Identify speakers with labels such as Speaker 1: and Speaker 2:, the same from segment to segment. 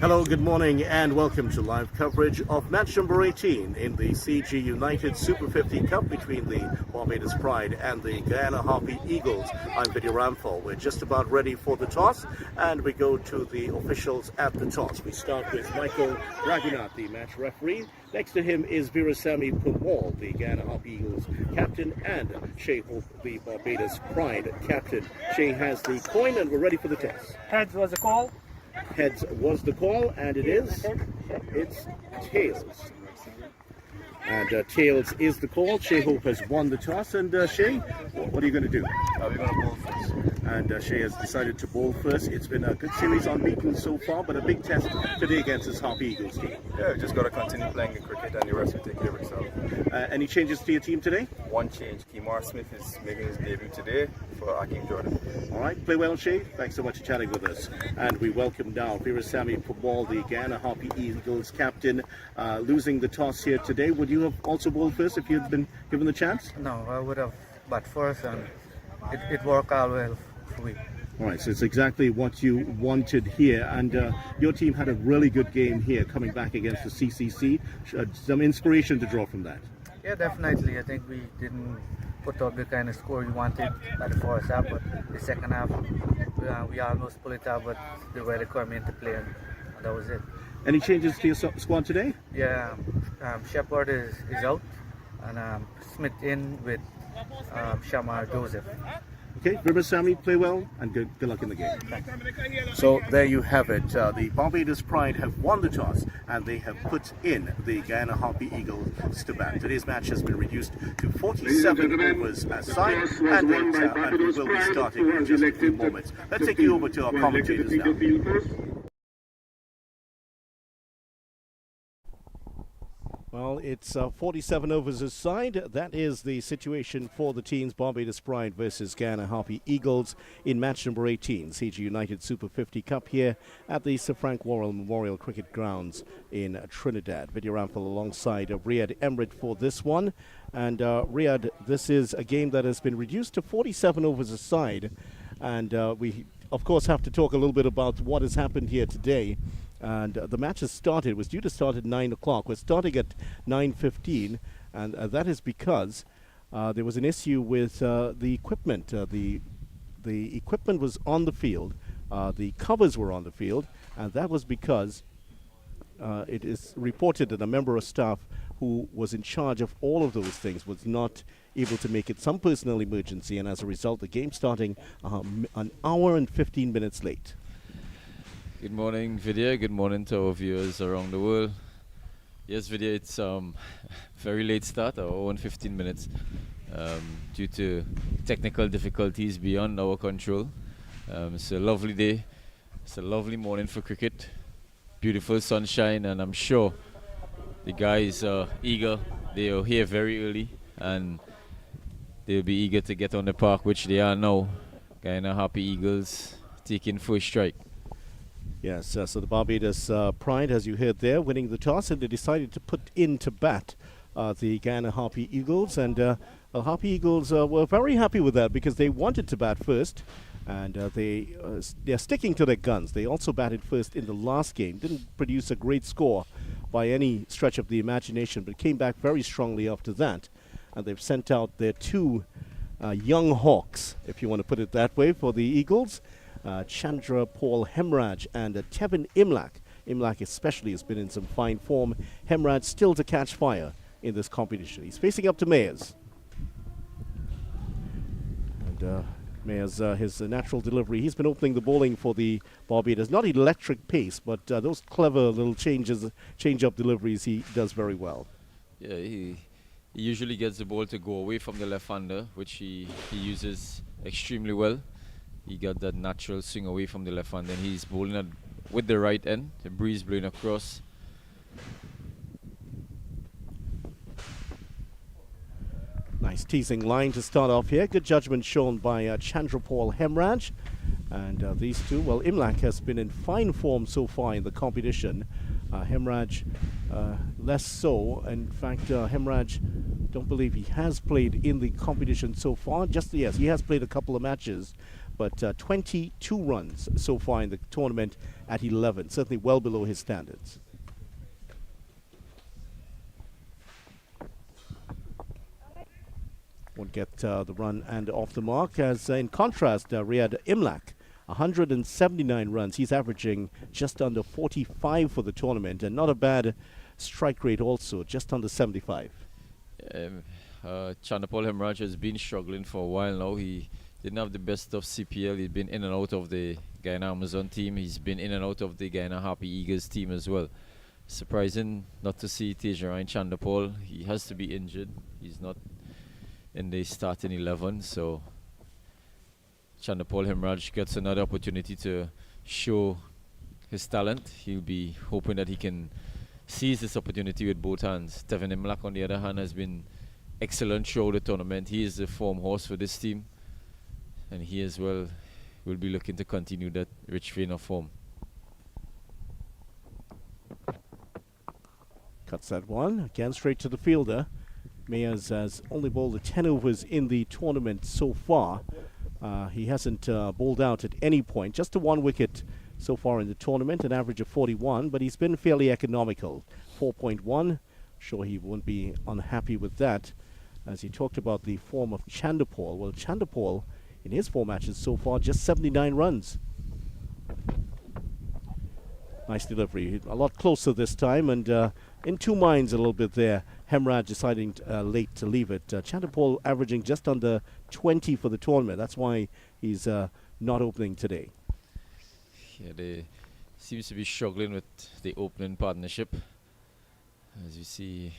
Speaker 1: Hello, good morning, and welcome to live coverage of match number 18 in the CG United Super 50 Cup between the Barbados Pride and the Guyana Harpy Eagles. I'm Vidya Ramphal. We're just about ready for the toss, and we go to the officials at the toss. We start with Michael Ragunat, the match referee. Next to him is Virasamy Pumwal, the Guyana Harpy Eagles captain, and Shay Hope, the Barbados Pride captain. Shay has the coin, and we're ready for the test.
Speaker 2: Heads was a call.
Speaker 1: Heads was the call, and it's tails. And tails is the call. Shay Hope has won the toss, and Shay, what are you going to do?
Speaker 3: We're going to bowl first.
Speaker 1: And Shay has decided to bowl first. It's been a good series unbeaten so far, but a big test today against this Harpy Eagles team.
Speaker 3: Yeah, we just got to continue playing the cricket, and the rest will take care of itself.
Speaker 1: Any changes to your team today?
Speaker 3: One change. Kemar Smith is making his debut today for Akeem Jordan.
Speaker 1: All right, play well, Shay. Thanks so much for chatting with us. And we welcome now Virasamy Pumwal, the Guyana Harpy Eagles captain, losing the toss here today. Would you have also bowled first if you'd been given the chance?
Speaker 2: No, I would have bat first, and it worked out well for me.
Speaker 1: All right, so it's exactly what you wanted here, and your team had a really good game here coming back against the CCC. Some inspiration to draw from that.
Speaker 2: Yeah, definitely. I think we didn't put up the kind of score we wanted at the first half, but the second half we almost pulled it out, but they were required to play, and that was it.
Speaker 1: Any changes to your squad today?
Speaker 2: Yeah, Shepard is out, and Smith in with Shamar Joseph.
Speaker 1: Okay, Virasamy, play well, and good luck in the game. So there you have it. The Barbados Pride have won the toss, and they have put in the Guyana Harpy Eagles to bat. Today's match has been reduced to 47 overs as side, and we will be starting in just a few moments. Let's take you over to our commentators now. Well, it's 47 overs aside. That is the situation for the teams Barbados Pride versus Guyana Harpy Eagles in match number 18, CG United Super 50 Cup here at the Sir Frank Worrell Memorial Cricket Grounds in Trinidad. Vidya Ramphal alongside Riyad Emrit for this one. And Riyad, this is a game that has been reduced to 47 overs aside. And we, of course, have to talk a little bit about what has happened here today. And the match has started. It was due to start at 9 o'clock. We're starting at 9:15, and that is because there was an issue with the equipment. The equipment was on the field. The covers were on the field, and that was because it is reported that a member of staff who was in charge of all of those things was not able to make it some personal emergency, and as a result, the game starting an hour and 15 minutes late.
Speaker 4: Good morning, Vidya. Good morning to our viewers around the world. Yes, Vidya, it's very late start, our own 15 minutes, due to technical difficulties beyond our control. It's a lovely day. It's a lovely morning for cricket. Beautiful sunshine, and I'm sure the guys are eager. They are here very early, and they'll be eager to get on the park, which they are now. Guyana Harpy Eagles taking first strike.
Speaker 1: Yes, so the Barbados Pride, as you heard there, winning the toss, and they decided to put in to bat the Guyana Harpy Eagles. And the Harpy Eagles were very happy with that because they wanted to bat first, and they're sticking to their guns. They also batted first in the last game. Didn't produce a great score by any stretch of the imagination, but came back very strongly after that. And they've sent out their two young hawks, if you want to put it that way, for the Eagles. Chandra Paul Hemraj and Tevin Imlak. Imlak especially has been in some fine form. Hemraj still to catch fire in this competition. He's facing up to Mayers. And Mayers, his natural delivery. He's been opening the bowling for the Barbados. Not electric pace, but those clever little change-up deliveries he does very well.
Speaker 4: Yeah, he usually gets the ball to go away from the left-hander, which he uses extremely well. He got that natural swing away from the left hand, and he's bowling with the right end. The breeze blowing across.
Speaker 1: Nice teasing line to start off here. Good judgment shown by Chandra Paul Hemraj. And these two, well, Imlak has been in fine form so far in the competition. Hemraj less so. In fact, Hemraj, don't believe he has played in the competition so far. Yes, he has played a couple of matches, but 22 runs so far in the tournament at 11, certainly well below his standards. Won't get the run and off the mark, as in contrast, Riyad Imlak, 179 runs. He's averaging just under 45 for the tournament, and not a bad strike rate also, just under 75.
Speaker 4: Chandapal Hemraj has been struggling for a while now. He didn't have the best of CPL. He's been in and out of the Guyana Amazon team. He's been in and out of the Guyana Harpy Eagles team as well. Surprising not to see Tejarain Chandapal. He has to be injured. He's not in the starting 11, so Chandapal Hemraj gets another opportunity to show his talent. He'll be hoping that he can seize this opportunity with both hands. Tevin Imlak, on the other hand, has been excellent throughout the tournament. He is the form horse for this team, and he as well will be looking to continue that rich vein of form.
Speaker 1: Cuts that one, again straight to the fielder. Mayers has only bowled 10 overs in the tournament so far. He hasn't bowled out at any point, just to 1 wicket so far in the tournament, an average of 41, but he's been fairly economical. 4.1, sure he won't be unhappy with that. As he talked about the form of Chandapal, well, Chandapal in his 4 matches so far, just 79 runs. Nice delivery, a lot closer this time, and in 2 minds a little bit there. Hemraj deciding late to leave it. Chandapal averaging just under 20 for the tournament. That's why he's not opening today.
Speaker 4: Yeah, they seems to be struggling with the opening partnership. As you see,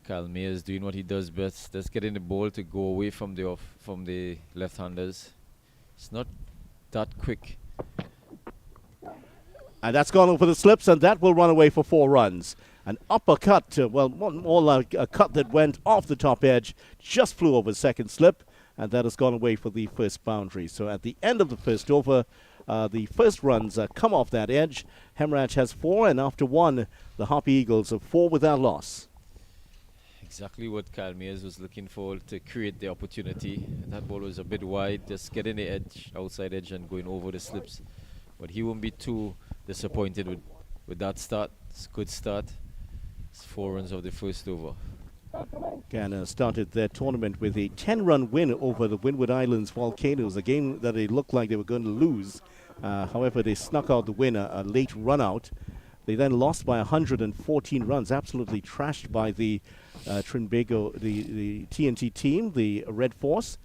Speaker 4: Kyle Mayers doing what he does best. Just getting the ball to go away from the left-handers. It's not that quick.
Speaker 1: And that's gone over the slips, and that will run away for 4 runs. An uppercut, well, more like a cut that went off the top edge, just flew over second slip, and that has gone away for the first boundary. So at the end of the first over, the first runs come off that edge. Hemraj has 4, and after 1, the Harpy Eagles have 4 without loss.
Speaker 4: Exactly what Kyle Mayers was looking for, to create the opportunity. That ball was a bit wide, just getting the edge, outside edge, and going over the slips. But he won't be too disappointed with that start. It's a good start. It's 4 runs of the first over.
Speaker 1: Guyana started their tournament with a 10-run win over the Windward Islands Volcanoes, a game that it looked like they were going to lose. However, they snuck out the win, a late run-out. They then lost by 114 runs, absolutely trashed by the Trinbago, the TNT team, the Red Force.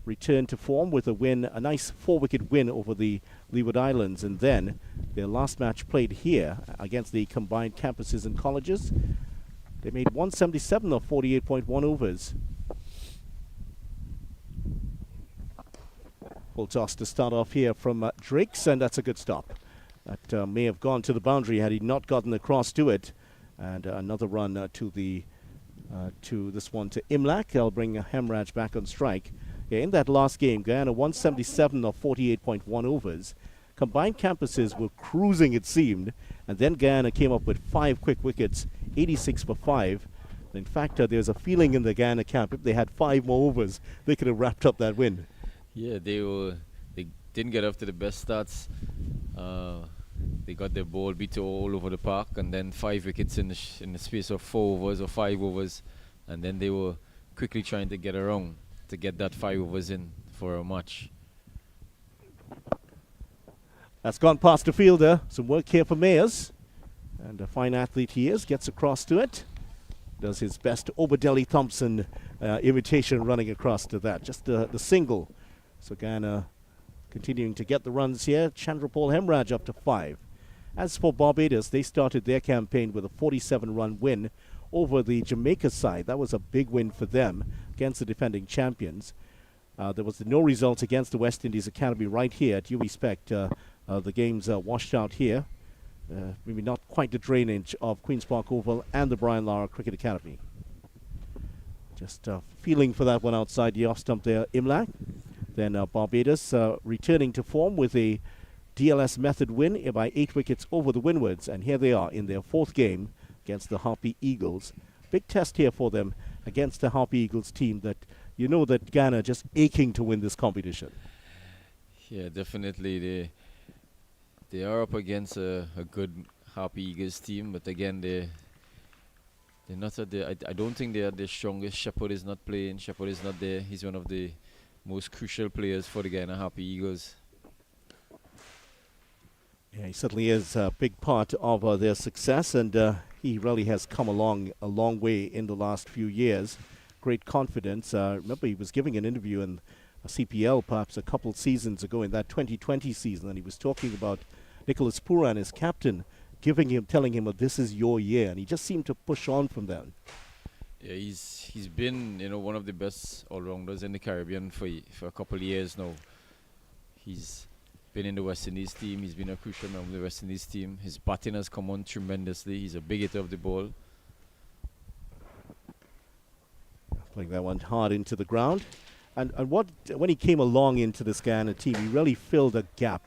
Speaker 1: Returned to form with a win, a nice 4-wicket win over the Leeward Islands, and then their last match played here against the combined campuses and colleges. They made 177 of 48.1 overs. Full toss to start off here from Drakes, and that's a good stop. That may have gone to the boundary had he not gotten across to it. And another run to this one to Imlak. I'll bring Hemraj back on strike. Yeah, in that last game, Guyana 177 of 48.1 overs. Combined campuses were cruising, it seemed, and then Guyana came up with 5 quick wickets, 86 for 5. In fact, there's a feeling in the Guyana camp, if they had 5 more overs, they could have wrapped up that win.
Speaker 4: Yeah, they didn't get off to the best starts. They got their ball beat all over the park, and then 5 wickets in the space of 4 overs or 5 overs, and then they were quickly trying to get around to get that 5 overs in for a match.
Speaker 1: That's gone past the fielder. Some work here for Mayers. And a fine athlete he is. Gets across to it. Does his best Oberdelli Thompson imitation running across to that. Just the single. So Guyana continuing to get the runs here. Chandrapal Hemraj up to 5. As for Barbados, they started their campaign with a 47-run win over the Jamaica side. That was a big win for them against the defending champions. There was no result against the West Indies Academy right here at UB Spec. The games washed out here. Maybe not quite the drainage of Queen's Park Oval and the Brian Lara Cricket Academy. Just feeling for that one outside the off stump there, Imlak. Then Barbados returning to form with a DLS method win by 8 wickets over the Windwards. And here they are in their 4th game against the Harpy Eagles. Big test here for them against the Harpy Eagles team that you know that Guyana just aching to win this competition.
Speaker 4: Yeah, definitely. They are up against a good Harpy Eagles team, but again, they're not at the. I don't think they are the strongest. Shepherd is not playing. Shepherd is not there. He's one of the most crucial players for the Guyana Harpy Eagles.
Speaker 1: Yeah, he certainly is a big part of their success, and he really has come along a long way in the last few years. Great confidence. Remember, he was giving an interview in a CPL perhaps a couple seasons ago in that 2020 season, and he was talking about Nicholas Puran, his captain, telling him, this is your year, and he just seemed to push on from that.
Speaker 4: Yeah, he's been one of the best all-rounders in the Caribbean for a couple of years now. He's been in the West Indies team. He's been a crucial member of the West Indies team. His batting has come on tremendously. He's a big hitter of the ball.
Speaker 1: Playing that one hard into the ground. And when he came along into this Guyana team, he really filled a gap.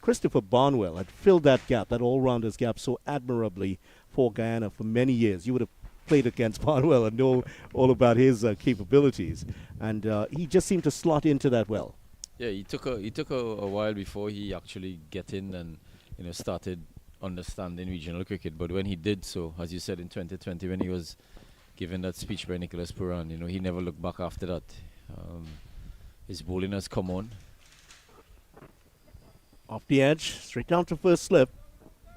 Speaker 1: Christopher Barnwell had filled that gap, that all-rounders gap, so admirably for Guyana for many years. You would have played against Barnwell and know all about his capabilities. And he just seemed to slot into that well.
Speaker 4: Yeah, he took a while before he actually get in and started understanding regional cricket. But when he did so, as you said in 2020, when he was given that speech by Nicholas Puran, he never looked back after that. His bowling has come on.
Speaker 1: Off the edge, straight down to first slip.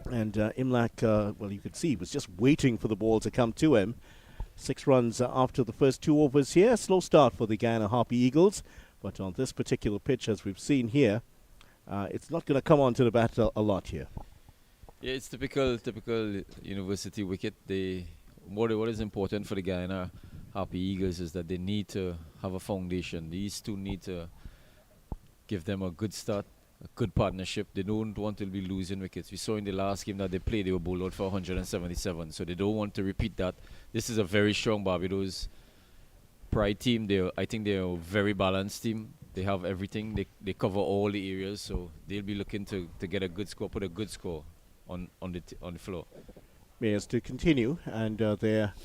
Speaker 1: And Imlach, well, you could see, was just waiting for the ball to come to him. 6 runs after the first 2 overs here. Slow start for the Guyana Harpy Eagles. But on this particular pitch, as we've seen here, it's not going to come onto the bat a lot here.
Speaker 4: Yeah, it's typical university wicket. What is important for the Guyana Harpy Eagles is that they need to have a foundation. These two need to give them a good start, a good partnership. They don't want to be losing wickets. We saw in the last game that they played, they were bowled out for 177. So they don't want to repeat that. This is a very strong Barbados Pride team. I think they're a very balanced team. They have everything. They cover all the areas. So they'll be looking to get a good score, put a good score on the floor.
Speaker 1: Mayors to continue, and there's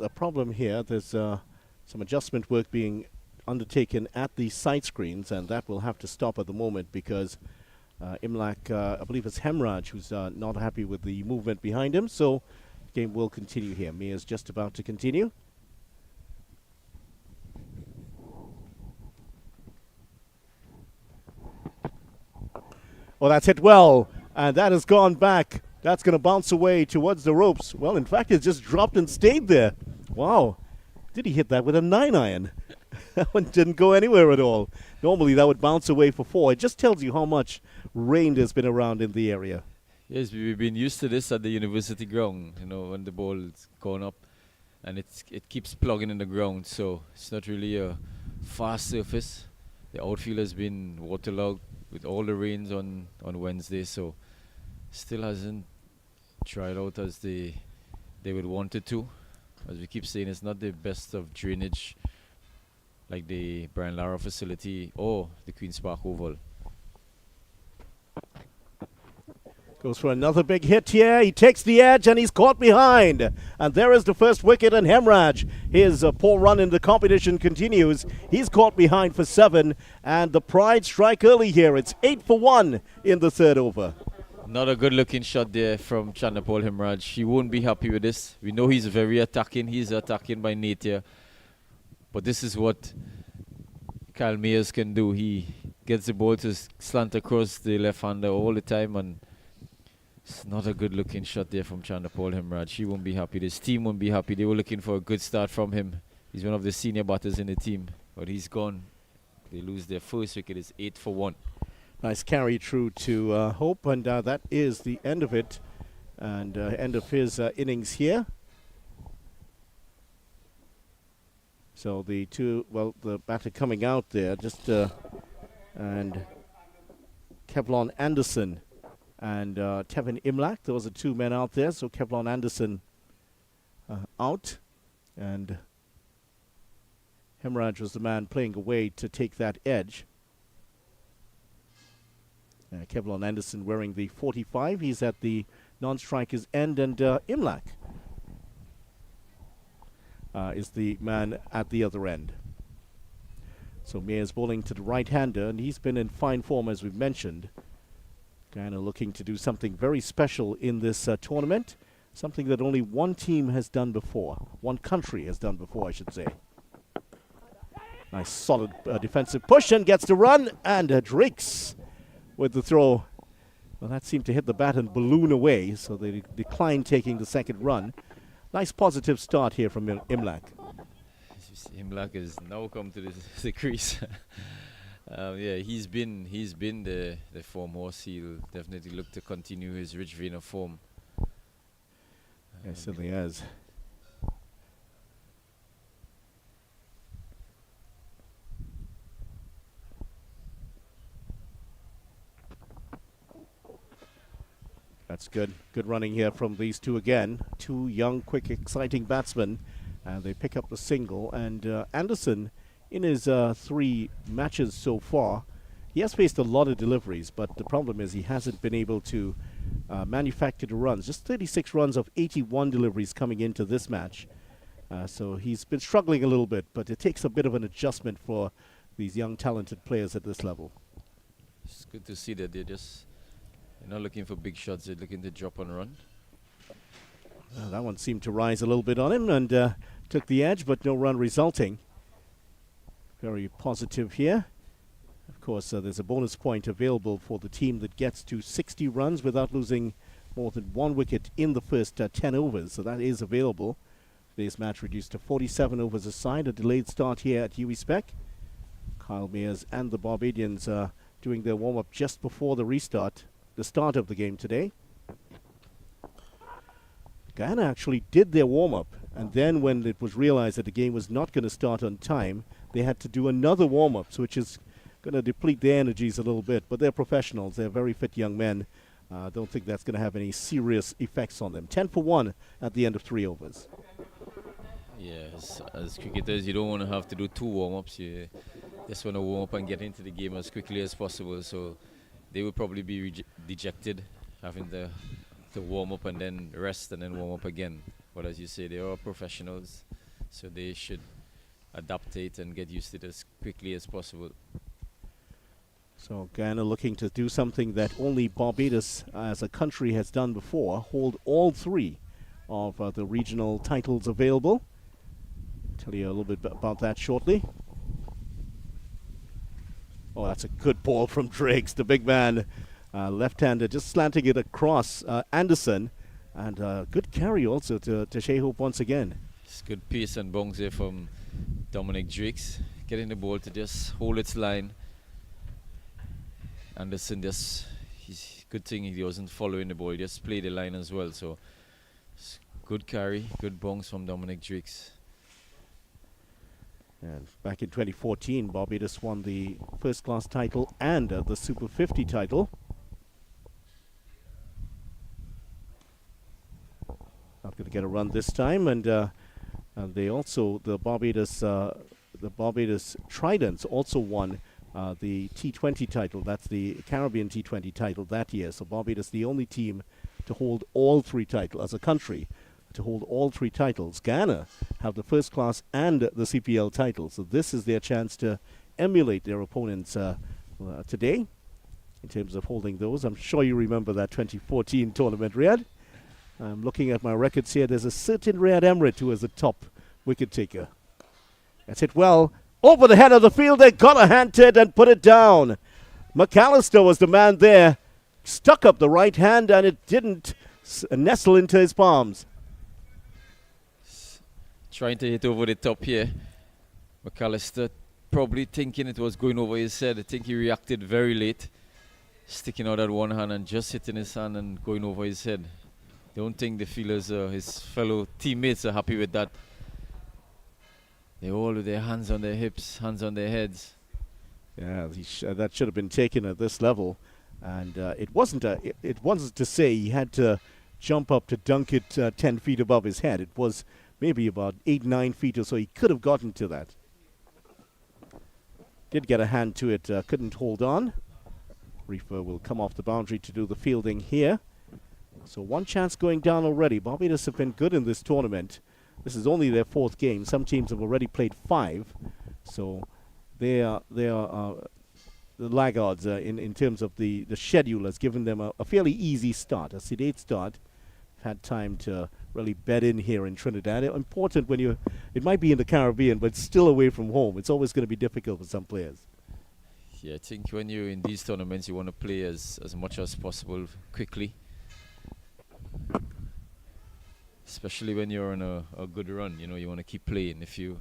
Speaker 1: a problem here. There's some adjustment work being undertaken at the side screens, and that will have to stop at the moment because Imlach, I believe it's Hemraj, who's not happy with the movement behind him. So the game will continue here. Mia's just about to continue. Well, that's hit well, and that has gone back. That's going to bounce away towards the ropes. Well, in fact, it just dropped and stayed there. Wow. Did he hit that with a 9-iron? That one didn't go anywhere at all. Normally, that would bounce away for 4. It just tells you how much rain there's been around in the area.
Speaker 4: Yes, we've been used to this at the university ground, when the ball's gone up and it keeps plugging in the ground. So it's not really a fast surface. The outfield has been waterlogged with all the rains on Wednesday, so still hasn't dried out as they would want it to. As we keep saying, it's not the best of drainage like the Brian Lara facility or the Queen's Park Oval.
Speaker 1: Goes for another big hit here. He takes the edge and he's caught behind. And there is the first wicket, and Hemraj, his poor run in the competition continues. He's caught behind for 7, and the Pride strike early here. It's 8 for 1 in the 3rd over.
Speaker 4: Not a good looking shot there from Chandapal Hemraj. He won't be happy with this. We know he's very attacking. He's attacking by nature. But this is what Kyle Mayers can do. He gets the ball to slant across the left-hander all the time, and it's not a good looking shot there from Chandapal Hemraj. He won't be happy. This team won't be happy. They were looking for a good start from him. He's one of the senior batters in the team, but he's gone. They lose their first wicket. It's 8 for 1.
Speaker 1: Nice carry through to Hope, and that is the end of it, and end of his innings here. So the batter coming out there, and Kevlon Anderson and Tevin Imlach. Those are 2 men out there. So Kevlon Anderson out, and Hemraj was the man playing away to take that edge. Kevlon Anderson wearing the 45. He's at the non-striker's end, and Imlach is the man at the other end. So Mears bowling to the right-hander, and he's been in fine form, as we've mentioned. Guyana looking to do something very special in this tournament, something that only one team has done before. One country has done before, I should say. Nice solid defensive push, and gets the run, and Drakes with the throw. Well, that seemed to hit the bat and balloon away, so they declined taking the second run. Nice positive start here from Imlak.
Speaker 4: Imlak has now come to the crease. Yeah, he's been the form horse. He'll definitely look to continue his rich vein of form.
Speaker 1: Yes, certainly has. That's good. Good running here from these two again. Two young, quick, exciting batsmen. They pick up the single. And Anderson, in his 3 matches so far, he has faced a lot of deliveries, but the problem is he hasn't been able to manufacture the runs. Just 36 runs of 81 deliveries coming into this match. So he's been struggling a little bit, but it takes a bit of an adjustment for these young, talented players at this level.
Speaker 4: It's good to see that they're not looking for big shots, they're looking to drop and run.
Speaker 1: That one seemed to rise a little bit on him and took the edge, but no run resulting. Very positive here. Of course, there's a bonus point available for the team that gets to 60 runs without losing more than 1 wicket in the first 10 overs. So that is available. Today's match reduced to 47 overs aside. A delayed start here at UWI Spec. Kyle Mears and the Barbadians doing their warm-up just before the restart, the start of the game today. Guyana actually did their warm-up, and then when it was realized that the game was not going to start on time, they had to do another warm-up, which is going to deplete their energies a little bit. But they're professionals. They're very fit young men. I don't think that's going to have any serious effects on them. 10 for 1 at the end of 3 overs.
Speaker 4: Yes, as cricketers, you don't want to have to do 2 warm-ups. You just want to warm up and get into the game as quickly as possible. So they will probably be dejected, having to warm up and then rest and then warm up again. But as you say, they are professionals, so they should adaptate and get used to it as quickly as possible.
Speaker 1: So Guyana looking to do something that only Barbados as a country has done before, hold all 3 of the regional titles available. Tell you a little bit about that shortly. Oh, that's a good ball from Drakes, the big man. Left-hander just slanting it across Anderson. And good carry also to Shehope once again.
Speaker 4: It's good pace and bounce here from Dominic Drakes. Getting the ball to just hold its line. Anderson good thing he wasn't following the ball, he just played the line as well. So good carry, good bounce from Dominic Drakes.
Speaker 1: And back in 2014, Barbados won the first-class title and the Super 50 title. Not going to get a run this time, and they also the Barbados Tridents also won the T20 title. That's the Caribbean T20 title that year. So Barbados the only team to hold all 3 titles as a country. To hold all 3 titles. Guyana have the first class and the CPL title. So this is their chance to emulate their opponents today in terms of holding those. I'm sure you remember that 2014 tournament, Riyadh. I'm looking at my records here. There's a certain Riyadh Emirates who is the top wicket taker. That's hit well. Over the head of the fielder. Got a hand to it and put it down. McAllister was the man there. Stuck up the right hand and it didn't nestle into his palms.
Speaker 4: Trying to hit over the top here. McAllister probably thinking it was going over his head. I think he reacted very late. Sticking out that one hand and just hitting his hand and going over his head. Don't think the fielders, his fellow teammates are happy with that. They all with their hands on their hips, hands on their heads.
Speaker 1: Yeah, that should have been taken at this level. And it wasn't to say he had to jump up to dunk it 10 feet above his head. It was maybe about 8-9 feet or so. He could have gotten to that. Did get a hand to it, couldn't hold on. Reefer will come off the boundary to do the fielding here. So one chance going down already. Barbados have been good in this tournament. This is only their 4th game. Some teams have already played 5. So they are the laggards in terms of the schedule has given them a fairly easy start, a sedate start. Had time to really bed in here in Trinidad. Important when it might be in the Caribbean, but still away from home. It's always going to be difficult for some players.
Speaker 4: Yeah, I think when you're in these tournaments, you want to play as much as possible quickly. Especially when you're on a good run, you know, you want to keep playing. If you're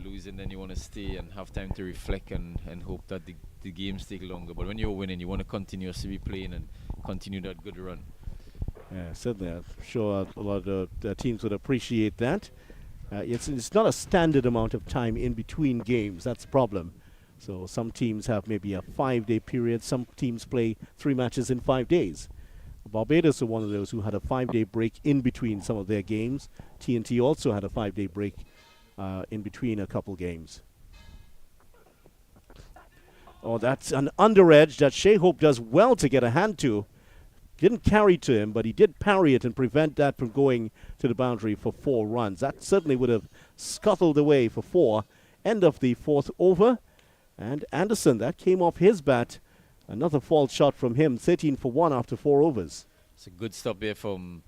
Speaker 4: losing, then you want to stay and have time to reflect and hope that the games take longer. But when you're winning, you want to continuously be playing and continue that good run.
Speaker 1: Yeah, certainly. I'm sure a lot of the teams would appreciate that. It's not a standard amount of time in between games. That's the problem. So some teams have maybe a 5-day period. Some teams play 3 matches in 5 days. Barbados are one of those who had a 5-day break in between some of their games. TNT also had a 5-day break in between a couple games. Oh, that's an under edge that Shea Hope does well to get a hand to. Didn't carry to him, but he did parry it and prevent that from going to the boundary for 4 runs. That certainly would have scuttled away for 4. End of the 4th over. And Anderson, that came off his bat. Another false shot from him, 13 for 1 after 4 overs.
Speaker 4: It's a good stop there from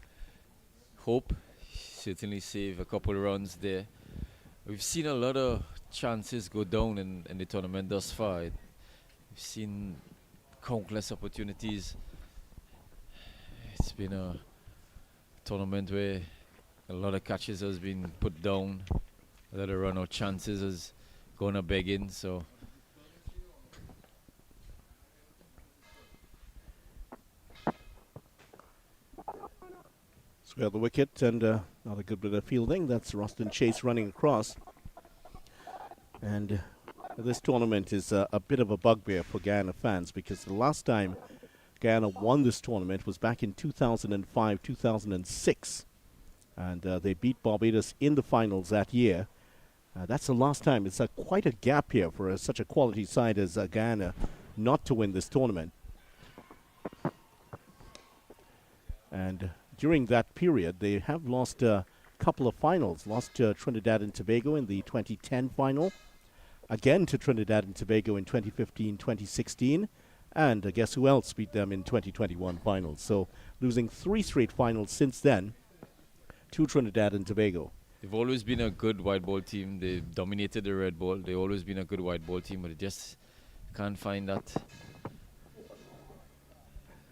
Speaker 4: Hope. Certainly save a couple of runs there. We've seen a lot of chances go down in the tournament thus far. We've seen countless opportunities. It's been a tournament where a lot of catches has been put down. A lot of run-out chances has gone a begging. So
Speaker 1: square the wicket and not a good bit of fielding. That's Rustin Chase running across. And this tournament is a bit of a bugbear for Guyana fans because the last time Guyana won this tournament was back in 2005, 2006. And they beat Barbados in the finals that year. That's the last time. It's quite a gap here for such a quality side as Guyana not to win this tournament. And during that period, they have lost a couple of finals. Lost to Trinidad and Tobago in the 2010 final. Again to Trinidad and Tobago in 2015, 2016. And guess who else beat them in 2021 finals? So losing 3 straight finals since then to Trinidad and Tobago.
Speaker 4: they've always been a good white ball team. They dominated the red ball. They've always been a good white ball team, but they just can't find that.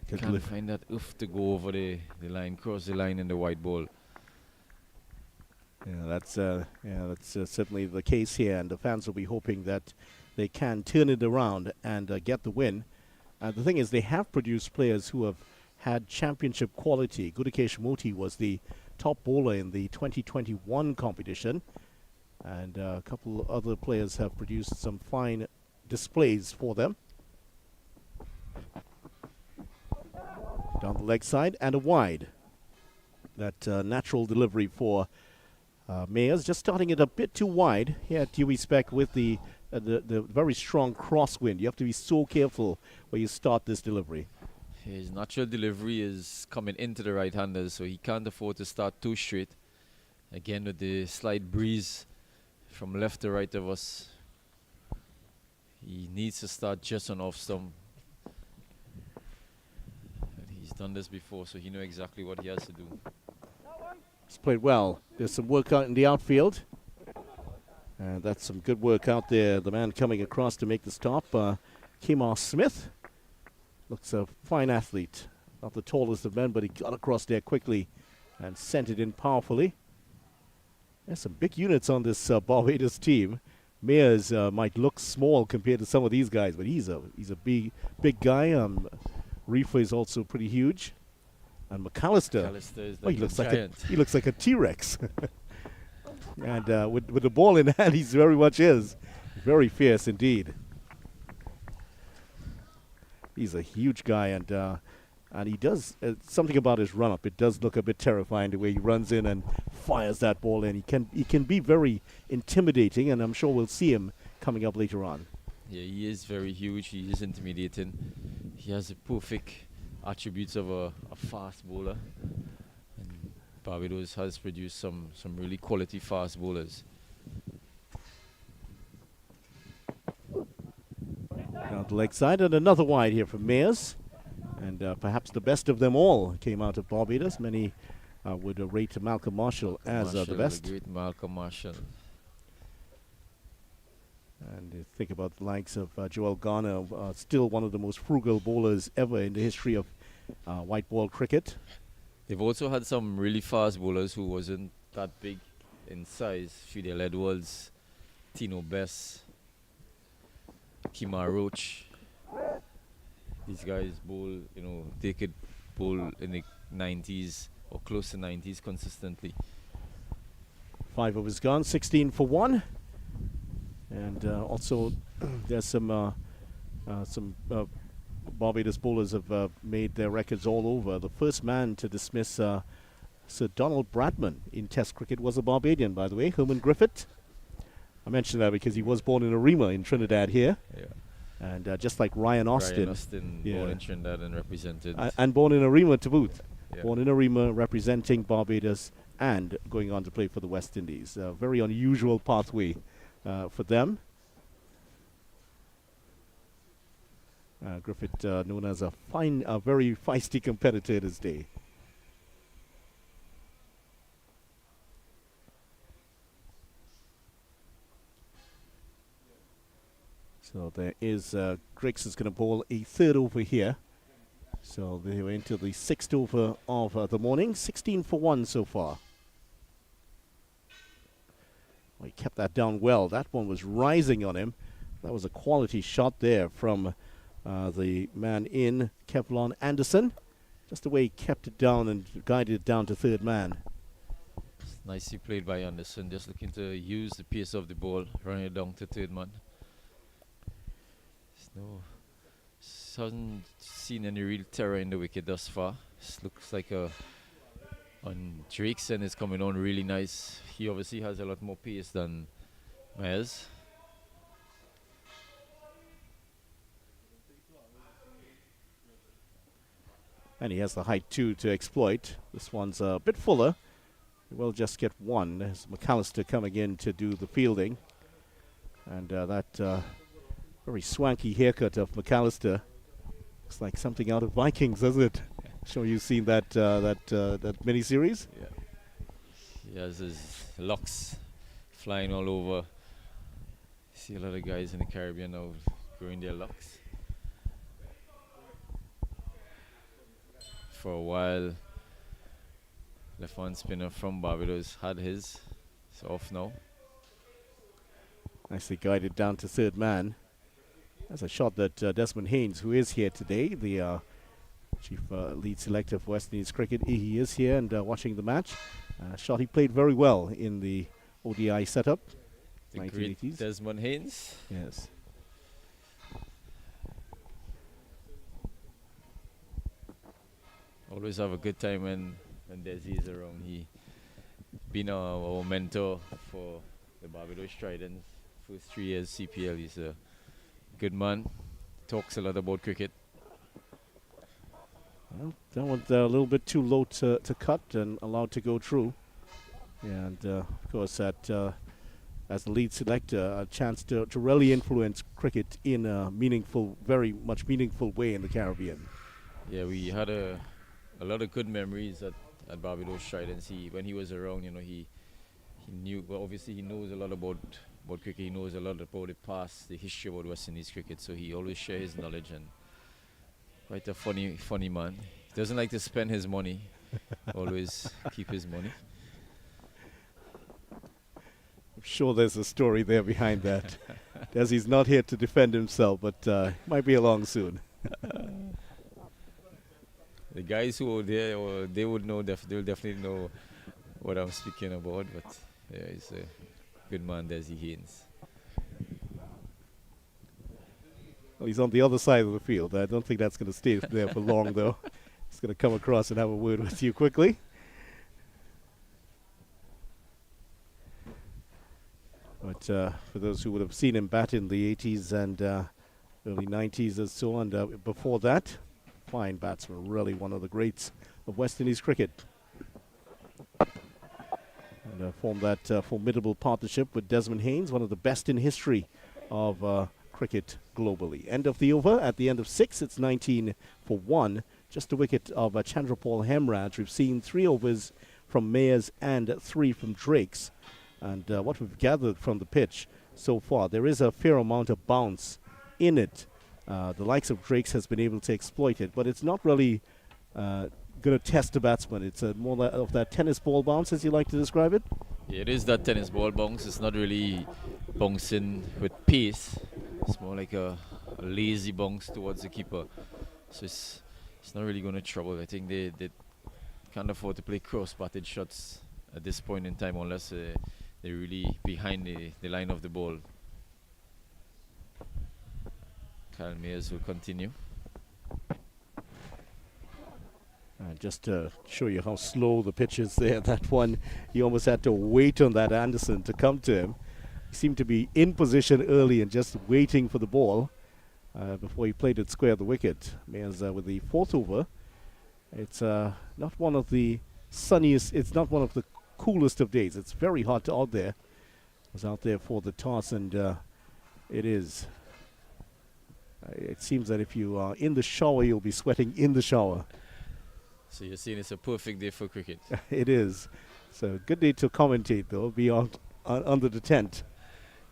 Speaker 4: Can't find that oof to go over the line, cross the line in the white ball.
Speaker 1: Yeah, that's certainly the case here, and the fans will be hoping that they can turn it around and get the win. The thing is, they have produced players who have had championship quality. Gudike Shimoti was the top bowler in the 2021 competition, and a couple other players have produced some fine displays for them. Down the leg side and a wide. That natural delivery for Mayers, just starting it a bit too wide here at Dewey Speck with the very strong crosswind. You have to be so careful where you start this delivery.
Speaker 4: His natural delivery is coming into the right-handers, so he can't afford to start too straight. Again, with the slight breeze from left to right of us, he needs to start just on off stump. He's done this before, so he knows exactly what he has to do.
Speaker 1: He's played well. There's some work out in the outfield. And that's some good work out there. The man coming across to make the stop, Kemar Smith. Looks a fine athlete. Not the tallest of men, but he got across there quickly and sent it in powerfully. There's some big units on this Barbados team. Mayers might look small compared to some of these guys, but he's a big guy. Reefer is also pretty huge. And McAllister
Speaker 4: Is
Speaker 1: he looks like a T-Rex. And with the ball in hand, he very much is. Very fierce indeed. He's a huge guy, and he does something about his run-up. It does look a bit terrifying the way he runs in and fires that ball in. He can be very intimidating, and I'm sure we'll see him coming up later on.
Speaker 4: Yeah, he is very huge. He is intimidating. He has the perfect attributes of a fast bowler. And Barbados has produced some really quality fast bowlers.
Speaker 1: Out the leg side, and another wide here from Mayers. And perhaps the best of them all came out of Barbados. Many would rate Malcolm Marshall as the best.
Speaker 4: The great Malcolm Marshall.
Speaker 1: And you think about the likes of Joel Garner, still one of the most frugal bowlers ever in the history of white ball cricket.
Speaker 4: They've also had some really fast bowlers who wasn't that big in size. Fidel Edwards, Tino Bess, Kemar Roach. These guys bowl, they could bowl in the 90s or close to 90s consistently.
Speaker 1: 5 overs gone, 16 for 1. And also there's some Barbados bowlers have made their records all over. The first man to dismiss Sir Donald Bradman in Test cricket was a Barbadian, by the way, Herman Griffith. I mentioned that because he was born in Arima in Trinidad here.
Speaker 4: Yeah.
Speaker 1: And just like Ryan Austin.
Speaker 4: Ryan Austin, born in Trinidad and represented.
Speaker 1: And born in Arima to boot.
Speaker 4: Yeah.
Speaker 1: Born in Arima, representing Barbados and going on to play for the West Indies. A very unusual pathway for them. Griffith known as a very feisty competitor in his day. So there is Griggs is going to bowl a third over here. So they were into the 6th over of the morning. 16 for 1 so far. Well, he kept that down well. That one was rising on him. That was a quality shot there from the man in, Kevlon Anderson. Just the way he kept it down and guided it down to third man.
Speaker 4: Nicely played by Anderson, just looking to use the pace of the ball, running it down to third man. Hasn't seen any real terror in the wicket thus far. This looks like on Drakeson is coming on really nice. He obviously has a lot more pace than Myers.
Speaker 1: And he has the height too to exploit. This one's a bit fuller. We'll just get one. There's McAllister coming in to do the fielding. And that very swanky haircut of McAllister looks like something out of Vikings, doesn't it? Sure, you've seen that that miniseries.
Speaker 4: Yeah, he has his locks flying all over. See a lot of guys in the Caribbean now growing their locks. For a while, left-hand spinner from Barbados had his. It's off now.
Speaker 1: Nicely guided down to third man. That's a shot that Desmond Haynes, who is here today, the chief lead selector for West Indies cricket, he is here and watching the match. A shot he played very well in the ODI setup.
Speaker 4: The
Speaker 1: 1980s.
Speaker 4: great Desmond Haynes.
Speaker 1: Yes.
Speaker 4: Always have a good time when Desi is around. He been our mentor for the Barbados Tridents. First 3 years CPL. He's a good man. Talks a lot about cricket.
Speaker 1: Well, that was a little bit too low to cut and allowed to go through. And of course, as the lead selector, a chance to really influence cricket in a meaningful, very much meaningful way in the Caribbean.
Speaker 4: Yeah, we had a lot of good memories at Barbados Tridents. When he was around, he knew. Well, obviously, he knows a lot about cricket. He knows a lot about the past, the history about West Indies cricket. So he always shares his knowledge, and quite a funny man. He doesn't like to spend his money. Always keep his money.
Speaker 1: I'm sure there's a story there behind that. Desi's not here to defend himself, but might be along soon.
Speaker 4: The guys who are there, they would know. They'll definitely know what I'm speaking about. But yeah, he's a good man, Desi Haynes.
Speaker 1: Well, he's on the other side of the field. I don't think that's going to stay there for long, though. He's going to come across and have a word with you quickly. But for those who would have seen him bat in the 80s and early 90s and so on, before that, fine batsman, really one of the greats of West Indies cricket. And formed that formidable partnership with Desmond Haynes, one of the best in history of cricket globally. End of the over. At the end of 6, it's 19 for 1. Just a wicket of Chandrapal Hemraj. We've seen 3 overs from Mayers and 3 from Drakes. And what we've gathered from the pitch so far, there is a fair amount of bounce in it. The likes of Drakes has been able to exploit it, but it's not really going to test the batsman. It's more of that tennis ball bounce, as you like to describe it.
Speaker 4: Yeah, it is that tennis ball bounce. It's not really bouncing with pace. It's more like a lazy bounce towards the keeper. So it's not really going to trouble. I think they can't afford to play cross-batted shots at this point in time unless they're really behind the line of the ball. Kyle Mayers will continue.
Speaker 1: Just to show you how slow the pitch is there, that one, he almost had to wait on that Anderson to come to him. He seemed to be in position early and just waiting for the ball before he played it square the wicket. Mayers with the 4th over. It's not one of the sunniest, it's not one of the coolest of days. It's very hot out there. I was out there for the toss, and it is. It seems that if you are in the shower, you'll be sweating in the shower.
Speaker 4: So you're saying it's a perfect day for cricket.
Speaker 1: It is. So good day to commentate, though, be out under the tent.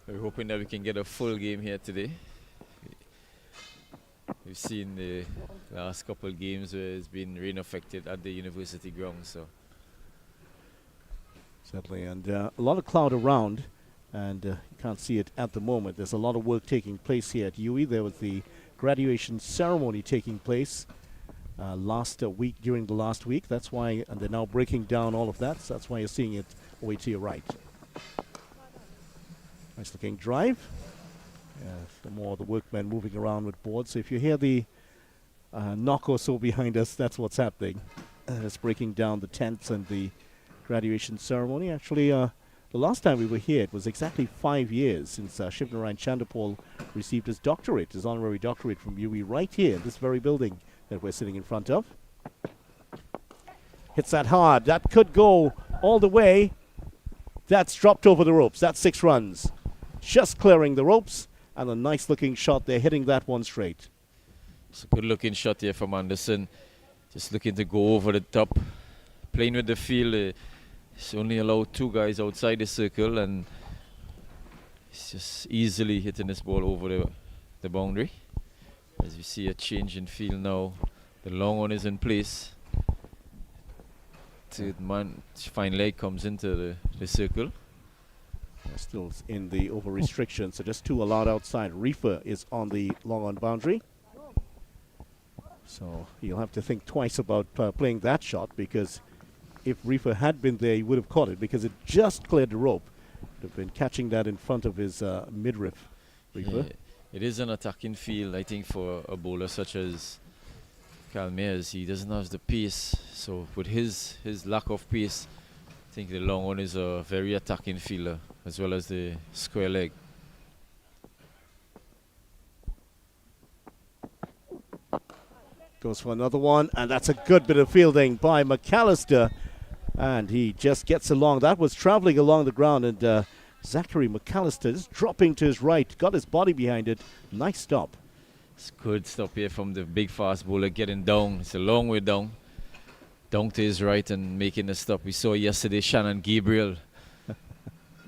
Speaker 4: We're hoping that we can get a full game here today. We've seen the last couple of games where it's been rain affected at the university ground. So
Speaker 1: certainly, and a lot of cloud around, and you can't see it at the moment. There's a lot of work taking place here at UWI. There was the graduation ceremony taking place last week, during the last week. That's why, and they're now breaking down all of that. So that's why you're seeing it away to your right. Nice looking drive. The more the workmen moving around with boards. So if you hear the knock or so behind us, that's what's happening. It's breaking down the tents and the graduation ceremony. Actually, the last time we were here, it was exactly 5 years since Shivnarayan Chandapal received his doctorate, his honorary doctorate from UWI, right here in this very building that we're sitting in front of. Hits that hard. That could go all the way. That's dropped over the ropes. That's 6 runs. Just clearing the ropes. And a nice looking shot there, hitting that one straight.
Speaker 4: it's a good looking shot here from Anderson. Just looking to go over the top. Playing with the field. He's only allowed 2 guys outside the circle, and he's just easily hitting this ball over the boundary. As we see a change in field now, the long one is in place. Third man, fine leg comes into the circle.
Speaker 1: Still in the over restriction, so just 2 allowed outside. Reefer is on the long on boundary. So you'll have to think twice about playing that shot, because if Reefer had been there, he would have caught it, because it just cleared the rope. Would have been catching that in front of his midriff. Reefer.
Speaker 4: Yeah, it is an attacking field, I think, for a bowler such as Kyle Mayers. He doesn't have the pace, so with his lack of pace, I think the long one is a very attacking fielder, as well as the square leg.
Speaker 1: Goes for another one, and that's a good bit of fielding by McAllister, and he just gets along. That was traveling along the ground, and Zachary McAllister just dropping to his right, got his body behind it. Nice stop.
Speaker 4: It's good stop here from the big fast bowler, getting down. It's a long way down to his right and making the stop. We saw yesterday Shannon Gabriel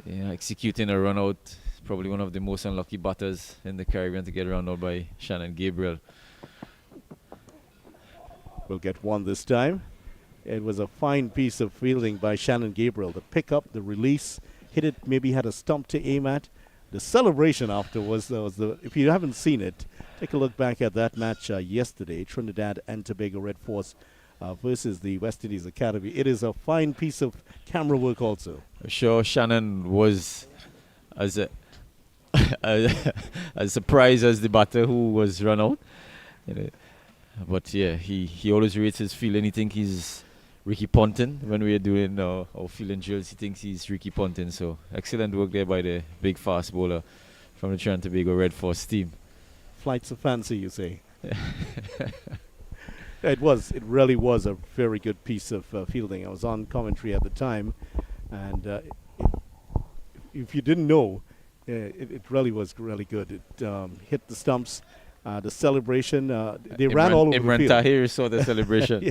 Speaker 4: executing a run out. Probably one of the most unlucky batters in the Caribbean to get run out by Shannon Gabriel.
Speaker 1: Will get one this time. It was a fine piece of fielding by Shannon Gabriel. The pickup, the release, hit it, maybe had a stump to aim at. The celebration afterwards, if you haven't seen it, take a look back at that match yesterday, Trinidad and Tobago Red Force versus the West Indies Academy. It is a fine piece of camera work also.
Speaker 4: I'm sure Shannon was as surprised as the batter who was run out. But yeah, he always rates his fielding. He thinks he's Ricky Ponting. When we are doing our fielding drills, he thinks he's Ricky Ponting. So excellent work there by the big fast bowler from the Trinidad and Tobago Red Force team.
Speaker 1: Flights of fancy, you say? It really was a very good piece of fielding. I was on commentary at the time, and if you didn't know, Yeah, it really was really good. It hit the stumps. The celebration, they ran all over the
Speaker 4: Imran
Speaker 1: field.
Speaker 4: Tahir saw the celebration.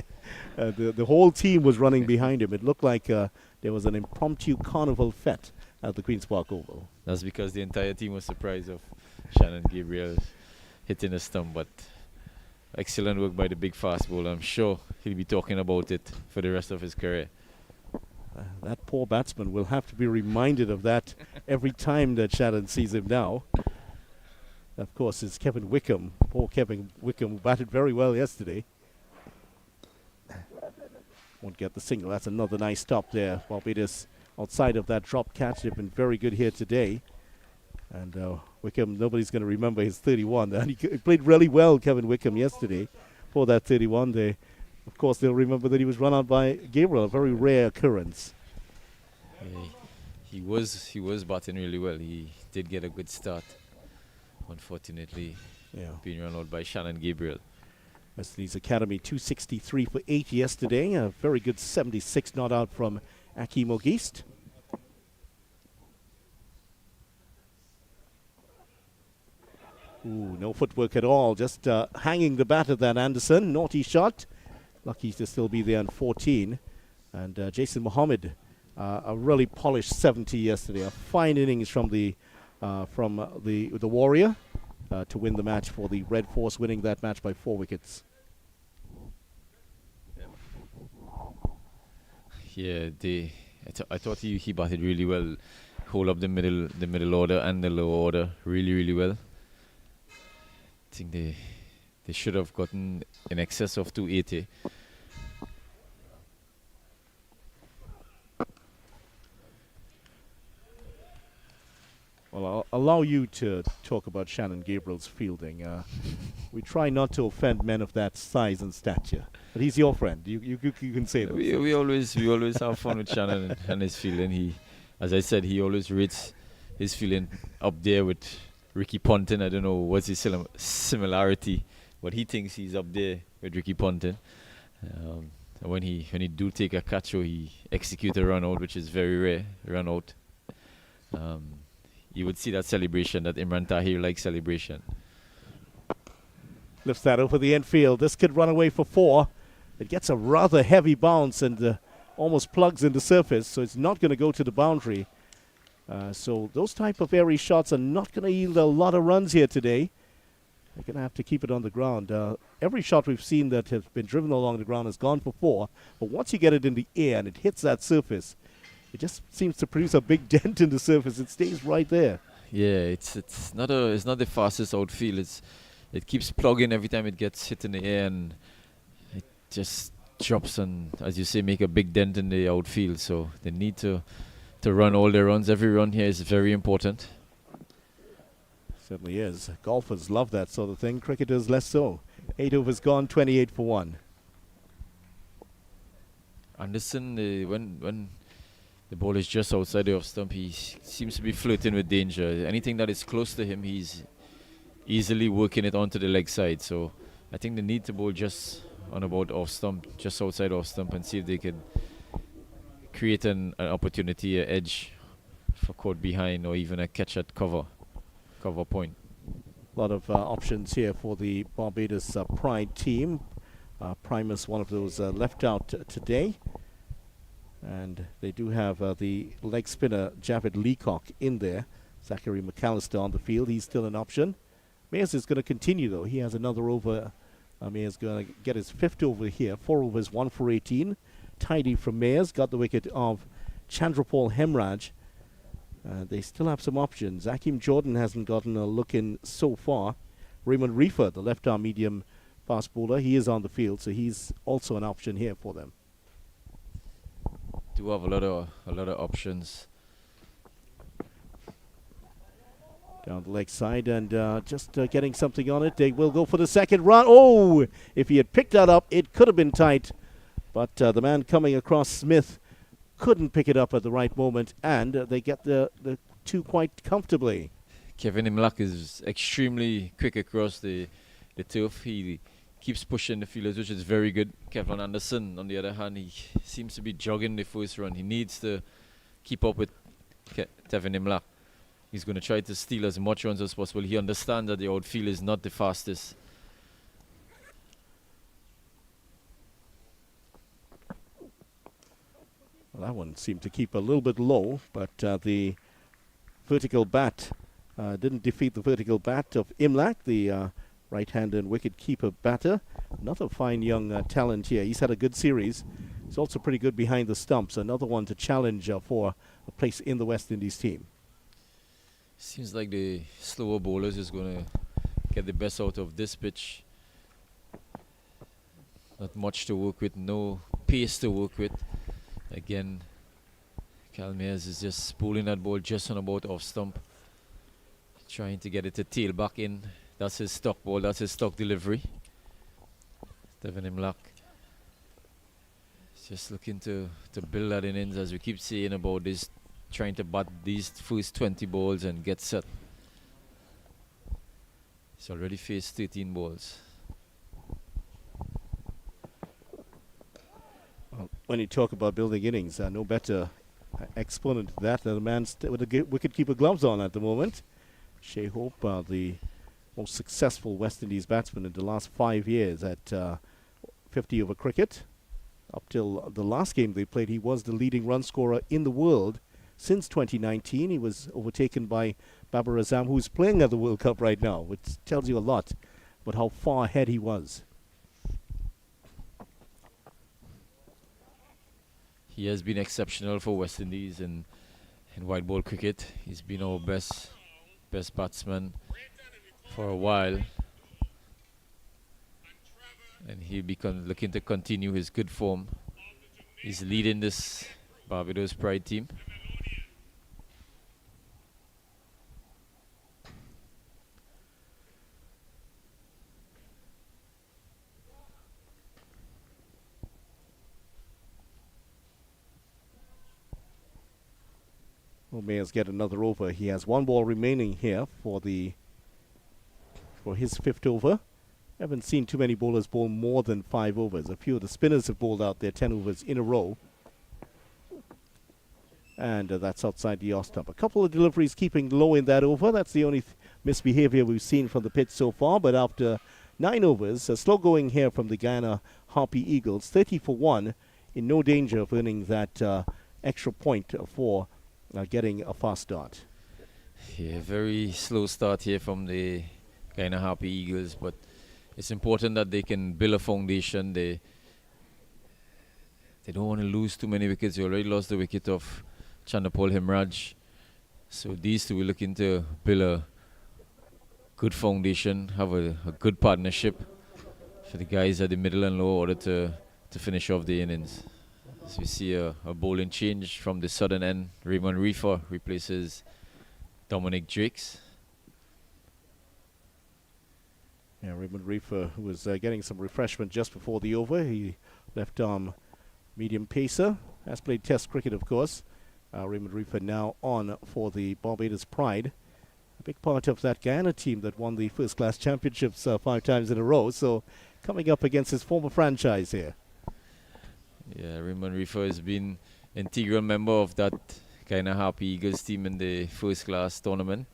Speaker 1: Yeah. The whole team was running behind him. It looked like there was an impromptu carnival fete at the Queen's Park Oval.
Speaker 4: That's because the entire team was surprised of Shannon Gabriel hitting a stump, but excellent work by the big fast bowler. I'm sure he'll be talking about it for the rest of his career.
Speaker 1: That poor batsman will have to be reminded of that every time that Shannon sees him now. Of course, it's Kevin Wickham. Poor Kevin Wickham, who batted very well yesterday. Won't get the single. That's another nice stop there. Barbados outside of that drop catch. They've been very good here today. And Wickham, nobody's going to remember his 31. And he played really well, Kevin Wickham, yesterday for that 31. Of course, they'll remember that he was run out by Gabriel, a very rare occurrence.
Speaker 4: He was batting really well. He did get a good start. Unfortunately, being run out by Shannon Gabriel.
Speaker 1: West Indies Academy 263 for 8 yesterday. A very good 76 not out from Akeem Ogist. Ooh, no footwork at all. Just hanging the bat at that Anderson. Naughty shot. Lucky to still be there on 14. And Jason Mohammed, a really polished 70 yesterday. A fine innings from the Warrior to win the match for the Red Force, winning that match by 4 wickets.
Speaker 4: Yeah, I thought he batted really well. Hold up the middle order and the lower order really well. I think they should have gotten in excess of 280.
Speaker 1: Well, I'll allow you to talk about Shannon Gabriel's fielding. We try not to offend men of that size and stature, but he's your friend. You can say that.
Speaker 4: We always have fun with Shannon and his fielding. He, as I said, he always rates his fielding up there with Ricky Ponting. I don't know what's his similarity, but he thinks he's up there with Ricky Ponting. And when he do take a catch or he execute a run out, which is very rare, run out. You would see that celebration, that Imran Tahir like celebration.
Speaker 1: Lifts that over the infield. This could run away for 4. It gets a rather heavy bounce and almost plugs in the surface, so it's not going to go to the boundary. So those type of airy shots are not going to yield a lot of runs here today. They're going to have to keep it on the ground. Every shot we've seen that has been driven along the ground has gone for 4, but once you get it in the air and it hits that surface, it just seems to produce a big dent in the surface. It stays right there.
Speaker 4: Yeah, it's not the fastest outfield. It keeps plugging every time it gets hit in the air, and it just drops and, as you say, make a big dent in the outfield. So they need to run all their runs. Every run here is very important.
Speaker 1: Certainly is. Golfers love that sort of thing. Cricketers less so. 8 overs gone, 28 for 1.
Speaker 4: Anderson, when the ball is just outside the off stump, he seems to be flirting with danger. Anything that is close to him, he's easily working it onto the leg side. So I think they need to bowl just on about off stump, just outside off stump, and see if they can create an opportunity, an edge for caught behind, or even a catch at cover point.
Speaker 1: A lot of options here for the Barbados Pride team. Primus, one of those left out today. And they do have the leg spinner Javed Leacock in there. Zachary McAllister on the field. He's still an option. Mayers is going to continue, though. He has another over. Mayers going to get his 5th over here. 4 overs, 1 for 18. Tidy from Mayers. Got the wicket of Chandrapal Hemraj. They still have some options. Akeem Jordan hasn't gotten a look in so far. Raymond Reefer, the left-arm medium fast bowler, he is on the field, so he's also an option here for them.
Speaker 4: Do have a lot of options.
Speaker 1: Down the leg side and just getting something on it. They will go for the second run. Oh, if he had picked that up, it could have been tight. But the man coming across, Smith, couldn't pick it up at the right moment, and they get the 2 quite comfortably.
Speaker 4: Kevin Imlak is extremely quick across the turf. He keeps pushing the fielders, which is very good. Kevin Anderson, on the other hand, he seems to be jogging the first run. He needs to keep up with Kevin Imlak. He's going to try to steal as much runs as possible. He understands that the outfield is not the fastest.
Speaker 1: Well, that one seemed to keep a little bit low, but the vertical bat didn't defeat the vertical bat of Imlach, the right-handed wicket-keeper batter. Another fine young talent here. He's had a good series. He's also pretty good behind the stumps. Another one to challenge for a place in the West Indies team.
Speaker 4: Seems like the slower bowlers is going to get the best out of this pitch. Not much to work with, no pace to work with. Again, Calmeers is just pulling that ball just on about off stump. Trying to get it to tail back in. That's his stock ball, that's his stock delivery. Devin Imlach. Just looking to build that innings, as we keep saying about this, trying to bat these first 20 balls and get set. He's already faced 13 balls.
Speaker 1: Well, when you talk about building innings, no better exponent to that than a man with the wicket-keeper gloves on at the moment. Shea Hope, the most successful West Indies batsman in the last 5 years at 50-over cricket. Up till the last game they played, he was the leading run scorer in the world. Since 2019, he was overtaken by Babar Azam, who's playing at the World Cup right now, which tells you a lot about how far ahead he was.
Speaker 4: He has been exceptional for West Indies in white ball cricket. He's been our best batsman for a while, and he'll be looking to continue his good form. He's leading this Barbados Pride team.
Speaker 1: Well, Mayers get another over. He has one ball remaining here for his fifth over. Haven't seen too many bowlers bowl more than 5 overs. A few of the spinners have bowled out their 10 overs in a row. And that's outside the off stump. A couple of deliveries keeping low in that over. That's the only misbehavior we've seen from the pitch so far. But after 9 overs, slow going here from the Guyana Harpy Eagles. 30 for 1, in no danger of earning that extra point for getting a fast start.
Speaker 4: Yeah, very slow start here from the Guyana Harpy Eagles, but it's important that they can build a foundation. They don't want to lose too many wickets. They already lost the wicket of Chandapal Himraj. So these two are looking to build a good foundation, have a good partnership for the guys at the middle and low order to finish off the innings. As we see a bowling change from the southern end. Raymond Reefer replaces Dominic Drakes.
Speaker 1: Yeah, Raymond Reefer was getting some refreshment just before the over. He left arm medium pacer. Has played Test cricket, of course. Raymond Reefer now on for the Barbados Pride. A big part of that Guyana team that won the first-class championships 5 times in a row. So coming up against his former franchise here.
Speaker 4: Yeah, Raymond Reefer has been integral member of that Guyana Harpy Eagles team in the first-class tournament.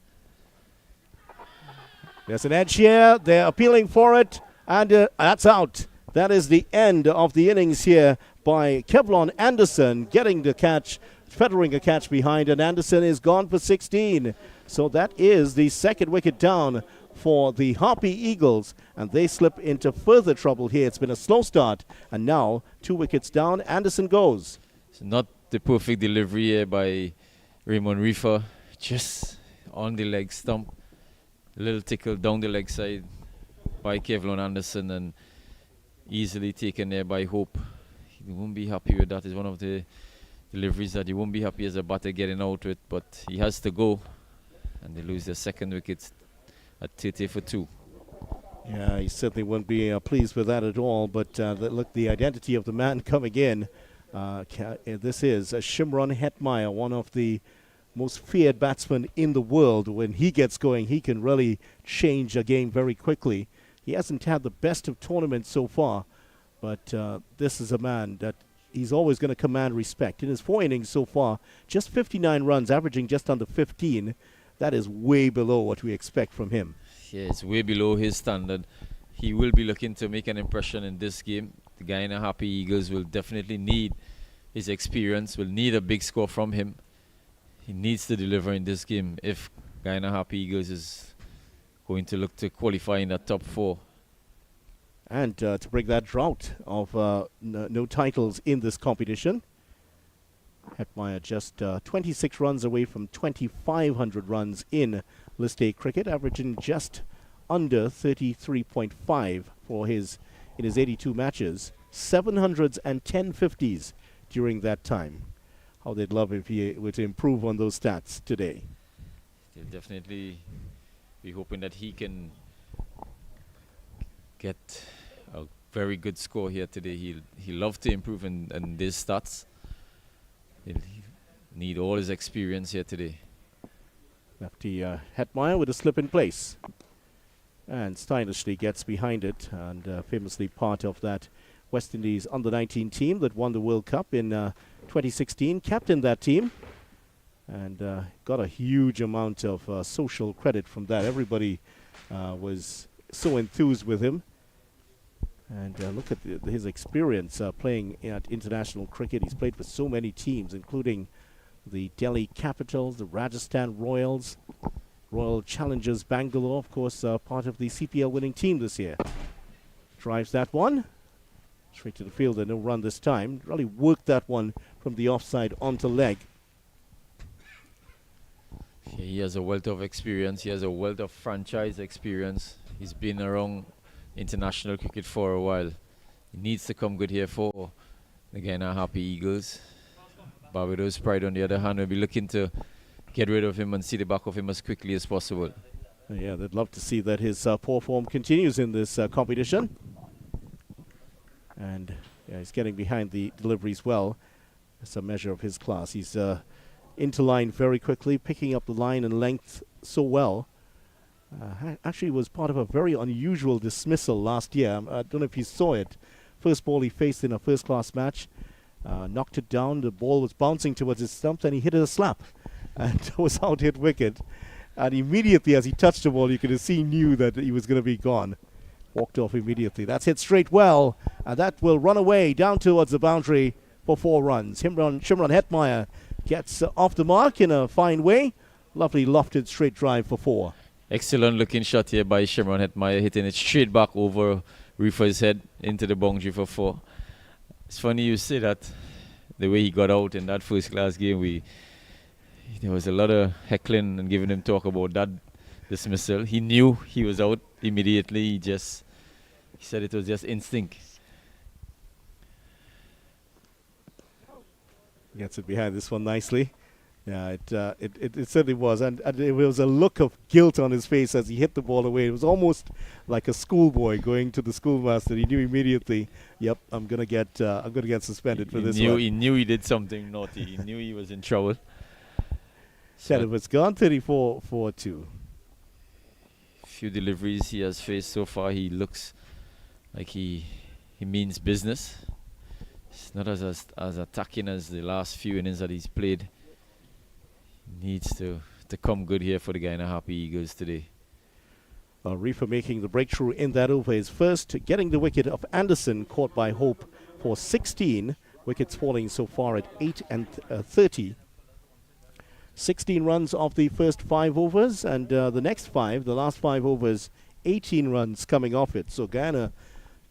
Speaker 1: There's an edge here. They're appealing for it, and that's out. That is the end of the innings here by Kevlon Anderson, getting the catch, feathering a catch behind, and Anderson is gone for 16. So that is the second wicket down for the Harpy Eagles, and they slip into further trouble here. It's been a slow start, and now 2 wickets down. Anderson goes.
Speaker 4: It's not the perfect delivery here by Raymond Reefer, just on the leg stump. A little tickle down the leg side by Kevlon Anderson, and easily taken there by Hope. He won't be happy with that. It's one of the deliveries that he won't be happy as a batter getting out with, but he has to go, and they lose their second wicket at 30 for 2.
Speaker 1: Yeah, he certainly wouldn't be pleased with that at all, but look, the identity of the man coming in. This is Shimron Hetmeyer, one of the most feared batsmen in the world. When he gets going, he can really change a game very quickly. He hasn't had the best of tournaments so far, but this is a man that he's always going to command respect. In his 4 innings so far, just 59 runs, averaging just under 15. that is way below what we expect from him.
Speaker 4: Yeah, it's way below his standard. He will be looking to make an impression in this game. The Guyana Harpy Eagles will definitely need his experience, will need a big score from him. He needs to deliver in this game if Guyana Harpy Eagles is going to look to qualify in the top 4.
Speaker 1: And to break that drought of no titles in this competition. Hetmeyer just 26 runs away from 2,500 runs in List A cricket, averaging just under 33.5 for in his 82 matches. 700s and 1050s during that time. How they'd love if he were to improve on those stats today.
Speaker 4: They'll definitely be hoping that he can get a very good score here today. He'll love to improve in these stats. He'll need all his experience here today.
Speaker 1: Lefty Hetmeyer with a slip in place. And stylishly gets behind it, and famously part of that West Indies under-19 team that won the World Cup in 2016. Captained that team and got a huge amount of social credit from that. Everybody was so enthused with him. And look at his experience playing at international cricket. He's played for so many teams, including the Delhi Capitals, the Rajasthan Royals, Royal Challengers Bangalore, of course, part of the CPL winning team this year. Drives that one straight to the fielder, no run this time. Really worked that one from the offside onto leg.
Speaker 4: Yeah, he has a wealth of experience. He has a wealth of franchise experience. He's been around international cricket for a while. He needs to come good here for the Guyana Harpy Eagles. Barbados Pride, on the other hand, will be looking to get rid of him and see the back of him as quickly as possible.
Speaker 1: Yeah, they'd love to see that his poor form continues in this competition. And yeah, he's getting behind the deliveries well. It's a measure of his class. He's into line very quickly, picking up the line and length so well. Actually was part of a very unusual dismissal last year. I don't know if you saw it. First ball he faced in a first-class match. Knocked it down. The ball was bouncing towards his stumps and he hit it a slap. And was out hit wicket. And immediately as he touched the ball, you could see he knew that he was going to be gone. Walked off immediately. That's hit straight well. And that will run away down towards the boundary for 4 runs. Shimron Hetmeyer gets off the mark in a fine way. Lovely lofted straight drive for 4.
Speaker 4: Excellent looking shot here by Shimron Hetmeyer, hitting it straight back over Reefer's head into the boundary for 4. It's funny you say that, the way he got out in that first class game. There was a lot of heckling and giving him talk about that dismissal. He knew he was out immediately. He said it was just instinct.
Speaker 1: Gets it behind this one nicely. Yeah, it certainly was. And there was a look of guilt on his face as he hit the ball away. It was almost like a schoolboy going to the schoolmaster. He knew immediately, yep, I'm gonna get suspended for this one.
Speaker 4: He knew he did something naughty. He knew he was in trouble.
Speaker 1: Said it was gone, 34-4-2.
Speaker 4: Few deliveries he has faced so far. He looks like he means business. It's not as attacking as the last few innings that he's played. Needs to come good here for the Guyana Harpy Eagles today.
Speaker 1: Reefer making the breakthrough in that over his first, getting the wicket of Anderson, caught by Hope for 16. Wickets falling so far at 8 and 30. 16 runs of the first 5 overs, and the next 5, the last 5 overs, 18 runs coming off it. So Guyana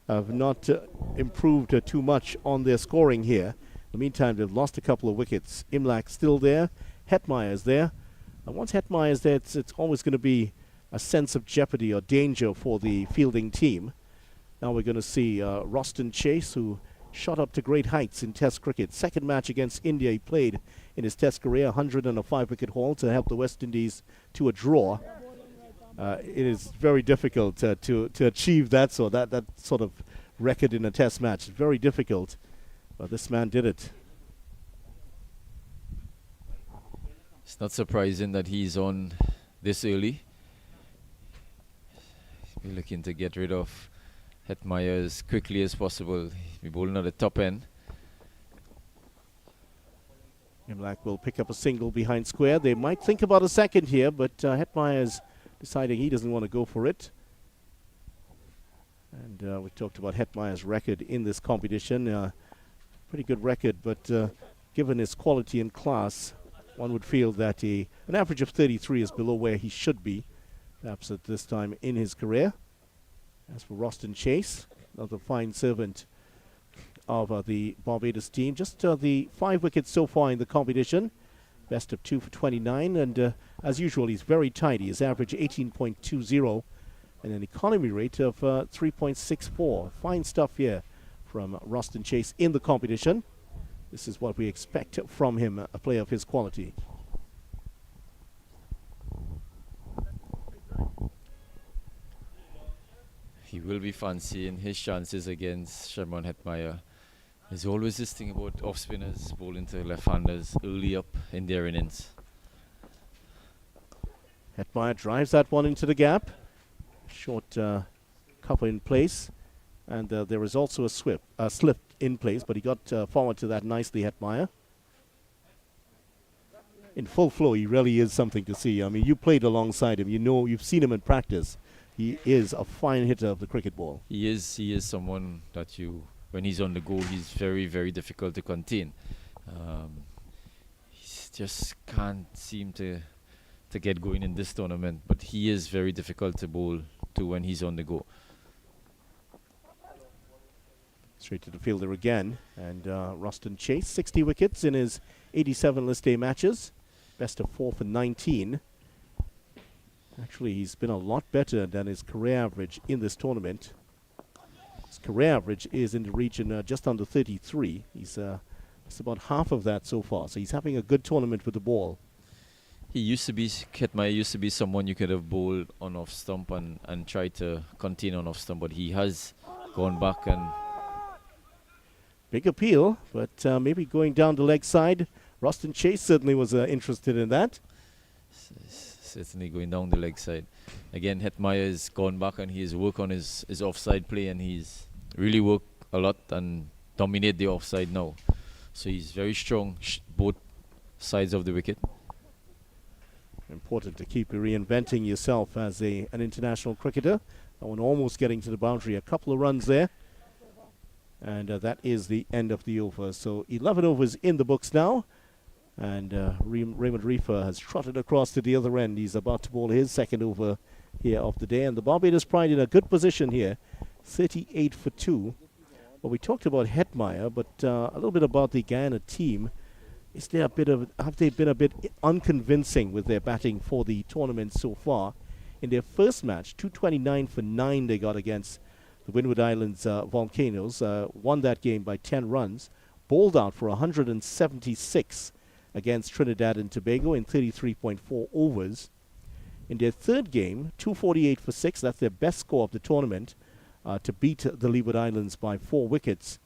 Speaker 1: have not improved too much on their scoring here. In the meantime, they've lost a couple of wickets. Imlak still there. Hetmeyer is there. And once Hetmeyer is there, it's always going to be a sense of jeopardy or danger for the fielding team. Now we're going to see Roston Chase, who shot up to great heights in Test cricket. Second match against India he played in his Test career, 100 and a 5-wicket haul to help the West Indies to a draw. It is very difficult to achieve that sort of record in a Test match. Very difficult, but this man did it.
Speaker 4: It's not surprising that he's on this early. We're looking to get rid of Hetmeyer as quickly as possible. We're bowling at the top end.
Speaker 1: Black will pick up a single behind square. They might think about a second here, but Hetmeyer's deciding he doesn't want to go for it. And we talked about Hetmeyer's record in this competition. Pretty good record, but given his quality and class, one would feel that an average of 33 is below where he should be, perhaps at this time in his career. As for Roston Chase, another fine servant of the Barbados team. Just the 5 wickets so far in the competition. Best of 2 for 29, and as usual, he's very tidy. His average 18.20 and an economy rate of 3.64. Fine stuff here from Roston Chase in the competition. This is what we expect from him, a player of his quality.
Speaker 4: He will be fancying his chances against Shimron Hetmeyer. There's always this thing about off spinners bowling to left-handers early up in their innings.
Speaker 1: Hetmeyer drives that one into the gap. Short cover in place. And there is also a slip in place, but he got forward to that nicely, Hetmeyer. In full flow, he really is something to see. I mean, you played alongside him. You know, you've seen him in practice. He is a fine hitter of the cricket ball.
Speaker 4: He is someone that when he's on the go, he's very, very difficult to contain. He just can't seem to get going in this tournament, but he is very difficult to bowl to when he's on the go.
Speaker 1: Straight to the fielder again, and Roston Chase, 60 wickets in his 87 list A matches, best of 4 for 19. Actually, he's been a lot better than his career average in this tournament. His career average is in the region just under 33. He's about half of that so far, so he's having a good tournament with the ball.
Speaker 4: Hetmeyer used to be someone you could have bowled on off stump and tried to contain on off stump, but he has gone back and...
Speaker 1: Big appeal, but maybe going down the leg side. Roston Chase certainly was interested in that.
Speaker 4: Certainly going down the leg side. Again, Hetmeyer has gone back and he's worked on his offside play, and he's really worked a lot and dominate the offside now. So he's very strong, both sides of the wicket.
Speaker 1: Important to keep reinventing yourself as an international cricketer. That one almost getting to the boundary. A couple of runs there. And that is the end of the over. So 11 overs in the books now. And Raymond Reefer has trotted across to the other end. He's about to bowl his second over here of the day. And the Barbados Pride in a good position here. 38 for 2. Well, we talked about Hetmeyer, but a little bit about the Guyana team. Have they been a bit unconvincing with their batting for the tournament so far? In their first match, 229 for 9 they got against the Windward Islands Volcanoes. Won that game by 10 runs. Bowled out for 176 against Trinidad and Tobago in 33.4 overs. In their third game, 248 for 6. That's their best score of the tournament to beat the Leeward Islands by 4 wickets.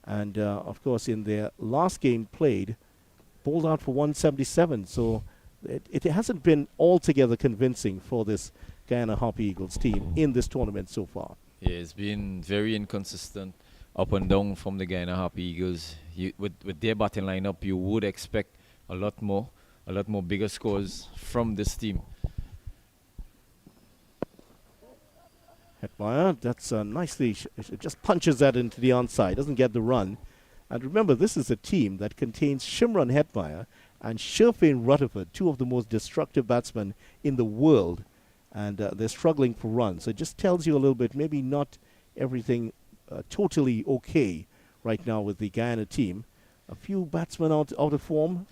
Speaker 1: And, of course, in their last game played, bowled out for 177. So it hasn't been altogether convincing for this Guyana Harpy Eagles team in this tournament so far.
Speaker 4: Yeah, it's been very inconsistent, up and down from the Guyana Harpy Eagles. With their batting lineup, you would expect a lot more bigger scores from this team.
Speaker 1: Hetmeyer, that's nicely, just punches that into the onside, doesn't get the run. And remember, this is a team that contains Shimron Hetmeyer and Sherfane Rutherford, 2 of the most destructive batsmen in the world. And they're struggling for runs. So it just tells you a little bit, maybe not everything totally okay right now with the Guyana team. A few batsmen out of form.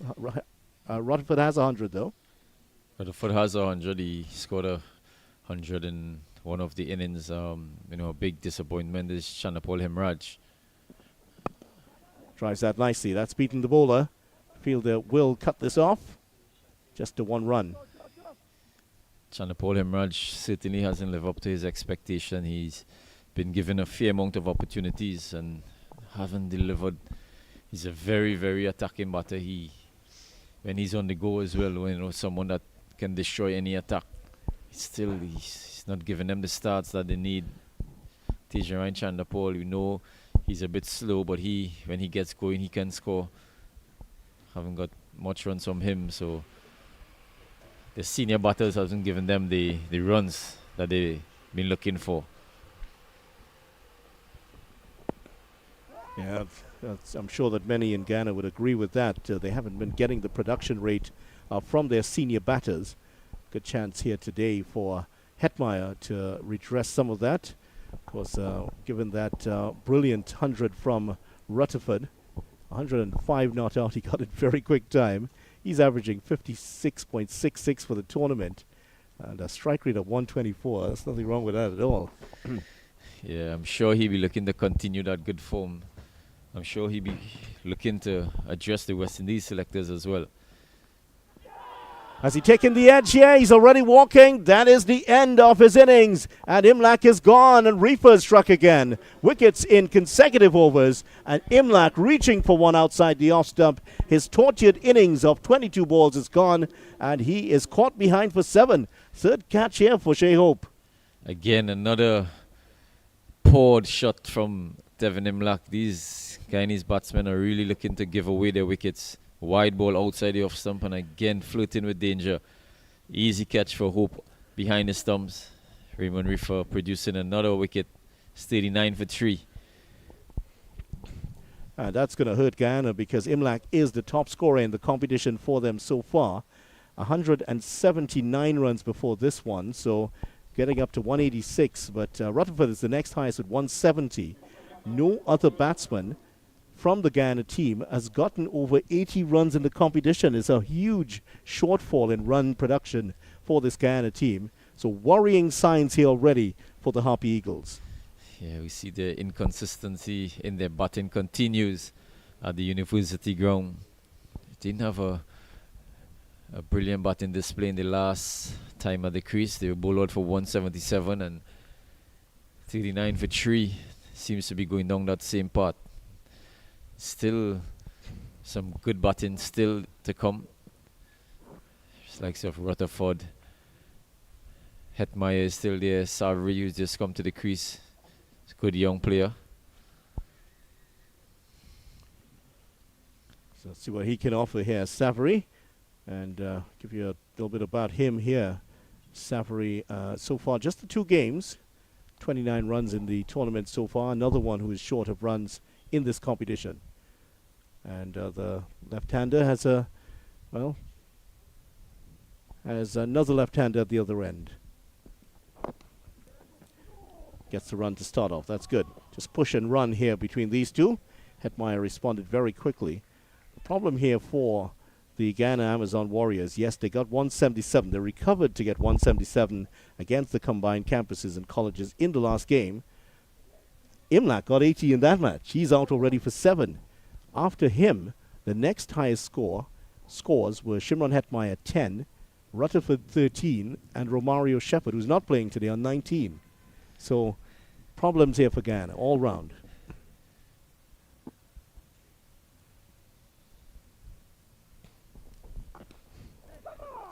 Speaker 1: Rutherford has 100 though.
Speaker 4: Rutherford has 100. He scored 100 in one of the innings. A big disappointment is Chanapol Hemraj.
Speaker 1: Drives that nicely. That's beaten the bowler. Fielder will cut this off. Just a 1 run.
Speaker 4: Chanapol Hemraj certainly hasn't lived up to his expectation. He's been given a fair amount of opportunities and haven't delivered. He's a very, very attacking batter. When he's on the go as well, someone that can destroy any attack, he's not giving them the starts that they need. Tejaran Chanapol, he's a bit slow, but when he gets going, he can score. haven't got much runs from him, so the senior batters hasn't given them the runs that they've been looking for.
Speaker 1: Yeah, I'm sure that many in Ghana would agree with that. They haven't been getting the production rate from their senior batters. Good chance here today for Hetmeyer to redress some of that. Of course, given that brilliant 100 from Rutherford, 105 not out, he got it very quick time. He's averaging 56.66 for the tournament and a strike rate of 124. There's nothing wrong with that at all.
Speaker 4: Yeah, I'm sure he'll be looking to continue that good form. I'm sure he'll be looking to address the West Indies selectors as well.
Speaker 1: Has he taken the edge here? He's already walking. That is the end of his innings. And Imlach is gone and Reefer struck again. Wickets in consecutive overs. And Imlach reaching for one outside the off stump. His tortured innings of 22 balls is gone. And he is caught behind for 7. Third catch here for Shea Hope.
Speaker 4: Again, another poured shot from Devin Imlach. These Guyanese batsmen are really looking to give away their wickets. Wide ball outside the off stump and again flirting with danger. Easy catch for Hope behind the stumps. Raymond Reefer producing another wicket. 39 for 3.
Speaker 1: That's going to hurt Guyana because Imlach is the top scorer in the competition for them so far. 179 runs before this one, so getting up to 186. But Rutherford is the next highest at 170. No other batsman from the Guyana team has gotten over 80 runs in the competition. It's a huge shortfall in run production for this Guyana team. So worrying signs here already for the Harpy Eagles.
Speaker 4: Yeah, we see the inconsistency in their batting continues at the university ground. They didn't have a brilliant batting display in the last time at the crease. They were bowled out for 177 and 39 for 3. Seems to be going down that same path. Still some good batting still to come. Just like of Rutherford. Hetmeyer is still there. Savary, who's just come to the crease. He's a good young player.
Speaker 1: So let's see what he can offer here. Savary. And give you a little bit about him here. Savary, so far, just the 2 games. 29 runs in the tournament so far. Another one who is short of runs in this competition. And the left-hander has another left-hander at the other end. Gets the run to start off. That's good. Just push and run here between these two. Hetmeyer responded very quickly. The problem here for the Guyana Amazon Warriors, yes, they got 177. They recovered to get 177 against the combined campuses and colleges in the last game. Imlach got 80 in that match. He's out already for 7. After him, the next highest scores were Shimron Hetmeyer 10, Rutherford 13, and Romario Shepherd, who's not playing today, on 19. So problems here for Guyana all round.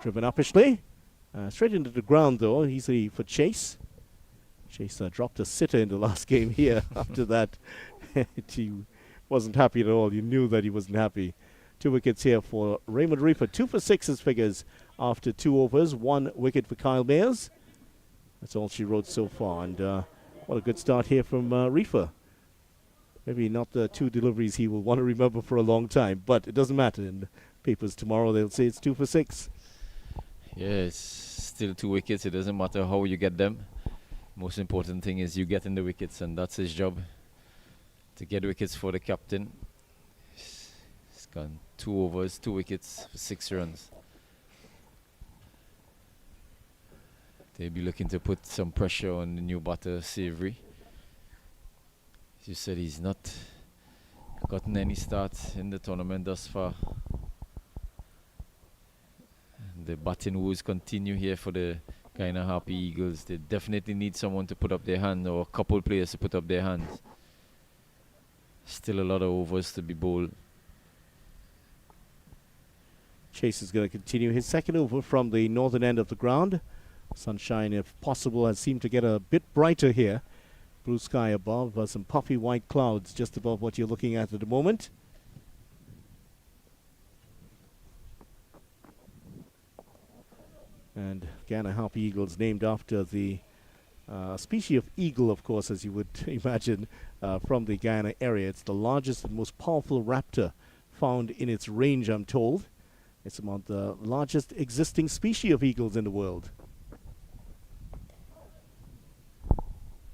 Speaker 1: Driven uppishly. Straight into the ground, though, easily for Chase. Chase dropped a sitter in the last game here. After that, he wasn't happy at all. You knew that he wasn't happy. 2 wickets here for Raymond Reefer. 2 for 6 his figures after 2 overs. 1 wicket for Kyle Mayers. That's all she wrote so far. And what a good start here from Reefer. Maybe not the 2 deliveries he will want to remember for a long time, but it doesn't matter. In the papers tomorrow, they'll say it's 2 for 6.
Speaker 4: Yeah, it's still 2 wickets. It doesn't matter how you get them. Most important thing is you getting the wickets, and that's his job. To get wickets for the captain. He's gone 2 overs, 2 wickets for 6 runs. They'll be looking to put some pressure on the new batter, Savory. As you said, he's not gotten any starts in the tournament thus far. The batting woes continue here for the Guyana Harpy Eagles. They definitely need someone to put up their hand, or a couple players to put up their hands. Still a lot of overs to be bowled.
Speaker 1: Chase is going to continue his second over from the northern end of the ground. Sunshine, if possible, has seemed to get a bit brighter here. Blue sky above, some puffy white clouds just above what you're looking at the moment. And Guyana Harpy Eagles named after the species of eagle, of course, as you would imagine, from the Guyana area. It's the largest and most powerful raptor found in its range, I'm told. It's among the largest existing species of eagles in the world.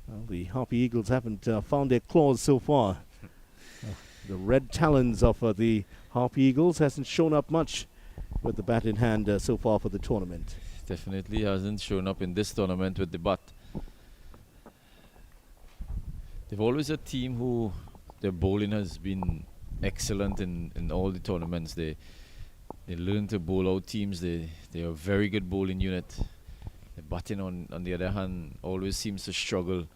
Speaker 1: Well, the Harpy Eagles haven't found their claws so far. The red talons of the Harpy Eagles hasn't shown up much with the bat in hand so far for the tournament.
Speaker 4: Definitely hasn't shown up in this tournament with the bat. They've always a team who their bowling has been excellent in all the tournaments. They learn to bowl out teams. They're a very good bowling unit. The batting on the other hand always seems to struggle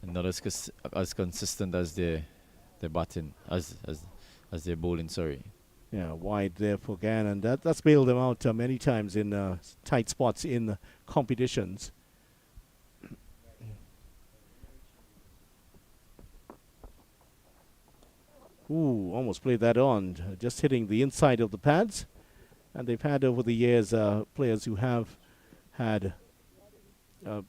Speaker 4: and not as consistent as their batting as their bowling. Sorry.
Speaker 1: Yeah, wide there for Guyana, and that's bailed them out many times in tight spots in competitions. Ooh, almost played that on, just hitting the inside of the pads. And they've had over the years players who have had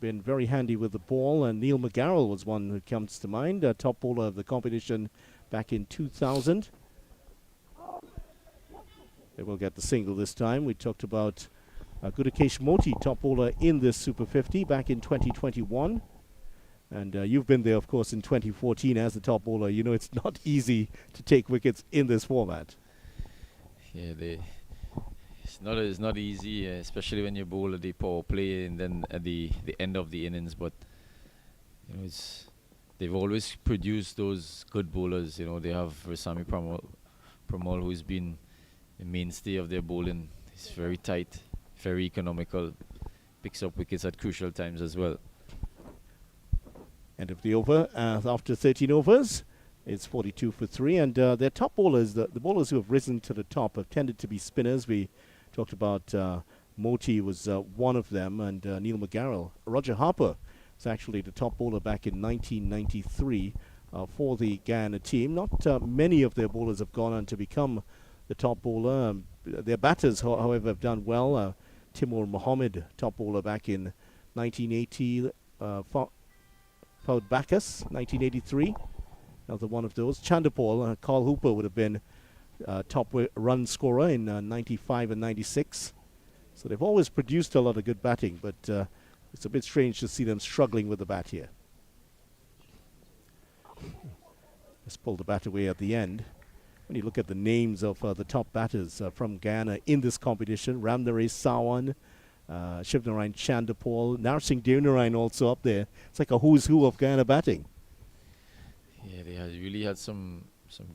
Speaker 1: been very handy with the ball, and Neil McGarrell was one who comes to mind, top bowler of the competition back in 2000. They will get the single this time. We talked about Gudakesh Moti, top bowler in this Super 50 back in 2021. And you've been there, of course, in 2014 as the top bowler. You know it's not easy to take wickets in this format.
Speaker 4: Yeah, it's not easy, especially when you bowl at the power play and then at the end of the innings. But you know, they've always produced those good bowlers. You know, they have Rasami Pramal, who's been the mainstay of their bowling. He's very tight, very economical, picks up wickets at crucial times as well.
Speaker 1: End of the over after 13 overs. It's 42 for 3, and their top bowlers, the bowlers who have risen to the top, have tended to be spinners. We talked about Moti was one of them, and Neil McGarrell. Roger Harper was actually the top bowler back in 1993 for the Guyana team. Not many of their bowlers have gone on to become the top bowler. Their batters, however, have done well. Timur Mohammed, top bowler back in 1980. Paud Bacchus, 1983. Another one of those. Chanderpaul, Carl Hooper would have been top run scorer in 95 and 96. So they've always produced a lot of good batting, but it's a bit strange to see them struggling with the bat here. Let's pull the bat away at the end. When you look at the names of the top batters from Guyana in this competition, Ramnaresh Sawan, Shivnarine Chanderpaul, Narsingh Devnarine also up there. It's like a who's who of Guyana batting.
Speaker 4: Yeah, they really had some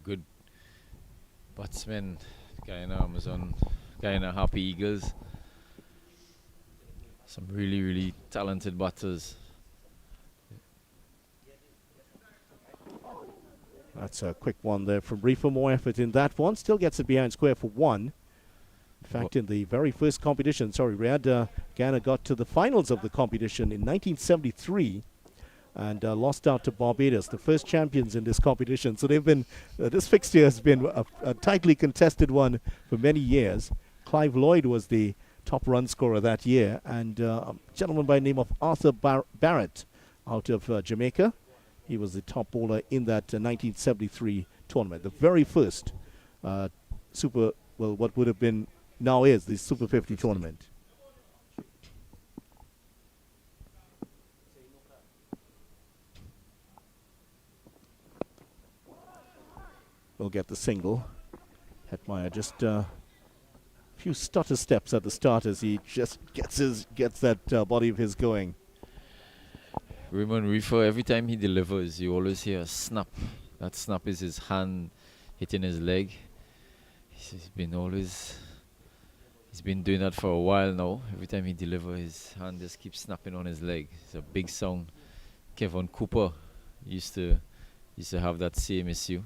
Speaker 4: good batsmen. Guyana Harpy Eagles. Some really talented batters.
Speaker 1: That's a quick one there from Reefer. More effort in that one. Still gets it behind square for 1. In fact, in the very first competition, Riyadh, Guyana got to the finals of the competition in 1973 and lost out to Barbados, the first champions in this competition. So they've been, this fixture has been a tightly contested one for many years. Clive Lloyd was the top run scorer that year, and a gentleman by the name of Arthur Barrett out of Jamaica. He was the top bowler in that 1973 tournament, the very first what would have been now is the Super 50 tournament. We'll get the single. Hetmeyer just a few stutter steps at the start as he just gets that body of his going.
Speaker 4: Raymond Reefer, every time he delivers, you always hear a snap. That snap is his hand hitting his leg. He's been doing that for a while now. Every time he delivers, his hand just keeps snapping on his leg. It's a big sound. Kevin Cooper used to have that same issue.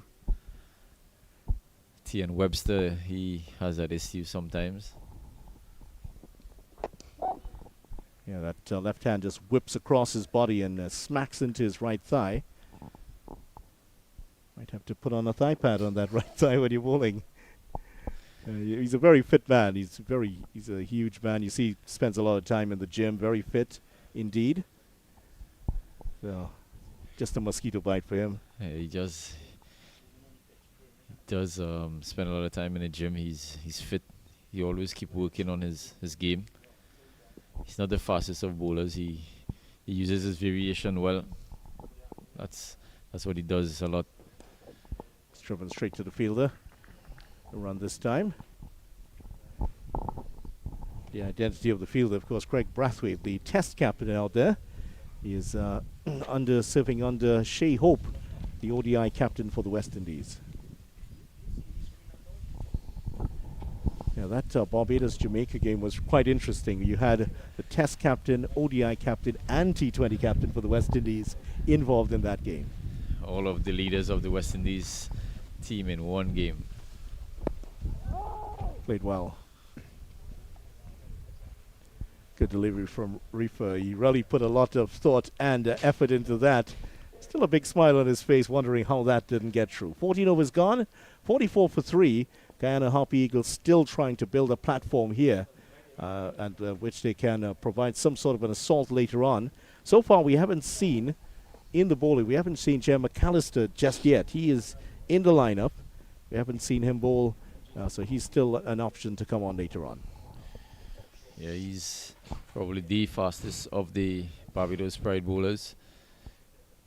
Speaker 4: T.N. Webster, he has that issue sometimes.
Speaker 1: Yeah, that left hand just whips across his body and smacks into his right thigh. Might have to put on a thigh pad on that right thigh when you're bowling. He's a very fit man. He's a huge man. You see, he spends a lot of time in the gym. Very fit, indeed. So, just a mosquito bite for him.
Speaker 4: Yeah, he does spend a lot of time in the gym. He's fit. He always keep working on his game. He's not the fastest of bowlers. He uses his variation well. That's what he does a lot.
Speaker 1: He's driven straight to the fielder. A run this time. The identity of the fielder, of course, Craig Brathwaite, the Test captain out there. He is serving under Shea Hope, the ODI captain for the West Indies. Yeah, that Barbados-Jamaica game was quite interesting. You had the Test captain, ODI captain, and T20 captain for the West Indies involved in that game.
Speaker 4: All of the leaders of the West Indies team in one game.
Speaker 1: Played well. Good delivery from Reefer. He really put a lot of thought and effort into that. Still a big smile on his face, wondering how that didn't get through. 14 overs gone, 44 for 3. Guyana Harpy Eagles still trying to build a platform here, and which they can provide some sort of an assault later on. So far, we haven't seen in the bowling, we haven't seen Jem McAllister just yet. He is in the lineup. We haven't seen him bowl, so he's still an option to come on later on.
Speaker 4: Yeah, he's probably the fastest of the Barbados Pride bowlers.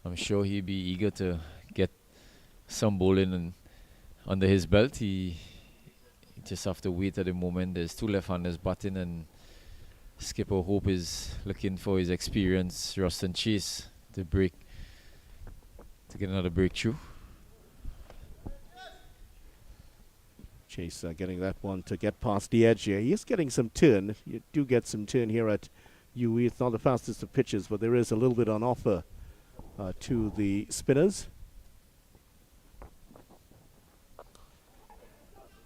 Speaker 4: I'm sure he'll be eager to get some bowling under his belt. He just have to wait at the moment. There's two left-handers batting, and skipper Hope is looking for his experience, Ruston Chase, to get another breakthrough.
Speaker 1: Chase getting that one to get past the edge here. He is getting some turn. You do get some turn here at UE. It's not the fastest of pitches, but there is a little bit on offer to the spinners.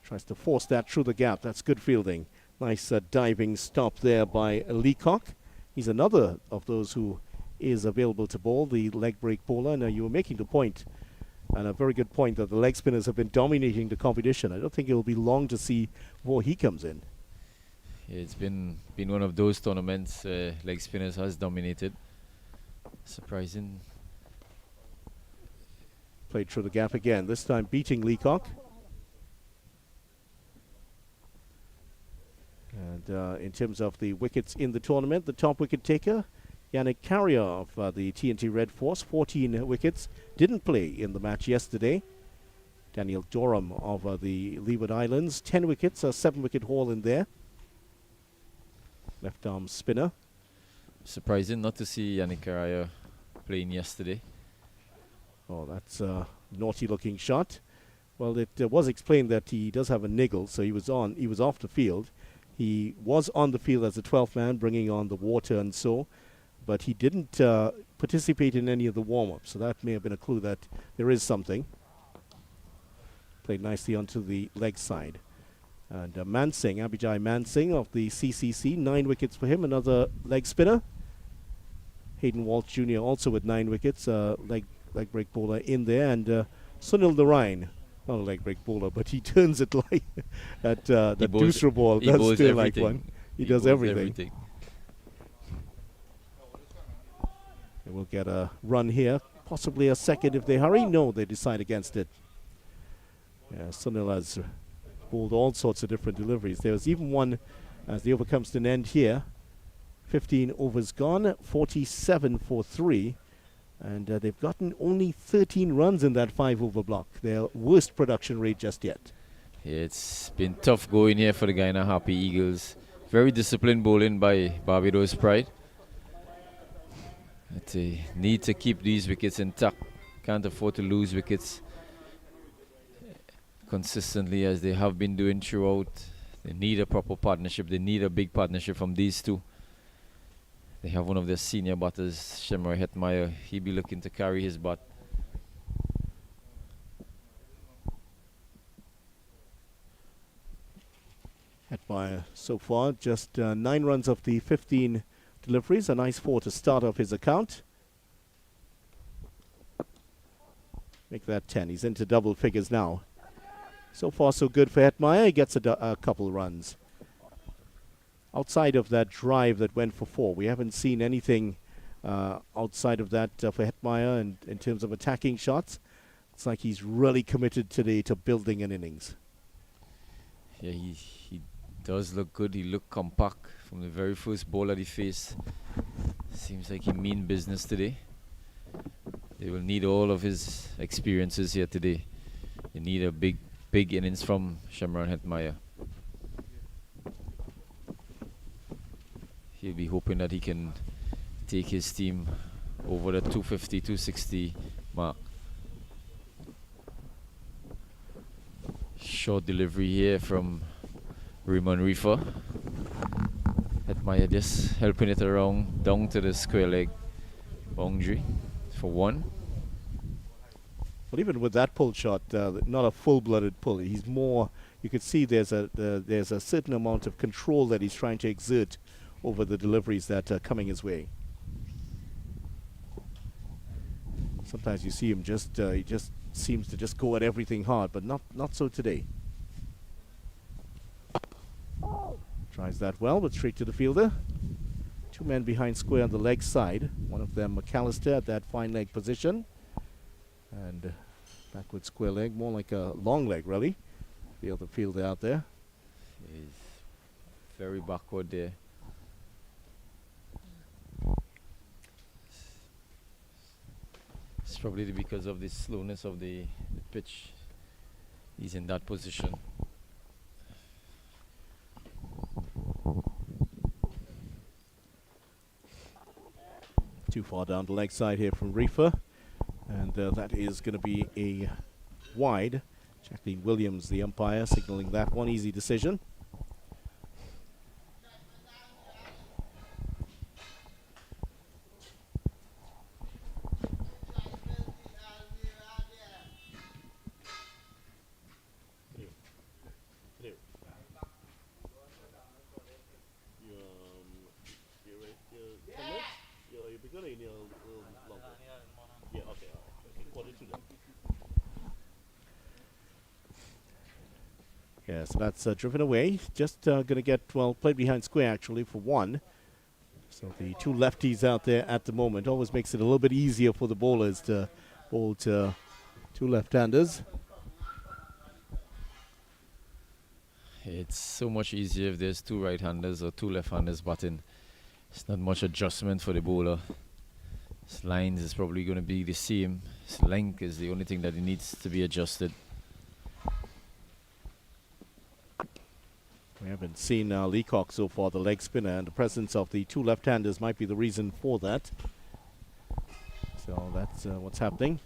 Speaker 1: Tries to force that through the gap. That's good fielding. Nice diving stop there by Leacock. He's another of those who is available to bowl, the leg break bowler. Now, you were making the point, and a very good point, that the leg spinners have been dominating the competition. I don't think it will be long to see before he comes in.
Speaker 4: Yeah, it's been one of those tournaments leg spinners has dominated. Surprising.
Speaker 1: Played through the gap again, this time beating Leacock. And in terms of the wickets in the tournament, the top wicket taker, Yannick Carrier of the TNT Red Force, 14 wickets. Didn't play in the match yesterday. Daniel Dorham of the Leeward Islands, 10 wickets, a 7-wicket haul in there. Left arm spinner.
Speaker 4: Surprising not to see Yannick Carrier playing yesterday.
Speaker 1: Oh, that's a naughty looking shot. Well, it was explained that he does have a niggle, so he was off the field. He was on the field as a 12th man, bringing on the water and so, but he didn't participate in any of the warm-ups, so that may have been a clue that there is something. Played nicely onto the leg side. And Mansingh, Abhijay Mansingh of the CCC, 9 wickets for him, another leg spinner. Hayden Walsh Jr. also with 9 wickets, leg break bowler in there, and Sunil Narain. Not a leg break bowler, but he turns it like that Dusra ball. That's still like one. He does everything. And we'll get a run here, possibly a second if they hurry. No, they decide against it. Yeah, Sunil has bowled all sorts of different deliveries. There was even one as the over comes to an end here. 15 overs gone, 47 for 3. And they've gotten only 13 runs in that 5-over block. Their worst production rate just yet.
Speaker 4: Yeah, it's been tough going here for the Guyana Harpy Eagles. Very disciplined bowling by Barbados Pride. But they need to keep these wickets intact. Can't afford to lose wickets consistently as they have been doing throughout. They need a proper partnership. They need a big partnership from these two. They have one of their senior batters, Shemroy Hetmeyer. He'll be looking to carry his bat.
Speaker 1: Hetmeyer so far just 9 runs of the 15 deliveries. A nice 4 to start off his account. Make that 10. He's into double figures now. So far, so good for Hetmeyer. He gets a couple runs. Outside of that drive that went for 4, we haven't seen anything outside of that for Hetmeyer in terms of attacking shots. It's like he's really committed today to building an innings.
Speaker 4: Yeah, he does look good. He looked compact from the very first ball that he faced. Seems like he mean business today. They will need all of his experiences here today. They need a big innings from Shamron Hetmeyer. He'll be hoping that he can take his team over the 250, 260 mark. Short delivery here from Raymond Reefer. Hetmeyer just helping it around down to the square leg boundary for 1.
Speaker 1: But even with that pull shot, not a full-blooded pull. He's more. You could see there's a certain amount of control that he's trying to exert over the deliveries that are coming his way. Sometimes you see him he just seems to just go at everything hard, but not so today. Tries that well, but straight to the fielder. 2 men behind square on the leg side. One of them McAllister at that fine leg position. And backward square leg, more like a long leg, really. The other fielder out there.
Speaker 4: He's very backward there. It's probably because of the slowness of the pitch. He's in that position.
Speaker 1: Too far down the leg side here from Reefer. And that is going to be a wide. Jacqueline Williams, the umpire, signaling that one. Easy decision. Yeah, so that's driven away. Just going to get, well, played behind square actually for 1. So the 2 lefties out there at the moment always makes it a little bit easier for the bowlers to bowl to 2 left-handers.
Speaker 4: It's so much easier if there's 2 right-handers or 2 left-handers batting. It's not much adjustment for the bowler. His lines is probably going to be the same. His length is the only thing that needs to be adjusted.
Speaker 1: We haven't seen Leacock so far, the leg spinner, and the presence of the 2 left-handers might be the reason for that. So that's what's happening.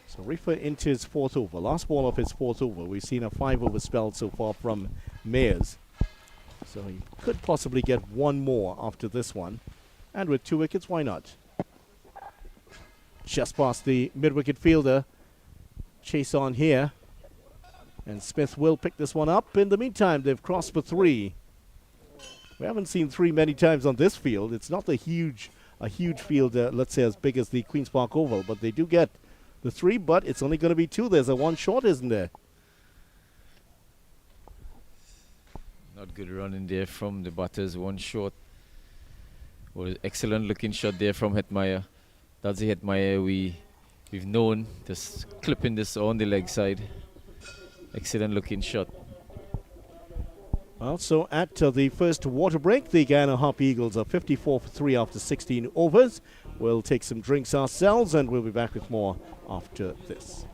Speaker 1: So Reefer into his 4th over. Last ball of his 4th over. We've seen a 5-over spell so far from Mayers. So he could possibly get 1 more after this one. And with 2 wickets, why not? Just past the mid-wicket fielder. Chase on here. And Smith will pick this one up. In the meantime, they've crossed for 3. We haven't seen 3 many times on this field. It's not a huge field, let's say as big as the Queen's Park Oval, but they do get the 3, but it's only going to be 2. There's a 1 short, isn't there?
Speaker 4: Not good run in there from the batters. 1 short. Well, excellent looking shot there from Hetmeyer. That's the Hetmeyer we've known. Just clipping this on the leg side. Excellent looking shot.
Speaker 1: Well, so at the first water break, the Guyana Harpy Eagles are 54 for 3 after 16 overs. We'll take some drinks ourselves and we'll be back with more after this.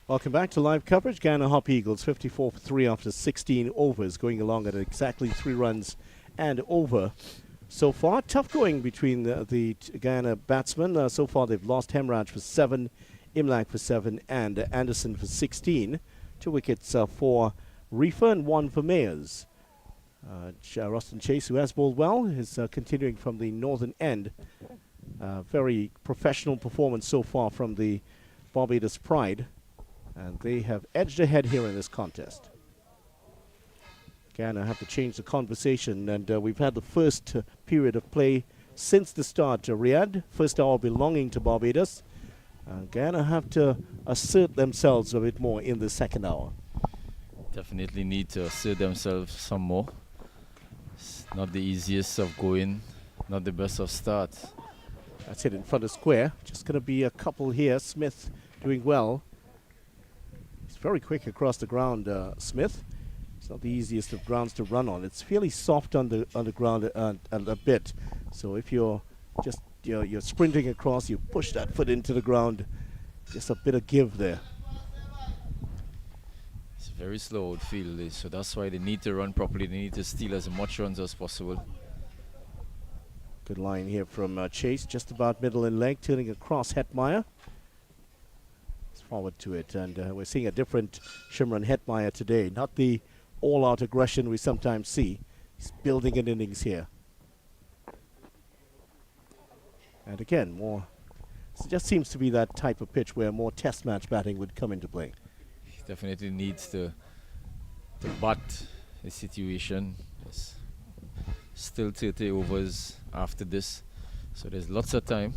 Speaker 1: Welcome back to live coverage. Guyana Harpy Eagles 54 for 3 after 16 overs, going along at exactly 3 runs and over. So far, tough going between the Guyana batsmen. So far, they've lost Hemraj for 7, Imlak for 7, and Anderson for 16. 2 wickets for Reefer and 1 for Mayers. Rustin Chase, who has bowled well, is continuing from the northern end. Very professional performance so far from the Barbados Pride. And they have edged ahead here in this contest. Guyana have to change the conversation, and we've had the first period of play since the start. Riyadh, first hour belonging to Barbados. Guyana have to assert themselves a bit more in the second hour.
Speaker 4: Definitely need to assert themselves some more. It's not the easiest of going, not the best of starts.
Speaker 1: That's it in front of square. Just going to be a couple here. Smith doing well. He's very quick across the ground, Smith. It's not the easiest of grounds to run on. It's fairly soft on the ground a bit. So if you're just you're sprinting across, you push that foot into the ground. Just a bit of give there.
Speaker 4: It's a very slow outfield, so that's why they need to run properly. They need to steal as much runs as possible.
Speaker 1: Good line here from Chase, just about middle and leg, turning across Hetmeyer. He's forward to it, and we're seeing a different Shimron Hetmeyer today. Not the all-out aggression we sometimes see. He's building an innings here. And again, more. It just seems to be that type of pitch where more test match batting would come into play.
Speaker 4: He definitely needs to bat the situation. It's still 30 overs after this, so there's lots of time.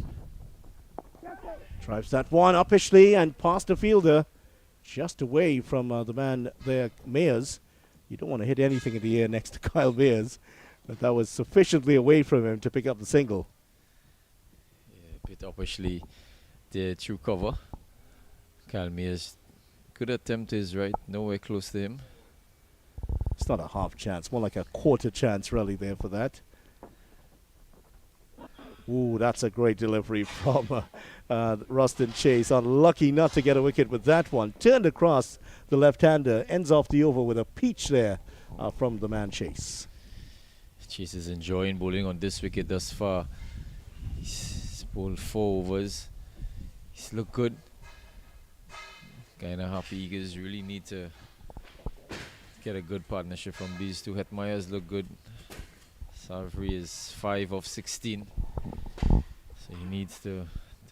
Speaker 1: Drives that one uppishly and past the fielder, just away from the man there, Mayers. You don't want to hit anything in the air next to Kyle Mayers, but that was sufficiently away from him to pick up the single.
Speaker 4: A bit uppishly there through cover. Kyle Mayers, good attempt is right, nowhere close to him.
Speaker 1: It's not a half chance, more like a quarter chance really there for that. Ooh, that's a great delivery from Rustin Chase. Unlucky not to get a wicket with that one. Turned across the left-hander, ends off the over with a peach there from the man Chase.
Speaker 4: Chase is enjoying bowling on this wicket thus far. He's bowled 4 overs. He's looked good. Guyana Harpy Eagles really need to get a good partnership from these two. Hetmeyer's look good. Savary is 5 of 16. So he needs to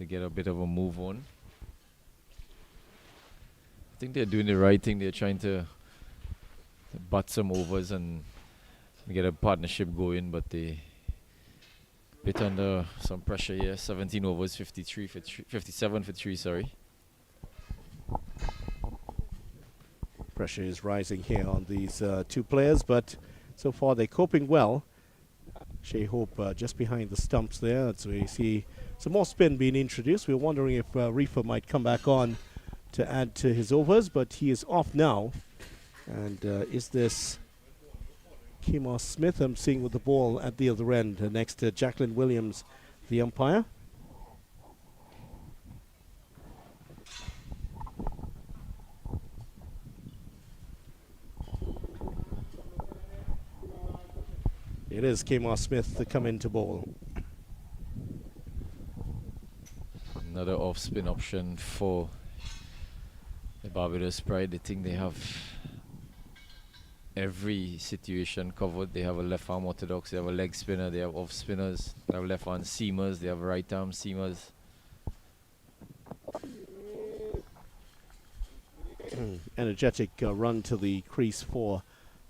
Speaker 4: get a bit of a move on. I think they're doing the right thing. They're trying to butt some overs and get a partnership going, but they bit under some pressure here. 17 overs, 57 for 3, sorry.
Speaker 1: Pressure is rising here on these 2 players, but so far they're coping well. Shea Hope just behind the stumps there, so we see some more spin being introduced. We're wondering if Reefer might come back on to add to his overs, but he is off now. And is this Kemar Smith I'm seeing with the ball at the other end next to Jacqueline Williams, the umpire? It is Kemar Smith to come into bowl.
Speaker 4: Another off-spin option for the Barbados Pride. They think they have every situation covered. They have a left-arm orthodox, they have a leg spinner, they have off-spinners, they have left-arm seamers, they have right-arm seamers.
Speaker 1: Energetic run to the crease for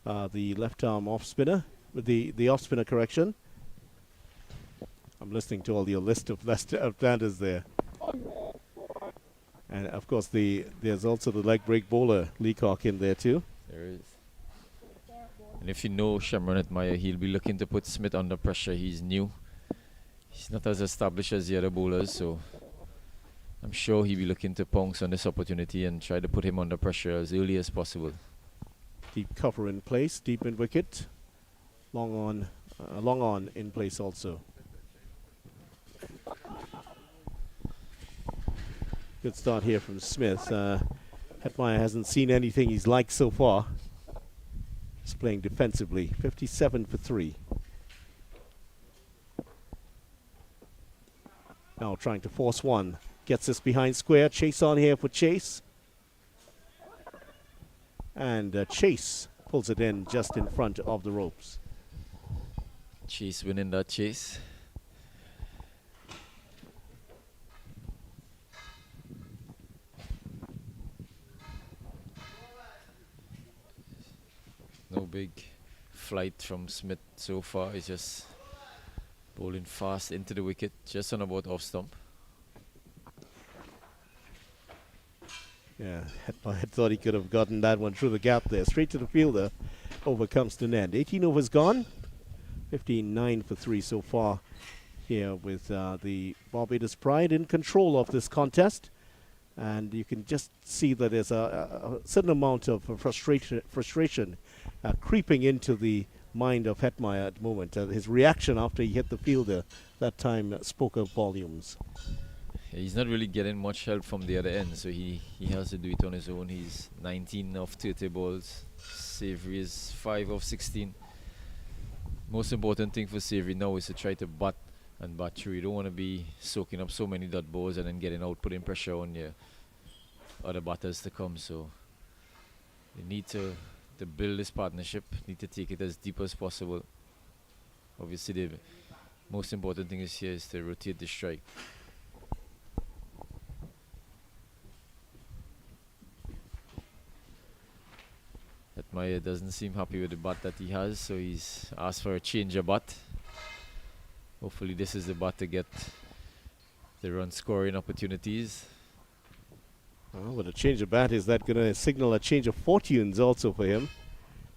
Speaker 1: the left-arm off-spinner. With the off-spinner correction. I'm listening to all your list of left-handers there. And of course there's also the leg break bowler Leacock in there too.
Speaker 4: There is. And if you know Shimron Hetmeyer, he'll be looking to put Smith under pressure. He's new. He's not as established as the other bowlers, so I'm sure he'll be looking to pounce on this opportunity and try to put him under pressure as early as possible.
Speaker 1: Deep cover in place, deep in wicket. Long on in place also. Good start here from Smith. Hetmeyer hasn't seen anything he's liked so far. He's playing defensively. 57 for 3. Now trying to force one. Gets this behind square. Chase on here for Chase. And Chase pulls it in just in front of the ropes.
Speaker 4: Chase winning that chase. No big flight from Smith so far. He's just bowling fast into the wicket, just on about off stump.
Speaker 1: Yeah, I had thought he could have gotten that one through the gap there. Straight to the fielder. Over comes to end. 18 overs gone. 15-9 for 3 so far here with the Barbados Pride in control of this contest. And you can just see that there's a certain amount of frustration creeping into the mind of Hetmeyer at the moment. His reaction after he hit the fielder that time spoke of volumes.
Speaker 4: He's not really getting much help from the other end, so he has to do it on his own. He's 19 of 30 balls. Savory is 5 of 16. Most important thing for Savory now is to try to bat and bat through. You don't want to be soaking up so many dot balls and then getting out, putting pressure on your other batters to come. So they need to build this partnership, need to take it as deep as possible. Obviously, the most important thing here is to rotate the strike. Hetmeyer doesn't seem happy with the bat that he has, so he's asked for a change of bat. Hopefully this is the bat to get the run scoring opportunities.
Speaker 1: Well, with a change of bat, is that going to signal a change of fortunes also for him?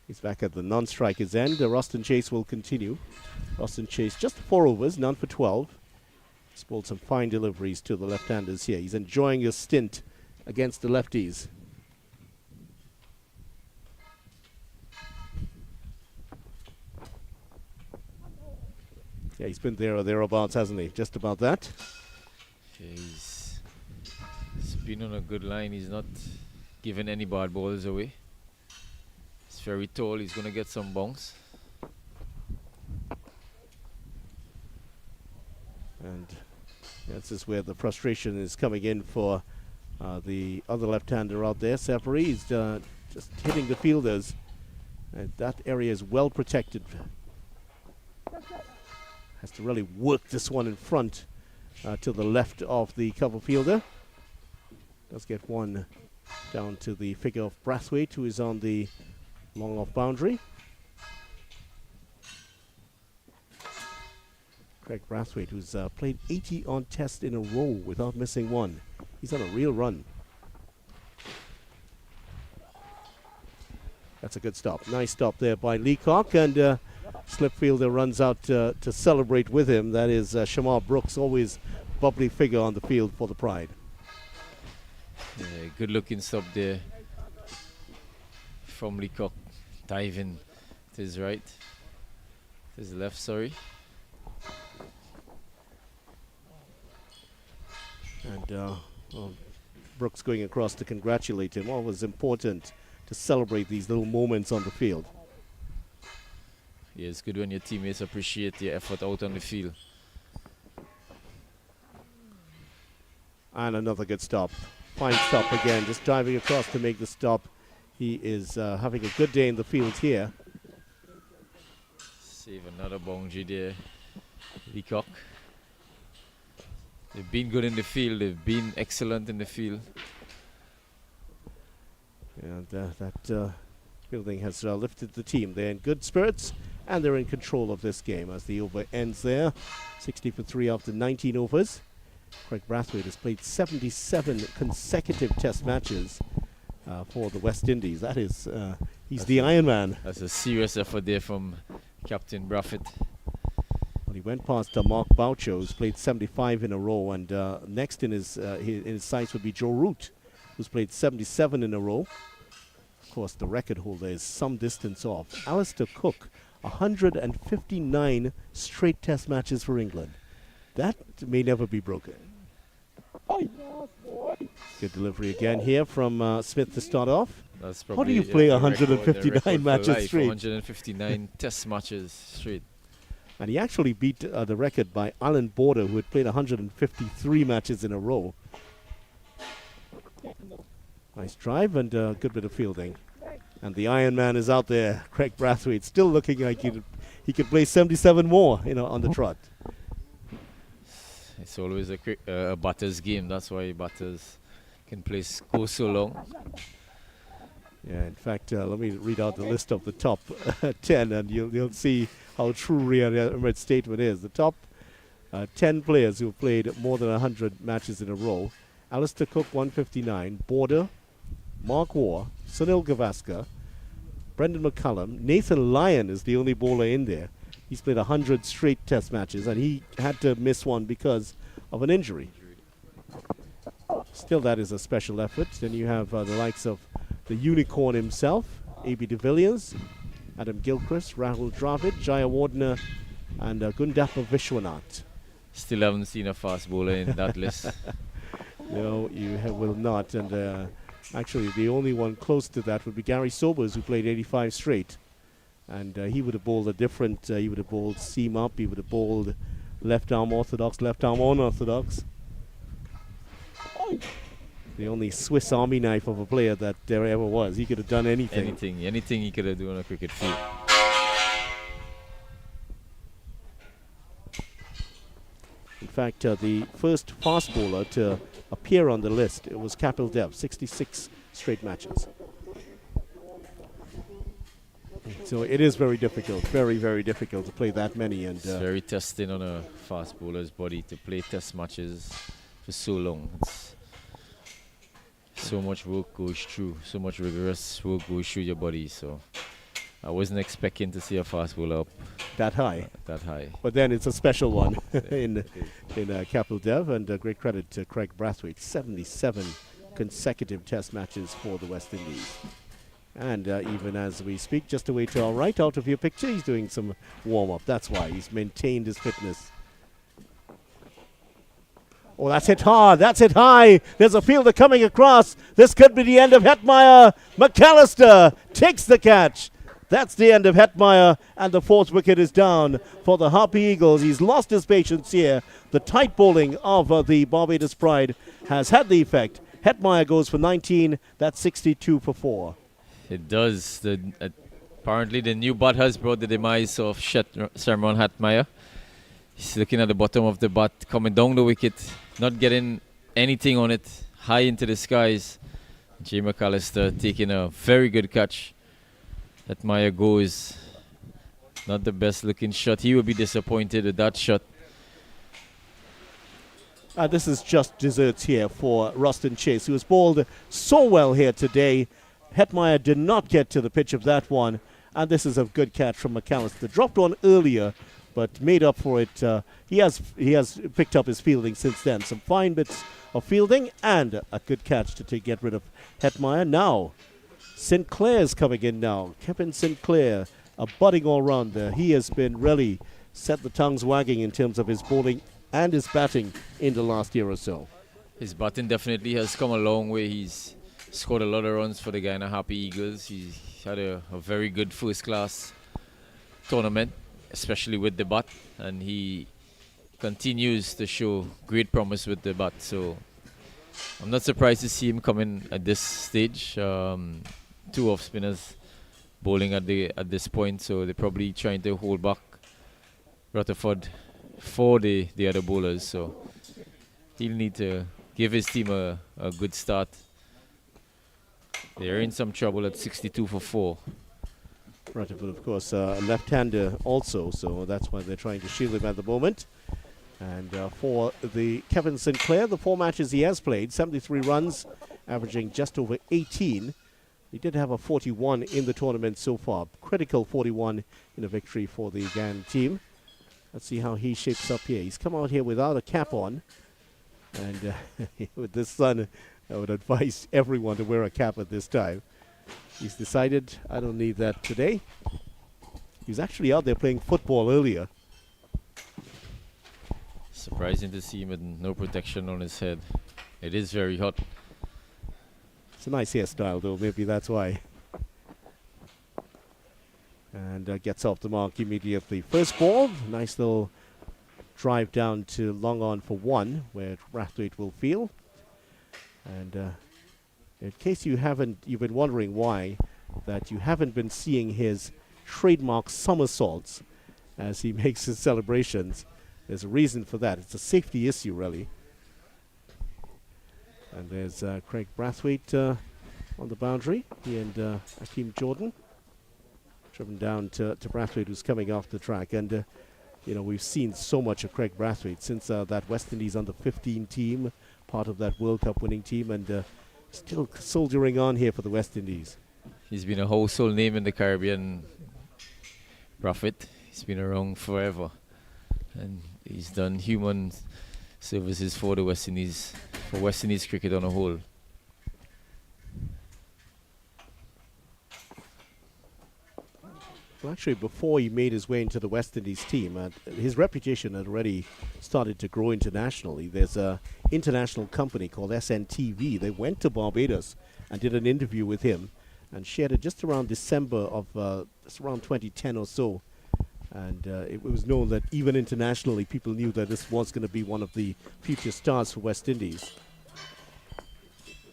Speaker 1: He's back at the non-strikers end. Ruston Chase will continue. Ruston Chase just 4 overs, none for 12. He's bowled some fine deliveries to the left-handers here. He's enjoying his stint against the lefties. Yeah, he's been there or thereabouts, hasn't he? Just about that.
Speaker 4: Yeah, he's been on a good line. He's not giving any bad balls away. He's very tall. He's going to get some bounce.
Speaker 1: And this is where the frustration is coming in for the other left-hander out there. Safari is just hitting the fielders. And that area is well protected. Has to really work this one in front to the left of the cover fielder. Does get one down to the figure of Brathwaite, who is on the long off boundary. Craig Brathwaite, who's played 80 on test in a row without missing one. He's on a real run. That's a good stop. Nice stop there by Leacock, and slip fielder runs out to celebrate with him. That is Shamar Brooks, always bubbly figure on the field for the Pride.
Speaker 4: Yeah, good looking stop there from Leacock, diving to his right, to his left, sorry.
Speaker 1: And well, Brooks going across to congratulate him. Always important to celebrate these little moments on the field.
Speaker 4: Yeah, it's good when your teammates appreciate your effort out on the field.
Speaker 1: And another good stop. Fine stop again, just driving across to make the stop. He is having a good day in the field here.
Speaker 4: Save another boundary there, Leacock. They've been good in the field, they've been excellent in the field.
Speaker 1: And that fielding has lifted the team. They're in good spirits, and they're in control of this game as the over ends there. 60 for 3 after 19 overs. Craig Brathwaite has played 77 consecutive test matches for the West Indies. That is, he's the Iron Man.
Speaker 4: That's a serious effort there from Captain Brathwaite.
Speaker 1: Well, he went past Mark Boucher, who's played 75 in a row, and next in his sights would be Joe Root, who's played 77 in a row. Of course, the record holder is some distance off. Alistair Cook, 159 straight test matches for England. That may never be broken. Good delivery again here from Smith to start off.
Speaker 4: That's
Speaker 1: How do
Speaker 4: probably
Speaker 1: you play
Speaker 4: a record- a
Speaker 1: 159
Speaker 4: record for
Speaker 1: matches
Speaker 4: life,
Speaker 1: straight?
Speaker 4: 159 test matches straight.
Speaker 1: And he actually beat the record by Alan Border, who had played 153 matches in a row. Nice drive and a good bit of fielding. And the Iron Man is out there, Craig Brathwaite, still looking like he could play 77 more, on the trot.
Speaker 4: It's always a batter's game. That's why batters can go so long.
Speaker 1: Yeah, in fact, let me read out the list of the top 10, and you'll see how true Riyadh statement is. The top 10 players who have played more than 100 matches in a row: Alistair Cook, 159, Border, Mark Waugh, Sunil Gavaskar, Brendan McCullum. Nathan Lyon is the only bowler in there. He's played 100 straight test matches, and he had to miss one because of an injury. Still, that is a special effort. Then you have the likes of the unicorn himself, A.B. de Villiers, Adam Gilchrist, Rahul Dravid, Jayawardena, and Gundappa Vishwanath.
Speaker 4: Still haven't seen a fast bowler in that list.
Speaker 1: No, you will not. And actually, the only one close to that would be Gary Sobers, who played 85 straight. And he would have bowled a different, he would have bowled seam up, he would have bowled left arm orthodox, left arm unorthodox. The only Swiss Army knife of a player that there ever was. He could have done anything.
Speaker 4: Anything he could have done on a cricket field.
Speaker 1: In fact, the first fast bowler to appear on the list, it was Kapil Dev, 66 straight matches. So it is very difficult, very, very difficult to play that many. And
Speaker 4: It's very testing on a fast bowler's body to play test matches for so long. So much work goes through, so much rigorous work goes through your body. So I wasn't expecting to see a fast bowler up
Speaker 1: that high.
Speaker 4: that high.
Speaker 1: But then it's a special one in Kapil Dev, and great credit to Craig Brathwaite. 77 consecutive test matches for the West Indies. And even as we speak, just away to our right, out of your picture, he's doing some warm-up. That's why he's maintained his fitness. Oh, that's hit hard. That's hit high. There's a fielder coming across. This could be the end of Hetmeyer. McAllister takes the catch. That's the end of Hetmeyer, and the fourth wicket is down for the Harpy Eagles. He's lost his patience here. The tight bowling of the Barbados Pride has had the effect. Hetmeyer goes for 19. That's 62 for 4.
Speaker 4: It does. Apparently the new bat has brought the demise of Sherman Hetmeyer. He's looking at the bottom of the bat, coming down the wicket, not getting anything on it, high into the skies. Jay McAllister taking a very good catch. Hetmeyer goes. Not the best looking shot. He will be disappointed with that shot.
Speaker 1: This is just desserts here for Rustin Chase, who has bowled so well here today. Hetmeyer did not get to the pitch of that one, and this is a good catch from McAllister. Dropped one earlier, but made up for it. He has picked up his fielding since then. Some fine bits of fielding and a good catch to get rid of Hetmeyer. Now, Sinclair's coming in now. Kevin Sinclair, a budding all-rounder. He has been really set the tongues wagging in terms of his bowling and his batting in the last year or so.
Speaker 4: His batting definitely has come a long way. He's scored a lot of runs for the Guyana Harpy Eagles. He's had a very good first-class tournament, especially with the bat, and he continues to show great promise with the bat. So I'm not surprised to see him coming at this stage. Two off spinners bowling at this point, so they're probably trying to hold back Rutherford for the other bowlers. So he'll need to give his team a good start. They're in some trouble at 62 for 4.
Speaker 1: Rutherford, of course, a left-hander also, so that's why they're trying to shield him at the moment. And for the Kevin Sinclair, the 4 matches he has played, 73 runs, averaging just over 18. He did have a 41 in the tournament so far. Critical 41 in a victory for the Guyana team. Let's see how he shapes up here. He's come out here without a cap on. And with this sun, I would advise everyone to wear a cap at this time. He's decided, I don't need that today. He was actually out there playing football earlier.
Speaker 4: Surprising to see him with no protection on his head. It is very hot.
Speaker 1: It's a nice hairstyle, though. Maybe that's why. And gets off the mark immediately. First ball, nice little drive down to long on for one, where Brathwaite will field. And in case you've been wondering why, that you haven't been seeing his trademark somersaults as he makes his celebrations, there's a reason for that. It's a safety issue, really. And there's Craig Brathwaite on the boundary. He and Akeem Jordan driven down to Brathwaite, who's coming off the track. And, you know, we've seen so much of Craig Brathwaite since that West Indies under-15 team, part of that World Cup winning team, and still soldiering on here for the West Indies.
Speaker 4: He's been a household name in the Caribbean, Prophet. He's been around forever. And he's done human services for the West Indies, for West Indies cricket on a whole.
Speaker 1: Well, actually, before he made his way into the West Indies team, his reputation had already started to grow internationally. There's an international company called SNTV. They went to Barbados and did an interview with him and shared it just around December of just around 2010 or so. And it was known that even internationally, people knew that this was going to be one of the future stars for West Indies.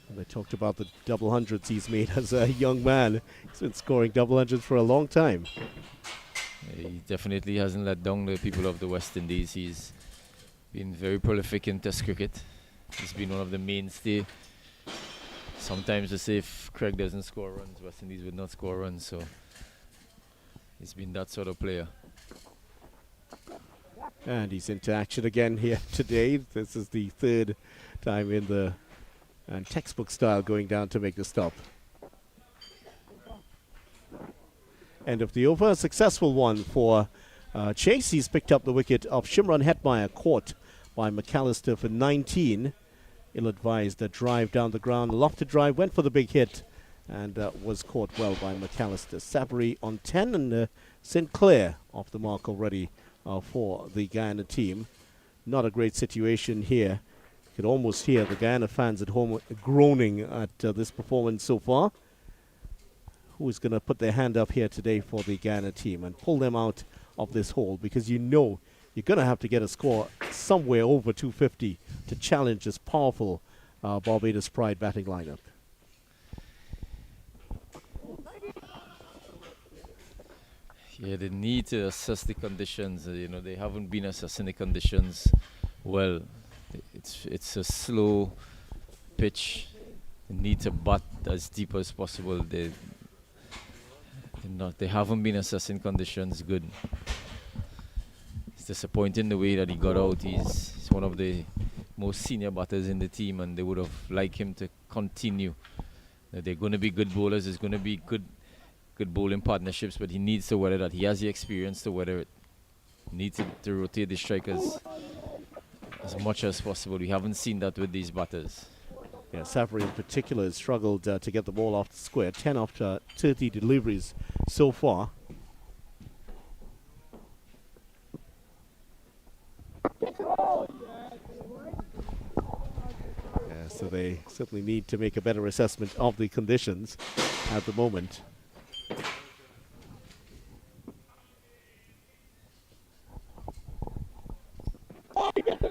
Speaker 1: And they talked about the double hundreds he's made as a young man. He's been scoring double hundreds for a long time.
Speaker 4: He definitely hasn't let down the people of the West Indies. He's been very prolific in Test cricket. He's been one of the mainstay. Sometimes they say if Craig doesn't score runs, West Indies would not score runs. So he's been that sort of player.
Speaker 1: And he's into action again here today. This is the third time in the textbook style going down to make the stop. End of the over. A successful one for Chase. He's picked up the wicket of Shimron Hetmeyer, caught by McAllister for 19. Ill-advised drive down the ground. Lofted drive, went for the big hit and was caught well by McAllister. Sabri on 10 and Sinclair off the mark already for the Guyana team. Not a great situation here. You could almost hear the Guyana fans at home groaning at this performance so far. Who is going to put their hand up here today for the Guyana team and pull them out of this hole? Because you know you're going to have to get a score somewhere over 250 to challenge this powerful Barbados Pride batting lineup.
Speaker 4: Yeah, they need to assess the conditions. You know, they haven't been assessing the conditions well. It's a slow pitch. They need to bat as deep as possible. They haven't been assessing conditions good. It's disappointing the way that he got out. He's one of the most senior batters in the team, and they would have liked him to continue. They're going to be good bowlers. There's going to be good bowling partnerships, but he needs to weather that. He has the experience to weather it. He needs to rotate the strikers as much as possible. We haven't seen that with these batters.
Speaker 1: Yeah, Safari in particular has struggled to get the ball off the square. 10 after 30 deliveries so far. Yeah, so they certainly need to make a better assessment of the conditions at the moment.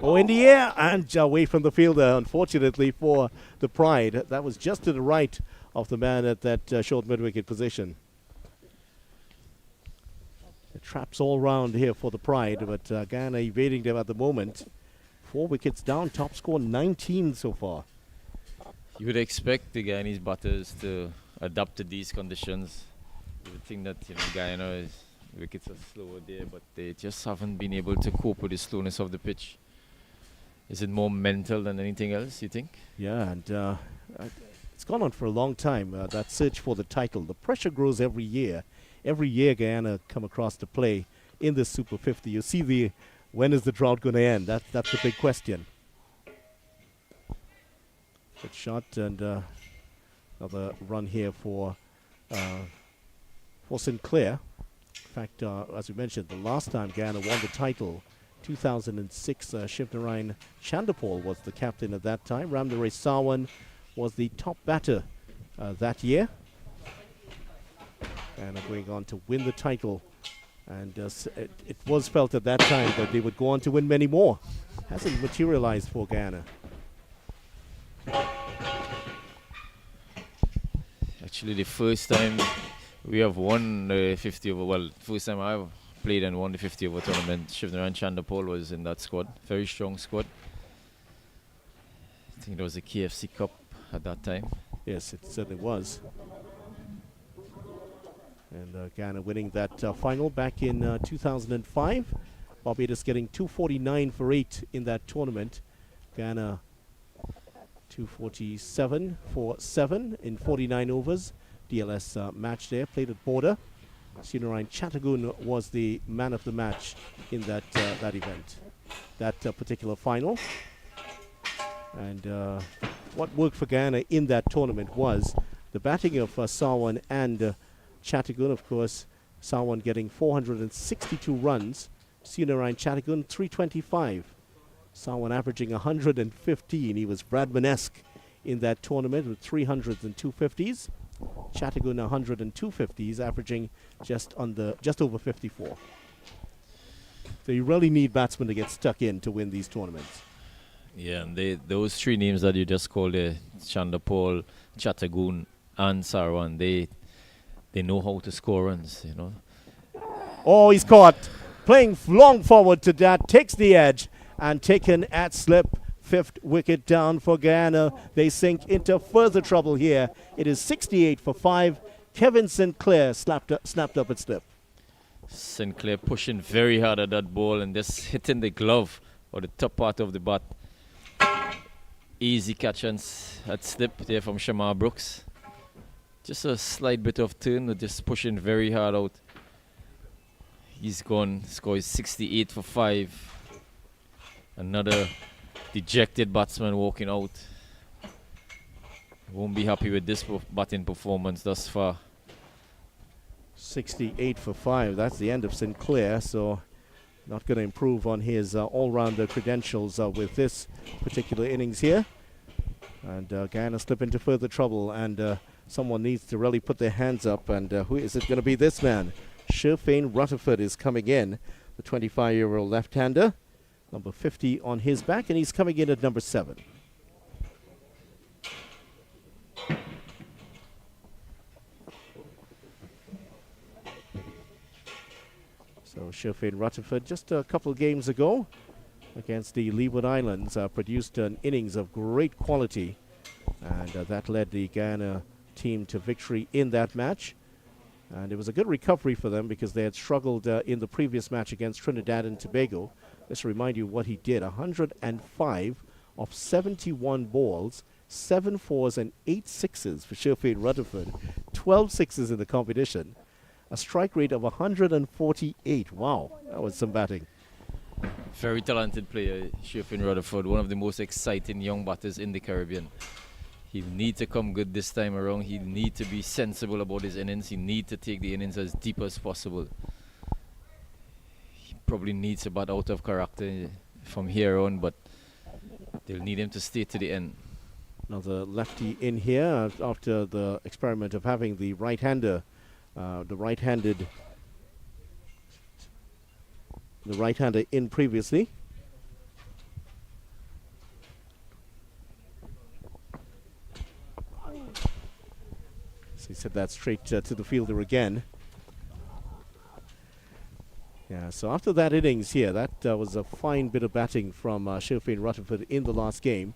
Speaker 1: Oh, in the air and away from the fielder, unfortunately for the Pride. That was just to the right of the man at that short mid-wicket position. The traps all round here for the Pride, but Guyana evading them at the moment. 4 wickets down, top score 19 so far.
Speaker 4: You would expect the Guyanese batters to adapt to these conditions. You would think that Guyana wickets are slower there, but they just haven't been able to cope with the slowness of the pitch. Is it more mental than anything else, you think?
Speaker 1: Yeah, and it's gone on for a long time, that search for the title. The pressure grows every year. Every year Guyana come across to play in this Super 50. You see when is the drought going to end? That's the big question. Good shot and another run here for Sinclair. In fact, as we mentioned, the last time Guyana won the title 2006, Shivnarine Chandapal was the captain at that time. Ramdare Sawan was the top batter that year. And are going on to win the title. And it was felt at that time that they would go on to win many more. Hasn't materialized for Guyana.
Speaker 4: Actually, the first time we have won the 50 over, well, first time I played and won the 50 over tournament, Shivnarine Chandapal was in that squad. Very strong squad. I think it was the KFC Cup at that time.
Speaker 1: Yes, it certainly was. And Guyana winning that final back in 2005. Barbados getting 249 for 8 in that tournament. Guyana 247 for 7 in 49 overs. DLS match there, played at border. Shivnarine Chandapal was the man of the match in that event, that particular final. And what worked for Guyana in that tournament was the batting of Sawan and Chandapal, of course. Sawan getting 462 runs. Shivnarine Chandapal 325. Sawan averaging 115. He was Bradman-esque in that tournament with 300s and 250s. Chandapal 100 and 250s, averaging just over 54. So you really need batsmen to get stuck in to win these tournaments.
Speaker 4: Yeah, and those three names that you just called, Chandapal, Chandapal, and Sawan, they know how to score runs, you know.
Speaker 1: Oh, he's caught. Playing long forward to that, takes the edge and taken at slip. 5th wicket down for Guyana. They sink into further trouble here. It is 68 for 5. Kevin Sinclair snapped up at slip.
Speaker 4: Sinclair pushing very hard at that ball and just hitting the glove or the top part of the bat. Easy catch at slip there from Shamar Brooks. Just a slight bit of turn, just pushing very hard out. He's gone, scores 68 for 5. Another dejected batsman walking out. Won't be happy with this batting performance thus far.
Speaker 1: 68 for 5. That's the end of Sinclair, so not going to improve on his all-rounder credentials with this particular innings here. And Guyana slip into further trouble, and someone needs to really put their hands up. And who is it going to be? This man. Sherfane Rutherford is coming in, the 25-year-old left-hander. Number 50 on his back, and he's coming in at number 7. So Sherfane Rutherford, just a couple of games ago against the Leeward Islands, produced an innings of great quality, and that led the Guyana team to victory in that match. And it was a good recovery for them because they had struggled in the previous match against Trinidad and Tobago. Let's remind you what he did. 105 of 71 balls, 7 fours and 8 sixes for Sherfane Rutherford, 12 sixes in the competition, a strike rate of 148. Wow, that was some batting.
Speaker 4: Very talented player, Sherfane Rutherford, one of the most exciting young batters in the Caribbean. He'll need to come good this time around. He'll need to be sensible about his innings. He needs to take the innings as deep as possible. He probably needs to bat out of character from here on, but they'll need him to stay to the end.
Speaker 1: Another lefty in here after the experiment of having the right-hander, the right-hander in previously. He said that straight to the fielder again. Yeah, so after that innings here, that was a fine bit of batting from Sherfane Rutherford in the last game.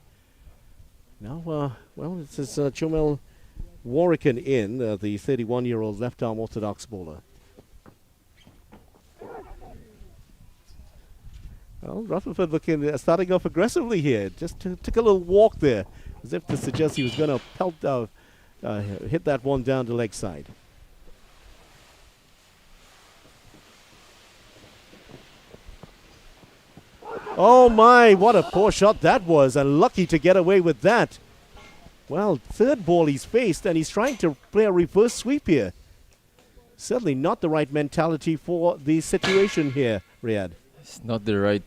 Speaker 1: Now, well, this is Jomel Warrican in, the 31-year-old left-arm orthodox bowler. Well, Rutherford looking, starting off aggressively here. Just took a little walk there, as if to suggest he was going to pelt hit that one down the leg side. Oh my, what a poor shot that was, and lucky to get away with that. Well, third ball he's faced, and he's trying to play a reverse sweep here. Certainly not the right mentality for the situation here, Riyadh.
Speaker 4: It's not the right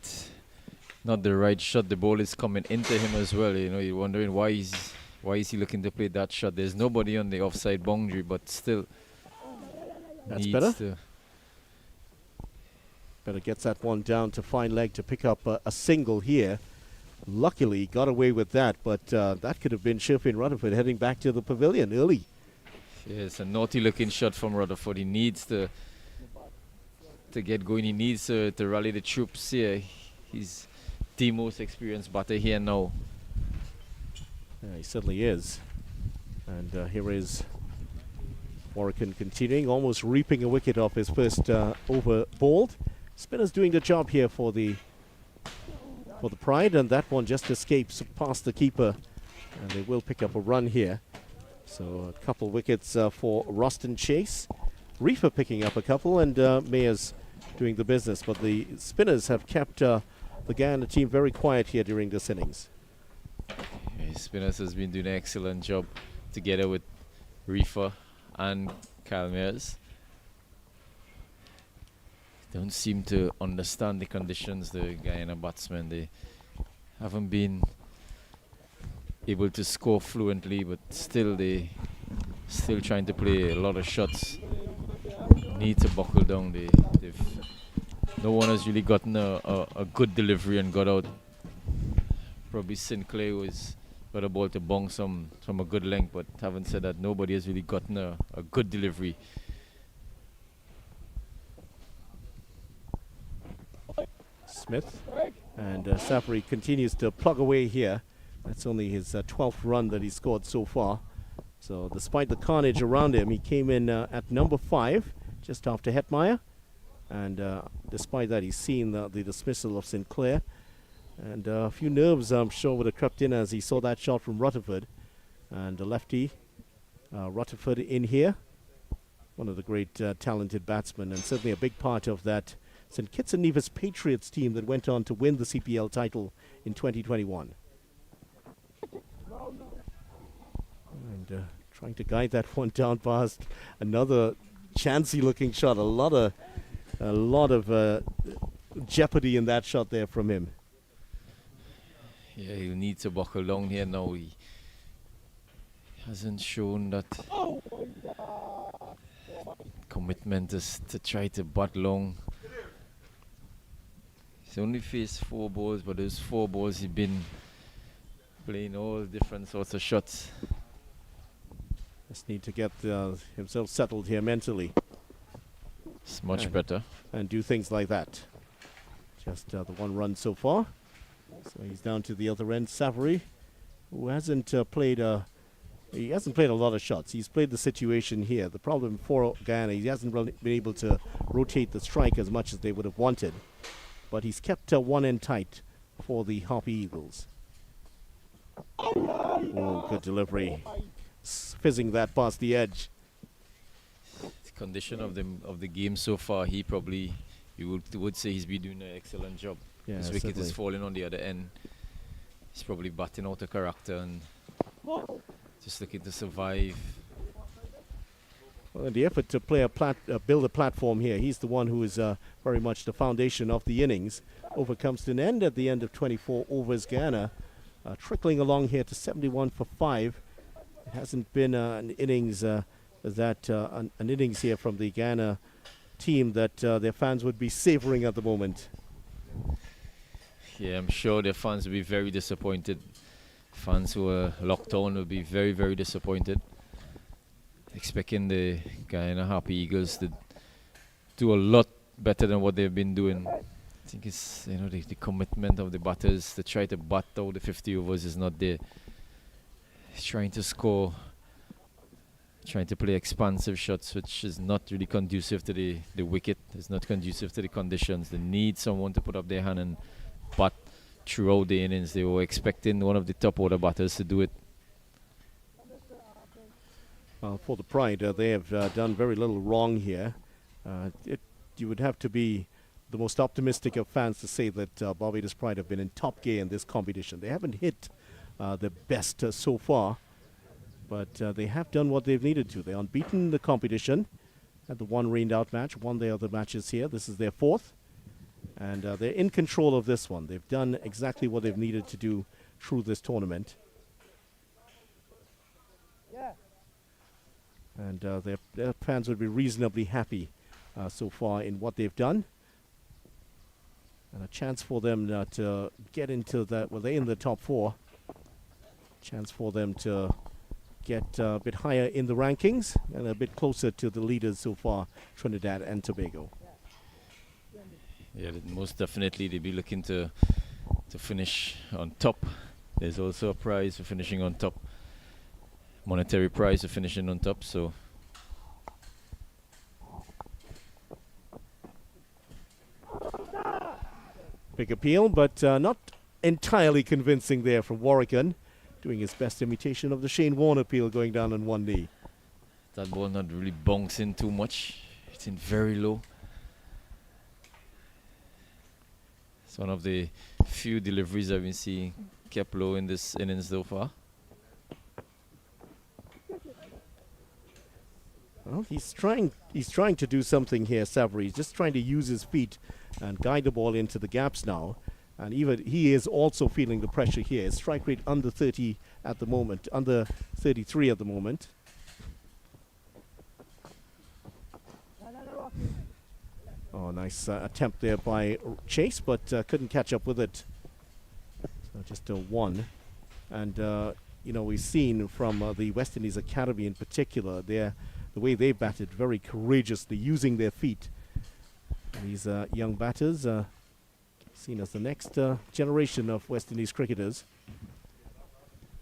Speaker 4: shot. The ball is coming into him as well. You know, you're wondering why is he looking to play that shot? There's nobody on the offside boundary, but still
Speaker 1: That's
Speaker 4: needs
Speaker 1: better.
Speaker 4: to.
Speaker 1: Better gets that one down to fine leg to pick up a single here. Luckily, he got away with that, but that could have been Shirfin Rutherford heading back to the pavilion early.
Speaker 4: Yeah, it's a naughty-looking shot from Rutherford. He needs to get going. He needs to rally the troops here. He's the most experienced batter here now.
Speaker 1: Yeah, he certainly is. And here is Warrican continuing, almost reaping a wicket off his first over bowled. Spinner's doing the job here for the Pride, and that one just escapes past the keeper, and they will pick up a run here. So a couple wickets for Roston Chase. Reefer picking up a couple, and Mayers doing the business, but the spinners have kept the Guyana team very quiet here during this innings.
Speaker 4: Yeah, Spinners has been doing an excellent job together with Reefer and Calmeers. Don't seem to understand the conditions, the Guyana batsmen. They haven't been able to score fluently, but still trying to play a lot of shots. Need to buckle down. No one has really gotten a good delivery and got out. Probably Sinclair was got a ball to bounce from a good length, but having said that, nobody has really gotten a good delivery.
Speaker 1: Smith, and Safari continues to plug away here. That's only his 12th run that he scored so far. So despite the carnage around him, he came in at number 5, just after Hetmeyer. And despite that, he's seen the dismissal of Sinclair. And a few nerves, I'm sure, would have crept in as he saw that shot from Rutherford. And the lefty, Rutherford in here. One of the great talented batsmen, and certainly a big part of that St. Kitts and Nevis Patriots team that went on to win the CPL title in 2021. And trying to guide that one down past another chancy-looking shot. A lot of jeopardy in that shot there from him.
Speaker 4: Yeah, he'll need to buckle down here now. He hasn't shown that commitment to try to bat long. He's only faced 4 balls, but those 4 balls he's been playing all different sorts of shots.
Speaker 1: Just need to get himself settled here mentally.
Speaker 4: It's much better.
Speaker 1: And do things like that. Just the 1 run so far. So he's down to the other end. Safari, who hasn't played a lot of shots. He's played the situation here. The problem for Guyana, he hasn't really been able to rotate the strike as much as they would have wanted. But he's kept one end tight for the Harpy Eagles. Oh, good delivery. Fizzing that past the edge.
Speaker 4: The condition of the game so far, you would say he's been doing an excellent job.
Speaker 1: Yeah,
Speaker 4: His wicket
Speaker 1: certainly
Speaker 4: is falling on the other end. He's probably batting out of character and just looking to survive.
Speaker 1: Well, in the effort to play build a platform here, he's the one who is very much the foundation of the innings. Over comes to an end at the end of 24 overs. Guyana trickling along here to 71 for 5. It hasn't been an innings an innings here from the Guyana team that their fans would be savouring at the moment.
Speaker 4: Yeah, I'm sure their fans will be very disappointed. Fans who are locked on will be very, very disappointed. Expecting the Guyana Harpy Eagles to do a lot better than what they've been doing. I think it's the commitment of the batters to try to bat out the 50 overs is not there. He's trying to score, trying to play expansive shots, which is not really conducive to the wicket. It's not conducive to the conditions. They need someone to put up their hand and bat throughout the innings. They were expecting one of the top order batters to do it.
Speaker 1: For the Pride, they have done very little wrong here. You would have to be the most optimistic of fans to say that Barbados Pride have been in top gear in this competition. They haven't hit the best so far, but they have done what they've needed to. They're unbeaten in the competition. Had the 1 rained out match, won their other matches here. This is their 4th. And they're in control of this one. They've done exactly what they've needed to do through this tournament. And their fans would be reasonably happy so far in what they've done. And a chance for them to get into that. Well, they're in the top 4. Chance for them to get a bit higher in the rankings and a bit closer to the leaders so far, Trinidad and Tobago.
Speaker 4: Yeah, most definitely they'll be looking to finish on top. There's also a prize for finishing on top. Monetary prize for finishing on top, so
Speaker 1: big appeal, but not entirely convincing there from Warrican, doing his best imitation of the Shane Warne appeal, going down on one knee.
Speaker 4: that ball not really bouncing too much. It's in very low. It's one of the few deliveries I've been seeing kept low in this innings so far.
Speaker 1: Well, he's trying to do something here, Savory. He's just trying to use his feet and guide the ball into the gaps now. And even he is also feeling the pressure here. His strike rate under 30 at the moment, under 33 at the moment. Oh, nice attempt there by Chase, but couldn't catch up with it. So just a 1. And, you know, we've seen from the West Indies Academy in particular, the way they batted very courageously, using their feet. These young batters seen as the next generation of West Indies cricketers.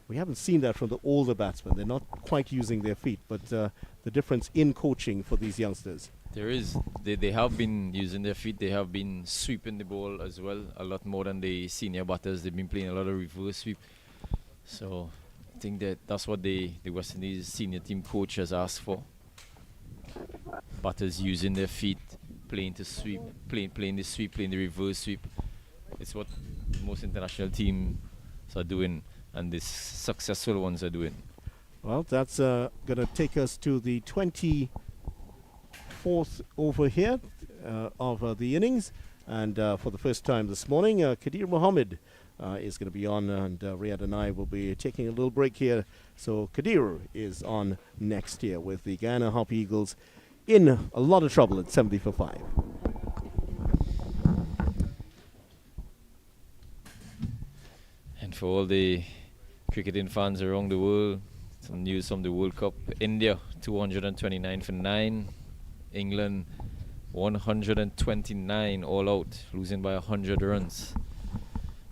Speaker 1: We haven't seen that from the older batsmen. They're not quite using their feet, but the difference in coaching for these youngsters.
Speaker 4: There is. They have been using their feet. They have been sweeping the ball as well, a lot more than the senior batters. They've been playing a lot of reverse sweep. So I think that's what the West Indies senior team coach has asked for. Batters using their feet, playing to sweep, playing the sweep, playing the reverse sweep. It's what most international teams are doing, and the successful ones are doing.
Speaker 1: Well, that's going to take us to the 24th over here of the innings. And for the first time this morning, Kadir Mohammed is going to be on, and Riyad and I will be taking a little break here. So Kadir is on next here with the Guyana Harpy Eagles in a lot of trouble at 70 for 5.
Speaker 4: And for all the cricketing fans around the world, some news from the World Cup. India 229 for 9. England 129 all out, losing by 100 runs.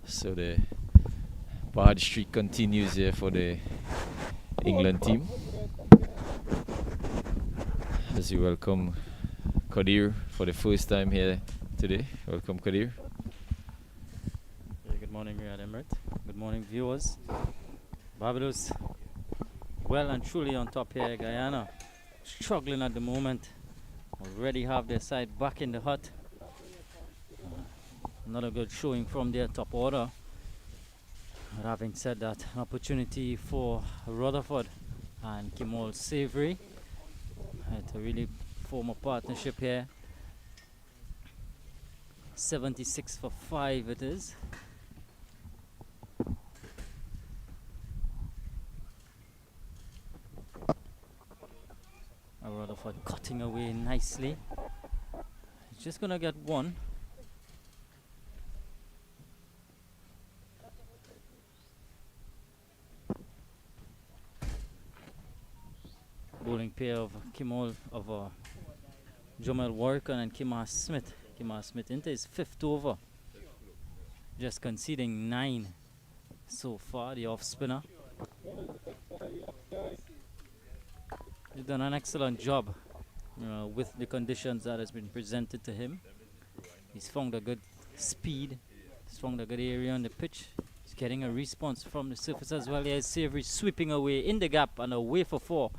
Speaker 4: So the bad streak continues here for the England team. As you welcome Kadir for the first time here today. Welcome, Kadir.
Speaker 5: Good morning, Riyad Emirates. Good morning, viewers. Barbados, well and truly on top here. Guyana, struggling at the moment. Already have their side back in the hut. Not a good showing from their top order. But having said that, an opportunity for Rutherford and Kimal Savory to really form a partnership here. 76 for 5 it is. Rutherford cutting away nicely. He's just gonna get 1. Bowling pair of Kimal of Jamal Warrican and Kimar Smith. Kimar Smith into his 5th over. Just conceding 9 so far, the off spinner. He's done an excellent job with the conditions that has been presented to him. He's found a good speed. He's found a good area on the pitch. He's getting a response from the surface as well. Here's Savory sweeping away in the gap and away for 4.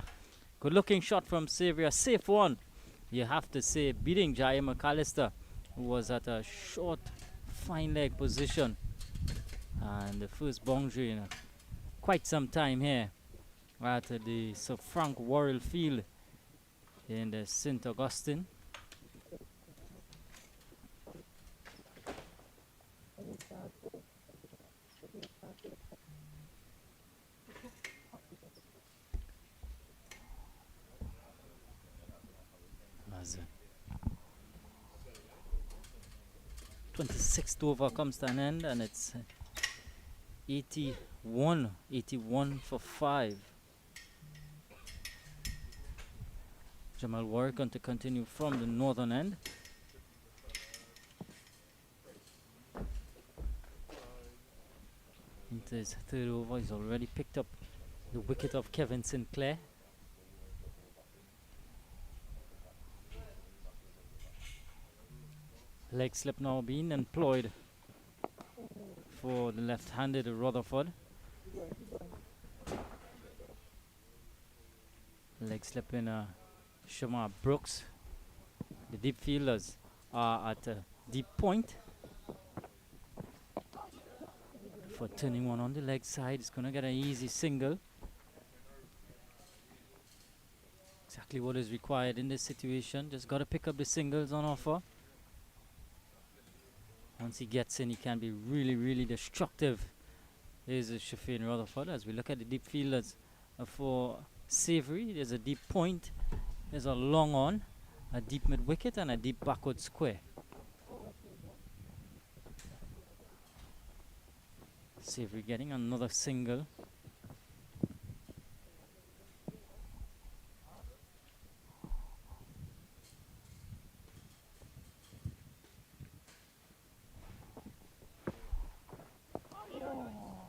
Speaker 5: Good looking shot from Savory, a safe one. You have to say, beating Jai McAllister, who was at a short, fine leg position. And the first boundary in quite some time here at the Sir Frank Worrell Field in the St. Augustine. 26th over comes to an end, and it's 81 for 5. Jamal Warwick going to continue from the northern end. Into his third over, he's already picked up the wicket of Kevin Sinclair. Leg slip now being employed for the left-handed Rutherford. Leg slip in Shamar Brooks. The deep fielders are at a deep point. For turning one on the leg side, he's going to get an easy single. Exactly what is required in this situation. Just got to pick up the singles on offer. Once he gets in, he can be really, really destructive. There's a Shafin Rutherford. As we look at the deep fielders for Savory, there's a deep point, there's a long on, a deep mid wicket, and a deep backward square. Savory getting another single.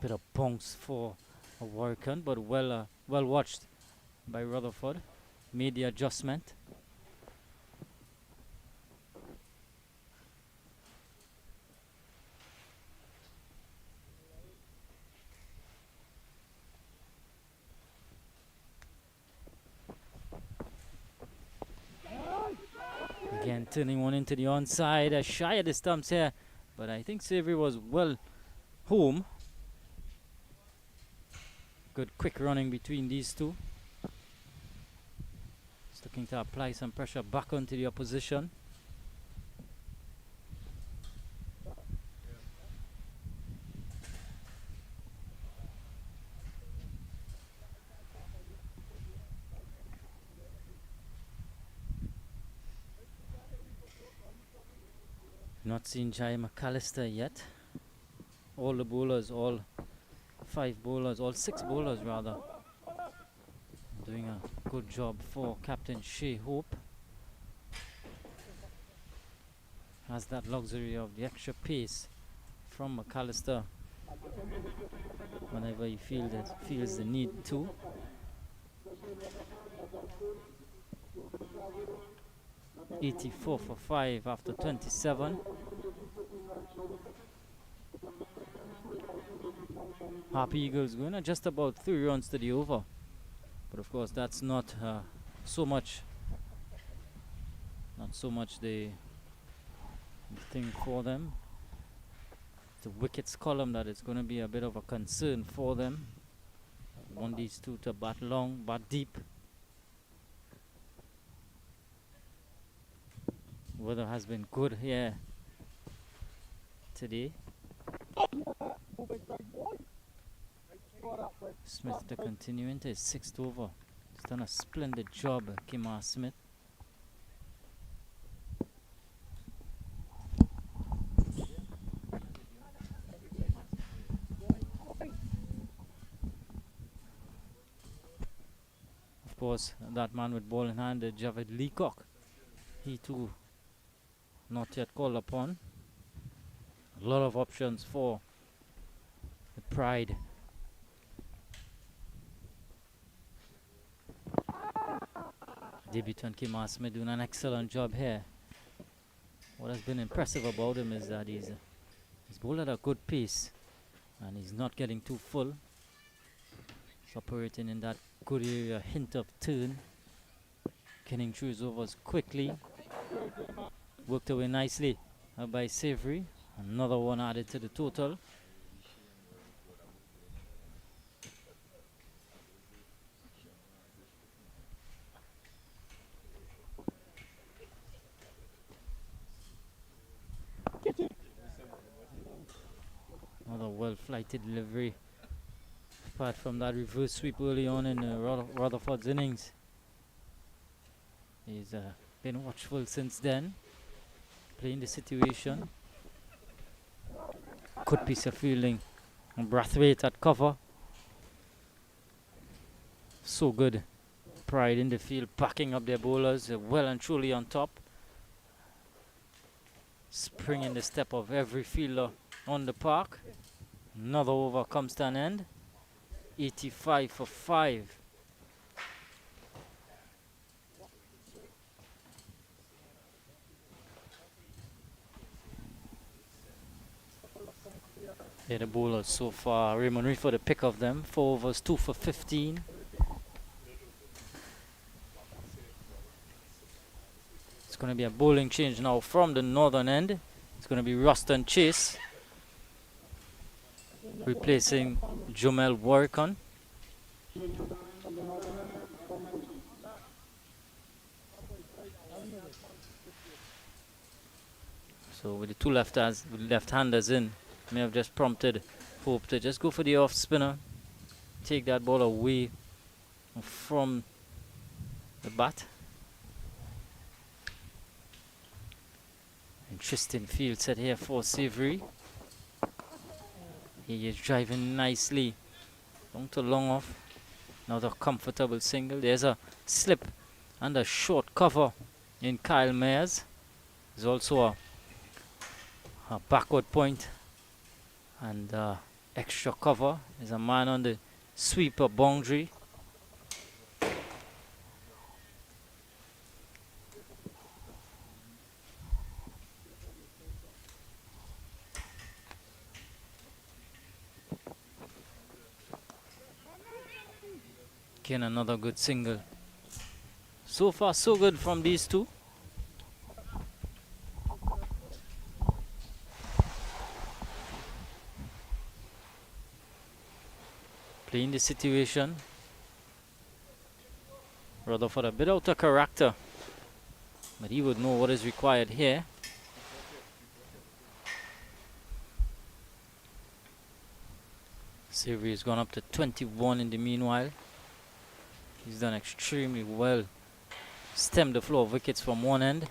Speaker 5: Bit of bounce for a Warwick, but well watched by Rutherford. Made the adjustment. Again, turning one into the onside. Shy of the stumps here, but I think Savory was well home. Good quick running between these two. Just looking to apply some pressure back onto the opposition. Not seen Jai McAllister yet. All the bowlers, all 5 bowlers, all 6 bowlers rather, doing a good job for Captain Shea Hope. Has that luxury of the extra pace from McAllister whenever he feels the need to. .84 for 5 after 27. Harpy Eagles going at just about 3 runs to the over, but of course that's not so much the thing for them. The wickets column that is going to be a bit of a concern for them. Want these two to bat long, bat deep. Weather has been good here today. Smith to continue into his 6th over. He's done a splendid job, Kimar Smith. Of course, that man with ball in hand, Javed Leacock, he too not yet called upon. A lot of options for the Pride. Debutant Kimar Smith doing an excellent job here. What has been impressive about him is that he's bowled at a good pace and he's not getting too full. He's operating in that good area, hint of turn, getting through his overs quickly. Worked away nicely by Savory. Another one added to the total. Another well-flighted delivery. Apart from that reverse sweep early on in Rutherford's innings, he's been watchful since then, playing the situation. Good piece of fielding. Brathwaite at cover. So good. Pride in the field, backing up their bowlers. They're well and truly on top. Springing the step of every fielder on the park. Another over comes to an end. 85 for 5. They're the bowlers so far. Raymond Reed for the pick of them. 4 overs, 2 for 15. It's going to be a bowling change now from the northern end. It's going to be Ruston Chase replacing Jomel Warikon. So with the two left-handers in, may have just prompted Hope to just go for the off spinner, take that ball away from the bat. Interesting field set here for Savory. He is driving nicely down to long off. Another comfortable single. There's a slip and a short cover in Kyle Mayers. There's also a backward point and extra cover. There's a man on the sweeper boundary. Again, another good single. So far, so good from these two. Playing the situation. Rutherford a bit out of character, but he would know what is required here. Savory has gone up to 21 in the meanwhile. He's done extremely well. Stemmed the flow of wickets from one end.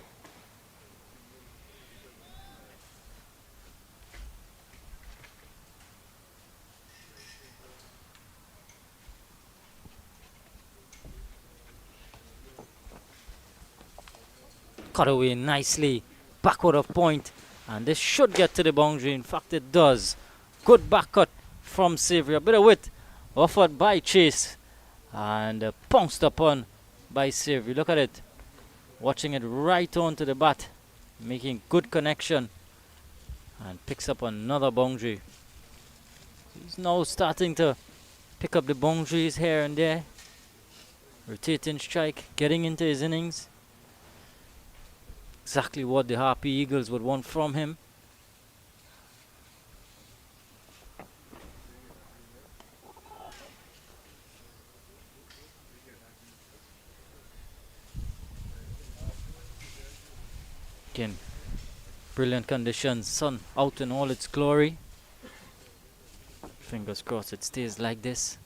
Speaker 5: Cut away nicely. Backward of point. And this should get to the boundary. In fact, it does. Good back cut from Savory. A bit of width offered by Chase. And pounced upon by Savory. Look at it. Watching it right onto the bat. Making good connection. And picks up another boundary. He's now starting to pick up the boundaries here and there. Rotating strike. Getting into his innings. Exactly what the Harpy Eagles would want from him. Again, brilliant conditions, sun out in all its glory. Fingers crossed it stays like this.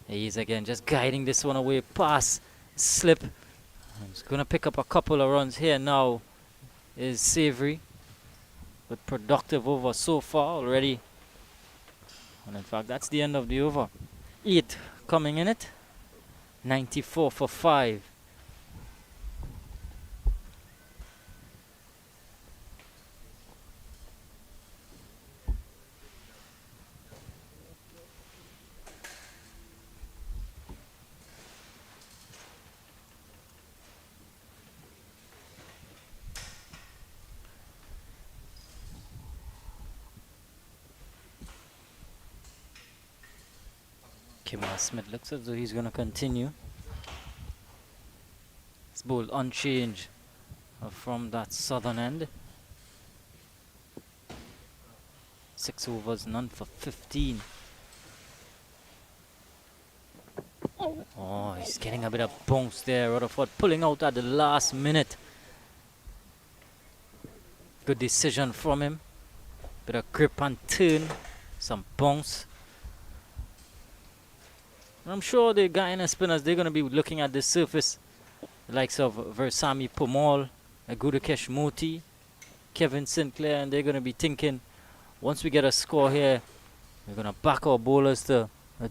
Speaker 5: He is again just guiding this one away past slip. He's going to pick up a couple of runs here now. Is Savory with productive over so far already. And in fact, that's the end of the over. 8 coming in it. 94 for 5. Kimmel Smith looks as though he's going to continue. It's bowled unchanged from that southern end. 6 overs, none for 15. Oh, he's getting a bit of bounce there. Rutherford pulling out at the last minute. Good decision from him. Bit of grip and turn. Some bounce. I'm sure the Guyana spinners, they're going to be looking at this surface. The likes of Versami Pomal, Agudakesh Moti, Kevin Sinclair, and they're going to be thinking, once we get a score here, we're going to back our bowlers to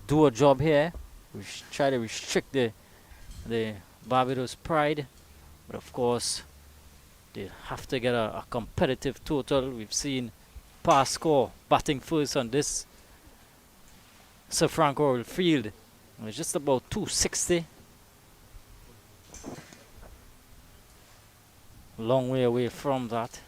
Speaker 5: do a job here. We try to restrict the Barbados pride. But of course, they have to get a competitive total. We've seen pass score batting first on this Sir Frank Royal Field. It was just about 260. Long way away from that.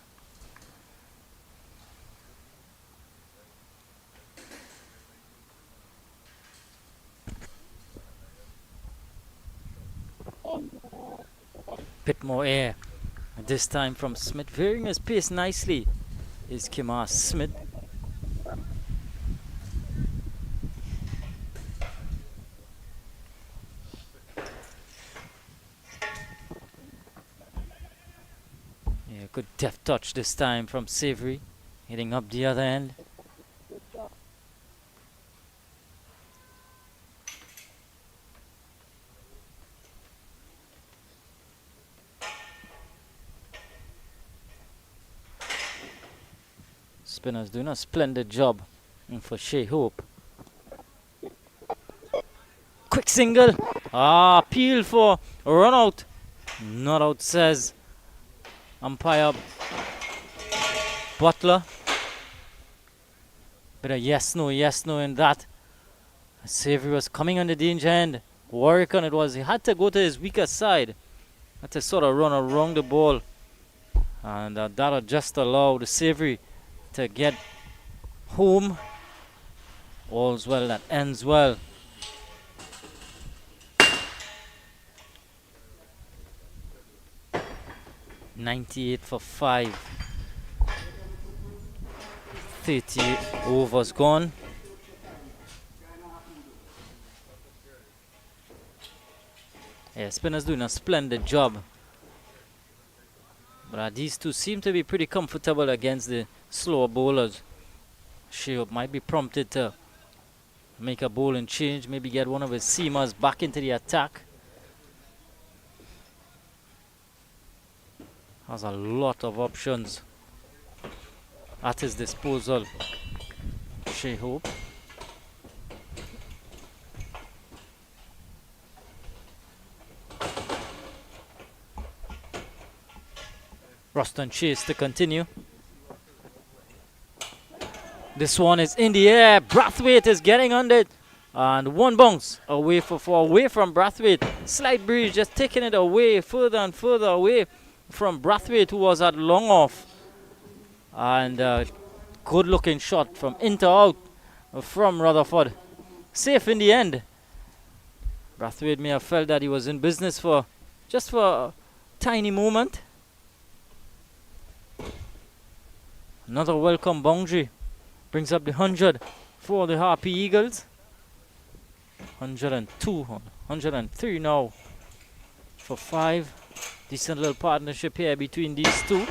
Speaker 5: Bit more air. And this time from Smith, varying his pace nicely, is Kimar Smith. Yeah, good deft touch this time from Savory, hitting up the other end. Spinners doing a splendid job. And for Shea Hope. Quick single. Appeal for a run out. Not out, says umpire Butler. Bit of yes, no in that. Savory was coming on the danger end. Warwick on it was. He had to go to his weaker side. Had to sort of run around the ball. And that'll just allow the Savory to get home. All's well that ends well. .98 for 5. 30 overs gone. Yeah, spinners doing a splendid job. But these two seem to be pretty comfortable against the slower bowlers. Sheop might be prompted to make a bowling change, maybe get one of his seamers back into the attack. Has a lot of options at his disposal. Shea Hope. Ruston Chase to continue. This one is in the air. Brathwaite is getting on it. And one bounce away for 4, away from Brathwaite. Slight breeze just taking it away, further and further away from Brathwaite, who was at long off. And good looking shot from in to out from Rutherford. Safe in the end. Brathwaite may have felt that he was in business for just for a tiny moment. Another welcome boundary. Brings up the 100 for the Harpy Eagles. 102, 103 now for 5. Decent little partnership here between these two.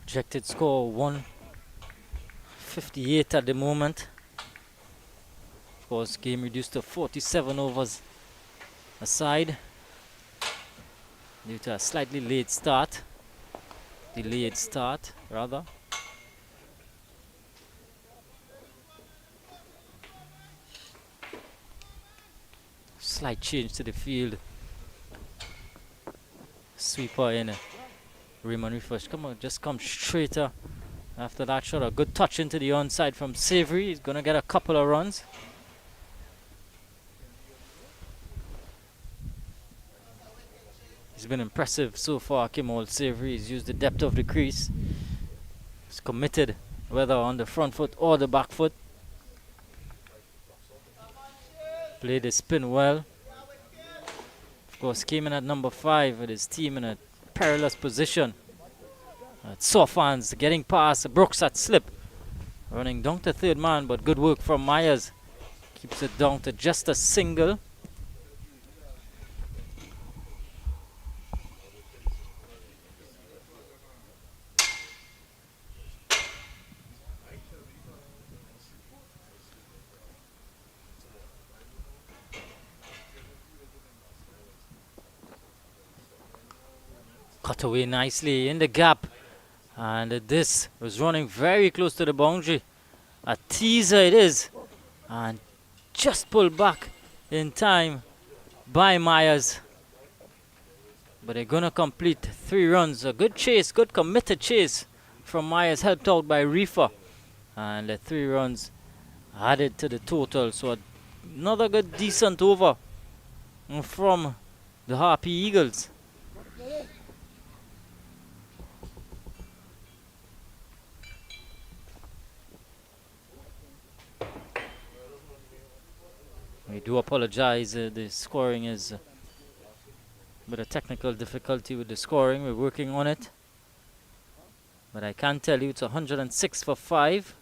Speaker 5: Projected score 158 at the moment. Of course, game reduced to 47 overs aside due to a slightly late start. Delayed start, rather. Slight change to the field. Sweeper in. Raymond Refresh. Come on, just come straighter. After that shot, a good touch into the onside from Savory. He's going to get a couple of runs. He's been impressive so far, Kimmel Savory. He's used the depth of the crease. He's committed, whether on the front foot or the back foot. Played his spin well. Of course, came in at number 5 with his team in a perilous position. Sofans getting past Brooks at slip. Running down to third man, but good work from Myers. Keeps it down to just a single. Cut away nicely in the gap. And this was running very close to the boundary. A teaser it is. And just pulled back in time by Myers. But they're going to complete 3 runs. A good chase, good committed chase from Myers, helped out by Reefer. And the 3 runs added to the total. So another good decent over from the Harpy Eagles. We do apologize, the scoring is a bit of technical difficulty with the scoring. We're working on it. But I can tell you it's 106 for 5.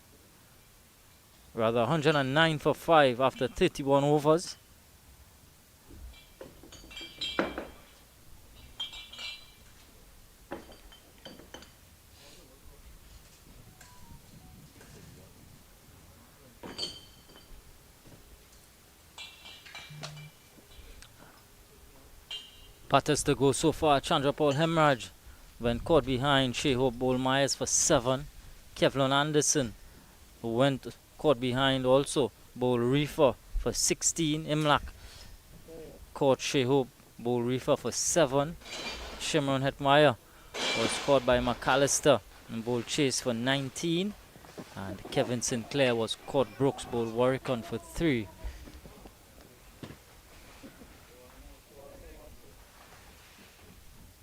Speaker 5: Rather 109 for 5 after 31 overs. Batters to go so far. Chandrapal Hemraj, when caught behind, Shehope Bowl Myers for 7. Kevlon Anderson, who went caught behind also, Bowl Reefer for 16. Imlak caught Shehope Bowl Reefer for 7. Shimron Hetmeyer was caught by McAllister and Bowl Chase for 19. And Kevin Sinclair was caught Brooks Bowl Warwickon for 3.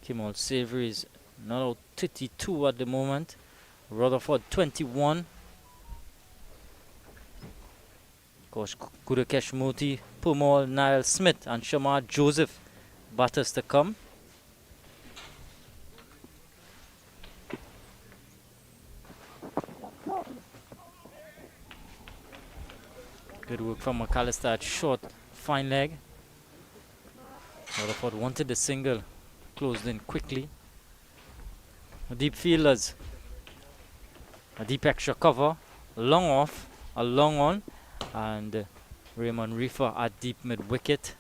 Speaker 5: Kimmel Savory is now 32 at the moment. Rutherford 21. Coach Kudakesh Moti, Pumal, Niall Smith and Shamar Joseph batters to come. Good work from McAllister at short, fine leg. Rutherford wanted the single, closed in quickly. Deep fielders, a deep extra cover, long off, a long on, and Raymond Reefer at deep mid wicket.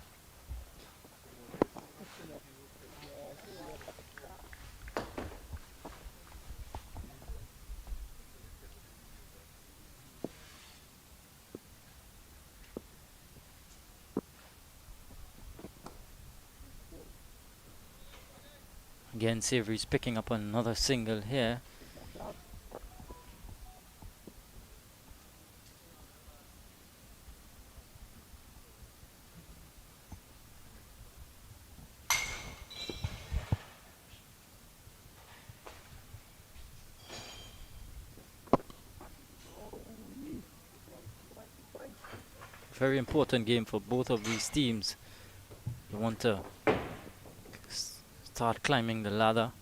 Speaker 5: Again, Savory's picking up another single here. Very important game for both of these teams. You want to start climbing the ladder,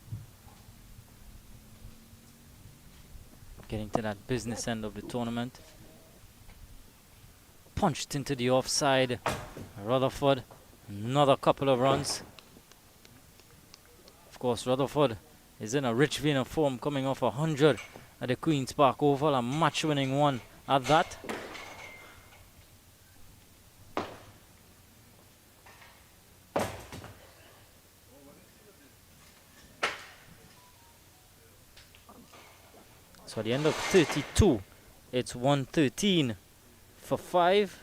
Speaker 5: getting to that business end of the tournament. Punched into the offside. Rutherford, another couple of runs. Of course, Rutherford is in a rich vein of form, coming off 100 at the Queen's Park Oval, a match-winning one at that. So at the end of 32, it's 113 for 5.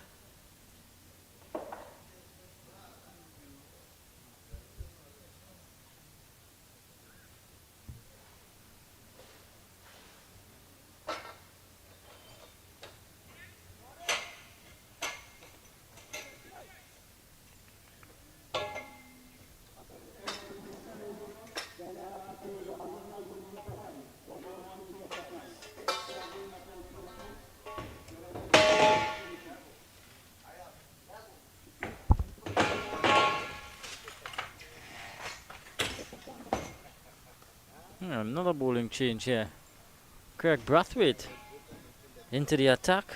Speaker 5: Another bowling change here. Craig Brathwaite into the attack.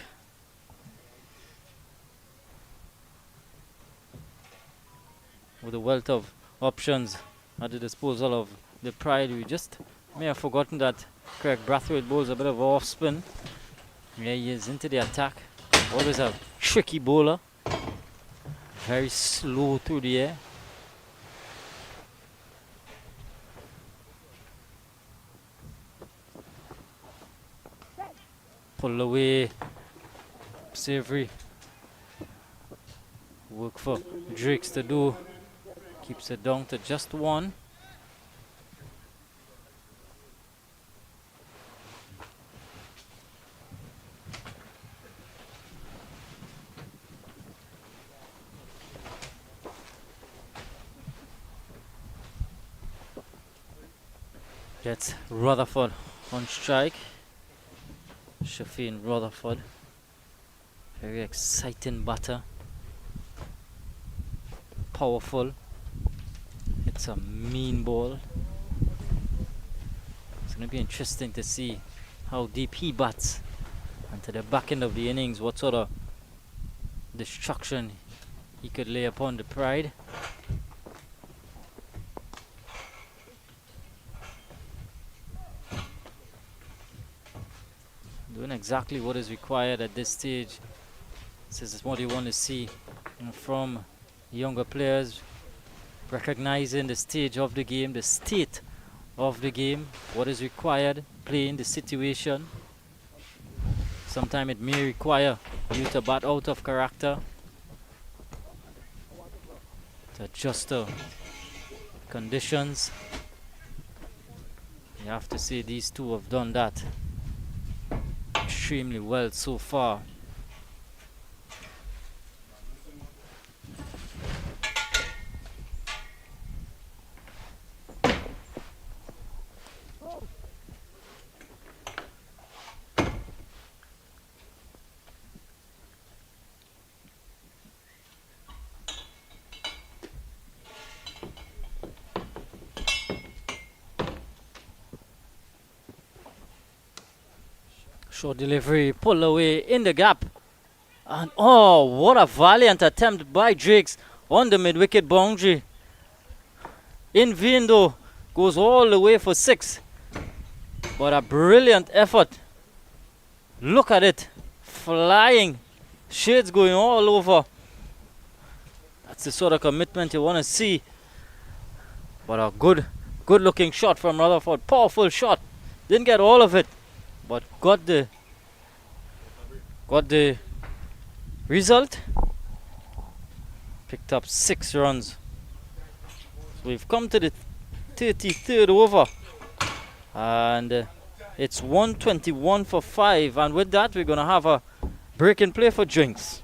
Speaker 5: With a wealth of options at the disposal of the Pride, we just may have forgotten that Craig Brathwaite bowls a bit of off spin. Yeah, he is into the attack. Always a tricky bowler. Very slow through the air. pull away. Savory. Work for Drakes to do. Keeps it down to just one. Gets Rutherford on strike. Shafeen Rutherford. Very exciting batter. Powerful. It's a mean ball. It's going to be interesting to see how deep he bats. And to the back end of the innings, what sort of destruction he could lay upon the Pride. Doing exactly what is required at this stage. This is what you want to see, you know, from younger players, recognizing the stage of the game, the state of the game, what is required, playing the situation. Sometimes it may require you to bat out of character, to adjust to conditions. You have to say these two have done that extremely well so far. Short delivery, pull away in the gap. And oh, what a valiant attempt by Drakes on the mid-wicket boundary. In vain though, goes all the way for 6. But a brilliant effort. Look at it, flying, shades going all over. That's the sort of commitment you want to see. But a good looking shot from Rutherford, powerful shot. Didn't get all of it, but got the result. Picked up 6 runs. So we've come to the 33rd over, and it's 121 for 5. And with that, we're gonna have a break and play for drinks.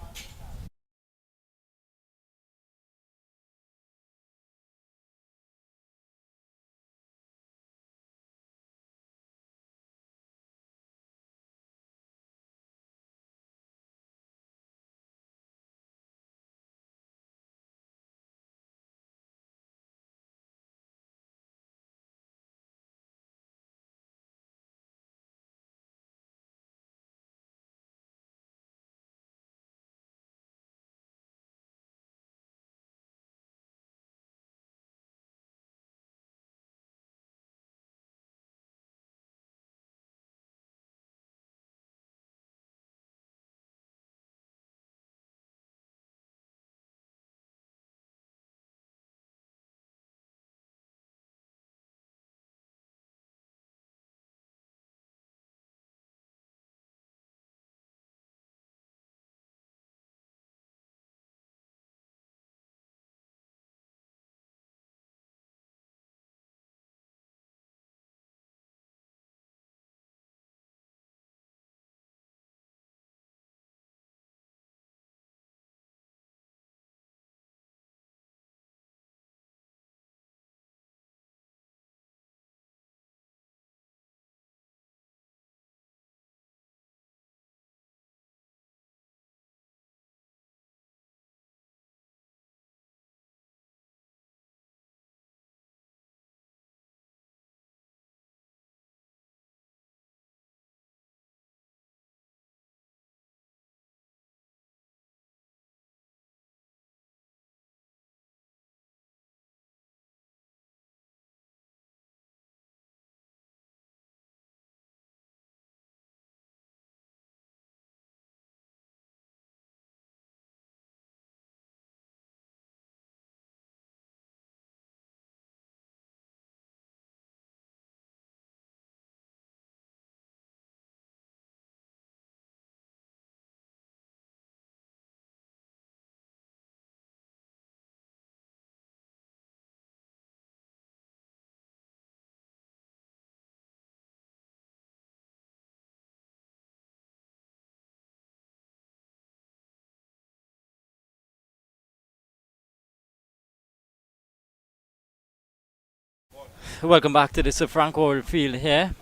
Speaker 5: Welcome back to the Sir Franco field here.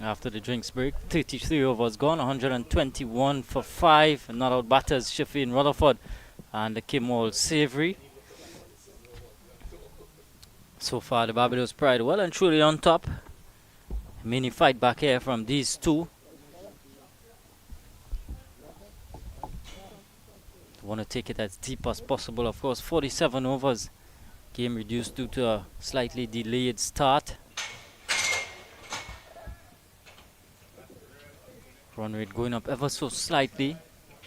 Speaker 5: After the drinks break, 33 overs gone, 121 for 5. Not out batters, Shafeen Rutherford and the Kimol Savory. So far, the Barbados Pride well and truly on top. Mini fight back here from these two. Want to take it as deep as possible, of course. 47 overs. Game reduced due to a slightly delayed start. Run rate going up ever so slightly.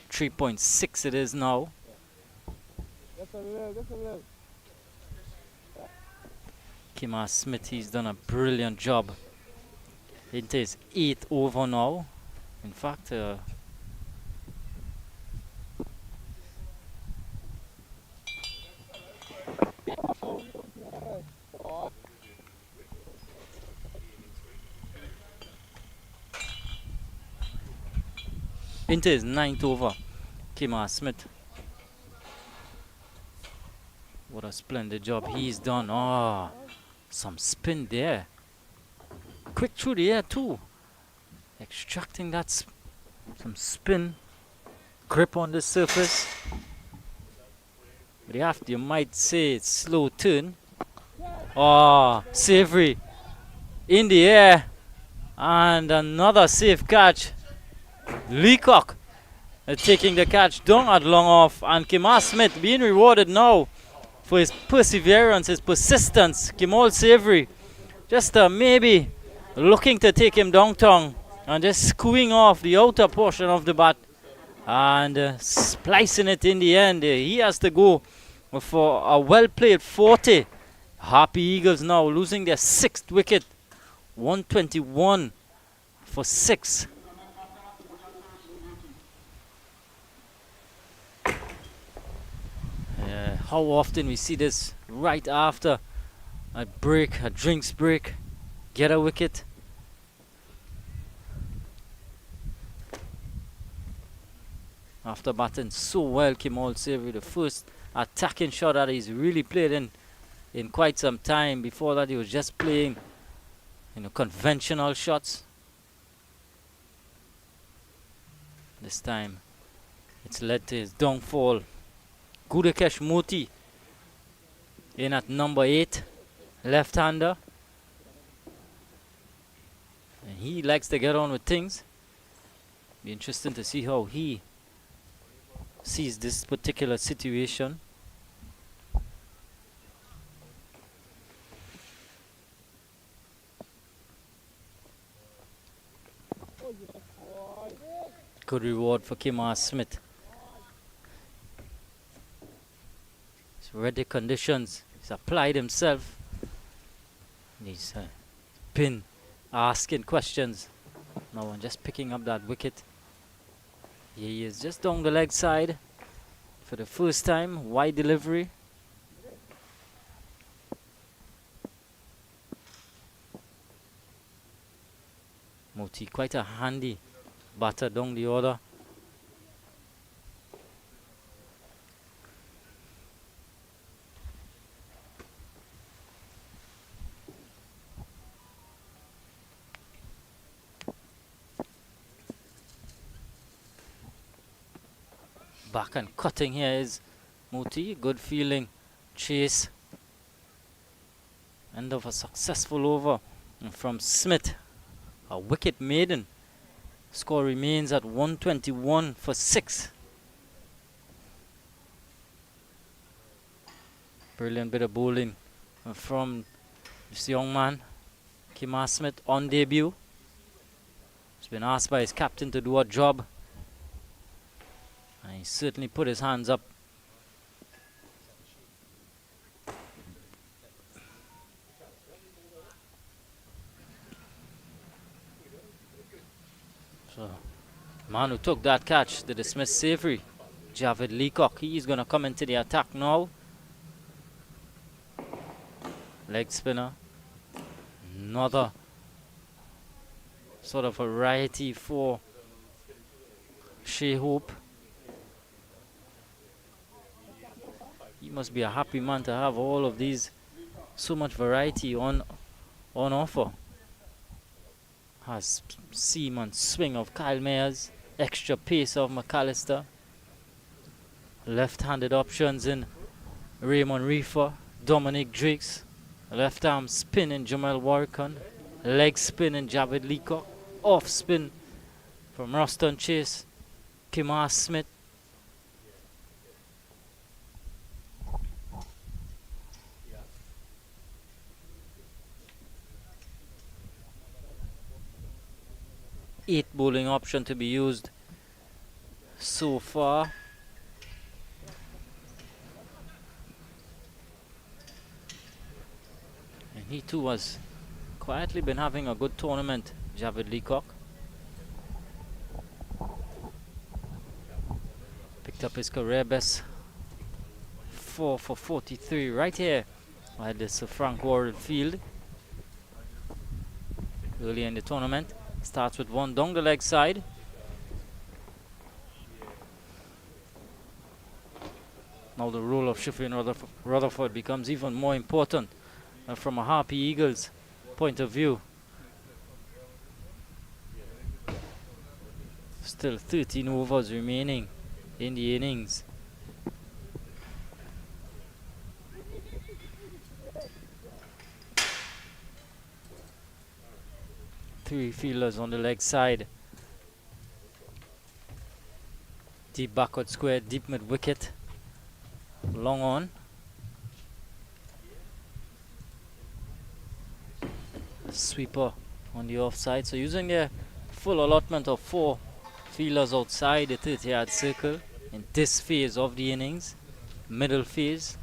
Speaker 5: 3.6 it is now. Kimar Smith, he's done a brilliant job. Into his 8th over now. In fact, into his 9th over, Kimar Smith. What a splendid job he's done. Oh, some spin there. Quick through the air too. Extracting that some spin. Grip on the surface. But you might say it's slow turn. Oh, Savory in the air. And another safe catch. Leacock taking the catch down at long off, and Kimar Smith being rewarded now for his perseverance, his persistence. Kimol Savory just maybe looking to take him downtown and just screwing off the outer portion of the bat and splicing it in the end. He has to go for a well played 40. Harpy Eagles now losing their 6th wicket. 121 for 6. How often we see this right after a break, a drinks break, get a wicket. After batting so well, Kimol Savory, the first attacking shot that he's really played in quite some time. Before that, he was just playing, conventional shots. This time, it's led to his downfall. Gudakesh Moti in at number 8, left-hander. And he likes to get on with things. Be interesting to see how he sees this particular situation. Good reward for Kimar Smith. He's read the conditions. He's applied himself. He's been asking questions. Now I'm just picking up that wicket. Here he is just down the leg side for the first time. Wide delivery. Moti quite a handy batter down the order. Back and cutting here is Moti. Good feeling. Chase. End of a successful over from Smith. A wicket maiden. Score remains at 121 for 6. Brilliant bit of bowling from this young man, Kimar Smith, on debut. He's been asked by his captain to do a job. And he certainly put his hands up. So, man who took that catch, the dismissed Savory, Javed Leacock, he's going to come into the attack now. Leg spinner. Another sort of variety for Shea Hope. He must be a happy man to have all of these, so much variety on on offer. Has seam and swing of Kyle Mayers, extra pace of McAllister, left-handed options in Raymond Reefer, Dominic Drakes, left arm spin in Jamal Warrican, leg spin in Javid Leacock, off spin from Ruston Chase, Kimar Smith. Eight bowling option to be used so far. And he too has quietly been having a good tournament, Javid Leacock. Picked up his career best 4 for 43 right here at the Sir Frank Worrell Field early in the tournament. Starts with one down the leg side. Now the role of Shifley and Rutherford becomes even more important from a Harpy Eagles point of view. Still 13 overs remaining in the innings. Three fielders on the leg side. Deep backward square, deep mid wicket. Long on. Sweeper on the offside. So using their full allotment of 4 fielders outside the 30-yard circle in this phase of the innings, middle phase.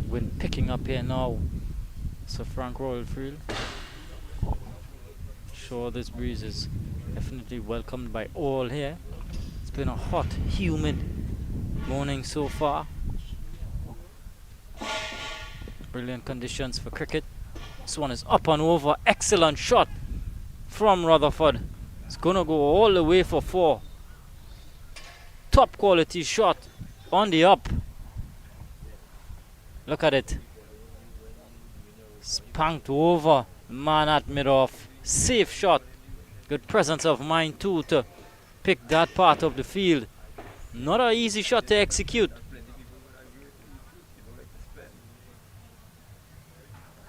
Speaker 5: Wind picking up here now. Sir Frank Royal Field. Sure, this breeze is definitely welcomed by all here. It's been a hot, humid morning so far. Brilliant conditions for cricket. This one is up and over. Excellent shot from Rutherford. It's gonna go all the way for 4. Top quality shot on the up. Look at it. Spanked over. Man at mid-off. Safe shot. Good presence of mind too to pick that part of the field. Not an easy shot to execute.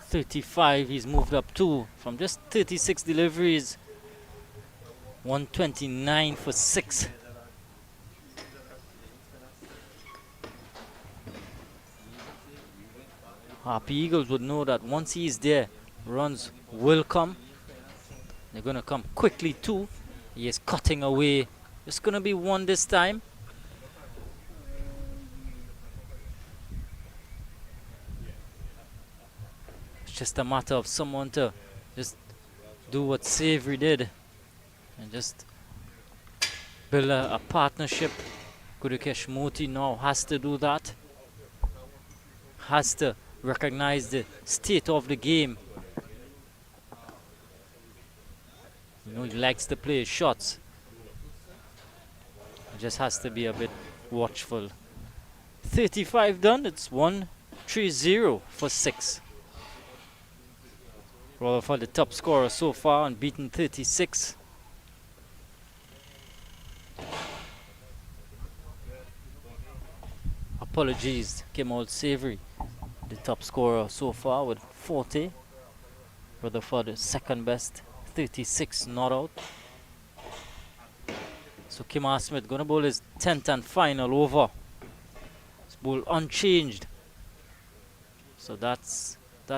Speaker 5: 35 he's moved up to from just 36 deliveries. 129 for 6. Harpy Eagles would know that once he's there, runs will come. They're going to come quickly too. He is cutting away. It's going to be 1 this time. It's just a matter of someone to just do what Savory did and just build a partnership. Gurukesh Moti now has to do that. Has to recognize the state of the game. You know, he likes to play his shots. He just has to be a bit watchful. 35 done. It's 1-3-0 for 6. Rutherford, the top scorer so far, unbeaten 36. Apologies, Kemal Savory, the top scorer so far with 40. Rutherford, second best, 36 not out. So Kimar Smith going to bowl his 10th and final over. He's ball unchanged. So that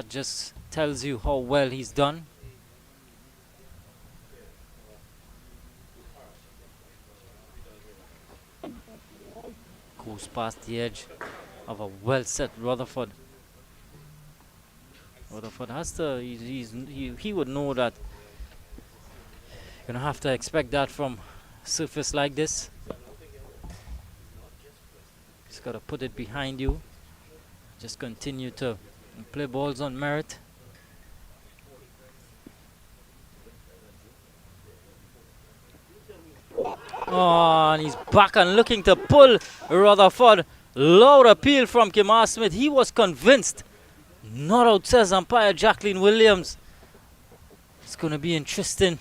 Speaker 5: just tells you how well he's done. Goes past the edge of a well set Rutherford. Rutherford has to, he would know that you're gonna have to expect that from a surface like this. Just gotta put it behind you. Just continue to play balls on merit. Oh, and he's back and looking to pull Rutherford. Loud appeal from Kimar Smith. He was convinced. Not out, says umpire Jacqueline Williams. It's going to be interesting.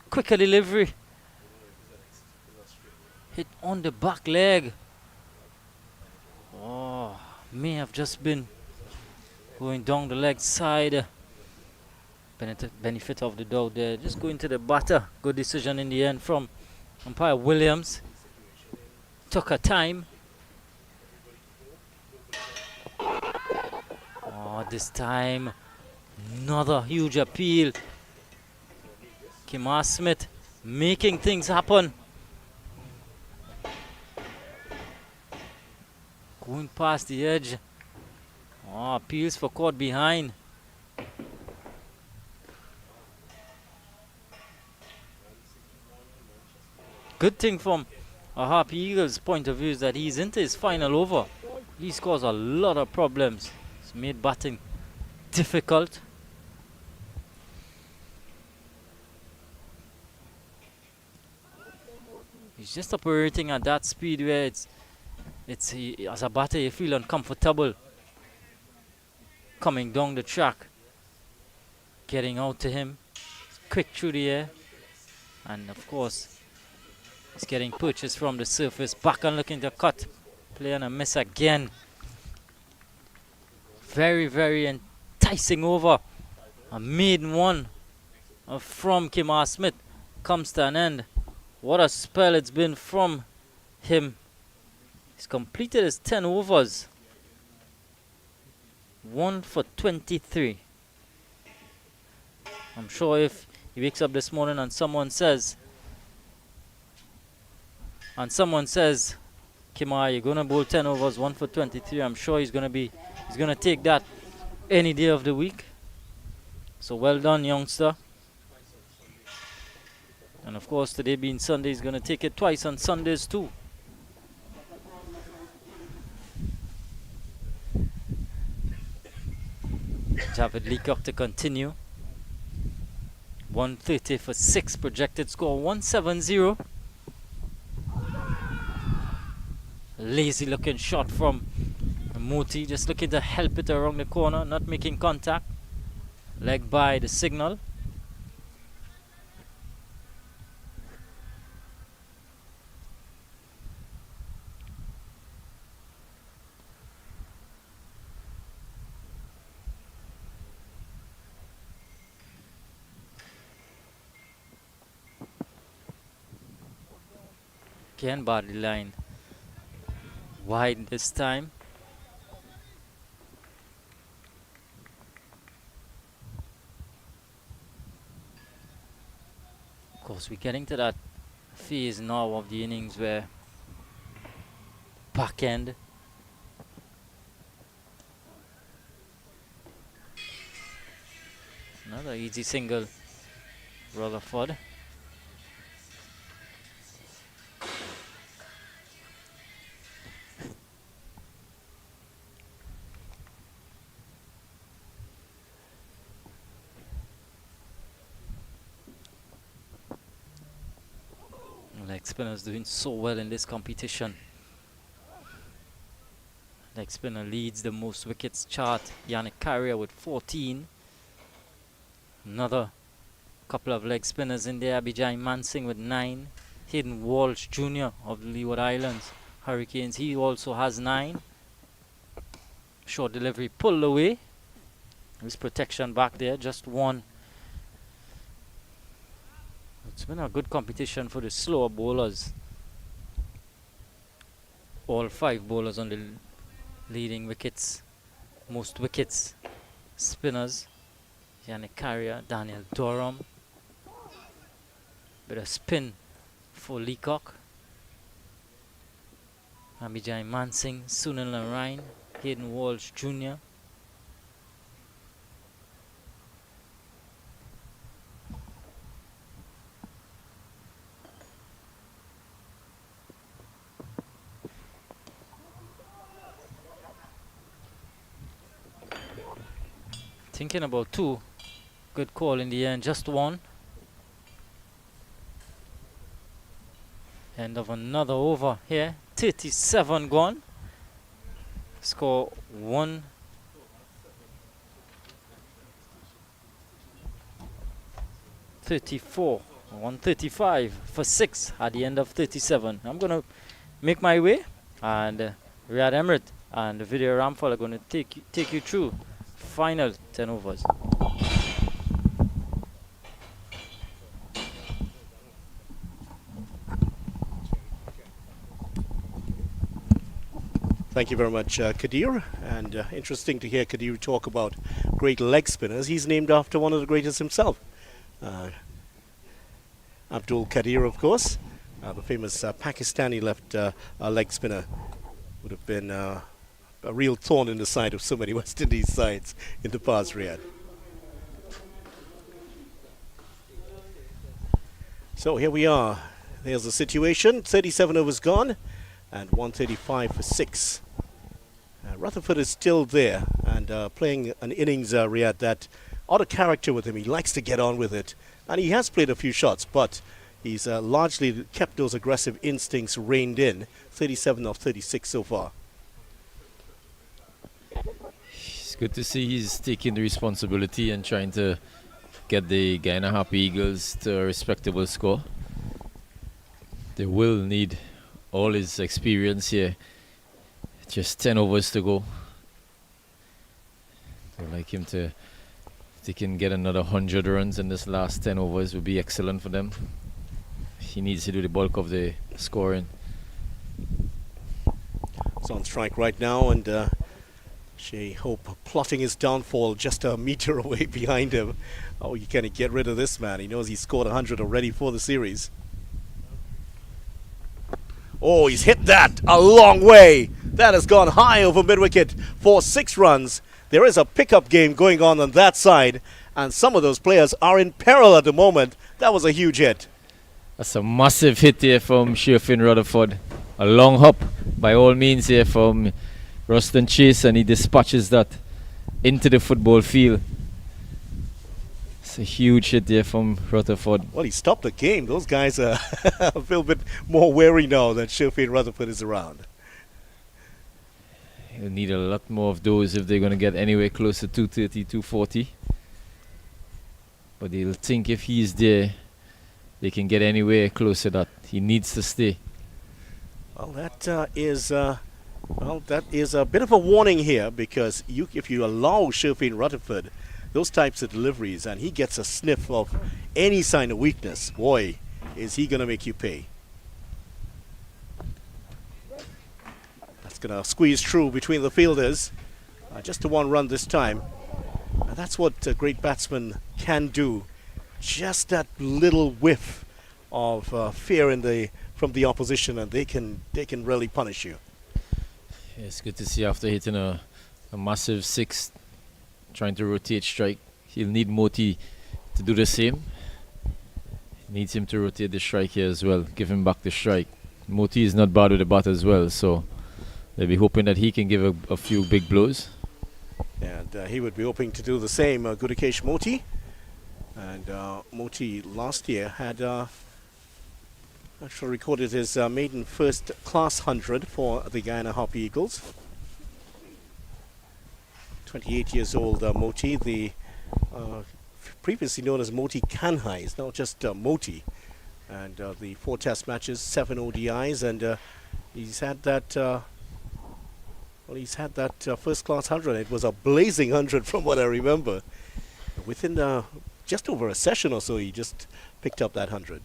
Speaker 5: Quicker delivery. Hit on the back leg. Oh, may have just been going down the leg side. Benefit of the doubt there. Just going to the batter. Good decision in the end from umpire Williams. Took her time. Oh, this time another huge appeal. Kimar Smith making things happen. Going past the edge. Oh, appeals for caught behind. Good thing from a Harpy Eagles point of view is that he's into his final over. He scores a lot of problems. It's made batting difficult. He's just operating at that speed where as a batter you feel uncomfortable coming down the track, getting out to him, quick through the air, and of course he's getting purchased from the surface, back and looking to cut, playing a miss again. Very, very enticing over. A maiden one from Kimar Smith comes to an end. What a spell it's been from him. He's completed his 10 overs. 1 for 23. I'm sure if he wakes up this morning and someone says, Kimar, you're gonna bowl 10 overs, 1 for 23, I'm sure he's gonna take that any day of the week. So well done, youngster. And of course, today being Sunday, he's gonna take it twice on Sundays too. Javed Leacock to continue. 130 for 6, projected score 170. Lazy looking shot from Moti, just looking to help it around the corner, not making contact. Leg by the signal. Again, body line wide this time. Of course, we're getting to that phase now of the innings where back end. Another easy single, Rutherford. Leg spinner's doing so well in this competition. Leg spinner leads the most wickets chart. Yannick Carrier with 14. Another couple of leg spinners in there. Abhijay Mansingh with 9. Hayden Walsh Jr. of the Leeward Islands Hurricanes, he also has 9. Short delivery pulled away. His protection back there, just 1. It's been a good competition for the slower bowlers. all 5 bowlers on the leading wickets, most wickets. Spinners, Yannick Carrier, Daniel Durham. Bit of spin for Leacock. Abhijay Mansingh, Sunil Narain, Hayden Walsh Jr. Thinking about 2. Good call in the end, just 1. End of another over here. 37 gone. Score 134. 135 for 6 at the end of 37. I'm going to make my way, and Riyad Emirates and the video Ramphal are going to take you through final 10 overs.
Speaker 1: Thank you very much, Kadir. And interesting to hear Kadir talk about great leg spinners. He's named after one of the greatest himself. Abdul Qadir, of course, the famous Pakistani left leg spinner, would have been a real thorn in the side of so many West Indies sides in the past, Riyadh. So here we are. There's the situation. 37 overs gone and 135 for 6. Rutherford is still there and playing an innings, Riyadh, that odd a character with him. He likes to get on with it. And he has played a few shots, but he's largely kept those aggressive instincts reined in. 37 of 36 so far.
Speaker 4: It's good to see he's taking the responsibility and trying to get the Guyana Harpy Eagles to a respectable score. They will need all his experience here. Just 10 overs to go. I'd like him to, if they can get another 100 runs in this last 10 overs, would be excellent for them. He needs to do the bulk of the scoring.
Speaker 1: He's on strike right now, and Shea Hope plotting his downfall just a meter away behind him. Oh, you can't get rid of this man. He knows he's scored 100 already for the series. Oh, he's hit that a long way. That has gone high over mid-wicket for 6 runs. There is a pickup game going on that side, and some of those players are in peril at the moment. That was a huge hit.
Speaker 4: That's a massive hit here from Sherfin Rutherford. A long hop by all means here from Ruston Chase, and he dispatches that into the football field. It's a huge hit there from Rutherford.
Speaker 1: Well, he stopped the game. Those guys are a little bit more wary now that Sherfin Rutherford is around.
Speaker 4: He'll need a lot more of those if they're going to get anywhere close to 230, 240. But they'll think if he's there, they can get anywhere close to that. He needs to stay.
Speaker 1: Well, that is a bit of a warning here, because if you allow Sherfin Rutherford those types of deliveries and he gets a sniff of any sign of weakness, boy, is he going to make you pay. That's going to squeeze through between the fielders. Just a 1 run this time. And that's what great batsmen can do. Just that little whiff of fear from the opposition, and they can really punish you.
Speaker 4: Yeah, it's good to see after hitting a massive 6, trying to rotate strike. He'll need Moti to do the same. He needs him to rotate the strike here as well, give him back the strike. Moti is not bad with the bat as well, so they'll be hoping that he can give a few big blows.
Speaker 1: And he would be hoping to do the same, Gudakesh Moti. And Moti last year had actually recorded his maiden first class 100 for the Guyana Harpy Eagles. 28 years old, Moti, the previously known as Moti Kanhai. It's now just Moti. And the 4 test matches, 7 ODIs, and he's had that first class 100. It was a blazing 100 from what I remember. Within just over a session or so, he just picked up that 100.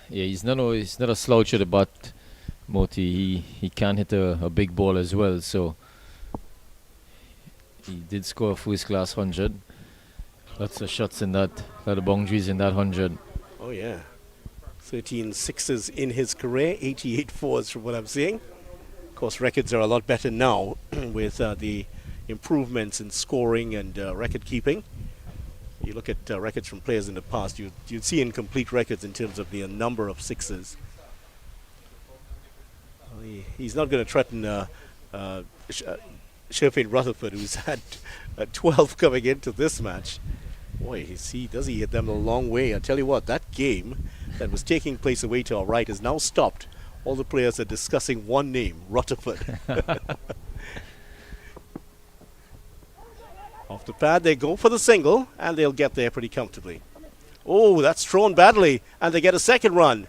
Speaker 4: Yeah, he's not a slouch at the bat. Moti, he can hit a big ball as well, so he did score a first class 100. Lots of shots in that, a lot of boundaries in that 100.
Speaker 1: Oh yeah, 13 sixes in his career, 88 fours from what I'm seeing. Of course, records are a lot better now with the improvements in scoring and record keeping. You look at records from players in the past, you'd see incomplete records in terms of the number of sixes. Well, he's not going to threaten Sherfane Rutherford, who's had 12 coming into this match. Boy, does he hit them a long way. I tell you what, that game that was taking place away to our right is now stopped. All the players are discussing one name, Rutherford. Off the pad, they go for the single, and they'll get there pretty comfortably. Oh, that's thrown badly, and they get a second run.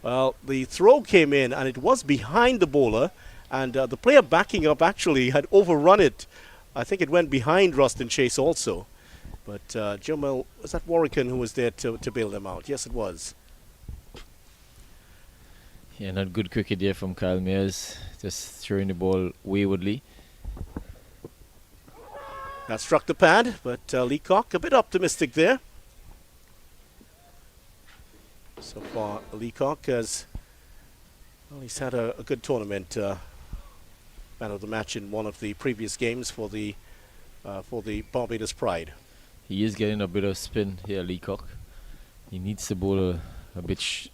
Speaker 1: Well, the throw came in, and it was behind the bowler, and the player backing up actually had overrun it. I think it went behind Rustin Chase also. But Jamal, was that Warwican who was there to bail them out? Yes, it was.
Speaker 4: Yeah, not good cricket there from Kyle Mayers, just throwing the ball waywardly.
Speaker 1: That struck the pad, but Leacock a bit optimistic there. So far, Leacock has, well, he's had a good tournament. Man of the match in one of the previous games for the Barbados Pride.
Speaker 4: He is getting a bit of spin here, Leacock. He needs to bowl a bit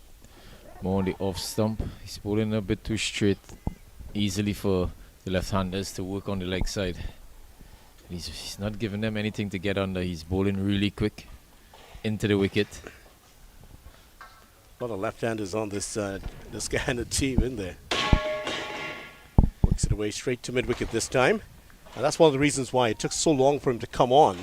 Speaker 4: more on the off stump. He's bowling a bit too straight, easily for the left-handers to work on the leg side. He's not giving them anything to get under. He's bowling really quick into the wicket.
Speaker 1: A lot of left-handers on this Guyana team, isn't there? Works it away straight to mid-wicket this time. And that's one of the reasons why it took so long for him to come on.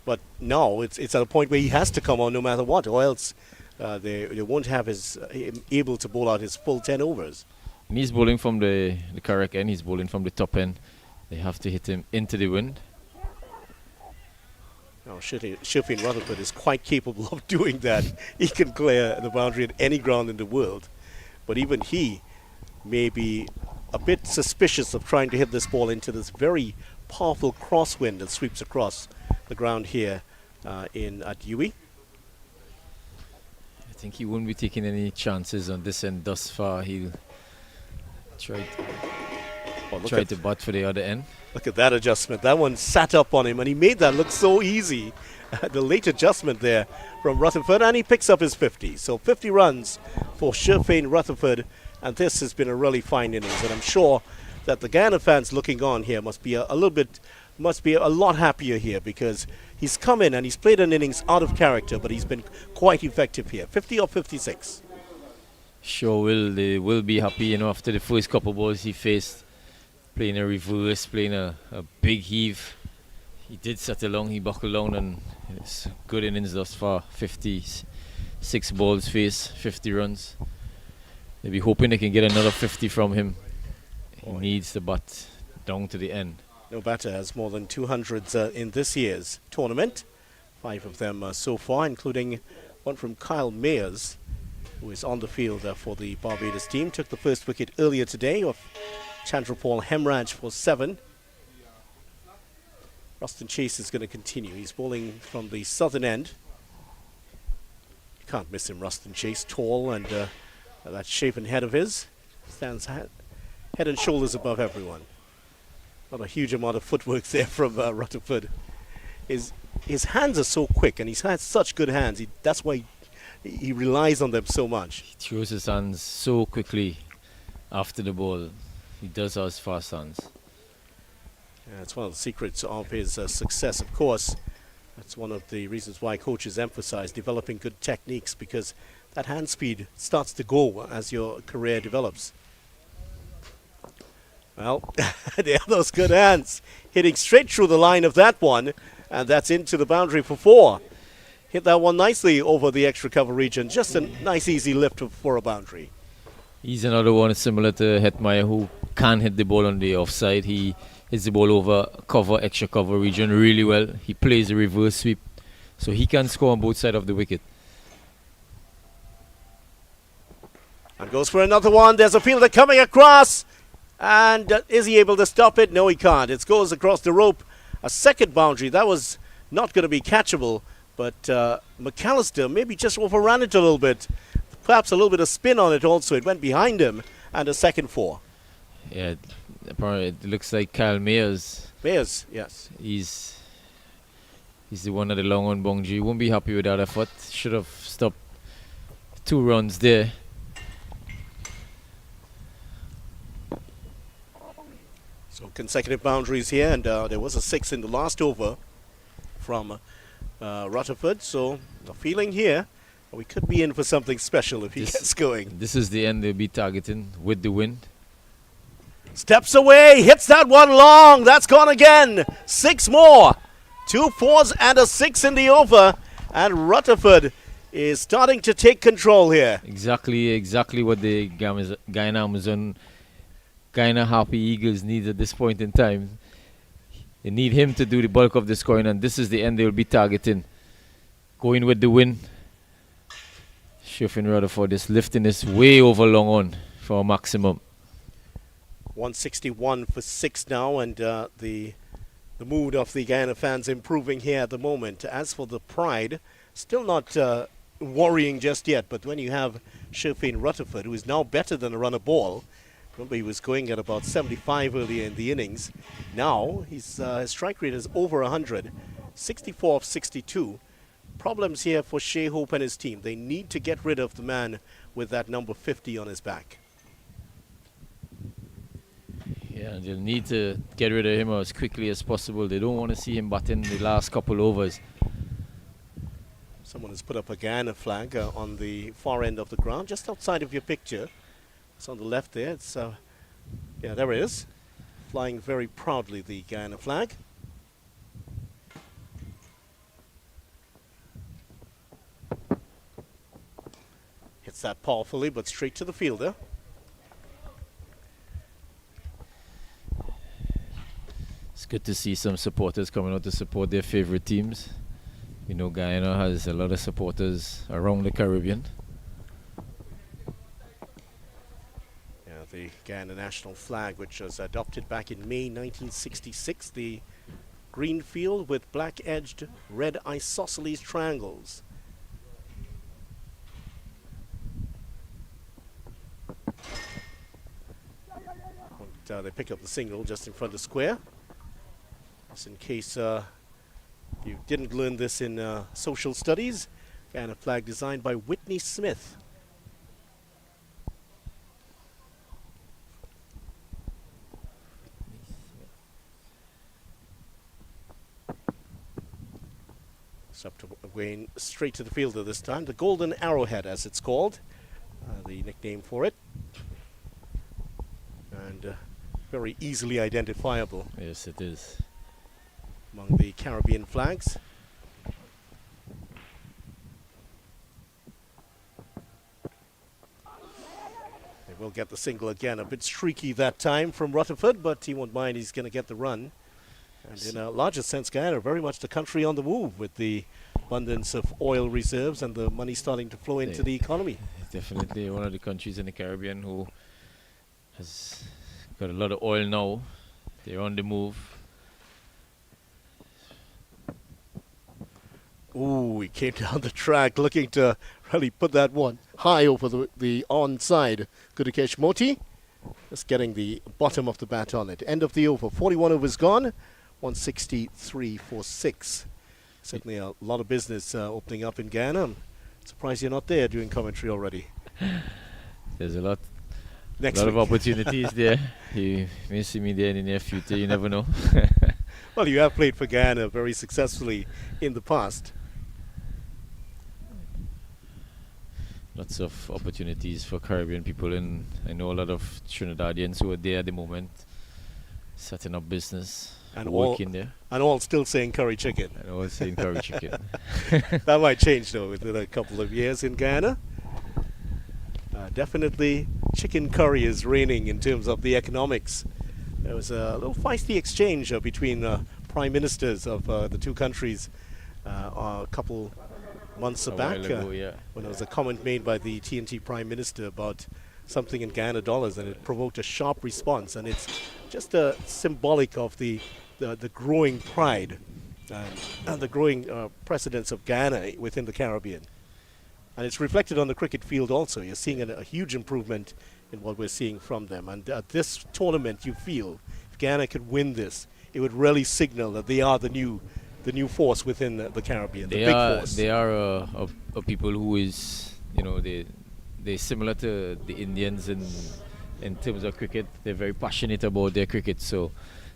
Speaker 1: But now it's at a point where he has to come on no matter what, or else they won't have him able to bowl out his full 10 overs.
Speaker 4: And he's bowling from the correct end. He's bowling from the top end. They have to hit him into the wind.
Speaker 1: Now, Sherfane Rutherford is quite capable of doing that. He can clear the boundary at any ground in the world. But even he may be a bit suspicious of trying to hit this ball into this very powerful crosswind that sweeps across the ground here at Uwe.
Speaker 4: I think he won't be taking any chances on this end thus far. He'll try to bat for the other end.
Speaker 1: Look at that adjustment. That one sat up on him, and he made that look so easy. The late adjustment there from Rutherford, and he picks up his 50. So 50 runs for Sherfane Rutherford, and this has been a really fine innings. And I'm sure that the Guyana fans looking on here must be a lot happier here, because he's come in and he's played an innings out of character, but he's been quite effective here. 50 or 56.
Speaker 4: Sure they will be happy, after the first couple balls he faced. Playing a reverse, playing a big heave. He did settle long, he buckled down, and it's good innings thus far. 56 balls faced, 50 runs. They'll be hoping they can get another 50 from him. He needs the bat down to the end.
Speaker 1: No batter has more than 200s in this year's tournament. 5 of them so far, including one from Kyle Mayers, who is on the field for the Barbados team. Took the first wicket earlier today of Chandrapal Hemraj for 7. Rustin Chase is going to continue. He's bowling from the southern end. You can't miss him, Rustin Chase. Tall, and that shaven head of his stands head and shoulders above everyone. Not a huge amount of footwork there from Rutherford. His hands are so quick, and he's had such good hands. That's why he relies on them so much.
Speaker 4: He throws his hands so quickly after the ball. He does have fast hands.
Speaker 1: Yeah, it's one of the secrets of his success, of course. That's one of the reasons why coaches emphasize developing good techniques, because that hand speed starts to go as your career develops. Well, there are those good hands, hitting straight through the line of that one, and that's into the boundary for 4. Hit that one nicely over the extra cover region. Just a nice easy lift for a boundary.
Speaker 4: He's another one similar to Hetmeyer, who can hit the ball on the offside. He hits the ball over extra cover region really well. He plays a reverse sweep, so he can score on both sides of the wicket.
Speaker 1: And goes for another one. There's a fielder coming across. And is he able to stop it? No, he can't. It goes across the rope. A second boundary. That was not going to be catchable. But McAllister maybe just overran it a little bit. Perhaps a little bit of spin on it also. It went behind him. And a second 4.
Speaker 4: Yeah, apparently it looks like Kyle Mayers.
Speaker 1: Mayers, yes.
Speaker 4: He's the one at the long on boundary. Won't be happy with that effort. Should have stopped 2 runs there.
Speaker 1: So consecutive boundaries here, and there was a 6 in the last over from Rutherford. So a feeling here, we could be in for something special if he gets going.
Speaker 4: This is the end they'll be targeting with the wind.
Speaker 1: Steps away, hits that one long. That's gone again. 6 more. 2 4s and a 6 in the over. And Rutherford is starting to take control here.
Speaker 4: Exactly what the Guyana Harpy Eagles need at this point in time. They need him to do the bulk of the scoring, and this is the end they'll be targeting. Going with the win. Shifting Rutherford is lifting this way over long on for a maximum.
Speaker 1: 161 for 6 now, and the mood of the Guyana fans improving here at the moment. As for the pride, still not worrying just yet, but when you have Shifting Rutherford, who is now better than a runner ball. Remember, he was going at about 75 earlier in the innings. Now, his strike rate is over 100, 64 of 62. Problems here for Shea Hope and his team. They need to get rid of the man with that number 50 on his back.
Speaker 4: Yeah, they'll need to get rid of him as quickly as possible. They don't want to see him batting the last couple overs.
Speaker 1: Someone has put up a Guyana flag on the far end of the ground, just outside of your picture. It's on the left there. It's yeah, there it is, flying very proudly, the Guyana flag. Hits that powerfully, but straight to the fielder.
Speaker 4: It's good to see some supporters coming out to support their favorite teams. You know, Guyana has a lot of supporters around the Caribbean.
Speaker 1: The Guyana national flag, which was adopted back in May 1966, the green field with black-edged red isosceles triangles. And, they pick up the single just in front of square. Just in case you didn't learn this in social studies, Guyana flag designed by Whitney Smith. Up to Wayne, straight to the fielder this time. The Golden Arrowhead, as it's called, the nickname for it, and very easily identifiable.
Speaker 4: Yes, it is.
Speaker 1: Among the Caribbean flags. They will get the single again. A bit streaky that time from Rutherford, but he won't mind. He's going to get the run. And in a larger sense, Guyana very much the country on the move with the abundance of oil reserves and the money starting to flow into the economy.
Speaker 4: Definitely one of the countries in the Caribbean who has got a lot of oil now. They're on the move.
Speaker 1: Ooh, he came down the track looking to really put that one high over the onside. Good to catch Moti. Just getting the bottom of the bat on it. End of the over. 41 overs gone. 163 for 6. Certainly a lot of business opening up in Guyana. I'm surprised you're not there doing commentary already.
Speaker 4: There's a lot
Speaker 1: Next
Speaker 4: of
Speaker 1: week.
Speaker 4: opportunities there. You may see me there in the near future. You never know.
Speaker 1: Well, you have played for Guyana very successfully in the past.
Speaker 4: Lots of opportunities for Caribbean people, and I know a lot of Trinidadians who are there at the moment, setting up business
Speaker 1: And
Speaker 4: working there.
Speaker 1: And all still saying curry chicken.
Speaker 4: And always saying curry chicken.
Speaker 1: That might change though within a couple of years in Guyana. Definitely chicken curry is reigning in terms of the economics. There was a little feisty exchange between prime ministers of the two countries a couple months
Speaker 4: A
Speaker 1: back
Speaker 4: while ago, yeah.
Speaker 1: when there was a comment made by the TNT Prime Minister about something in Guyana dollars, and it provoked a sharp response. And it's just symbolic of the growing pride and the growing precedence of Guyana within the Caribbean. And it's reflected on the cricket field also. You're seeing a huge improvement in what we're seeing from them. And this tournament, you feel, if Guyana could win this, it would really signal that they are the new force within the Caribbean, the big force.
Speaker 4: They are a people who is, they're similar to the Indians in terms of cricket. They're very passionate about their cricket, so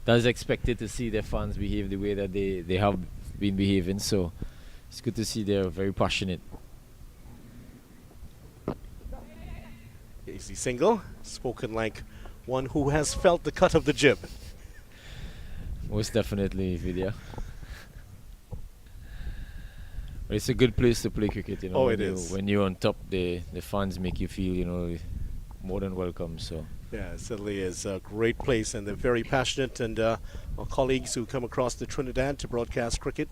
Speaker 4: that's expected to see their fans behave the way that they have been behaving. So it's good to see they're very passionate.
Speaker 1: Easy single, spoken like one who has felt the cut of the jib.
Speaker 4: Most definitely, Vidya. But it's a good place to play cricket,
Speaker 1: Oh,
Speaker 4: when
Speaker 1: it is.
Speaker 4: When you're on top, the fans make you feel, more than welcome. So
Speaker 1: Yeah, it certainly is a great place, and they're very passionate. And our colleagues who come across to Trinidad to broadcast cricket,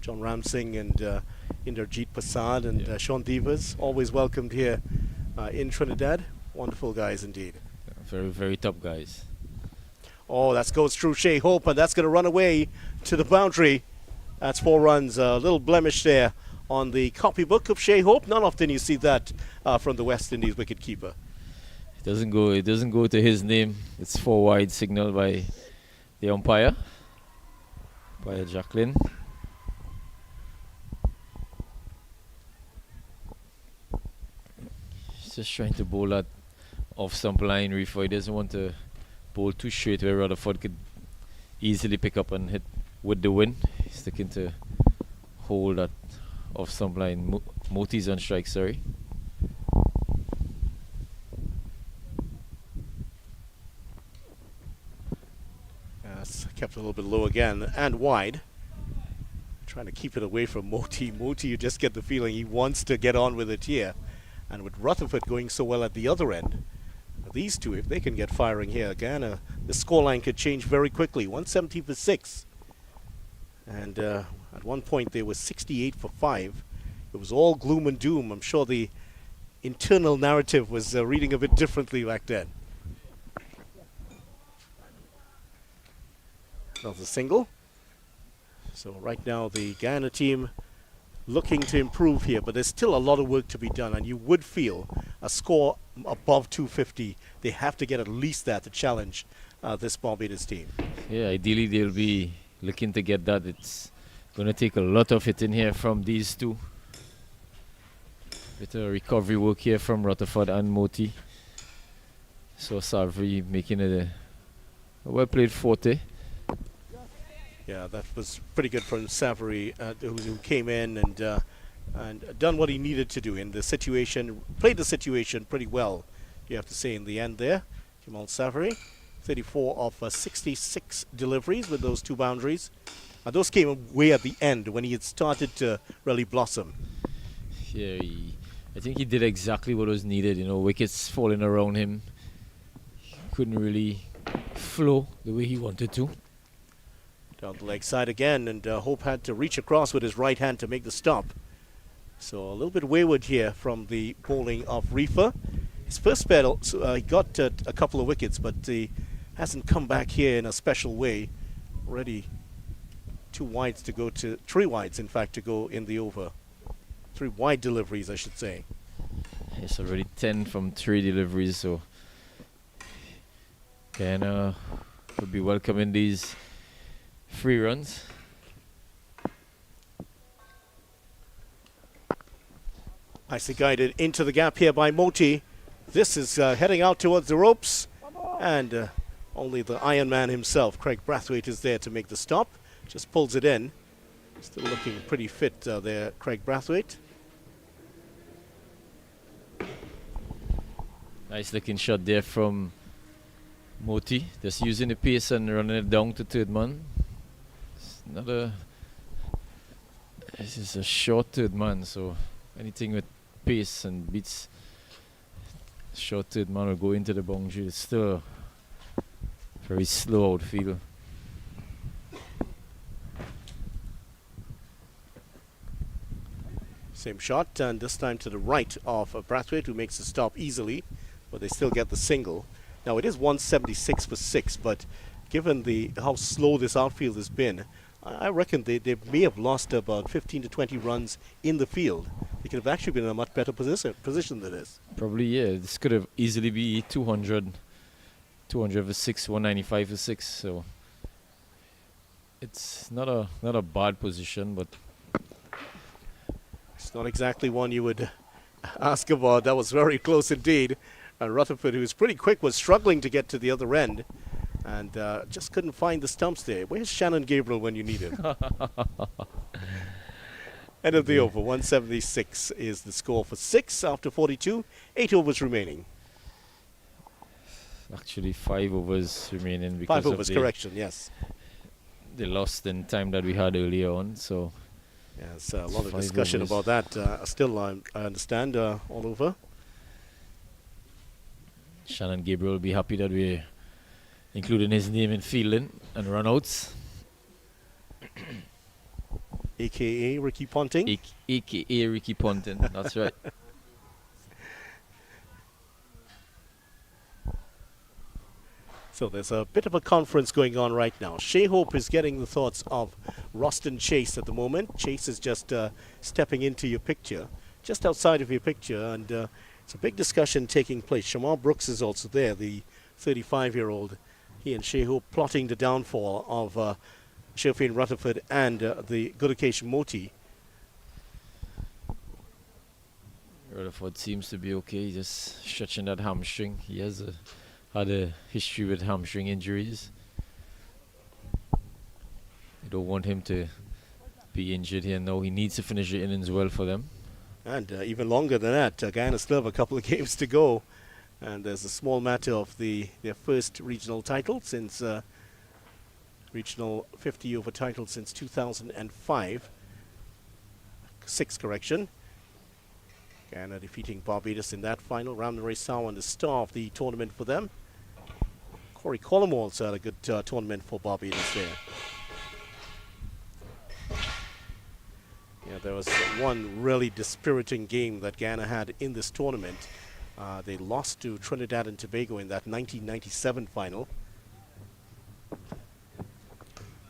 Speaker 1: John Ramsing and Inderjeet Prasad and Sean Devers, always welcomed here in Trinidad. Wonderful guys indeed.
Speaker 4: very, very top guys.
Speaker 1: Oh, that goes through Shea Hope, and that's going to run away to the boundary. That's 4 runs. A little blemish there on the copybook of Shea Hope. Not often you see that from the West Indies wicketkeeper.
Speaker 4: It doesn't go to his name. It's 4 wide signal by the umpire, by Jacqueline. He's just trying to bowl that off stump line reef. He doesn't want to bowl too straight where Rutherford could easily pick up and hit with the wind. He's looking to hold that off stump line. Moti's on strike, sorry.
Speaker 1: Kept a little bit low again and wide. Trying to keep it away from Moti. Moti, you just get the feeling he wants to get on with it here. And with Rutherford going so well at the other end, these two, if they can get firing here, Guyana, the scoreline could change very quickly. 170 for 6. And at one point they were 68 for 5. It was all gloom and doom. I'm sure the internal narrative was reading a bit differently back then. Another single. So right now the Guyana team looking to improve here, but there's still a lot of work to be done, and you would feel a score above 250. They have to get at least that to challenge this Barbados team.
Speaker 4: Yeah, ideally they'll be looking to get that. It's going to take a lot of hitting here from these two. Bit of recovery work here from Rutherford and Moti. So Savary making it a well played 40.
Speaker 1: Yeah, that was pretty good from Savary, who came in and done what he needed to do in the situation, played the situation pretty well, you have to say, in the end there. Jamal Savary, 34 of 66 deliveries with those 2 boundaries. Those came way at the end when he had started to really blossom.
Speaker 4: Yeah, I think he did exactly what was needed. Wickets falling around him. He couldn't really flow the way he wanted to.
Speaker 1: Down the leg side again, and Hope had to reach across with his right hand to make the stop. So a little bit wayward here from the bowling of Reefer. His first spell, he got a couple of wickets, but he hasn't come back here in a special way. Already 2 wides to go to 3 wides, in fact, to go in the over. 3 wide deliveries, I should say.
Speaker 4: It's already 10 from 3 deliveries, so Guyana will be welcoming these 3 runs.
Speaker 1: Nicely guided into the gap here by Moti. This is heading out towards the ropes, and only the Iron Man himself, Craig Brathwaite, is there to make the stop. Just pulls it in. Still looking pretty fit there, Craig Brathwaite.
Speaker 4: Nice looking shot there from Moti. Just using the pace and running it down to third man. This is a short third man, so anything with pace and beats short third man will go into the boundary. It's still a very slow outfield.
Speaker 1: Same shot, and this time to the right of Brathwaite, who makes the stop easily. but they still get the single. Now it is 176 for 6, but given how slow this outfield has been, I reckon they may have lost about 15 to 20 runs in the field. They could have actually been in a much better position than this.
Speaker 4: Probably, yeah. This could have easily be 200 for 6, 195 for 6. So it's not a bad position, but
Speaker 1: it's not exactly one you would ask about. That was very close indeed. And Rutherford, who was pretty quick, was struggling to get to the other end and just couldn't find the stumps there. Where's Shannon Gabriel when you need him? End of the over. 176 is the score for 6 after 42. 8 overs remaining.
Speaker 4: actually 5 overs remaining because
Speaker 1: 5 overs, correction, yes.
Speaker 4: The lost in time that we had earlier on. So
Speaker 1: yes, a lot of discussion about that. Still, I understand, all over.
Speaker 4: Shannon Gabriel will be happy that we're including his name in fielding and runouts.
Speaker 1: AKA Ricky Ponting.
Speaker 4: AKA Ricky Ponting, that's right.
Speaker 1: So there's a bit of a conference going on right now. Shea Hope is getting the thoughts of Roston Chase at the moment. Chase is just stepping into your picture, just outside of your picture, and it's a big discussion taking place. Shamar Brooks is also there, the 35-year-old. He and Shea Hope plotting the downfall of Sherfane Rutherford and the Good Occasion Moti.
Speaker 4: Rutherford seems to be okay, just stretching that hamstring. He has had a history with hamstring injuries. You don't want him to be injured here now. He needs to finish the innings well for them.
Speaker 1: And even longer than that, Guyana still have a couple of games to go. And there's a small matter of their first regional title since regional 50 over title since 2005. 6 correction. Guyana defeating Barbados in that final. Ramnare Sawan, the star of the tournament for them. Corey Collum also had a good tournament for Barbados there. Yeah, there was one really dispiriting game that Guyana had in this tournament. They lost to Trinidad and Tobago in that 1997 final.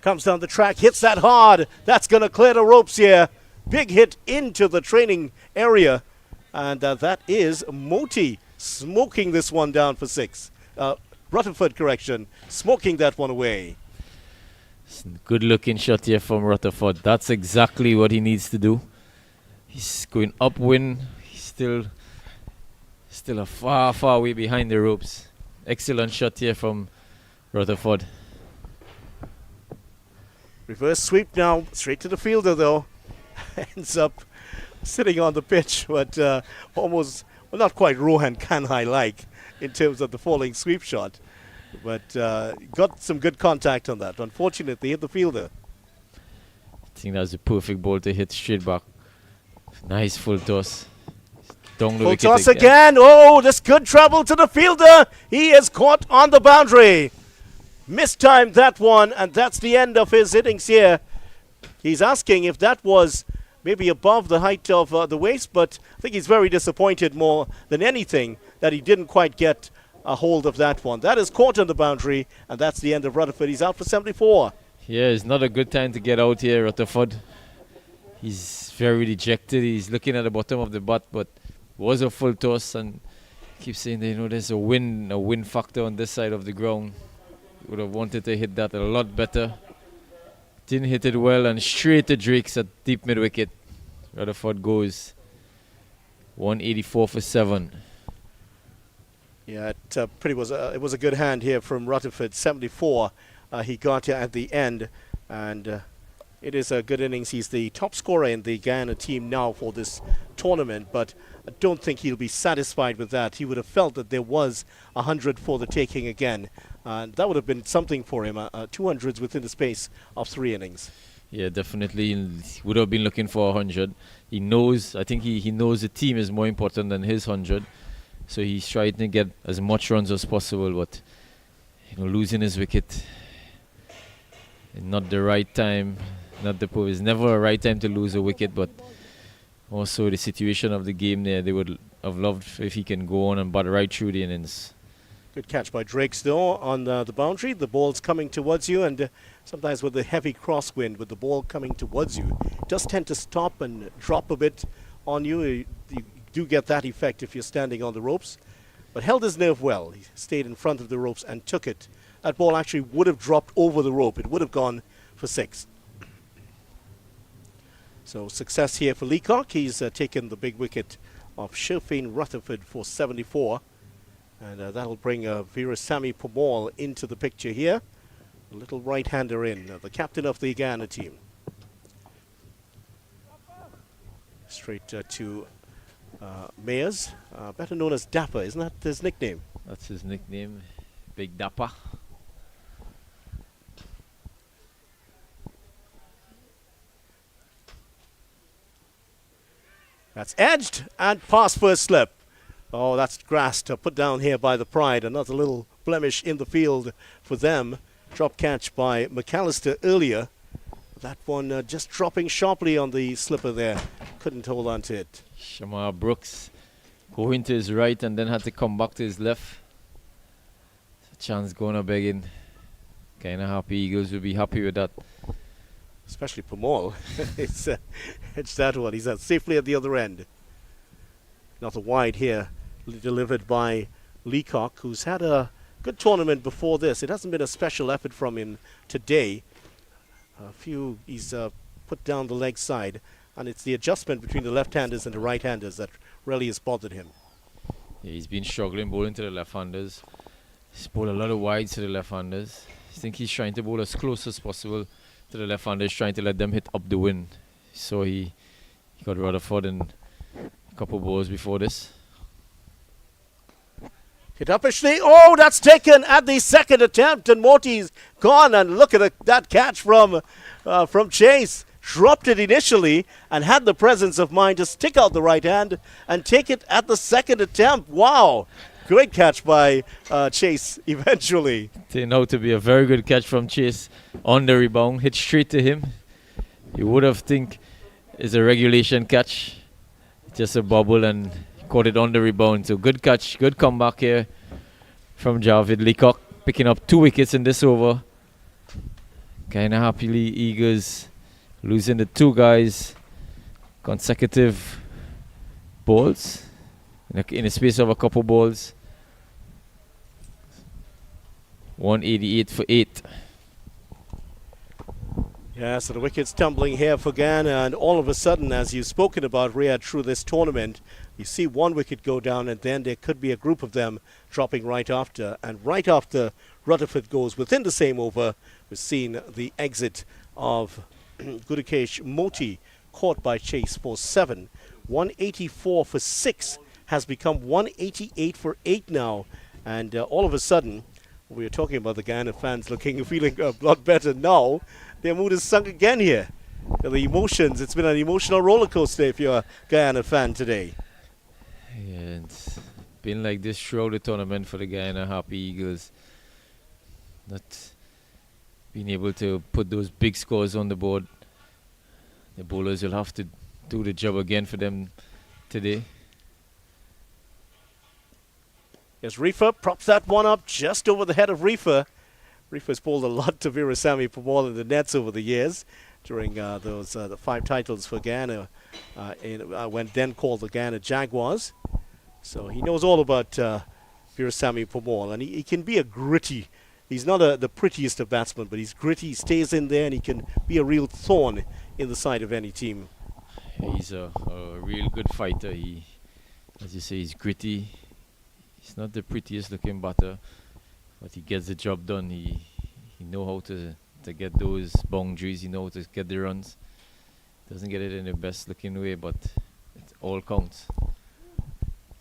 Speaker 1: Comes down the track, hits that hard. That's going to clear the ropes here. Big hit into the training area. And that is Moti smoking this one down for 6. Rutherford, correction, smoking that one away.
Speaker 4: Good looking shot here from Rutherford. That's exactly what he needs to do. He's going upwind. He's still a far way behind the ropes. Excellent shot here from Rutherford.
Speaker 1: Reverse sweep now, straight to the fielder though. Ends up sitting on the pitch, but almost, well, not quite Rohan Kanhai-like in terms of the falling sweep shot. But got some good contact on that. Unfortunately, hit the fielder.
Speaker 4: I think that's a perfect ball to hit straight back. Nice full toss. Down the
Speaker 1: Full
Speaker 4: wicket
Speaker 1: toss again. Oh, this good trouble to the fielder. He is caught on the boundary. Mistimed that one, and that's the end of his innings here. He's asking if that was maybe above the height of the waist, but I think he's very disappointed more than anything that he didn't quite get a hold of that one. That is caught on the boundary, and that's the end of Rutherford. He's out for 74.
Speaker 4: Yeah, it's not a good time to get out here, Rutherford. He's very dejected. He's looking at the bottom of the bat, but was a full toss, and keeps saying that, you know, there's a win factor on this side of the ground. Would have wanted to hit that a lot better. Didn't hit it well, and straight to Drake's at deep mid wicket. Rutherford goes 184 for 7.
Speaker 1: Yeah, it was a good hand here from Rutherford. 74 he got here at the end, and it is a good innings. He's the top scorer in the Guyana team now for this tournament, but I don't think he'll be satisfied with that. He would have felt that there was 100 for the taking again. That would have been something for him, 200s within the space of 3 innings.
Speaker 4: Yeah, definitely. He would have been looking for 100. He knows, I think he knows the team is more important than his 100. So he's trying to get as much runs as possible, but, you know, losing his wicket, not the right time. It's never a right time to lose a wicket, but Also, the situation of the game there, they would have loved if he can go on and bat right through the innings.
Speaker 1: Good catch by Drakes, though, on the boundary. The ball's coming towards you, and sometimes with the heavy crosswind, with the ball coming towards you, it does tend to stop and drop a bit on you. You do get that effect if you're standing on the ropes. But held his nerve well. He stayed in front of the ropes and took it. That ball actually would have dropped over the rope. It would have gone for 6. So success here for Leacock. He's taken the big wicket of Sherfane Rutherford for 74. And that'll bring Veerasamy Permaul into the picture here. A little right-hander in, the captain of the Guyana team. Straight to Mayers, better known as Dapper. Isn't that his nickname?
Speaker 4: That's his nickname, Big Dapper.
Speaker 1: That's edged and past first slip. Oh, that's grass put down here by the Pride. Another little blemish in the field for them. Drop catch by McAllister earlier. That one just dropping sharply on the slipper there. Couldn't hold on to it.
Speaker 4: Shamar Brooks going to his right and then had to come back to his left. A chance going a begging. Kind of happy. Eagles will be happy with that.
Speaker 1: Especially Permaul. It's that one. He's safely at the other end. Another wide here, delivered by Leacock, who's had a good tournament before this. It hasn't been a special effort from him today. He's put down the leg side, and it's the adjustment between the left-handers and the right-handers that really has bothered him.
Speaker 4: Yeah, he's been struggling bowling to the left-handers. He's bowled a lot of wides to the left-handers. I think he's trying to bowl as close as possible to the left-handers, trying to let them hit up the wind. So he got Rutherford in a couple balls before this.
Speaker 1: Hit uppishly. Oh, that's taken at the second attempt, and Morty's gone. And look at that catch from Chase. Dropped it initially and had the presence of mind to stick out the right hand and take it at the second attempt. Wow. Great catch by Chase eventually.
Speaker 4: Turned out to be a very good catch from Chase on the rebound. Hit straight to him. You would have think it's a regulation catch. Just a bubble and caught it on the rebound. So good catch, good comeback here from Javid Leacock. Picking up 2 wickets in this over. Kind of happily Eagles losing the 2 guys consecutive balls in a space of a couple balls. 188 for 8.
Speaker 1: Yeah, so the wicket's tumbling here for Guyana, and all of a sudden, as you've spoken about, Riyadh, through this tournament, you see 1 wicket go down, and then there could be a group of them dropping right after. And right after Rutherford goes within the same over, we've seen the exit of Gudakesh Moti, caught by Chase for 7. 184 for 6 has become 188 for 8 now. And all of a sudden, we were talking about the Guyana fans feeling a lot better now. Their mood is sunk again here. The emotions, it's been an emotional roller coaster if you're a Guyana fan today.
Speaker 4: Yeah, it's been like this throughout the tournament for the Guyana Harpy Eagles. Not being able to put those big scores on the board. The bowlers will have to do the job again for them today.
Speaker 1: Yes, Reefer props that one up just over the head of Reefer. Reefer's bowled a lot to Veerasamy Permaul in the nets over the years during those the 5 titles for Guyana when then called the Guyana Jaguars. So he knows all about Veerasamy Permaul, and he can be a gritty. He's not the prettiest of batsmen, but he's gritty. He stays in there, and he can be a real thorn in the side of any team.
Speaker 4: He's a real good fighter. He, as you say, he's gritty. He's not the prettiest looking batter, but he gets the job done. He knows how to get those boundaries. He knows how to get the runs. Doesn't get it in the best looking way, but it all counts.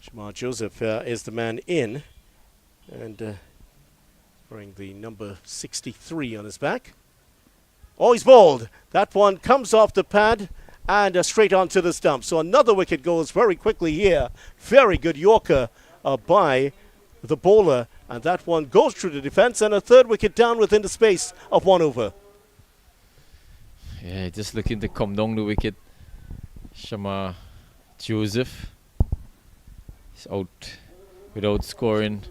Speaker 1: Shamar Joseph is the man in, and wearing the number 63 on his back. Oh, he's bowled. That one comes off the pad and straight onto the stump. So another wicket goes very quickly here. Very good Yorker by the bowler, and that one goes through the defence, and a 3rd wicket down within the space of 1 over.
Speaker 4: Yeah, just looking to come down the wicket. Shamar Joseph is out without scoring.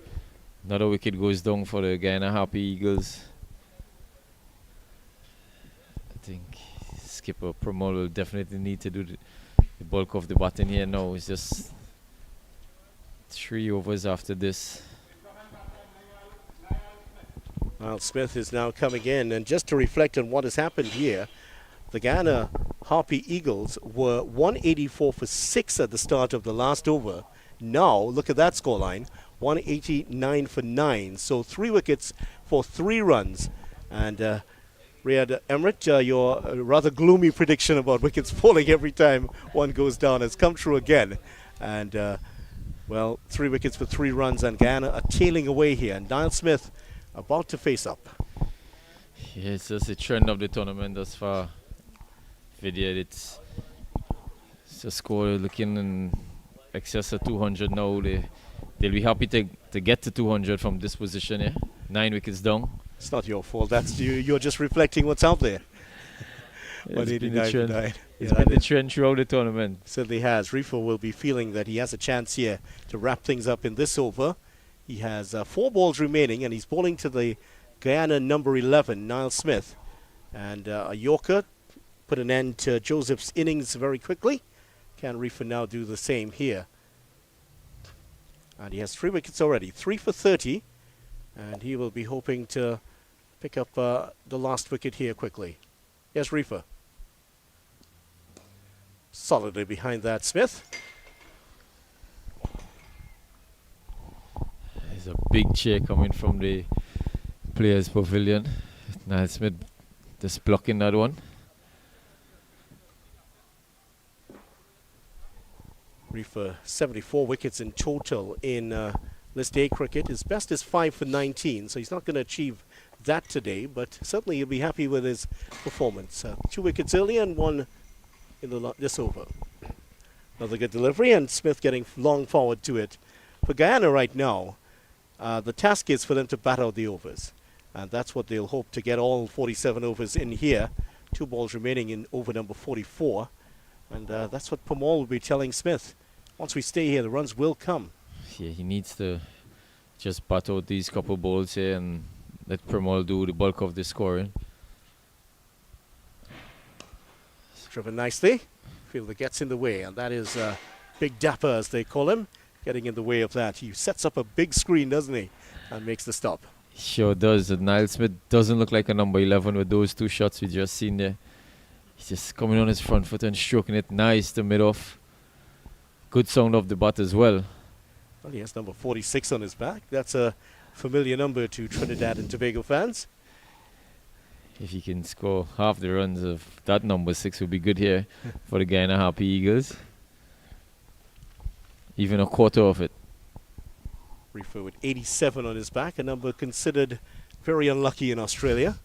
Speaker 4: Another wicket goes down for the Guyana Harpy Eagles. I think skipper Pramod will definitely need to do the bulk of the batting here now. It's just 3 overs after this.
Speaker 1: Niall Smith is now coming in, and just to reflect on what has happened here, the Guyana Harpy Eagles were 184 for 6 at the start of the last over. Now, look at that scoreline, 189 for 9. So 3 wickets for 3 runs. And Riyad Emrit, your rather gloomy prediction about wickets falling every time one goes down has come true again. And, well, 3 wickets for 3 runs, and Guyana are tailing away here. And Niall Smith about to face up.
Speaker 4: Yeah, it's just the trend of the tournament thus far. Video, it's a score looking in excess of 200 now. They'll be happy to get to 200 from this position here. 9 wickets down.
Speaker 1: It's not your fault. That's you're just reflecting what's out there.
Speaker 4: It's been the trend. It's
Speaker 1: Yeah,
Speaker 4: been the trend throughout the tournament.
Speaker 1: certainly has. Rifa will be feeling that he has a chance here to wrap things up in this over. He has 4 balls remaining, and he's bowling to the Guyana number 11, Niall Smith. And a Yorker put an end to Joseph's innings very quickly. Can Rifa now do the same here? And he has 3 wickets already, 3 for 30. And he will be hoping to pick up the last wicket here quickly. Yes, Rifa. Solidly behind that, Smith.
Speaker 4: There's a big cheer coming from the players' pavilion. Niall Smith just blocking that one.
Speaker 1: Rifa 74 wickets in total in List A cricket. His best is 5 for 19, so he's not going to achieve that today, but certainly he'll be happy with his performance. 2 wickets early and 1 in this over. Another good delivery, and Smith getting long forward to it. For Guyana right now, the task is for them to bat out the overs, and that's what they'll hope to get all 47 overs in here. 2 balls remaining in over number 44, and that's what Pramod will be telling Smith. Once we stay here, the runs will come.
Speaker 4: Yeah, he needs to just bat out these couple balls here and let Pramod do the bulk of the scoring.
Speaker 1: It's driven nicely. Fielder gets in the way, and that is Big Dapper, as they call him, getting in the way of that. He sets up a big screen, doesn't he, and makes the stop.
Speaker 4: Sure does. Niall Smith doesn't look like a number 11 with those 2 shots we just seen there. He's just coming on his front foot and stroking it nice to mid-off. Good sound of the bat as well.
Speaker 1: Well, he has number 46 on his back. That's a familiar number to Trinidad and Tobago fans.
Speaker 4: If he can score half the runs of that number 6 would be good here for the Guyana Harpy Eagles. Even a quarter of it.
Speaker 1: Rifa with 87 on his back, a number considered very unlucky in Australia.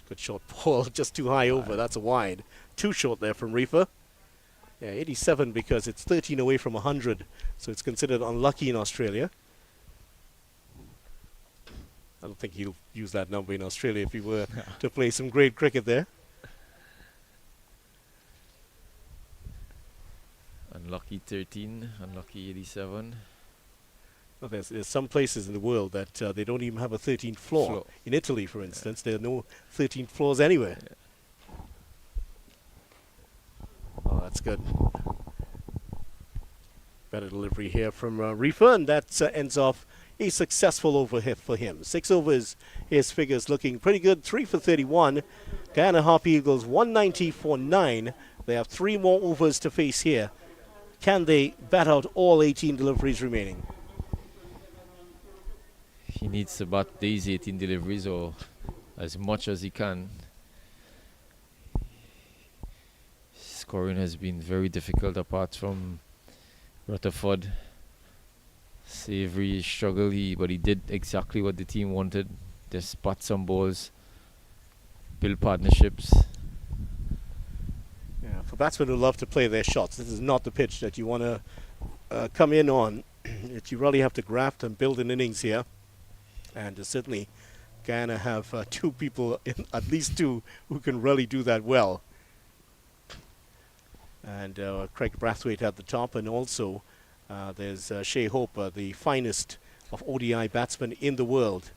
Speaker 1: Good short ball, just too high over. That's a wide. Too short there from Rifa. Yeah, 87 because it's 13 away from 100, so it's considered unlucky in Australia. I don't think he'll use that number in Australia if he were to play some great cricket there.
Speaker 4: Unlucky 13, unlucky 87.
Speaker 1: Well, there's some places in the world that they don't even have a 13th floor. In Italy, for instance, there are no 13th floors anywhere.
Speaker 4: Yeah.
Speaker 1: Oh, that's good. Better delivery here from Rifa, and that ends off a successful over hit for him. 6 overs, his figures looking pretty good. 3 for 31. Guyana Harpy Eagles 190 for 9. They have 3 more overs to face here. Can they bat out all 18 deliveries remaining?
Speaker 4: He needs to bat these 18 deliveries or as much as he can. Scoring has been very difficult apart from Rutherford. Savory struggled, but he did exactly what the team wanted. Just spot some balls, build partnerships.
Speaker 1: Yeah, for batsmen who love to play their shots, this is not the pitch that you want to come in on. You really have to graft and build an innings here. And certainly Guyana have 2 people, at least 2, who can really do that well. And Craig Brathwaite at the top, and also there's Shea Hope, the finest of ODI batsmen in the world.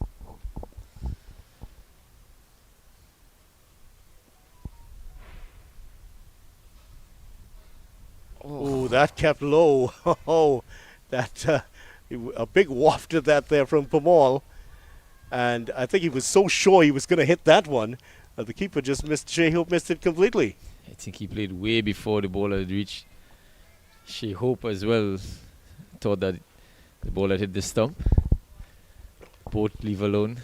Speaker 1: Oh, that kept low. Oh, that a big waft of that there from Pamal. And I think he was so sure he was going to hit that one. The keeper just missed, Shea Hope missed it completely.
Speaker 4: I think he played way before the ball had reached. Shea Hope as well thought that the ball had hit the stump. Both leave alone.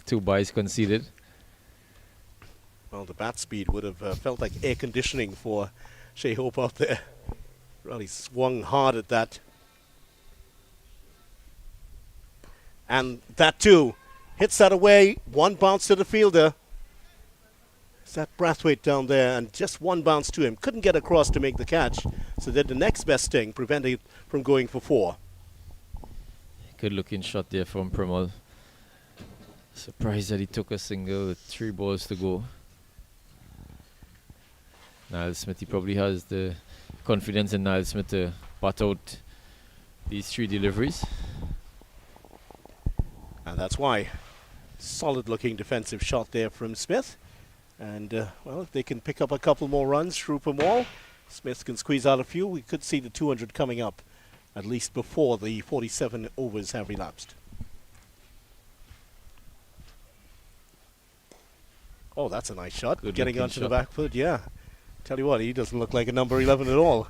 Speaker 4: 2 byes conceded.
Speaker 1: Well, the bat speed would have felt like air conditioning for Shea Hope out there. Really swung hard at that. And that too. Hits that away. 1 bounce to the fielder. It's that Brathwaite down there, and just 1 bounce to him. Couldn't get across to make the catch. So did the next best thing, preventing it from going for 4.
Speaker 4: Good looking shot there from Premal. Surprised that he took a single with 3 balls to go. Niall Smith, he probably has the confidence in Niall Smith to bat out these 3 deliveries.
Speaker 1: And that's why. Solid looking defensive shot there from Smith. And, well, if they can pick up a couple more runs through Pamal, Smith can squeeze out a few. We could see the 200 coming up, at least before the 47 overs have elapsed. Oh, that's a nice shot.
Speaker 4: Good
Speaker 1: Getting
Speaker 4: looking
Speaker 1: onto the
Speaker 4: shot.
Speaker 1: back foot, yeah. Tell you what, he doesn't look like a number 11 at all.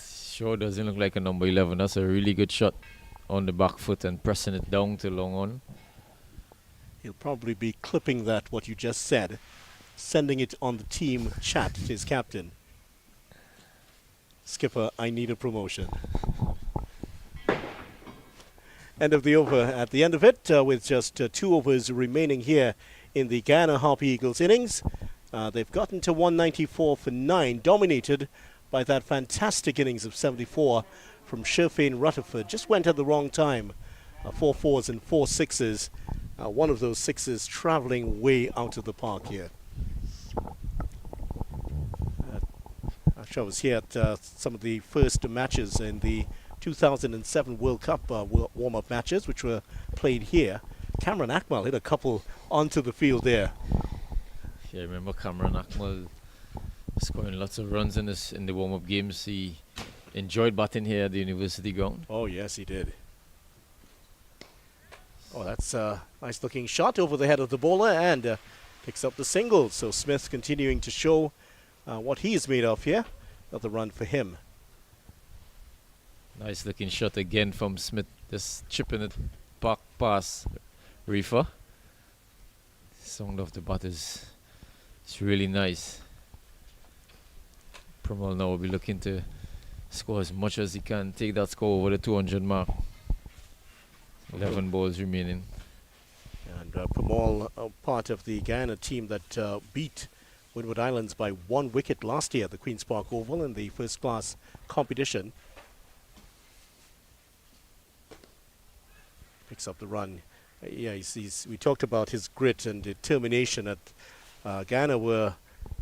Speaker 4: Sure doesn't look like a number 11. That's a really good shot on the back foot and pressing it down to long on.
Speaker 1: He'll probably be clipping that, what you just said, sending it on the team chat to his captain. Skipper, I need a promotion. End of the over at the end of it, with just 2 overs remaining here in the Guyana Harpy Eagles innings. They've gotten to 194 for 9, dominated by that fantastic innings of 74 from Sherfane Rutherford. Just went at the wrong time. 4 4s and 4 6s. One of those 6s traveling way out of the park here. Actually, I was here at some of the first matches in the 2007 World Cup warm-up matches, which were played here. Cameron Akmal hit a couple onto the field there.
Speaker 4: Yeah, I remember Cameron Akmal scoring lots of runs in the warm-up games. He enjoyed batting here at the university ground.
Speaker 1: Oh, yes, he did. Oh, that's a nice-looking shot over the head of the bowler, and picks up the single. So Smith continuing to show what he is made of here. Another run for him.
Speaker 4: Nice looking shot again from Smith, just chipping it back past Reefer. Sound of the bat is it's really nice. Premal now will be looking to score as much as he can, take that score over the 200 mark. 11 balls remaining.
Speaker 1: And Pamal, part of the Guyana team that beat Windward Islands by 1 wicket last year at the Queen's Park Oval in the first-class competition. Picks up the run. Yeah, we talked about his grit and determination. At Guyana were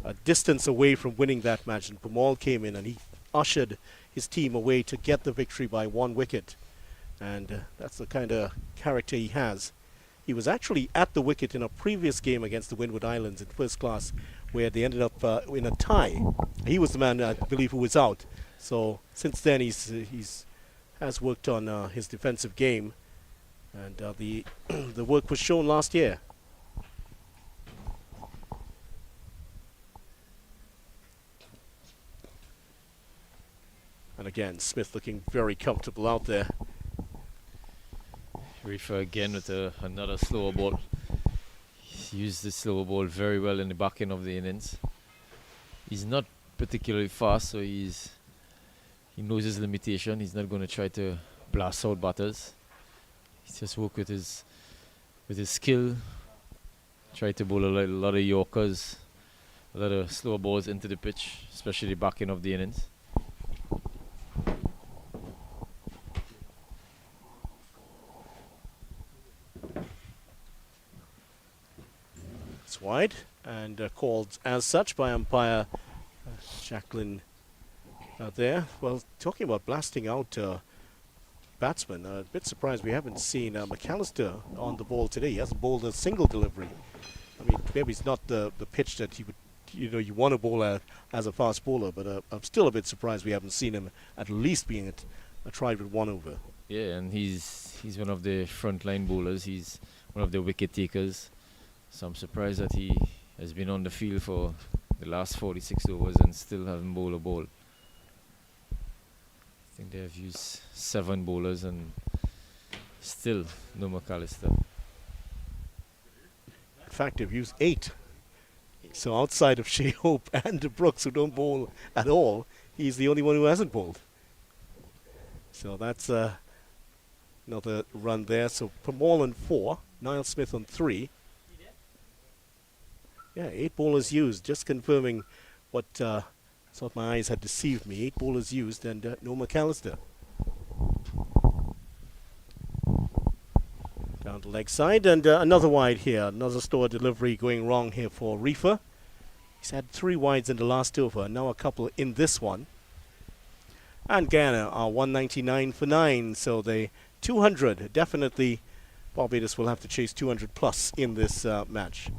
Speaker 1: a distance away from winning that match, and Pamal came in and he ushered his team away to get the victory by 1 wicket. And that's the kind of character he has. He was actually at the wicket in a previous game against the Windward Islands in first class, where they ended up in a tie. He was the man, I believe, who was out. So since then, he's has worked on his defensive game, and the the work was shown last year. And again, Smith looking very comfortable out there.
Speaker 4: Reefer again with another slower ball. He's used the slower ball very well in the back end of the innings. He's not particularly fast, so he knows his limitation. He's not going to try to blast out batters. He's just work with his skill. Try to bowl a lot of yorkers, a lot of slower balls into the pitch, especially the back end of the innings.
Speaker 1: Wide. and called as such by umpire Jacqueline there. Well, talking about blasting out batsmen, a bit surprised we haven't seen McAllister on the ball today. He hasn't bowled a single delivery. I mean, maybe it's not the pitch that you would, you want to bowl at as a fast bowler, but I'm still a bit surprised we haven't seen him at least being tried with 1 over.
Speaker 4: Yeah, and he's one of the frontline bowlers. He's one of the wicket takers. So I'm surprised that he has been on the field for the last 46 overs and still hasn't bowled a ball. I think they have used 7 bowlers and still no McAllister.
Speaker 1: In fact, they've used 8. So outside of Shea Hope and Brooks, who don't bowl at all, he's the only one who hasn't bowled. So that's another run there. So Pamal on 4, Niall Smith on 3. Yeah, 8 bowlers used. Just confirming what thought my eyes had deceived me. 8 bowlers used and no McAllister. Down the leg side and another wide here. Another store delivery going wrong here for Reefer. He's had 3 wides in the last over. Now a couple in this one. And Guyana are 199 for 9. So they 200. Definitely Barbados will have to chase 200 plus in this match.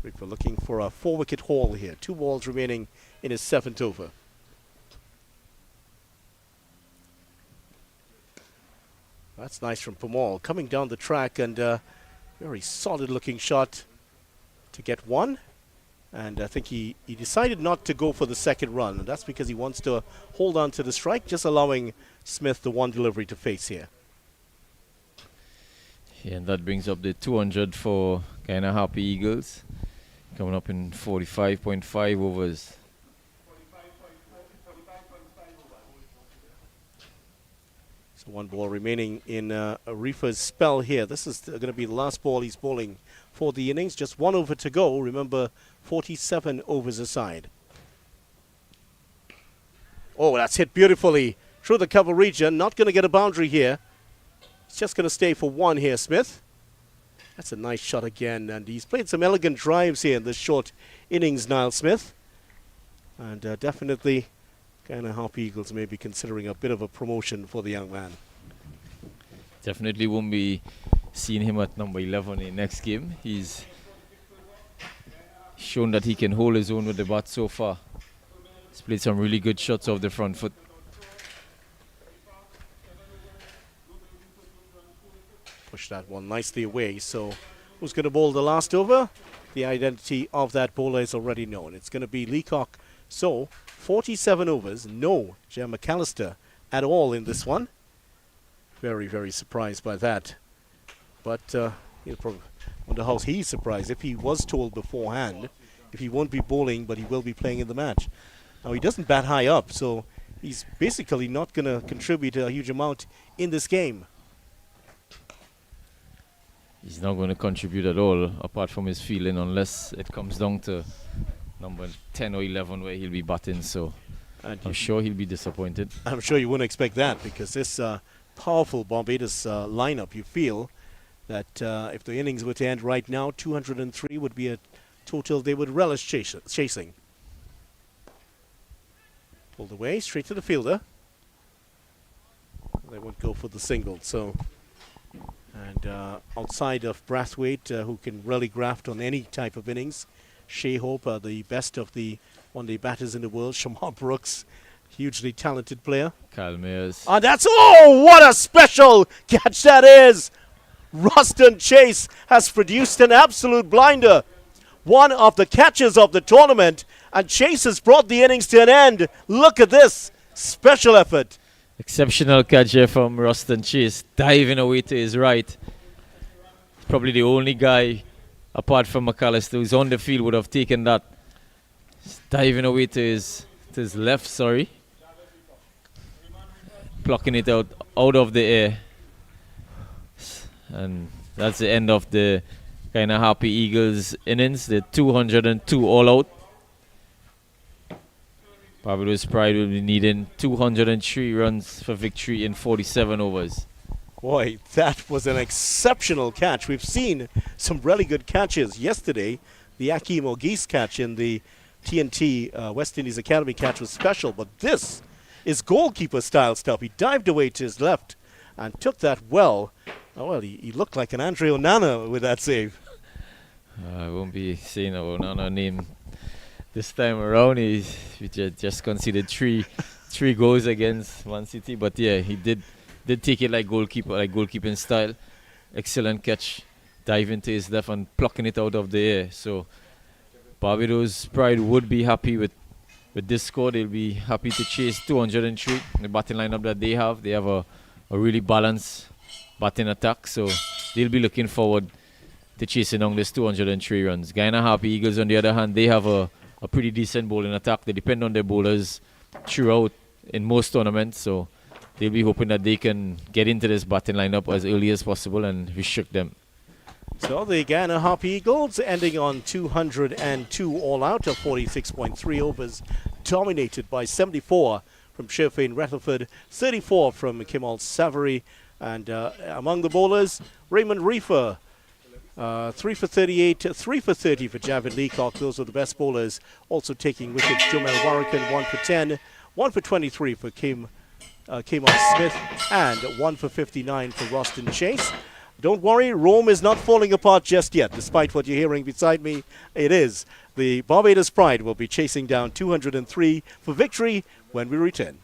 Speaker 1: Reefer looking for a 4-wicket haul here. 2 balls remaining in his 7th over. That's nice from Pamal. Coming down the track and very solid looking shot to get 1. And I think he decided not to go for the second run. And that's because he wants to hold on to the strike, just allowing Smith the 1 delivery to face here.
Speaker 4: Yeah, and that brings up the 200 for Guyana Harpy Eagles. Coming up in 45.5 overs.
Speaker 1: So 1 ball remaining in Reefer's spell here. This is going to be the last ball he's bowling for the innings. Just 1 over to go. Remember, 47 overs aside. Oh, that's hit beautifully through the cover region. Not going to get a boundary here. It's just going to stay for 1 here, Smith. That's a nice shot again, and he's played some elegant drives here in this short innings, Niall Smith. And definitely, Guyana Harpy Eagles may be considering a bit of a promotion for the young man.
Speaker 4: Definitely won't be seeing him at number 11 in next game. He's shown that he can hold his own with the bat so far. He's played some really good shots off the front foot.
Speaker 1: Push that one nicely away. So who's going to bowl the last over? The identity of that bowler is already known. It's going to be Leacock. So 47 overs, no Jem McAllister at all in this one. Very, very surprised by that. But he'll probably wonder how he's surprised if he was told beforehand if he won't be bowling, but he will be playing in the match. Now he doesn't bat high up, so he's basically not going to contribute a huge amount in this game.
Speaker 4: He's not going to contribute at all, apart from his fielding, unless it comes down to number 10 or 11 where he'll be batting. So I'm sure he'll be disappointed.
Speaker 1: I'm sure you wouldn't expect that because this powerful Barbados lineup, you feel that if the innings were to end right now, 203 would be a total they would relish chasing. Pulled away, straight to the fielder. They won't go for the single, so... And outside of Brathwaite, who can really graft on any type of innings, Shea Hope, the best of the one-day batters in the world, Shamar Brooks, hugely talented player.
Speaker 4: Kyle Mayers.
Speaker 1: And that's, oh, what a special catch that is! Ruston Chase has produced an absolute blinder. One of the catches of the tournament, and Chase has brought the innings to an end. Look at this special effort.
Speaker 4: Exceptional catch here from Ruston Chase, diving away to his right. Probably the only guy, apart from McAllister, who's on the field would have taken that. He's diving away to his left, sorry. Plucking it out of the air. And that's the end of the Guyana Harpy Eagles innings. The 202 all out. Barbados Pride will be needing 203 runs for victory in 47 overs.
Speaker 1: Boy, that was an exceptional catch. We've seen some really good catches yesterday. The Akeem O'Geese catch in the TNT West Indies Academy catch was special, but this is goalkeeper style stuff. He dived away to his left and took that well. Oh, well, he looked like an Andre Onana with that save.
Speaker 4: I won't be saying Onana name this time around. We just conceded three goals against Man City, but yeah, he did take it like goalkeeping style. Excellent catch, dive into his left and plucking it out of the air. So Barbados Pride would be happy with this score. They'll be happy to chase 203. The batting lineup that they have a really balanced batting attack. So they'll be looking forward to chasing on this 203 runs. Guyana Harpy Eagles, on the other hand, they have a pretty decent bowling attack. They depend on their bowlers throughout in most tournaments. So they'll be hoping that they can get into this batting lineup as early as possible and restrict them.
Speaker 1: So the Guyana Harpy Eagles ending on 202 all out of 46.3 overs, dominated by 74 from Sherfain Rettleford, 34 from Kemal Savary, and among the bowlers, Raymond Reefer, 3 for 38, 3 for 30 for Javid Leacock. Those are the best bowlers. Also taking wickets, Jomel Warrican, 1 for 10, 1 for 23 for Kemal Smith, and 1 for 59 for Roston Chase. Don't worry, Rome is not falling apart just yet, despite what you're hearing beside me. It is. The Barbados Pride will be chasing down 203 for victory when we return.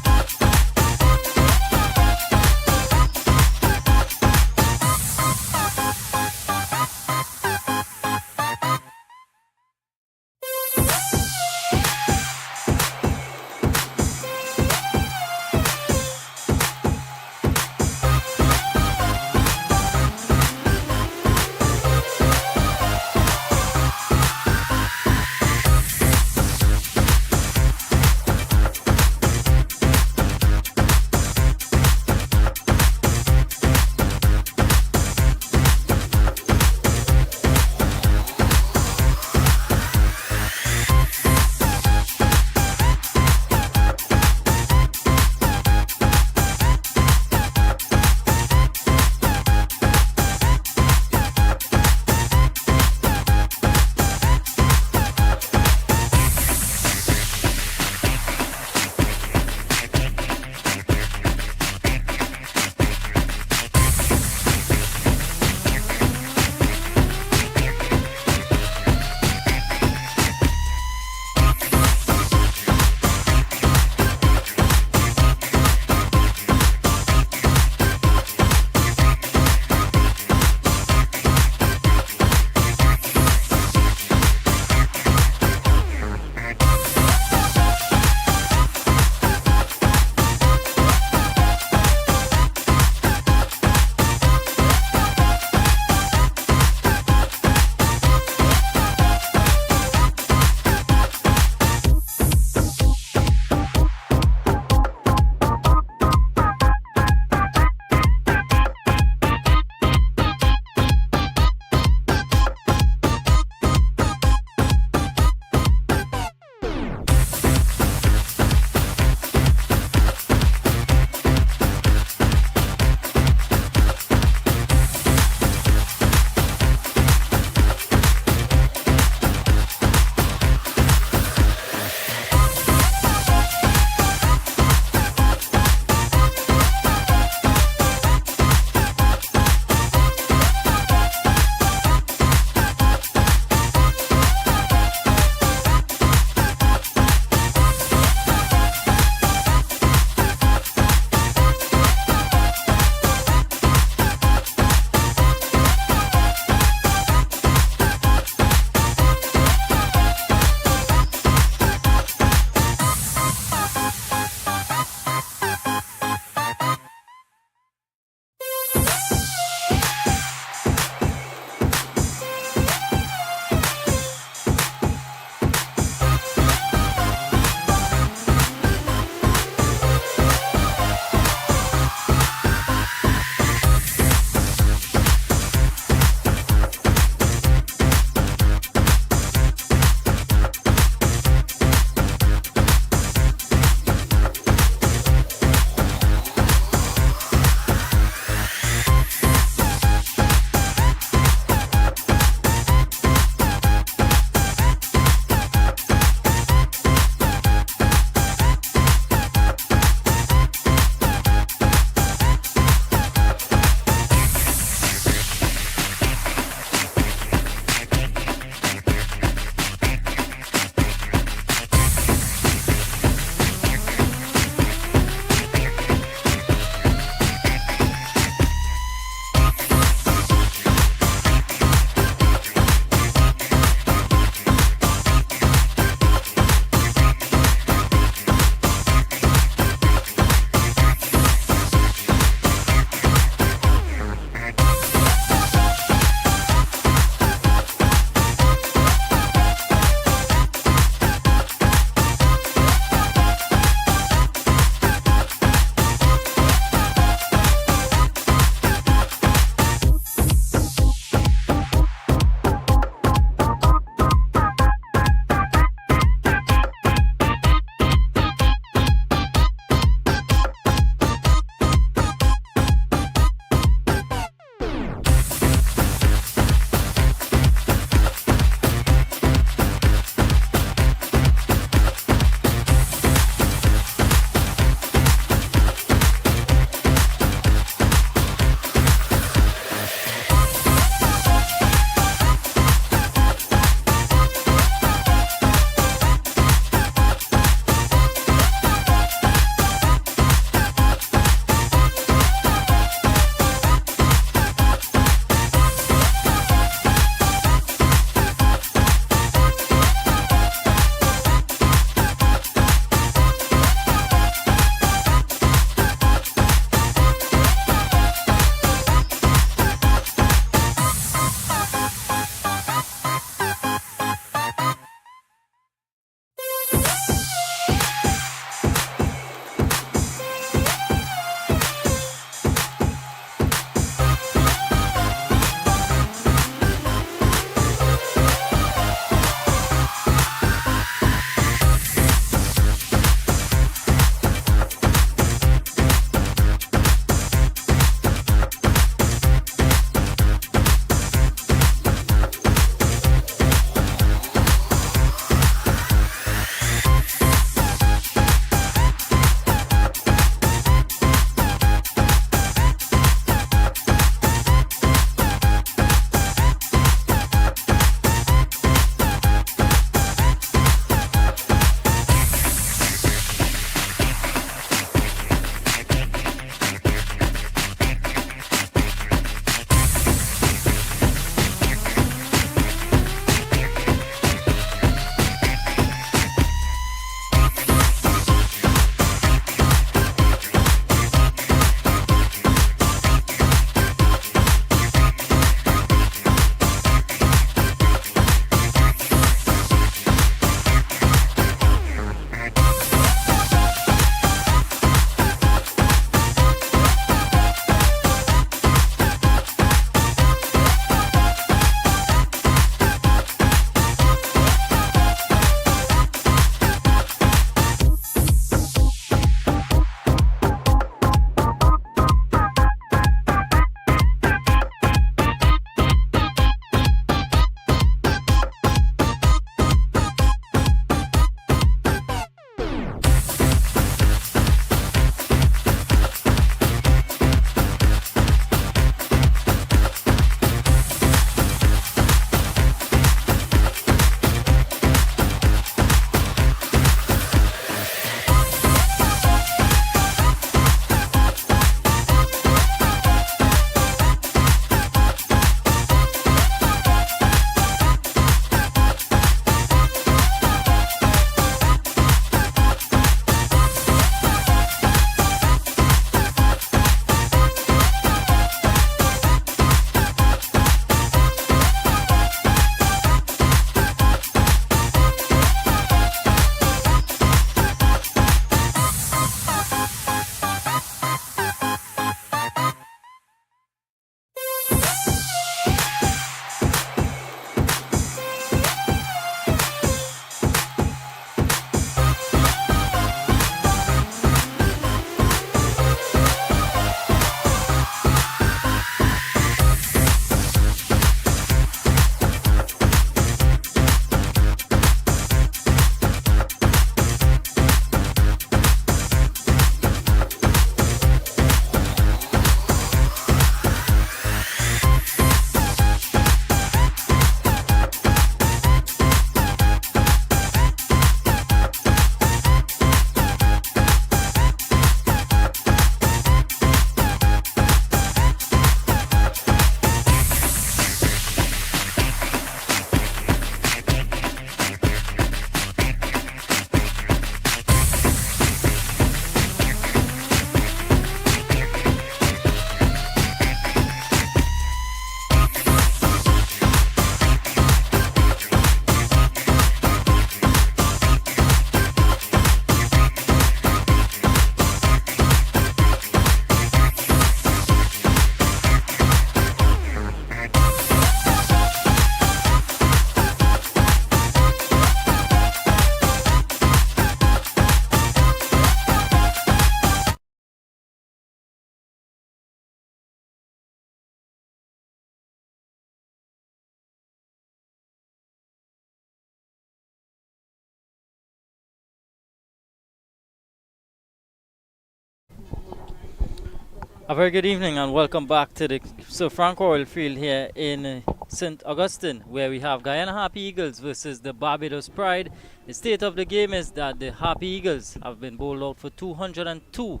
Speaker 5: A very good evening and welcome back to the Sir Frank Royal Field here in St. Augustine, where we have Guyana Harpy Eagles versus the Barbados Pride. The state of the game is that the Harpy Eagles have been bowled out for 202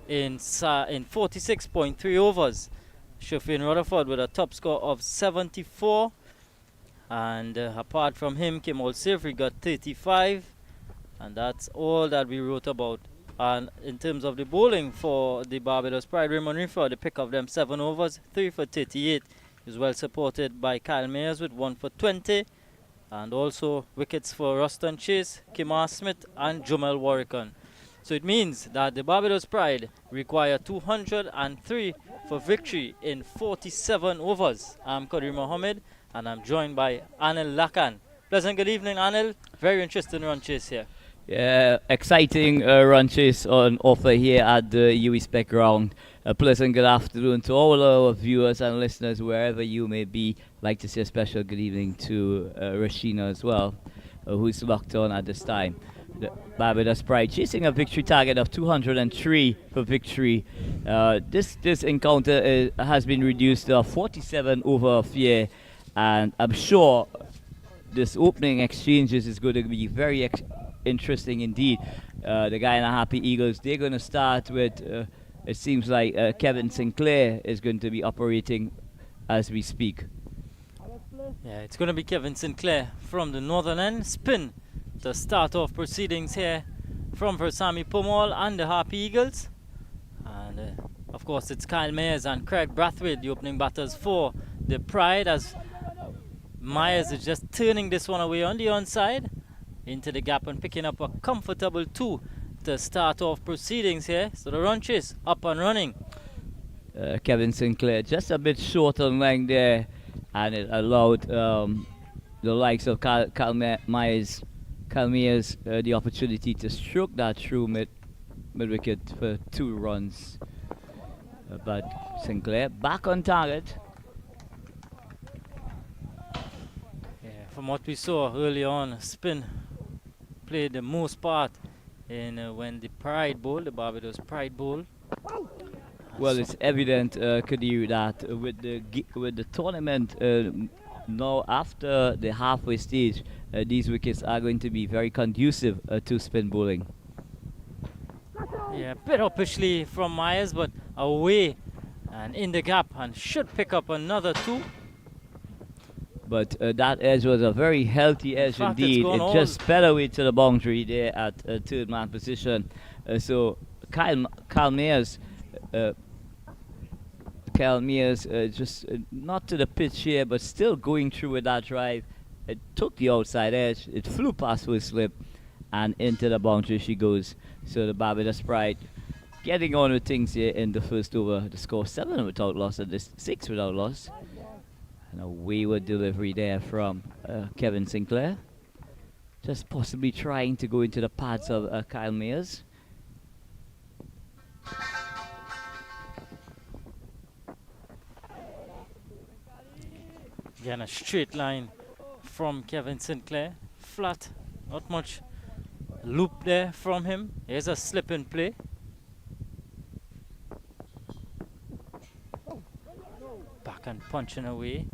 Speaker 5: in 46.3 overs. Shafin Rutherford with a top score of 74, and apart from him, Kim Olsefri got 35, and that's all that we wrote about. And in terms of the bowling for the Barbados Pride, Raymond Rifa, the pick of them 7 overs, 3 for 38. He was well supported by Kyle Mayers with 1 for 20. And also wickets for Ruston Chase, Kimar Smith and Jumel Warrican. So it means that the Barbados Pride require 203 for victory in 47 overs. I'm Qadir Mohammed and I'm joined by Anil Lakan. Pleasant good evening, Anil. Very interesting run chase here.
Speaker 6: Yeah, exciting run chase on offer here at the UE Spec ground. A pleasant good afternoon to all our viewers and listeners wherever you may be. Like to say a special good evening to Rashina as well, who's locked on at this time. The Barbados Pride chasing a victory target of 203 for victory. This encounter has been reduced to a 47 over affair, and I'm sure this opening exchanges is going to be very interesting indeed. The Guyana Harpy Eagles, they're going to start with, it seems like Kevin Sinclair is going to be operating as we speak.
Speaker 5: Yeah, it's going to be Kevin Sinclair from the northern end. Spin to start off proceedings here from Versami Pomal and the Harpy Eagles. And of course it's Kyle Mayers and Craig Brathwaite, the opening batters for the Pride, as Myers is just turning this one away on the onside into the gap and picking up a comfortable 2 to start off proceedings here. So the run chase up and running.
Speaker 6: Kevin Sinclair just a bit short on length there, and it allowed the likes of Kyle Myers the opportunity to stroke that through mid-wicket for 2 runs. But Sinclair back on target.
Speaker 5: Yeah, from what we saw early on, Spin played the most part in when the Pride Bowl, the Barbados Pride Bowl.
Speaker 6: Well, it's evident, Kadir, that with the tournament now after the halfway stage, these wickets are going to be very conducive to spin bowling.
Speaker 5: Yeah, a bit uppishly from Myers, but away and in the gap, and should pick up another 2.
Speaker 6: But that edge was a very healthy edge indeed. It just fell away to the boundary there at third man position. So Kyle Mayers just not to the pitch here, but still going through with that drive. It took the outside edge. It flew past with slip and into the boundary she goes. So the Barbados Pride getting on with things here in the first over. The score 7 without loss and this 6 without loss. And a wayward delivery there from Kevin Sinclair. Just possibly trying to go into the pads of Kyle Mayers.
Speaker 5: Again, a straight line from Kevin Sinclair. Flat, not much loop there from him. Here's a slip in play. Back and punching away.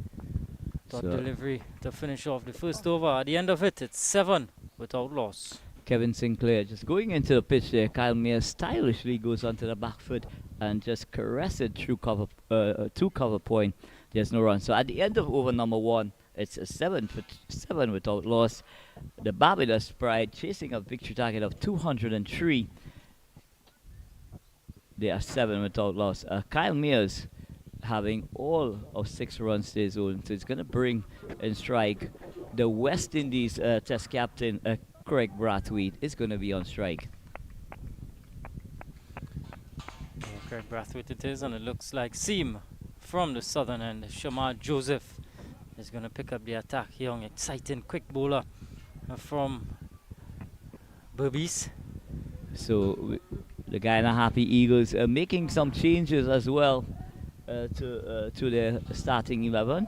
Speaker 5: Dot delivery to finish off the first over. At the end of it, it's 7 without loss.
Speaker 6: Kevin Sinclair just going into the pitch there. Kyle Mayers stylishly goes onto the back foot and just caress it through cover to cover point. There's no run. So at the end of over number 1, it's a 7 without loss. The Barbados Pride chasing a victory target of 203. They are 7 without loss. Kyle Mayers having all of 6 runs to his own. So it's going to bring in strike the West Indies test captain, Craig Brathwaite, is going to be on strike.
Speaker 5: Yeah, Craig Brathwaite it is, and it looks like Seam from the southern end. Shamar Joseph is going to pick up the attack. Young, exciting, quick bowler from Barbados.
Speaker 6: So the Guyana Harpy Eagles are making some changes as well to their starting 11.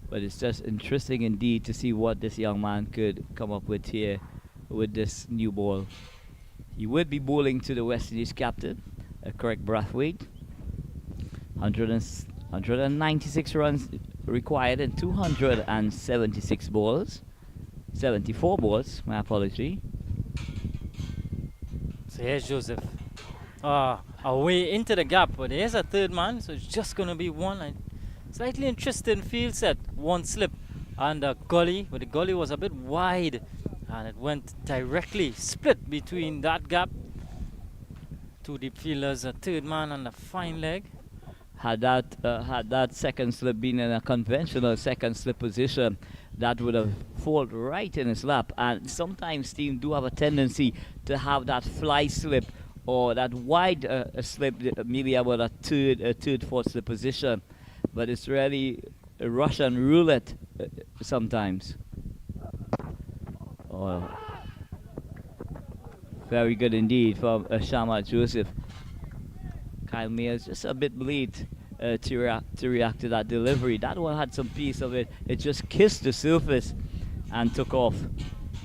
Speaker 6: But it's just interesting indeed to see what this young man could come up with here with this new ball. He would be bowling to the West Indies captain, Craig Brathwaite. 196 runs required in 276 balls. 74 balls, my apology.
Speaker 5: So here's Joseph. Away into the gap, but there's a third man, so it's just going to be one. Slightly interesting field set. One slip and a gully, but the gully was a bit wide and it went directly split between that gap. Two deep fielders, a third man and a fine leg.
Speaker 6: Had that second slip been in a conventional second slip position, that would have fallen right in his lap. And sometimes teams do have a tendency to have that fly slip or that wide slip, maybe about a third, fourth slip position. But it's really a Russian roulette sometimes. Oh, very good indeed from Shama Joseph. Kyle Mayers just a bit late to react to that delivery. That one had some piece of it. It just kissed the surface and took off.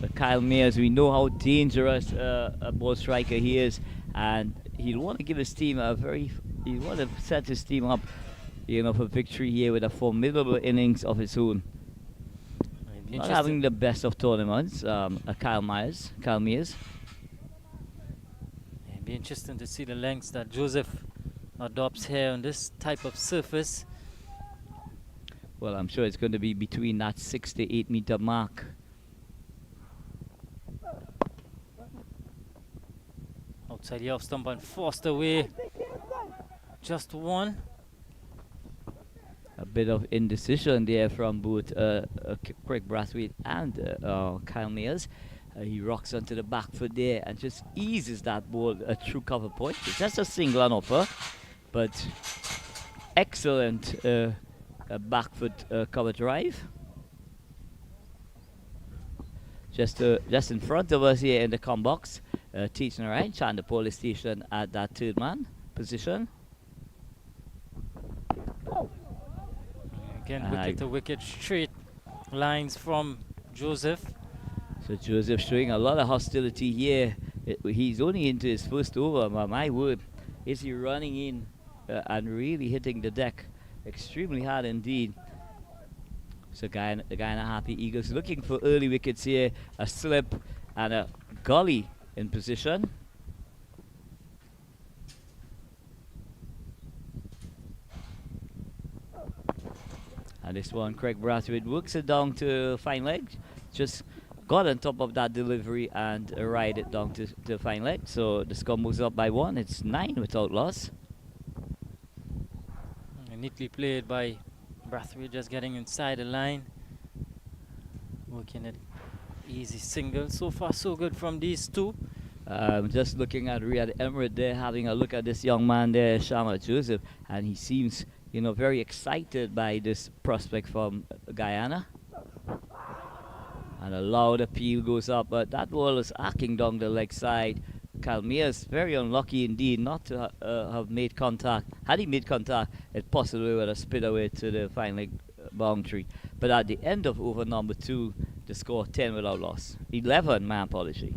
Speaker 6: But Kyle Mayers, we know how dangerous a ball striker he is, and he'll want to give his team he'll want to set his team up, for victory here with a formidable innings of his own. Not having the best of tournaments, Kyle Mayers.
Speaker 5: It'd be interesting to see the lengths that Joseph adopts here on this type of surface.
Speaker 6: Well, I'm sure it's going to be between that 6 to 8 meter mark.
Speaker 5: Outside the off stump and forced away. Just one.
Speaker 6: A bit of indecision there from both Craig Brathwaite and Kyle Mayers. He rocks onto the back foot there and just eases that ball through cover point. It's just a single on offer, but excellent back foot cover drive. Just in front of us here in the com box, teaching range and the police station at that third man position.
Speaker 5: Again, wicket to wicket, straight lines from Joseph.
Speaker 6: So Joseph showing a lot of hostility here. He's only into his first over, but my word, is he running in and really hitting the deck extremely hard indeed. So Guyana Harpy Eagles looking for early wickets here. A slip and a gully in position. And this one, Craig Brathwaite works it down to fine leg. Just got on top of that delivery and ride it down to fine leg. So the score moves up by 1. It's 9 without loss.
Speaker 5: And neatly played by Brathwaite, just getting inside the line. Working it easy single. So far so good from these two.
Speaker 6: Just looking at Riyad Emirates there, having a look at this young man there, Shama Joseph, and he seems very excited by this prospect from Guyana. And a loud appeal goes up, but that ball is arcing down the leg side. Kyle Mayers very unlucky indeed not to have made contact. Had he made contact, it possibly would have spit away to the fine leg boundary. But at the end of over number 2, the score 10 without loss. 11, my apology.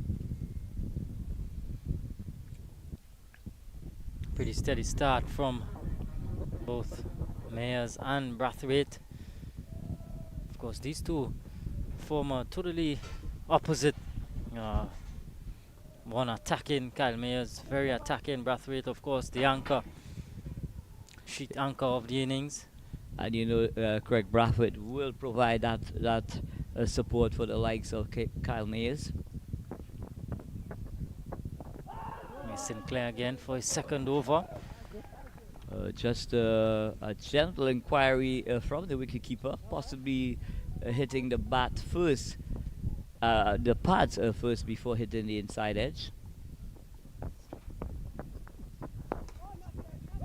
Speaker 5: Pretty steady start from both Mayers and Brathwaite. Of course, these two form a totally opposite. One attacking, Kyle Mayers, very attacking. Brathwaite, of course, the anchor, sheet anchor of the innings.
Speaker 6: And Craig Brathwaite will provide that support for the likes of Kyle Mayers.
Speaker 5: Sinclair again for his second over.
Speaker 6: Just a gentle inquiry from the wicketkeeper, possibly hitting the bat first, the pads first before hitting the inside edge.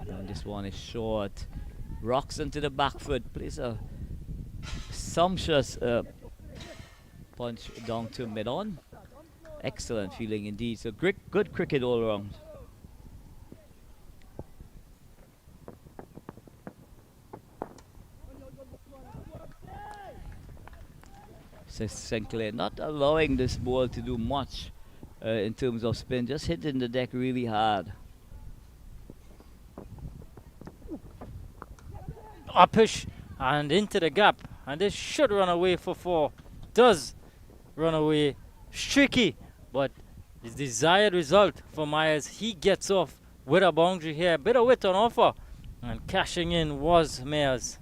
Speaker 6: And this one is short. Rocks into the back foot, plays a sumptuous punch down to mid-on. Excellent feeling indeed. So good cricket all around. Says Sinclair, not allowing this ball to do much in terms of spin, just hitting the deck really hard.
Speaker 5: Uppish and into the gap, and this should run away for 4. Does run away. Streaky, but the desired result for Myers. He gets off with a boundary here. Bit of width on offer, and cashing in was Myers.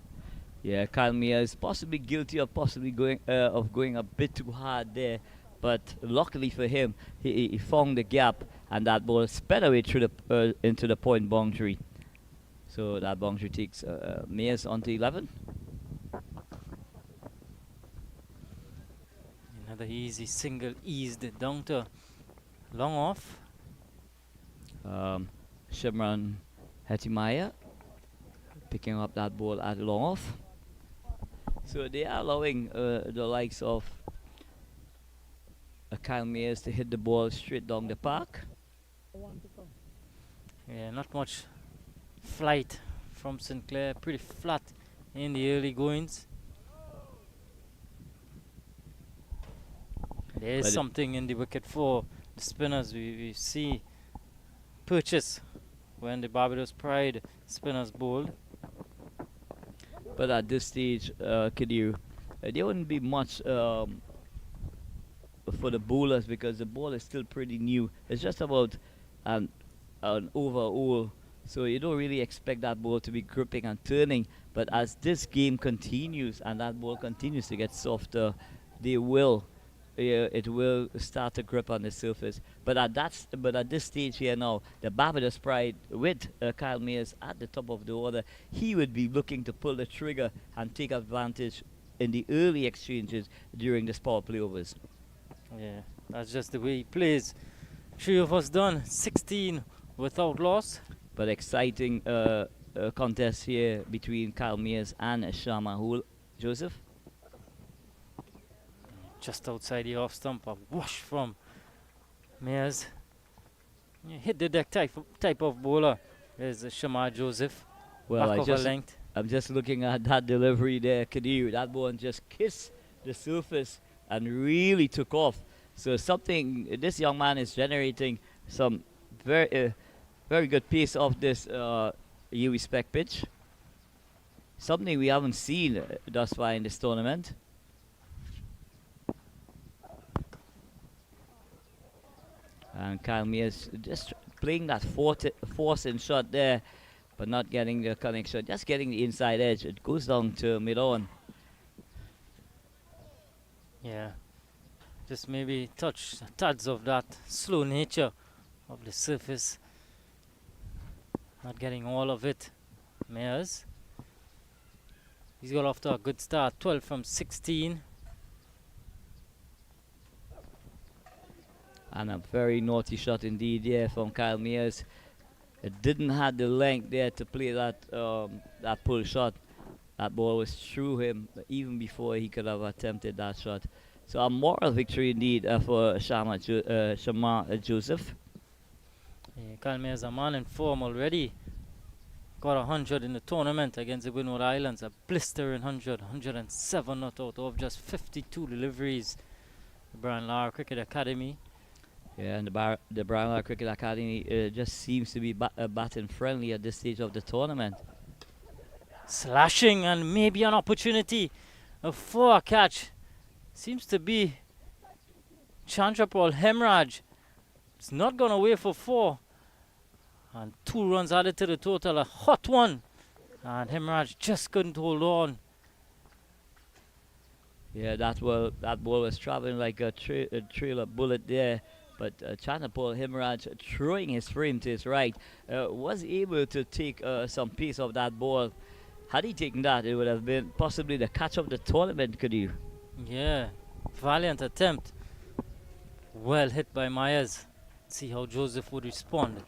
Speaker 6: Yeah, Kyle Myers possibly guilty of going a bit too hard there, but luckily for him, he found the gap, and that ball sped away through the into the point boundary. So that boundary takes Myers onto 11.
Speaker 5: Another easy single eased down to long off.
Speaker 6: Shimron Hetimaya picking up that ball at long off. So they are allowing the likes of Kyle Myers to hit the ball straight down the park.
Speaker 5: Yeah, not much flight from Sinclair. Pretty flat in the early goings. There is something in the wicket for the spinners. We see purchase when the Barbados Pride spinners bowled.
Speaker 6: But at this stage, Kadir, there wouldn't be much for the bowlers because the ball is still pretty new. It's just about an overall, so you don't really expect that ball to be gripping and turning. But as this game continues and that ball continues to get softer, it will start to grip on the surface. But at this stage here now, the Barbados Pride with Kyle Myers at the top of the order, he would be looking to pull the trigger and take advantage in the early exchanges during the power play overs.
Speaker 5: Yeah, that's just the way he plays. 3 of us done, 16 without loss.
Speaker 6: But exciting contest here between Kyle Myers and Sharma Hul. Joseph?
Speaker 5: Just outside the off stump, a whoosh from Myers. Yeah, hit the deck type of bowler. There's Shamar Joseph.
Speaker 6: Well,
Speaker 5: length.
Speaker 6: I'm just looking at that delivery there, Kadir. That ball just kissed the surface and really took off. So this young man is generating some very good pace off this UE spec pitch. Something we haven't seen thus far in this tournament. And Kyle Myers just playing that forcing shot there, but not getting the connection, just getting the inside edge. It goes down to mid-on.
Speaker 5: Yeah, just maybe touch of that slow nature of the surface. Not getting all of it. Myers. He's got off to a good start, 12 from 16.
Speaker 6: And a very naughty shot indeed, yeah, from Kyle Myers. It didn't have the length there to play that pull shot. That ball was through him even before he could have attempted that shot. So a moral victory indeed for Shamar Joseph.
Speaker 5: Yeah, Kyle Myers, a man in form already. Got 100 in the tournament against the Windward Islands. A blistering 100, 107 not out of just 52 deliveries. The Brian Lara Cricket Academy.
Speaker 6: Yeah, and the Brian Lara Cricket Academy just seems to be batting friendly at this stage of the tournament.
Speaker 5: Slashing and maybe an opportunity for a catch. Seems to be Chandrapal Hemraj. It's not gone away for 4. And 2 runs added to the total. A hot one. And Hemraj just couldn't hold on.
Speaker 6: Yeah, that ball was traveling like a trailer bullet there. But Chandrapal Hemraj, throwing his frame to his right, was able to take some pace of that ball. Had he taken that, it would have been possibly the catch of the tournament, Kadir.
Speaker 5: Yeah, valiant attempt. Well hit by Myers. See how Joseph would respond.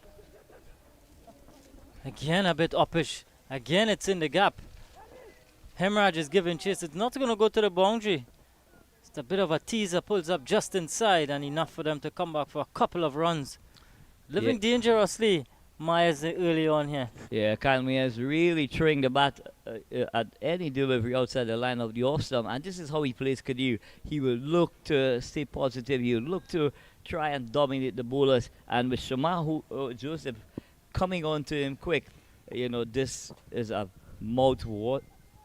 Speaker 5: Again a bit uppish. Again it's in the gap. Hemraj is giving chase. It's not going to go to the boundary. It's a bit of a teaser. Pulls up just inside and enough for them to come back for a couple of runs. Living dangerously, Myers early on here.
Speaker 6: Yeah, Kyle Myers really throwing the bat at any delivery outside the line of the off stump. And this is how he plays Kadir. He will look to stay positive. He will look to try and dominate the bowlers. And with Joseph coming on to him quick, this is a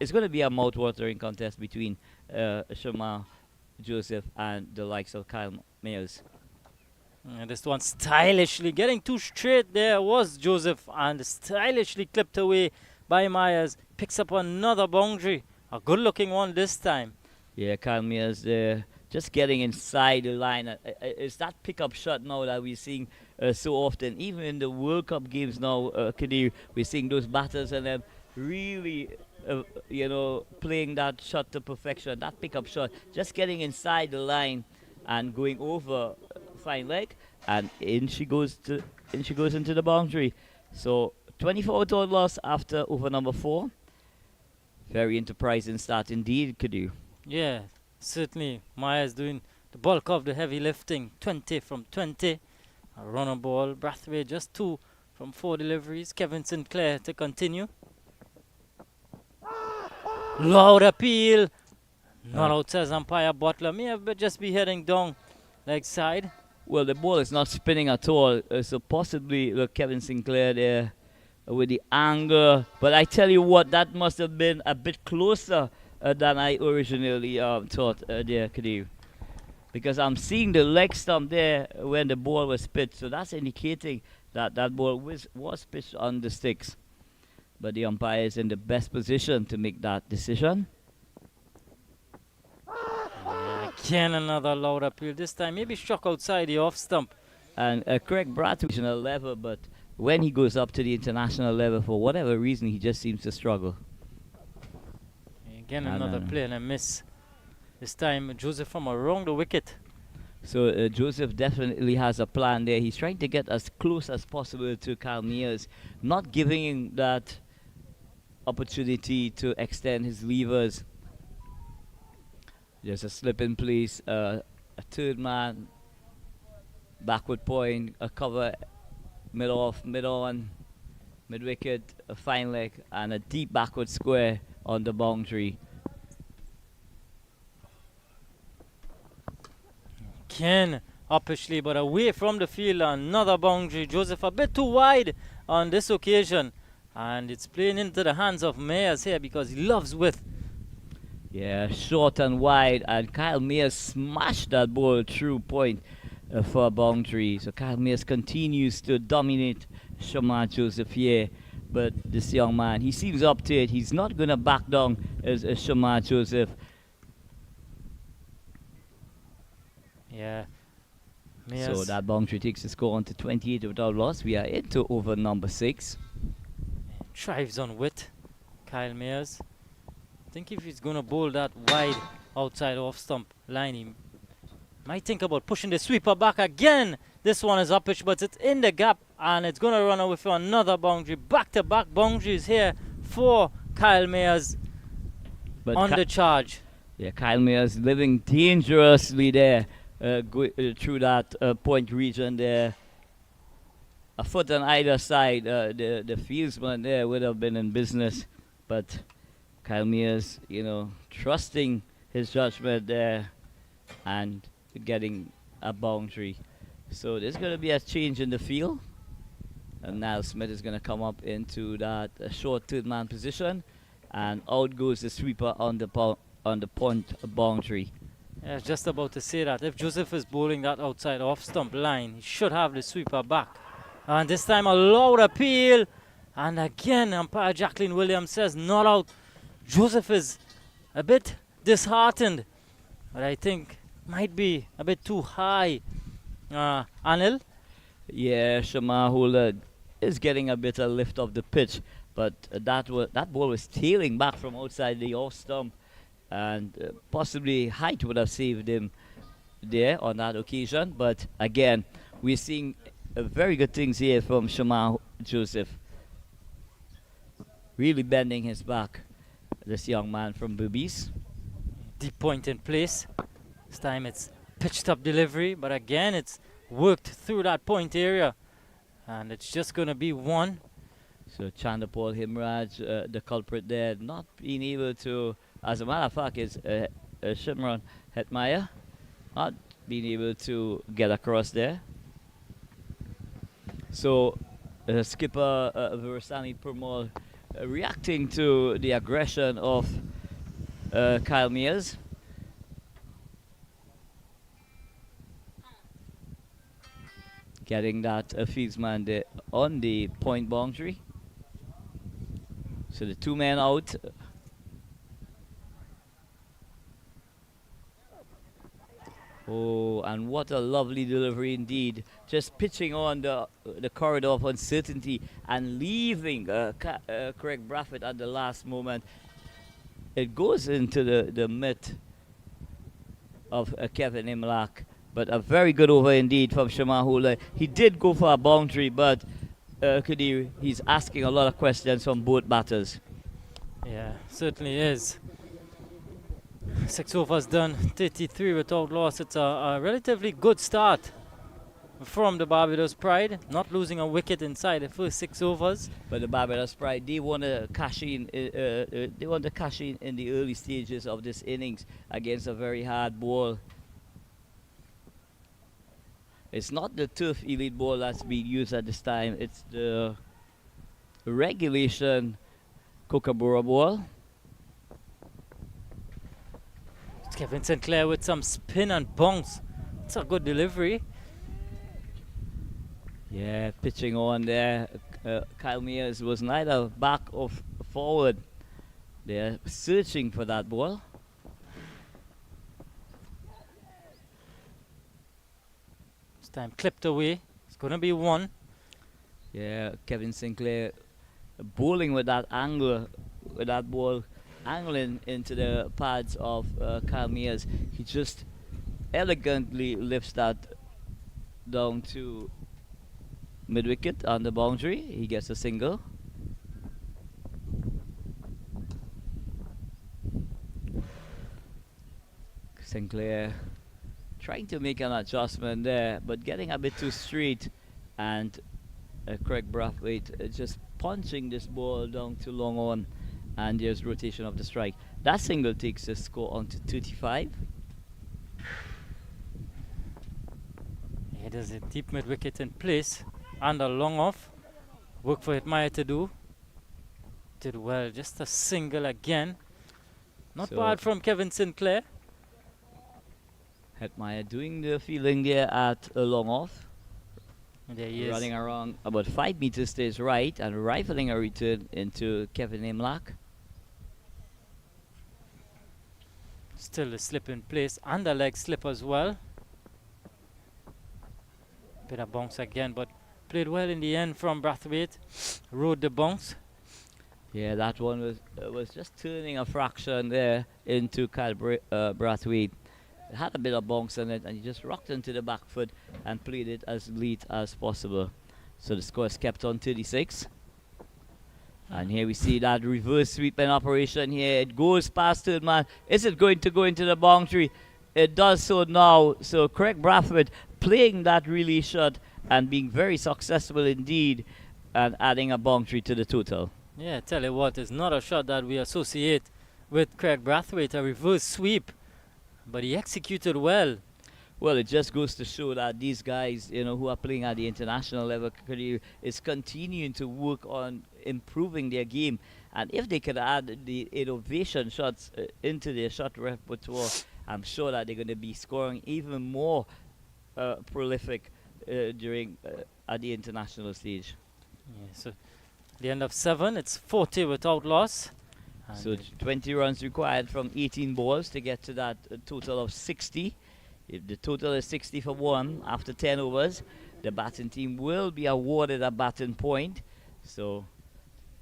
Speaker 6: it's going to be a mouth-watering contest between Shamar Joseph and the likes of Kyle Mayers.
Speaker 5: And this one stylishly getting too straight there was Joseph, and stylishly clipped away by Myers. Picks up another boundary. A good-looking one this time.
Speaker 6: Yeah, Kyle Mayers just getting inside the line. It's that pickup shot now that we're seeing so often. Even in the World Cup games now, Kadir, we're seeing those batters and them really, playing that shot to perfection. That pickup shot, just getting inside the line and going over fine leg, and in she goes into the boundary. So 24 out loss after over number 4. Very enterprising start indeed, Kadir.
Speaker 5: Yeah, certainly. Myers doing the bulk of the heavy lifting. 20 from 20. A runner ball. Brathwaite just 2 from 4 deliveries. Kevin Sinclair to continue. Loud appeal. Not out, says umpire Butler. May have just be heading down leg side.
Speaker 6: Well, the ball is not spinning at all, so possibly Kevin Sinclair there with the angle. But I tell you what, that must have been a bit closer than I originally thought there, Kadir. Because I'm seeing the leg stump there when the ball was pitched. So that's indicating that that ball was pitched on the sticks. But the umpire is in the best position to make that decision.
Speaker 5: Again another loud appeal. This time maybe struck outside the off stump.
Speaker 6: And Craig Bradway level, but when he goes up to the international level, for whatever reason, he just seems to struggle.
Speaker 5: Again another play and a miss. This time Joseph from around the wicket.
Speaker 6: So Joseph definitely has a plan there. He's trying to get as close as possible to Kyle Mayers, not giving him that opportunity to extend his levers. There's a slip in place, a third man, backward point, a cover, mid off, mid on, mid wicket, a fine leg, and a deep backward square on the boundary.
Speaker 5: Again uppishly, but away from the field. Another boundary. Joseph a bit too wide on this occasion, and it's playing into the hands of Mayers here because he loves width.
Speaker 6: Yeah, short and wide, and Kyle Mayers smashed that ball through point for a boundary. So Kyle Mayers continues to dominate Shamar Joseph here, but this young man, he seems up to it. He's not going to back down as Shamar Joseph.
Speaker 5: Yeah.
Speaker 6: So that boundary takes the score on to 28 without loss. We are into over number 6.
Speaker 5: Thrives on width, Kyle Mayers. I think if he's going to bowl that wide outside off stump line, he might think about pushing the sweeper back again. This one is uppish, but it's in the gap, and it's going to run away for another boundary. Back-to-back boundaries here for Kyle Mayers on the charge.
Speaker 6: Yeah, Kyle Mayers living dangerously there through that point region there. A foot on either side. The fieldsman there would have been in business, but Kyle Mayers, trusting his judgment there and getting a boundary. So there's going to be a change in the field. And Niall Smith is going to come up into that short third man position. And out goes the sweeper on the point boundary.
Speaker 5: Yeah, I was just about to say that. If Joseph is bowling that outside off stump line, he should have the sweeper back. And this time a loud appeal. And again, umpire Jacqueline Williams says not out. Joseph is a bit disheartened, but I think might be a bit too high. Anil?
Speaker 6: Yeah, Shamar Holder is getting a bit of lift off the pitch, but that ball was tailing back from outside the off stump, and possibly height would have saved him there on that occasion. But again, we're seeing very good things here from Shamar Joseph. Really bending his back. This young man from Boobies.
Speaker 5: Deep point in place. This time it's pitched up delivery, but again it's worked through that point area, and it's just going to be 1.
Speaker 6: So Chandapal Himraj, the culprit there, not being able to, as a matter of fact, is Shimron Hetmaya, not been able to get across there. So skipper Versani Permol reacting to the aggression of Kyle Mears. Getting that fieldsman there on the point boundary. So the 2 men out. Oh, and what a lovely delivery indeed. Just pitching on the corridor of uncertainty and leaving Craig Braffett at the last moment. It goes into the mitt of Kevin Imlach. But a very good over indeed from Shamahula. He did go for a boundary, but he's asking a lot of questions from both batters.
Speaker 5: Yeah, certainly is. 6 overs done, 33 without loss. It's a relatively good start from the Barbados Pride, not losing a wicket inside the first 6 overs.
Speaker 6: But the Barbados Pride, they want to cash in. They want to cash in the early stages of this innings against a very hard ball. It's not the turf elite ball that's being used at this time. It's the regulation Kookaburra ball.
Speaker 5: It's Kevin Sinclair with some spin and bounce. It's a good delivery.
Speaker 6: Yeah, pitching on there. Kyle Mears was neither back or forward. They're searching for that ball.
Speaker 5: This time clipped away. It's going to be 1.
Speaker 6: Yeah, Kevin Sinclair bowling with that angle, with that ball angling into the pads of Kyle Mears. He just elegantly lifts that down to mid-wicket on the boundary. He gets a single. Sinclair trying to make an adjustment there, but getting a bit too straight, and Craig Brathwaite just punching this ball down to long on, and there's rotation of the strike. That single takes the score on to 35.
Speaker 5: Yeah, there's a deep mid-wicket in place, and a long off. Work for Hitmaya to do. Did well, just a single again. Not
Speaker 6: So
Speaker 5: bad from Kevin Sinclair.
Speaker 6: Hetmeyer doing the fielding there at a long off.
Speaker 5: And there he is.
Speaker 6: Running around about 5 meters to his right and rifling a return into Kevin Imlach.
Speaker 5: Still a slip in place and a leg slip as well. Bit of bounce again, but played well in the end from Brathwaite. Rode the bounce.
Speaker 6: Yeah, that one was just turning a fraction there into Kyle Brathwaite. It had a bit of bounce on it, and he just rocked into the back foot and played it as late as possible. So the score is kept on 36. And here we see that reverse sweeping operation here. It goes past third man. Is it going to go into the boundary? It does so now. So Craig Brathwaite playing that relay shot and being very successful indeed, and adding a boundary to the total.
Speaker 5: Yeah, tell you what, it's not a shot that we associate with Craig Brathwaite, a reverse sweep. But he executed well.
Speaker 6: Well, it just goes to show that these guys, who are playing at the international level, is continuing to work on improving their game. And if they could add the innovation shots into their shot repertoire, I'm sure that they're going to be scoring even more prolific during at the international stage.
Speaker 5: Yeah, so the end of 7, it's 40 without loss.
Speaker 6: So 20 runs required from 18 balls to get to that total of 60. If the total is 60 for 1 after 10 overs, the batting team will be awarded a batting point. So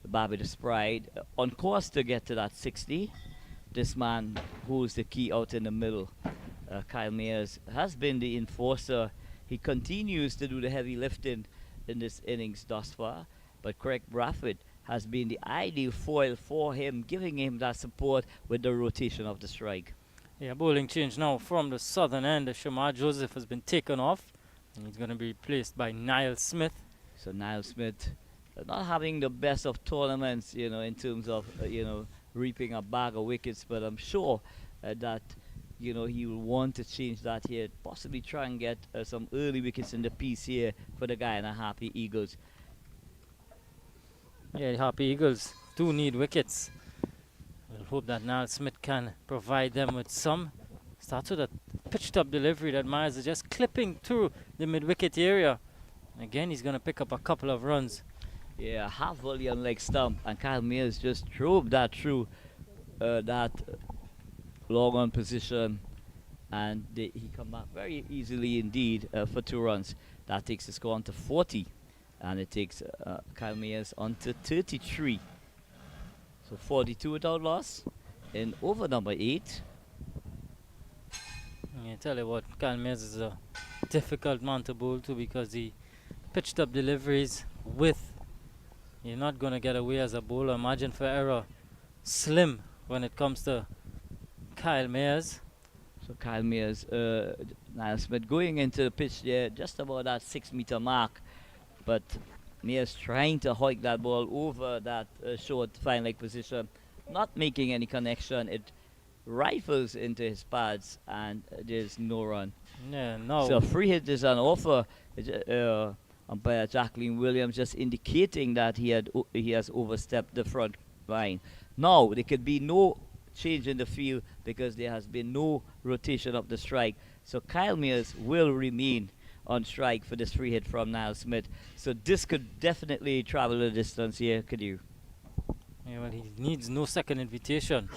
Speaker 6: the Barbados Pride on course to get to that 60. This man holds the key out in the middle. Kyle Mears has been the enforcer. He continues to do the heavy lifting in this innings thus far. But Craig Brathwaite has been the ideal foil for him, giving him that support with the rotation of the strike.
Speaker 5: Yeah, bowling change now from the southern end. Shamar Joseph has been taken off, and he's going to be replaced by Niall Smith.
Speaker 6: So Niall Smith not having the best of tournaments, in terms of, reaping a bag of wickets, but I'm sure that he will want to change that here, possibly try and get some early wickets in the piece here for the Guyana Harpy Eagles.
Speaker 5: Yeah, the Harpy Eagles do need wickets. We'll hope that Niall Smith can provide them with some. Starts with a pitched up delivery that Myers is just clipping through the mid-wicket area. Again, he's going to pick up a couple of runs.
Speaker 6: Yeah, half volley on leg stump, and Kyle Mears just drove that through that long on position, and he come back very easily indeed for 2 runs. That takes the score on to 40, and it takes Kyle Mears on to 33. So 42 without loss in over number 8.
Speaker 5: Yeah, tell you what, Kyle Mears is a difficult man to bowl to because he pitched up deliveries with. You're not going to get away as a bowler. Margin for error slim when it comes to Kyle Mears.
Speaker 6: So Kyle Mears, Niall Smith going into the pitch there just about that 6-meter mark, but Mears trying to hoik that ball over that short fine leg position, not making any connection. It rifles into his pads and there's no run.
Speaker 5: Yeah, no.
Speaker 6: So free hit is on offer. Umpire Jacqueline Williams just indicating that he has overstepped the front line. Now there could be no change in the field because there has been no rotation of the strike. So Kyle Mears will remain on strike for this free hit from Niall Smith. So this could definitely travel the distance here, could you?
Speaker 5: Yeah, well, he needs no second invitation.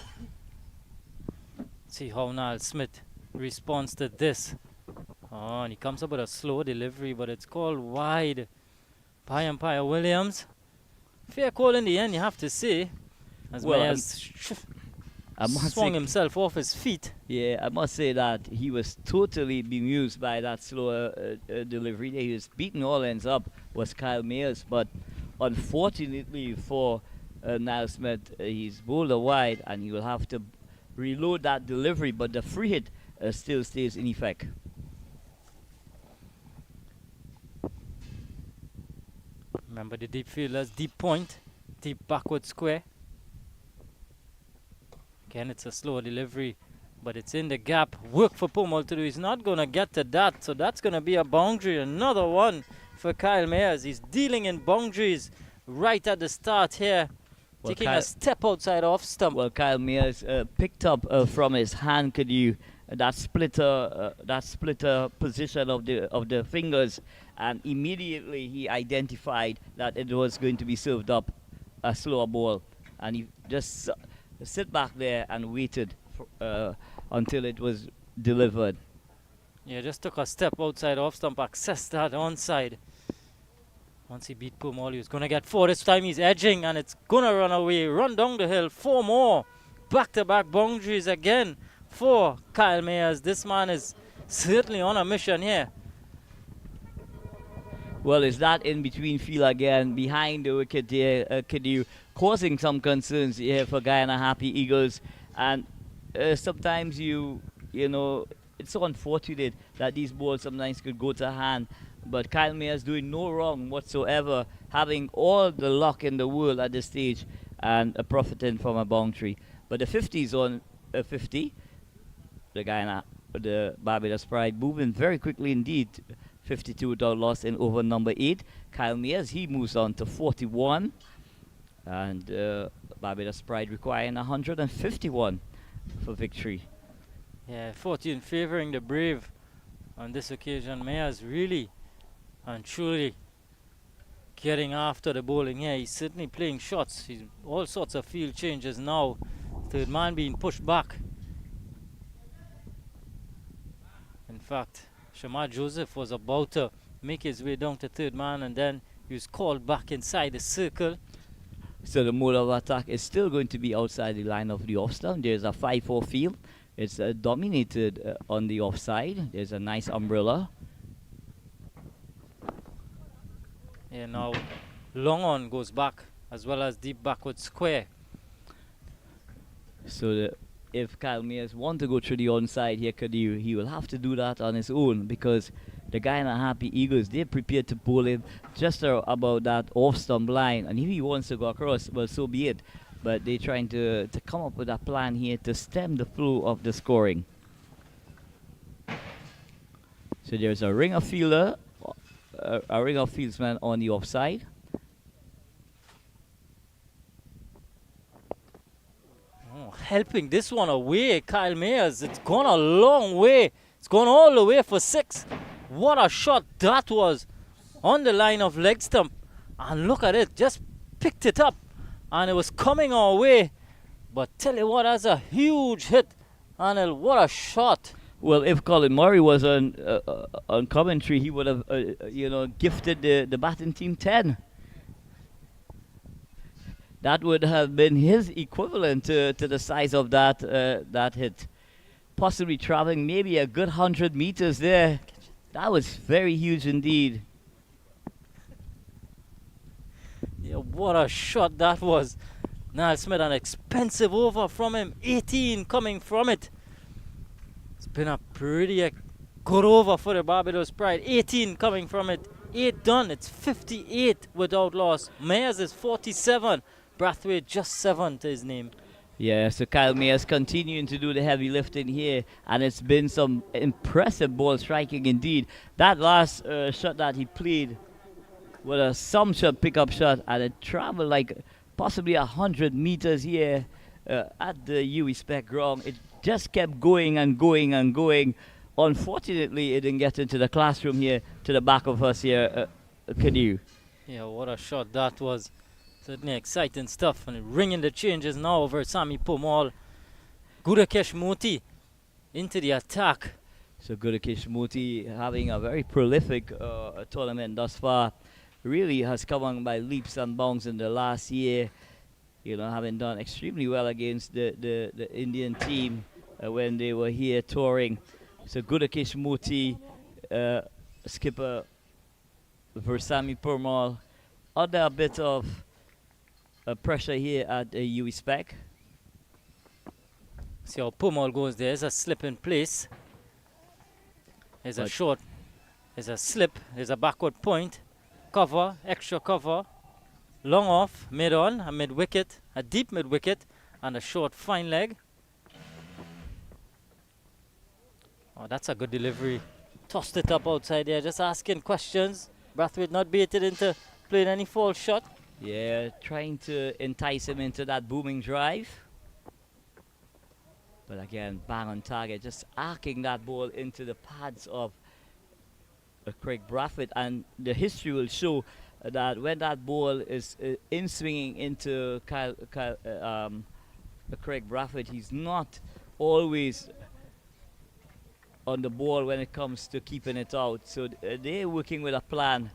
Speaker 5: See how Niall Smith responds to this. Oh, and he comes up with a slow delivery, but it's called wide by umpire Williams. Fair call in the end, you have to say. As Myers swung himself off his feet.
Speaker 6: Yeah, I must say that he was totally bemused by that slow delivery. He was beating all ends up, was Kyle Mears. But unfortunately for Niall Smith, he's bowled a wide and he will have to reload that delivery. But the free hit still stays in effect.
Speaker 5: Remember the deep fielders, deep point, deep backward square. Again, it's a slow delivery, but it's in the gap. Work for Pomal to do. He's not going to get to that, so that's going to be a boundary. Another one for Kyle Mears. He's dealing in boundaries right at the start here. Well, taking a step outside off stump.
Speaker 6: Well, Kyle Mears picked up from his hand, could you, that splitter position of the fingers, and immediately he identified that it was going to be served up a slower ball, and he just sit back there and waited until it was delivered.
Speaker 5: Yeah, just took a step outside off stump, accessed that onside. Once he beat Pomal, he was going to get 4. This time he's edging and it's going to run away. Run down the hill. 4 more. Back-to-back boundaries again for Kyle Mears. This man is certainly on a mission here.
Speaker 6: Well, is that in between field again behind the wicket there, Kadu, causing some concerns here for Guyana Harpy Eagles. And sometimes you know, it's so unfortunate that these balls sometimes could go to hand. But Kyle Mears doing no wrong whatsoever, having all the luck in the world at this stage and profiting from a boundary. But the 50 is on 50. The Barbados Pride moving very quickly indeed. 52 without loss in over number 8. Kyle Mears, he moves on to 41. And Barbados Pride requiring 151 for victory.
Speaker 5: Yeah, 14 favouring the Brave on this occasion. Mears really and truly getting after the bowling here. He's certainly playing shots. He's all sorts of field changes now. Third man being pushed back. In fact, Shamar Joseph was about to make his way down to third man, and then he was called back inside the circle.
Speaker 6: So the mode of attack is still going to be outside the line of the off stump. There's a 5-4 field. It's dominated on the offside. There's a nice umbrella.
Speaker 5: Yeah, now long on goes back as well as deep backward square.
Speaker 6: So if Kyle Mears want to go through the onside here, he will have to do that on his own, because the Guyana Harpy Eagles, they're prepared to bowl him just about that off-stump line. And if he wants to go across, well, so be it. But they're trying to come up with a plan here to stem the flow of the scoring. So there's a ring of fielder, a ring of fieldsman on the offside.
Speaker 5: Oh, helping this one away, Kyle Mayers. It's gone a long way. It's gone all the way for 6. What a shot that was on the line of leg stump. And look at it, just picked it up. And it was coming our way. But tell you what, that's a huge hit. And what a shot.
Speaker 6: Well, if Colin Murray was on commentary, he would have, gifted the batting team 10. That would have been his equivalent to the size of that hit. Possibly traveling maybe a good 100 meters there. That was very huge indeed.
Speaker 5: Yeah, what a shot that was. Niall Smith, an expensive over from him. 18 coming from it. It's been a pretty good over for the Barbados Pride. 18 coming from it. 8 done. It's 58 without loss. Mayers is 47. Brathwaite just 7 to his name.
Speaker 6: Yeah, so Kyle Mayers continuing to do the heavy lifting here, and it's been some impressive ball striking indeed. That last shot that he played was a sumptuous pickup shot, and it traveled like possibly 100 meters here at the UWI Spec ground. It just kept going and going and going. Unfortunately, it didn't get into the classroom here to the back of us here, Canoe.
Speaker 5: Yeah, what a shot that was. Certainly exciting stuff. And ringing the changes now over Sami Pomal. Gudakesh Moti into the attack.
Speaker 6: So Gudakesh Moti having a very prolific tournament thus far. Really has come on by leaps and bounds in the last year. You know, having done extremely well against the Indian team when they were here touring. So Gudakesh Moti, skipper Versami Purmal, under a bit of pressure here at UWI Spec.
Speaker 5: See how Purmal goes there. There's a slip in place. There's a short. There's a slip. There's a backward point. Cover, extra cover. Long off, mid on, a mid wicket, a deep mid wicket, and a short fine leg. Oh, that's a good delivery. Tossed it up outside there, just asking questions. Brathwaite not baited into playing any false shot.
Speaker 6: Yeah, trying to entice him into that booming drive. But again, bang on target, just arcing that ball into the pads of Craig Brathwaite. And the history will show that when that ball is in swinging into Craig Brathwaite, he's not always on the ball when it comes to keeping it out. So they're working with a plan.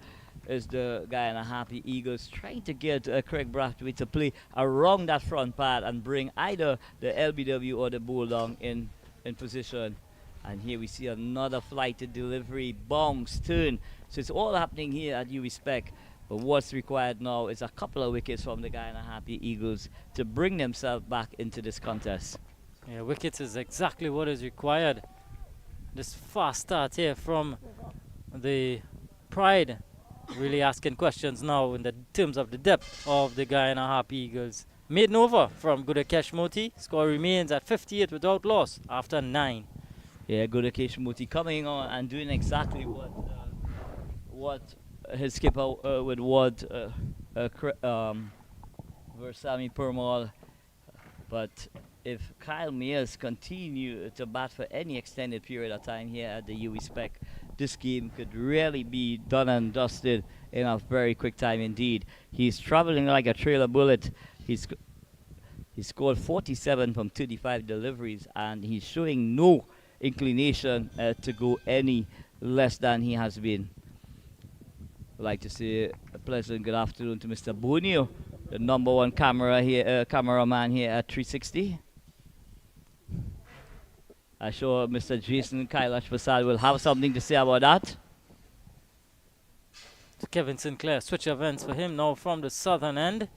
Speaker 6: Is the Guyana Harpy Eagles trying to get Craig Brathwaite to play around that front pad and bring either the LBW or the Bulldog in position. And here we see another flighted delivery, bounce, turn. So it's all happening here at UWI Spec. But what's required now is a couple of wickets from the Guyana Harpy Eagles to bring themselves back into this contest.
Speaker 5: Yeah, wickets is exactly what is required. This fast start here from the Pride. Really asking questions now in the terms of the depth of the Guyana Harpy Eagles. Maiden over from Gudakesh Moti. Score remains at 58 without loss after 9.
Speaker 6: Yeah, Gudakesh Moti coming on and doing exactly what his skipper would want, Versami Purmal. But if Kyle Mayers continue to bat for any extended period of time here at the UWI Spec, this game could really be done and dusted in a very quick time indeed. He's traveling like a trailer bullet. He scored 47 from 35 deliveries, and he's showing no inclination to go any less than he has been. I'd like to say a pleasant good afternoon to Mr. Bonio, the #1 cameraman here at 360. I'm sure Mr. Jason Kailash Prasad will have something to say about that.
Speaker 5: So Kevin Sinclair, switch events for him now from the southern end.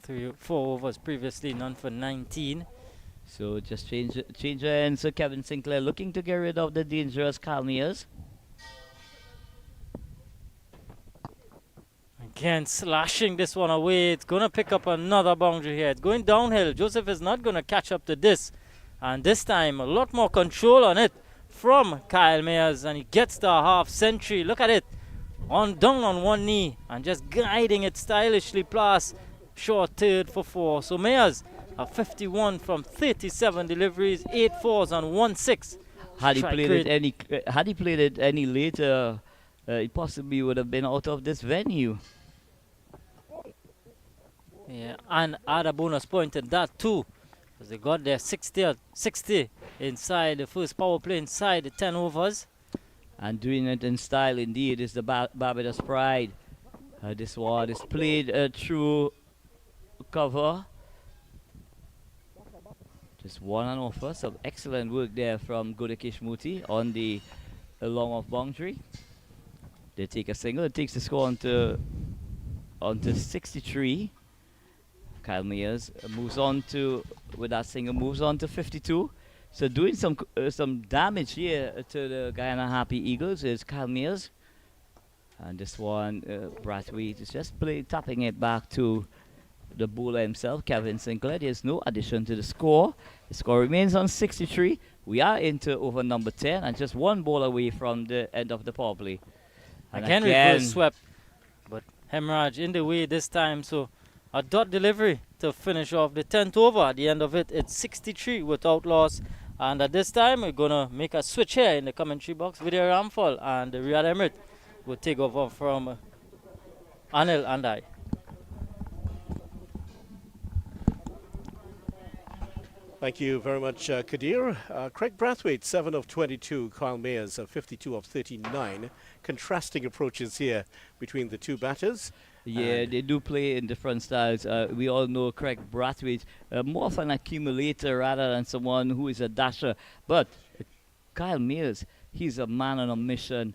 Speaker 5: 3 or 4 overs previously, none for 19.
Speaker 6: So just change ends. So Kevin Sinclair looking to get rid of the dangerous Kyle Mayers.
Speaker 5: Again, slashing this one away. It's going to pick up another boundary here. It's going downhill. Joseph is not going to catch up to this. And this time, a lot more control on it from Kyle Mayers, and he gets the half century. Look at it, down on one knee and just guiding it stylishly past short third for 4. So Mayers a 51 from 37 deliveries, 8 fours and 1 6.
Speaker 6: Had he played it any later, he possibly would have been out of this venue.
Speaker 5: Yeah, and add a bonus point in that too, because they got their 60 inside the first power play inside the 10 overs.
Speaker 6: And doing it in style indeed is the Barbados pride. This one is played through cover. Just one and offer. Some excellent work there from Godakesh Muti on the long off boundary. They take a single. It takes the score onto 63. Kyle Mayers moves on to, with that single, moves on to 52. So doing some damage here to the Guyana Harpy Eagles is Kyle Mayers. And this one, Brathwaite is just tapping it back to the bowler himself, Kevin Sinclair. There's no addition to the score. The score remains on 63. We are into over number 10 and just one ball away from the end of the power play. And
Speaker 5: again reverse swept, but Hemorrhage in the way this time. So a dot delivery to finish off the 10th over. At the end of it, it's 63 without loss. And at this time, we're going to make a switch here in the commentary box. Vidya Ramphal and Riyad Emirates will take over from Anil and I.
Speaker 1: Thank you very much, Kadir. Craig Brathwaite, 7 of 22. Kyle Mayers, 52 of 39. Contrasting approaches here between the two batters.
Speaker 6: Yeah, they do play in different styles. We all know Craig Brathwaite, more of an accumulator rather than someone who is a dasher. But Kyle Mayers, he's a man on a mission.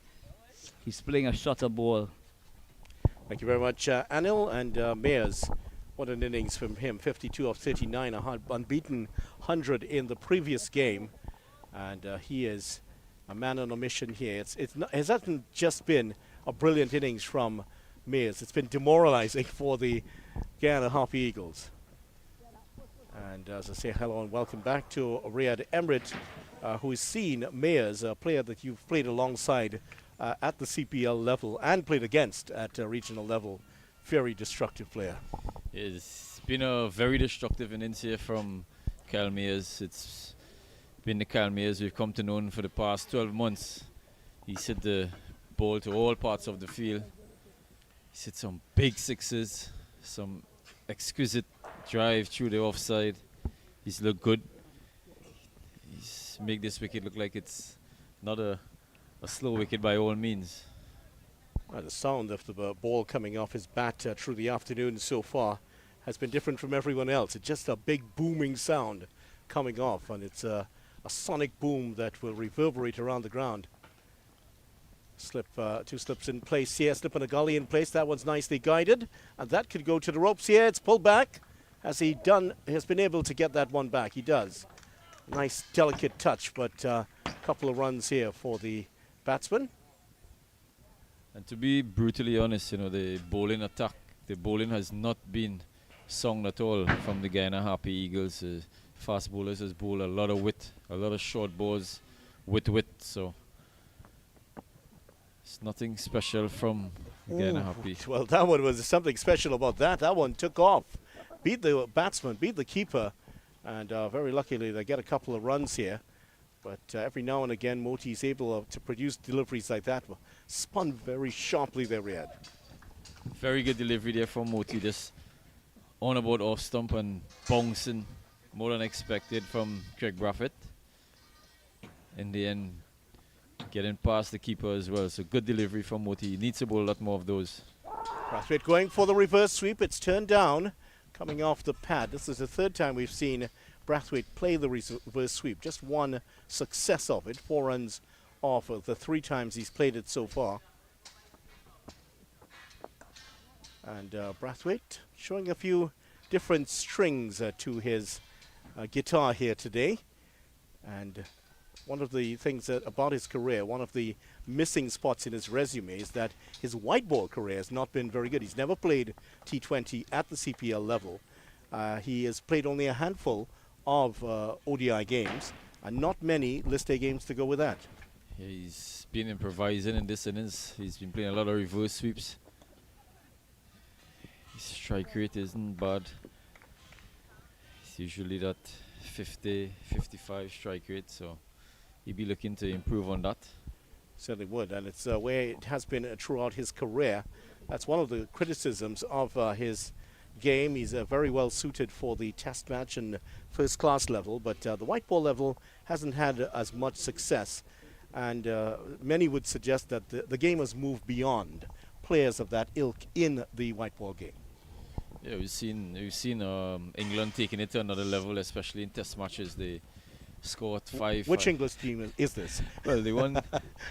Speaker 6: He's playing a shutter ball.
Speaker 1: Thank you very much, Anil and Mayers. What an innings from him, 52 of 39, a unbeaten 100 in the previous game. And he is a man on a mission here. It hasn't just been a brilliant innings from Mayers. It's been demoralizing for the Guyana Harpy Eagles. And as I say, hello and welcome back to Riyad Emirates, who has seen Mayers, a player that you've played alongside at the CPL level and played against at a regional level. Very destructive player.
Speaker 4: It's been a very destructive innings here from Kyle Mayers. It's been the Kyle Mayers we've come to know for the past 12 months. He's hit the ball to all parts of the field. He's hit some big sixes, some exquisite drive through the offside. He's looked good. He's make this wicket look like it's not a slow wicket by all means.
Speaker 1: The sound of the ball coming off his bat through the afternoon so far has been different from everyone else. It's just a big booming sound coming off, and it's a sonic boom that will reverberate around the ground. Two slips in place here, slip and a gully in place. That one's nicely guided, and that could go to the ropes here. It's pulled back. Has been able to get that one back? He does. Nice delicate touch, but a couple of runs here for the batsman.
Speaker 4: And to be brutally honest, the bowling attack, the bowling has not been sound at all from the Guyana Harpy Eagles. Fast bowlers has bowled a lot of width, a lot of short balls with width. So it's nothing special from Guyana Harpy.
Speaker 1: Well, that one was something special about that. That one took off, beat the batsman, beat the keeper, and very luckily they get a couple of runs here. But every now and again, Moti is able to produce deliveries like that. Spun very sharply there, Riyad.
Speaker 4: Very good delivery there from Moti. Just on about off stump and bouncing more than expected from Craig Brathwaite. In the end, getting past the keeper as well. So good delivery from Moti. He needs to bowl a lot more of those.
Speaker 1: Brathwaite going for the reverse sweep. It's turned down, coming off the pad. This is the third time we've seen Brathwaite play the reverse sweep. Just one success of it. 4 runs off of the 3 times he's played it so far. And Brathwaite showing a few different strings to his guitar here today. And one of the things about his career, one of the missing spots in his resume is that his white ball career has not been very good. He's never played T20 at the CPL level. He has played only a handful of ODI games, and not many List A games to go with that.
Speaker 4: Yeah, he's been improvising in this innings. He's been playing a lot of reverse sweeps. His strike rate isn't bad. It's usually that 50, 55 strike rate, so he'll be looking to improve on that.
Speaker 1: Certainly would, and it's where it has been throughout his career. That's one of the criticisms of his game. He's very well suited for the test match and first class level, but the white ball level hasn't had as much success, and many would suggest that the game has moved beyond players of that ilk in the white ball game.
Speaker 4: Yeah, we've seen England taking it to another level, especially in test matches. They scored 5.
Speaker 1: Which English team is this?
Speaker 4: Well, they won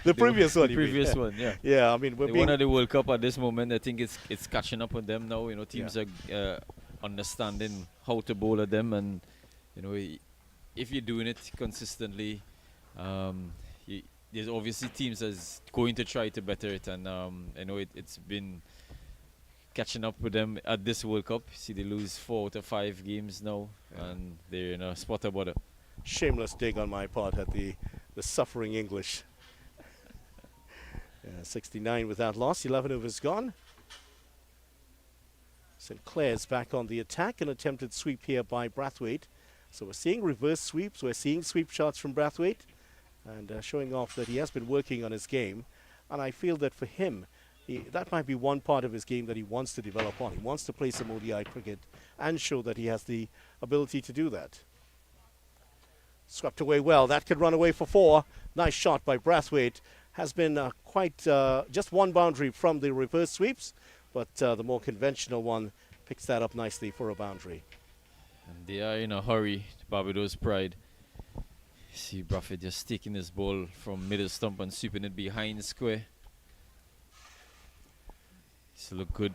Speaker 1: The previous one.
Speaker 4: The
Speaker 1: you mean?
Speaker 4: previous one, yeah.
Speaker 1: Yeah, I mean,
Speaker 4: They won at the World Cup at this moment. I think it's catching up on them now. You know, teams are understanding how to bowl at them, and you know, if you're doing it consistently, there's obviously teams that's going to try to better it, and I know it's been catching up with them at this World Cup. See, they lose 4 out of 5 games now, and they're in a spot of bother.
Speaker 1: Shameless dig on my part at the suffering English. 69 without loss, 11 overs gone. Sinclair's back on the attack, an attempted sweep here by Brathwaite. So we're seeing reverse sweeps, we're seeing sweep shots from Brathwaite, and showing off that he has been working on his game. And I feel that for him, that might be one part of his game that he wants to develop on. He wants to play some ODI cricket and show that he has the ability to do that. Swept away well. That could run away for 4. Nice shot by Brathwaite. Has been quite just one boundary from the reverse sweeps, but the more conventional one picks that up nicely for a boundary.
Speaker 4: And they are in a hurry, Barbados Pride. See Brathwaite just taking this ball from middle stump and sweeping it behind square. It's look good.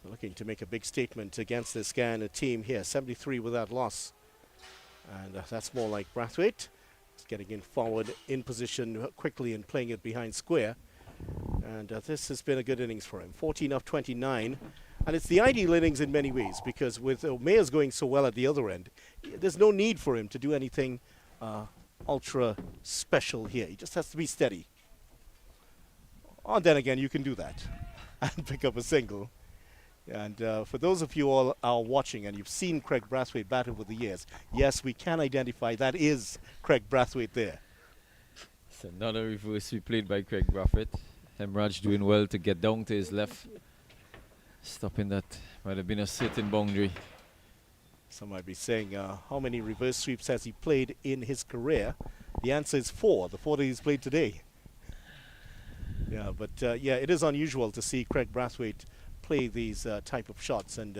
Speaker 1: Looking to make a big statement against this Guyana team here. 73 without loss. And that's more like Brathwaite. He's getting in forward, in position quickly and playing it behind square. And this has been a good innings for him. 14 of 29. And it's the ideal innings in many ways, because with Mayers going so well at the other end, there's no need for him to do anything ultra special here. He just has to be steady. And then again, you can do that and pick up a single. And for those of you all are watching and you've seen Craig Brathwaite bat over the years, yes, we can identify that is Craig Brathwaite there.
Speaker 4: It's another reverse sweep played by Craig Brathwaite. Hemraj doing well to get down to his left. Stopping that might have been a certain boundary.
Speaker 1: Some might be saying, how many reverse sweeps has he played in his career? The answer is 4, the 4 that he's played today. Yeah, but yeah, it is unusual to see Craig Brathwaite play these type of shots, and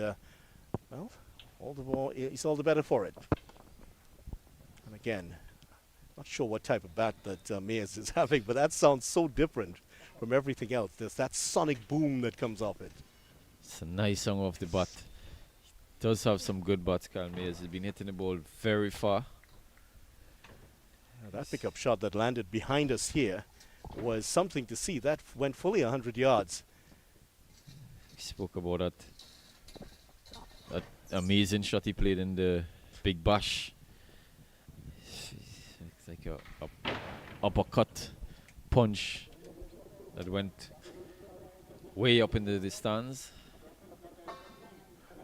Speaker 1: well, all the more he's all the better for it. And again, not sure what type of bat that Mayers is having, but that sounds so different from everything else. There's that sonic boom that comes off it.
Speaker 4: It's a nice song off the bat. He does have some good bats, Kyle Mayers. He's been hitting the ball very far.
Speaker 1: That pickup shot that landed behind us here was something to see. That went fully 100 yards.
Speaker 4: We spoke about that amazing shot he played in the Big Bash. It's like a uppercut punch that went way up into the stands.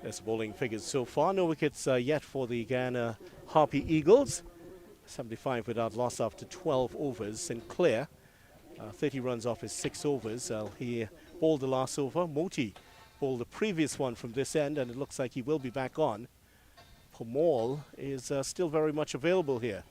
Speaker 1: There's bowling figures so far. No wickets yet for the Guyana Harpy Eagles. 75 without loss after 12 overs. Sinclair, 30 runs off his 6 overs. He bowled the last over. Moti bowled the previous one from this end, and it looks like he will be back on. Pamal is still very much available here.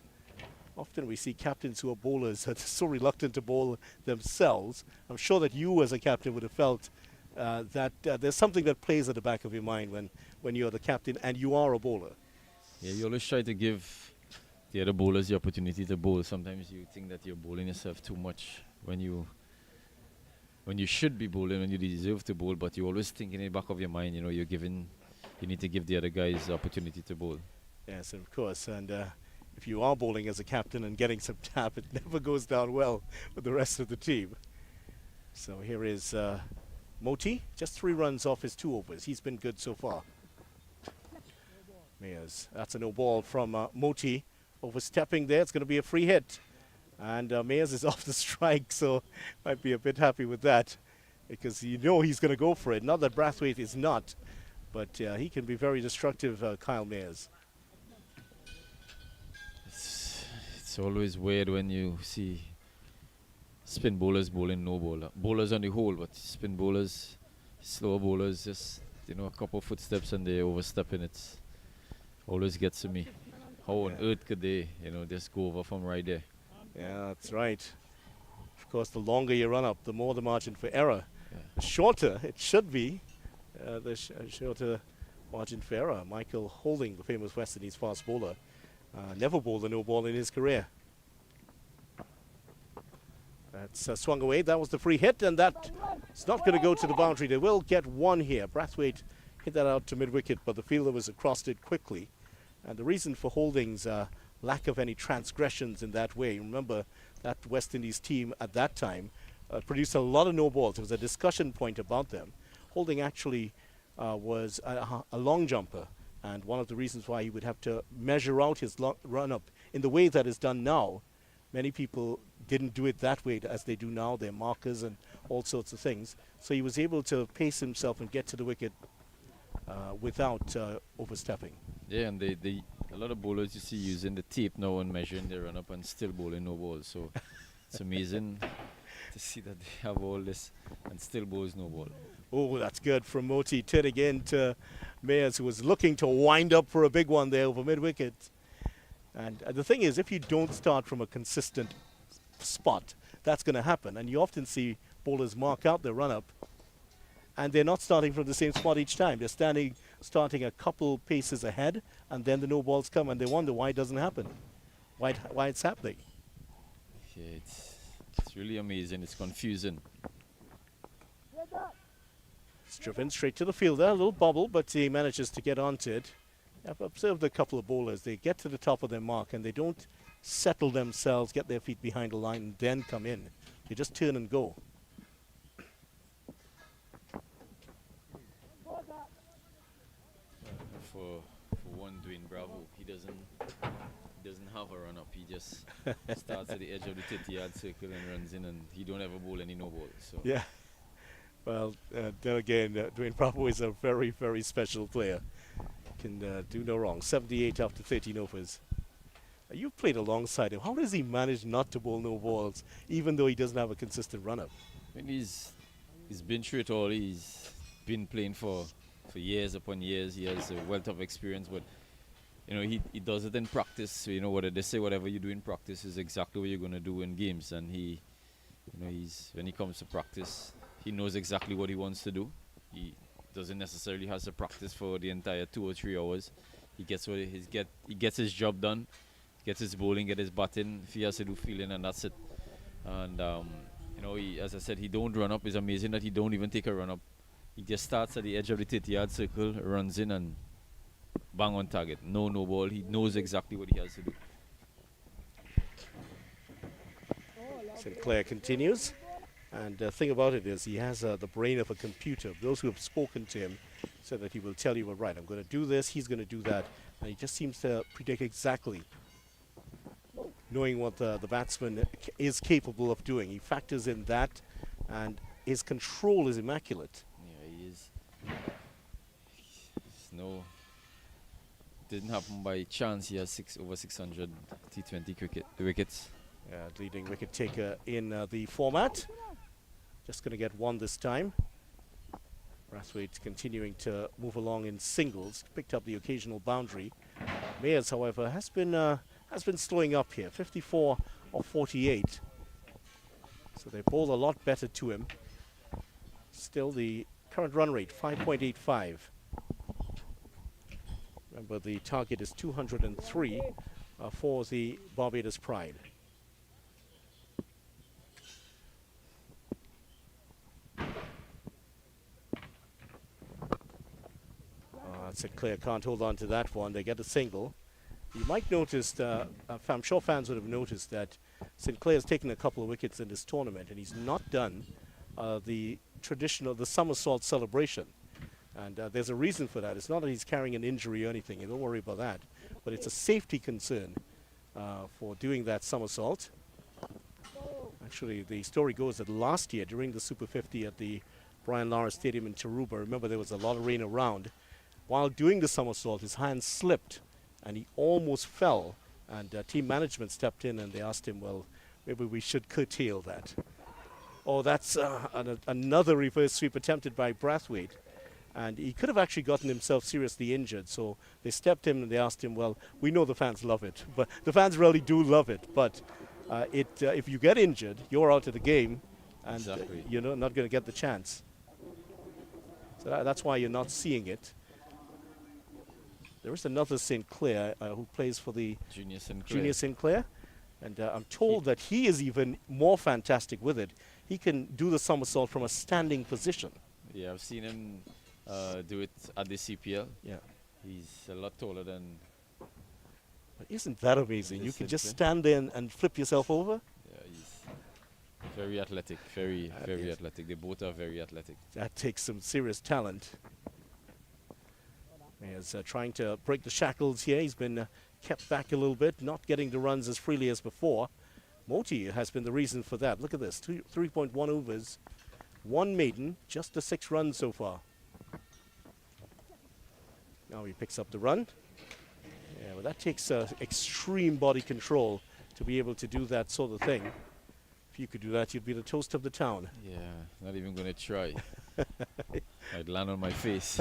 Speaker 1: Often we see captains who are bowlers that are so reluctant to bowl themselves. I'm sure that you as a captain would have felt that there's something that plays at the back of your mind when you're the captain and you are a bowler.
Speaker 4: Yeah, you always try to give the other bowlers the opportunity to bowl. Sometimes you think that you're bowling yourself too much when you should be bowling, when you deserve to bowl, but you always think in the back of your mind, you know, you need to give the other guys the opportunity to bowl. Yes,
Speaker 1: of course. And if you are bowling as a captain and getting some tap, it never goes down well with the rest of the team. So here is Moti, just 3 runs off his 2 overs. He's been good so far. Mayers. That's a no ball from Moti. Overstepping there. It's going to be a free hit. And Mayers is off the strike, so might be a bit happy with that because you know he's going to go for it. Not that Brathwaite is not, but he can be very destructive, Kyle Mayers.
Speaker 4: It's always weird when you see spin bowlers bowling no bowler. Bowlers on the whole, but spin bowlers, slower bowlers, just, you know, a couple footsteps and they overstepping. It always gets to me. How on earth could they, you know, just go over from right there?
Speaker 1: Yeah, that's right. Of course, the longer you run up, the more the margin for error.
Speaker 4: Yeah.
Speaker 1: The shorter it should be, the shorter margin for error. Michael Holding, the famous West Indies fast bowler, never bowled a no ball in his career. That's swung away. That was the free hit, and that's not going to go to the boundary. They will get one here. Brathwaite hit that out to mid-wicket, but the fielder was across it quickly. And the reason for Holding's lack of any transgressions in that way, remember that West Indies team at that time produced a lot of no balls. There was a discussion point about them. Holding actually was a long jumper, and one of the reasons why he would have to measure out his run-up in the way that is done now. Many people didn't do it that way as they do now. They're markers and all sorts of things. So he was able to pace himself and get to the wicket without overstepping.
Speaker 4: Yeah, and a lot of bowlers you see using the tape now and measuring their run up and still bowling no balls. So it's amazing to see that they have all this and still bowls no ball.
Speaker 1: Oh, that's good from Moti. Turn again to Mayers, who was looking to wind up for a big one there over mid-wicket. And the thing is, if you don't start from a consistent spot, that's going to happen. And you often see bowlers mark out their run-up, and they're not starting from the same spot each time. They're starting a couple paces ahead, and then the no balls come, and they wonder why it doesn't happen, why it's happening.
Speaker 4: Yeah, it's really amazing. It's confusing.
Speaker 1: It's driven straight to the fielder, a little bobble, but he manages to get onto it. I've observed a couple of bowlers. They get to the top of their mark, and they don't settle themselves, get their feet behind the line, and then come in. They just turn and go.
Speaker 4: For one, Dwayne Bravo, he doesn't have a run up. He just starts at the edge of the 30-yard circle and runs in, and he don't ever bowl any no balls. So
Speaker 1: Yeah. Well, then again, Dwayne Bravo is a very, very special player. Can do no wrong. 78 after 13 overs. You've played alongside him. How does he manage not to bowl no balls, even though he doesn't have a consistent run-up?
Speaker 4: I mean, he's been through it all. He's been playing for years upon years. He has a wealth of experience, but you know, he does it in practice. So, you know, what they say, whatever you do in practice is exactly what you're going to do in games. And he, you know, when he comes to practice, he knows exactly what he wants to do. He doesn't necessarily have to practice for the entire 2 or 3 hours. He gets he gets his job done, gets his bowling, get his batting. If he has to do fielding, and that's it. And you know, as I said, he don't run up. It's amazing that he don't even take a run up. He just starts at the edge of the 30-yard circle, runs in, and bang on target. No ball. He knows exactly what he has to do.
Speaker 1: Sinclair continues. And the thing about it is he has the brain of a computer. Those who have spoken to him said that he will tell you, well, right, I'm going to do this, he's going to do that. And he just seems to predict exactly, knowing what the batsman is capable of doing. He factors in that, and his control is immaculate.
Speaker 4: Yeah, he is. Didn't happen by chance. He has over 600 T20 wickets.
Speaker 1: Leading wicket taker in the format. Just going to get one this time. Brathwaite continuing to move along in singles. Picked up the occasional boundary. Mayers, however, has been slowing up here. 54 of 48. So they bowl a lot better to him. Still the current run rate, 5.85. Remember, the target is 203 for the Barbados Pride. Sinclair can't hold on to that one. They get a single. You might notice, I'm sure fans would have noticed that Sinclair's taken a couple of wickets in this tournament, and he's not done the traditional, the somersault celebration. And there's a reason for that. It's not that he's carrying an injury or anything. You don't worry about that. But it's a safety concern for doing that somersault. Actually, the story goes that last year during the Super 50 at the Brian Lara Stadium in Tarouba, remember there was a lot of rain around. While doing the somersault, his hand slipped and he almost fell. And team management stepped in and they asked him, well, maybe we should curtail that. Oh, that's another reverse sweep attempted by Brathwaite. And he could have actually gotten himself seriously injured. So they stepped in and they asked him, well, we know the fans love it. But the fans really do love it. But if you get injured, you're out of the game. And
Speaker 4: Exactly.
Speaker 1: you're not going to get the chance. So that's why you're not seeing it. There is another St. Clair who plays for the Junior Sinclair. And I'm told that he is even more fantastic with it. He can do the somersault from a standing position.
Speaker 4: Yeah, I've seen him do it at the CPL.
Speaker 1: Yeah.
Speaker 4: He's a lot taller than...
Speaker 1: But isn't that amazing?
Speaker 4: It
Speaker 1: You
Speaker 4: is
Speaker 1: can just
Speaker 4: simply.
Speaker 1: stand there and flip yourself over.
Speaker 4: Yeah, he's very athletic, very athletic. They both are very athletic.
Speaker 1: That takes some serious talent. He's trying to break the shackles here. He's been kept back a little bit, not getting the runs as freely as before. Moti has been the reason for that. Look at this, 3.1 overs, 1 maiden, just the 6 runs so far. Now he picks up the run. Yeah, well, that takes extreme body control to be able to do that sort of thing. If you could do that, you'd be the toast of the town.
Speaker 4: Yeah, not even going to try. I'd land on my face.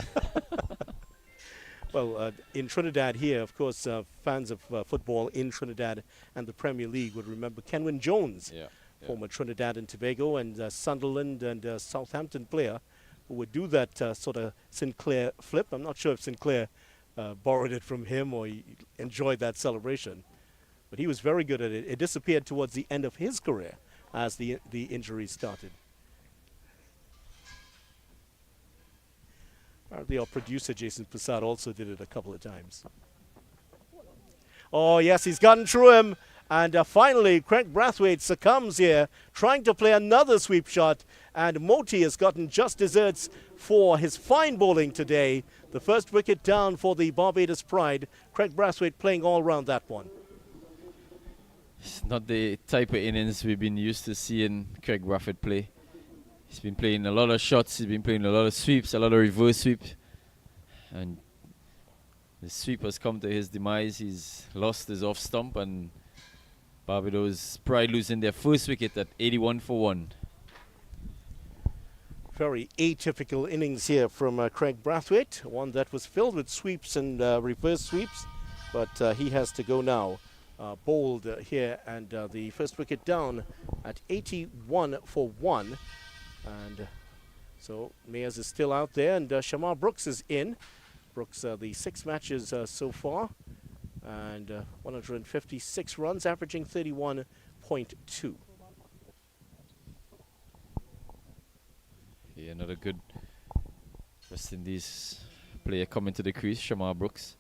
Speaker 1: Well, in Trinidad here, of course, fans of football in Trinidad and the Premier League would remember Kenwyn Jones,
Speaker 4: Yeah.
Speaker 1: former Trinidad and Tobago and Sunderland and Southampton player, who would do that sort of Sinclair flip. I'm not sure if Sinclair borrowed it from him or he enjoyed that celebration, but he was very good at it. It disappeared towards the end of his career as the injuries started. Apparently our producer Jason Prasad also did it a couple of times. Oh yes, he's gotten through him. And finally, Craig Brathwaite succumbs here, trying to play another sweep shot. And Moti has gotten just desserts for his fine bowling today. The first wicket down for the Barbados Pride. Craig Brathwaite playing all round that one.
Speaker 4: It's not the type of innings we've been used to seeing Craig Brathwaite play. He's been playing a lot of shots, he's been playing a lot of sweeps, a lot of reverse sweeps. And the sweep has come to his demise. He's lost his off stump and Barbados Pride losing their first wicket at 81 for 1.
Speaker 1: Very atypical innings here from Craig Brathwaite. One that was filled with sweeps and reverse sweeps. But he has to go now. Bowled here and the first wicket down at 81 for 1. And so Mayers is still out there and Shamar Brooks is in. Brooks the 6 matches so far and 156 runs, averaging 31.2.
Speaker 4: Yeah, another good West Indies player coming to the crease, Shamar Brooks.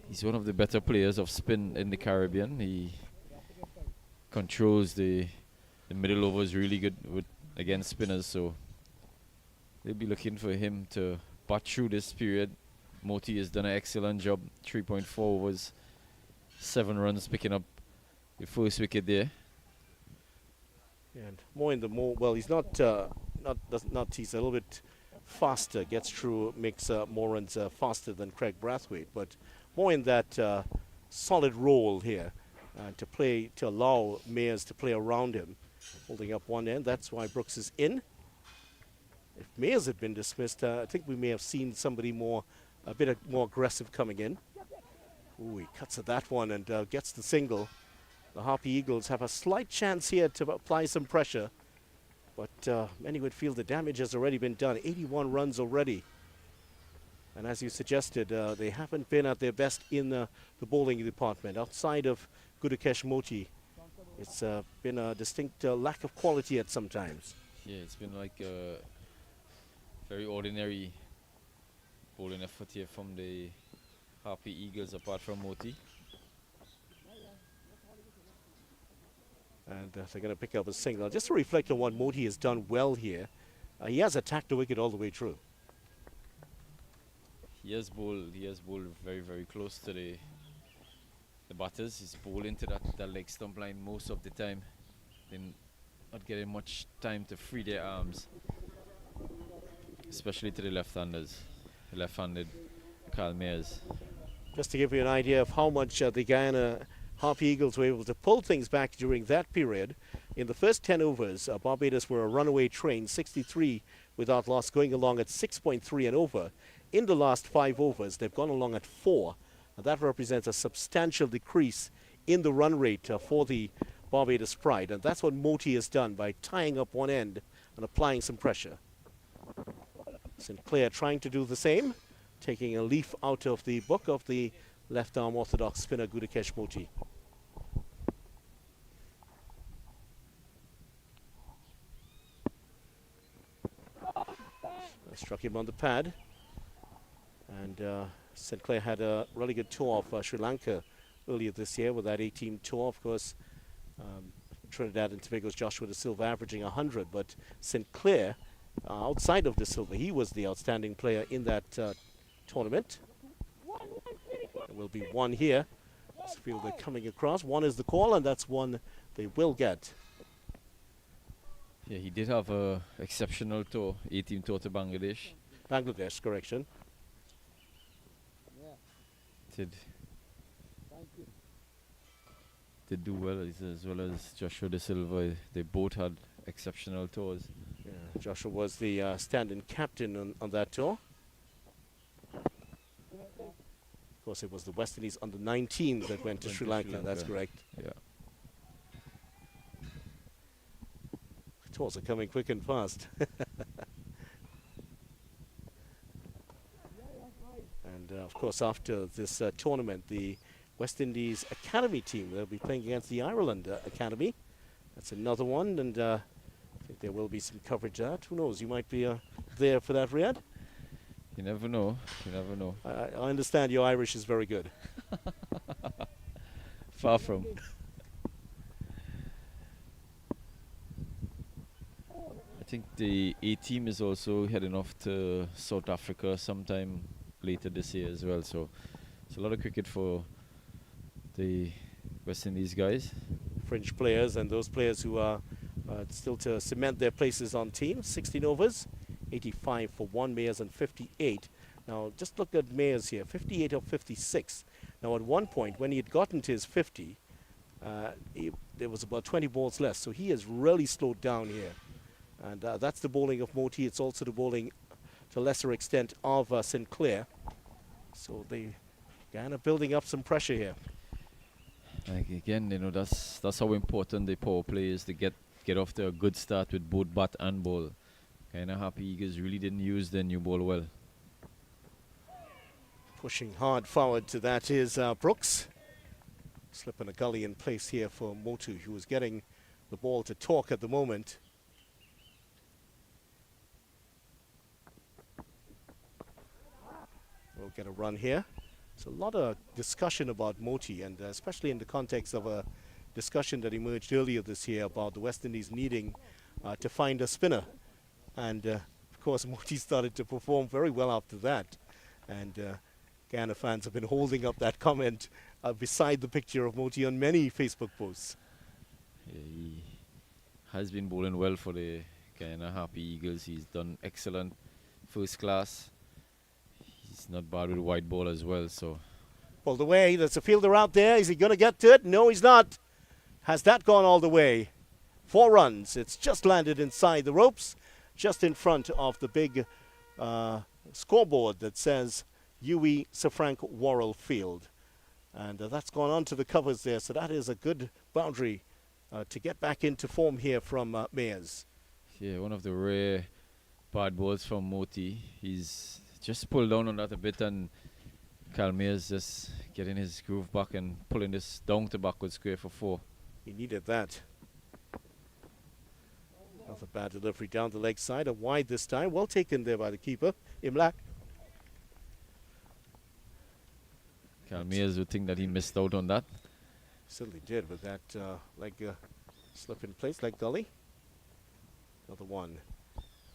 Speaker 4: He's one of the better players of spin in the Caribbean. He controls the middle overs really good against spinners, so they'll be looking for him to bat through this period. Moti has done an excellent job, 3.4 overs, 7 runs, picking up the first wicket there.
Speaker 1: And well, he's not he's a little bit faster, gets through, makes more runs faster than Craig Brathwaite, but more in that solid role here to allow Mayers to play around him, holding up one end. That's why Brooks is in. If Mayers had been dismissed, I think we may have seen somebody a bit more aggressive coming in. Ooh, he cuts at that one and gets the single. The Harpy Eagles have a slight chance here to apply some pressure, but many would feel the damage has already been done. 81 runs already. And as you suggested, they haven't been at their best in the bowling department. Outside of Gudakesh Moti, it's been a distinct lack of quality at some times.
Speaker 4: Yeah, it's been like a very ordinary bowling effort here from the Harpy Eagles apart from Moti.
Speaker 1: And they're going to pick up a single. Just to reflect on what Moti has done well here, he has attacked the wicket all the way through.
Speaker 4: He has bowled very, very close to the batters. He's bowled into that leg stump line most of the time. They're not getting much time to free their arms, especially to the left-handers, the left-handed Calmeers.
Speaker 1: Just to give you an idea of how much the Guyana Harpy Eagles were able to pull things back during that period, in the first 10 overs, Barbados were a runaway train, 63 without loss, going along at 6.3 and over. In the last 5 overs, they've gone along at 4. And that represents a substantial decrease in the run rate for the Barbados Pride. And that's what Moti has done by tying up one end and applying some pressure. Sinclair trying to do the same, taking a leaf out of the book of the left-arm orthodox spinner Gudakesh Moti. Struck him on the pad. And Sinclair had a really good tour of Sri Lanka earlier this year with that 18 tour. Of course, Trinidad and Tobago's Joshua Da Silva averaging 100, but Sinclair, outside of Da Silva, he was the outstanding player in that tournament. There will be one here. This field they're coming across. One is the call, and that's one they will get.
Speaker 4: Yeah, he did have a exceptional tour, 18 tour to Bangladesh.
Speaker 1: Bangladesh, correction.
Speaker 4: Did do well as well as Joshua Da Silva. They both had exceptional tours.
Speaker 1: Yeah, Joshua was the stand-in captain on that tour. Of course, it was the West Indies under 19 that went to Sri Lanka. That's correct.
Speaker 4: Yeah.
Speaker 1: Tours are coming quick and fast. And of course, after this tournament, the West Indies Academy team, they'll be playing against the Ireland Academy. That's another one, and I think there will be some coverage of that. Who knows? You might be there for that, Riyadh.
Speaker 4: You never know. You never know.
Speaker 1: I understand your Irish is very good.
Speaker 4: Far from. I think the A team is also heading off to South Africa sometime later this year as well. So it's a lot of cricket for the West Indies guys.
Speaker 1: Fringe players and those players who are still to cement their places on teams. 16 overs, 85 for 1 Mayers and 58. Now just look at Mayers here, 58 of 56. Now at one point when he had gotten to his 50, there was about 20 balls less. So he has really slowed down here. And that's the bowling of Moti. It's also the bowling to a lesser extent of Sinclair. So they Guyana building up some pressure here.
Speaker 4: Like again, you know, that's how important the power play is, to get off to a good start with both bat and ball. Kind of Harpy Eagles really didn't use their new ball well.
Speaker 1: Pushing hard forward to that is Brooks. Slipping a gully in place here for Motu, who was getting the ball to talk at the moment. We'll get a run here. There's a lot of discussion about Moti, and especially in the context of a discussion that emerged earlier this year about the West Indies needing to find a spinner. And of course, Moti started to perform very well after that. And Guyana fans have been holding up that comment beside the picture of Moti on many Facebook posts.
Speaker 4: Yeah, he has been bowling well for the Guyana Harpy Eagles. He's done excellent, first class. He's not bad with white ball as well, so.
Speaker 1: Pulled away, there's a fielder out there. Is he going to get to it? No, he's not. Has that gone all the way? 4 runs. It's just landed inside the ropes, just in front of the big scoreboard that says Huey Sir Frank Worrell Field. And that's gone on to the covers there, so that is a good boundary to get back into form here from Mayers.
Speaker 4: Yeah, one of the rare bad balls from Moti. He's just pulled down on that a bit, and Calmeer's just getting his groove back and pulling this down to backward square for 4.
Speaker 1: He needed that. Another bad delivery down the leg side, a wide this time. Well taken there by the keeper, Imlak.
Speaker 4: Calmeer's would think that he missed out on that.
Speaker 1: Certainly did with that leg slip in place, leg gully. Another one.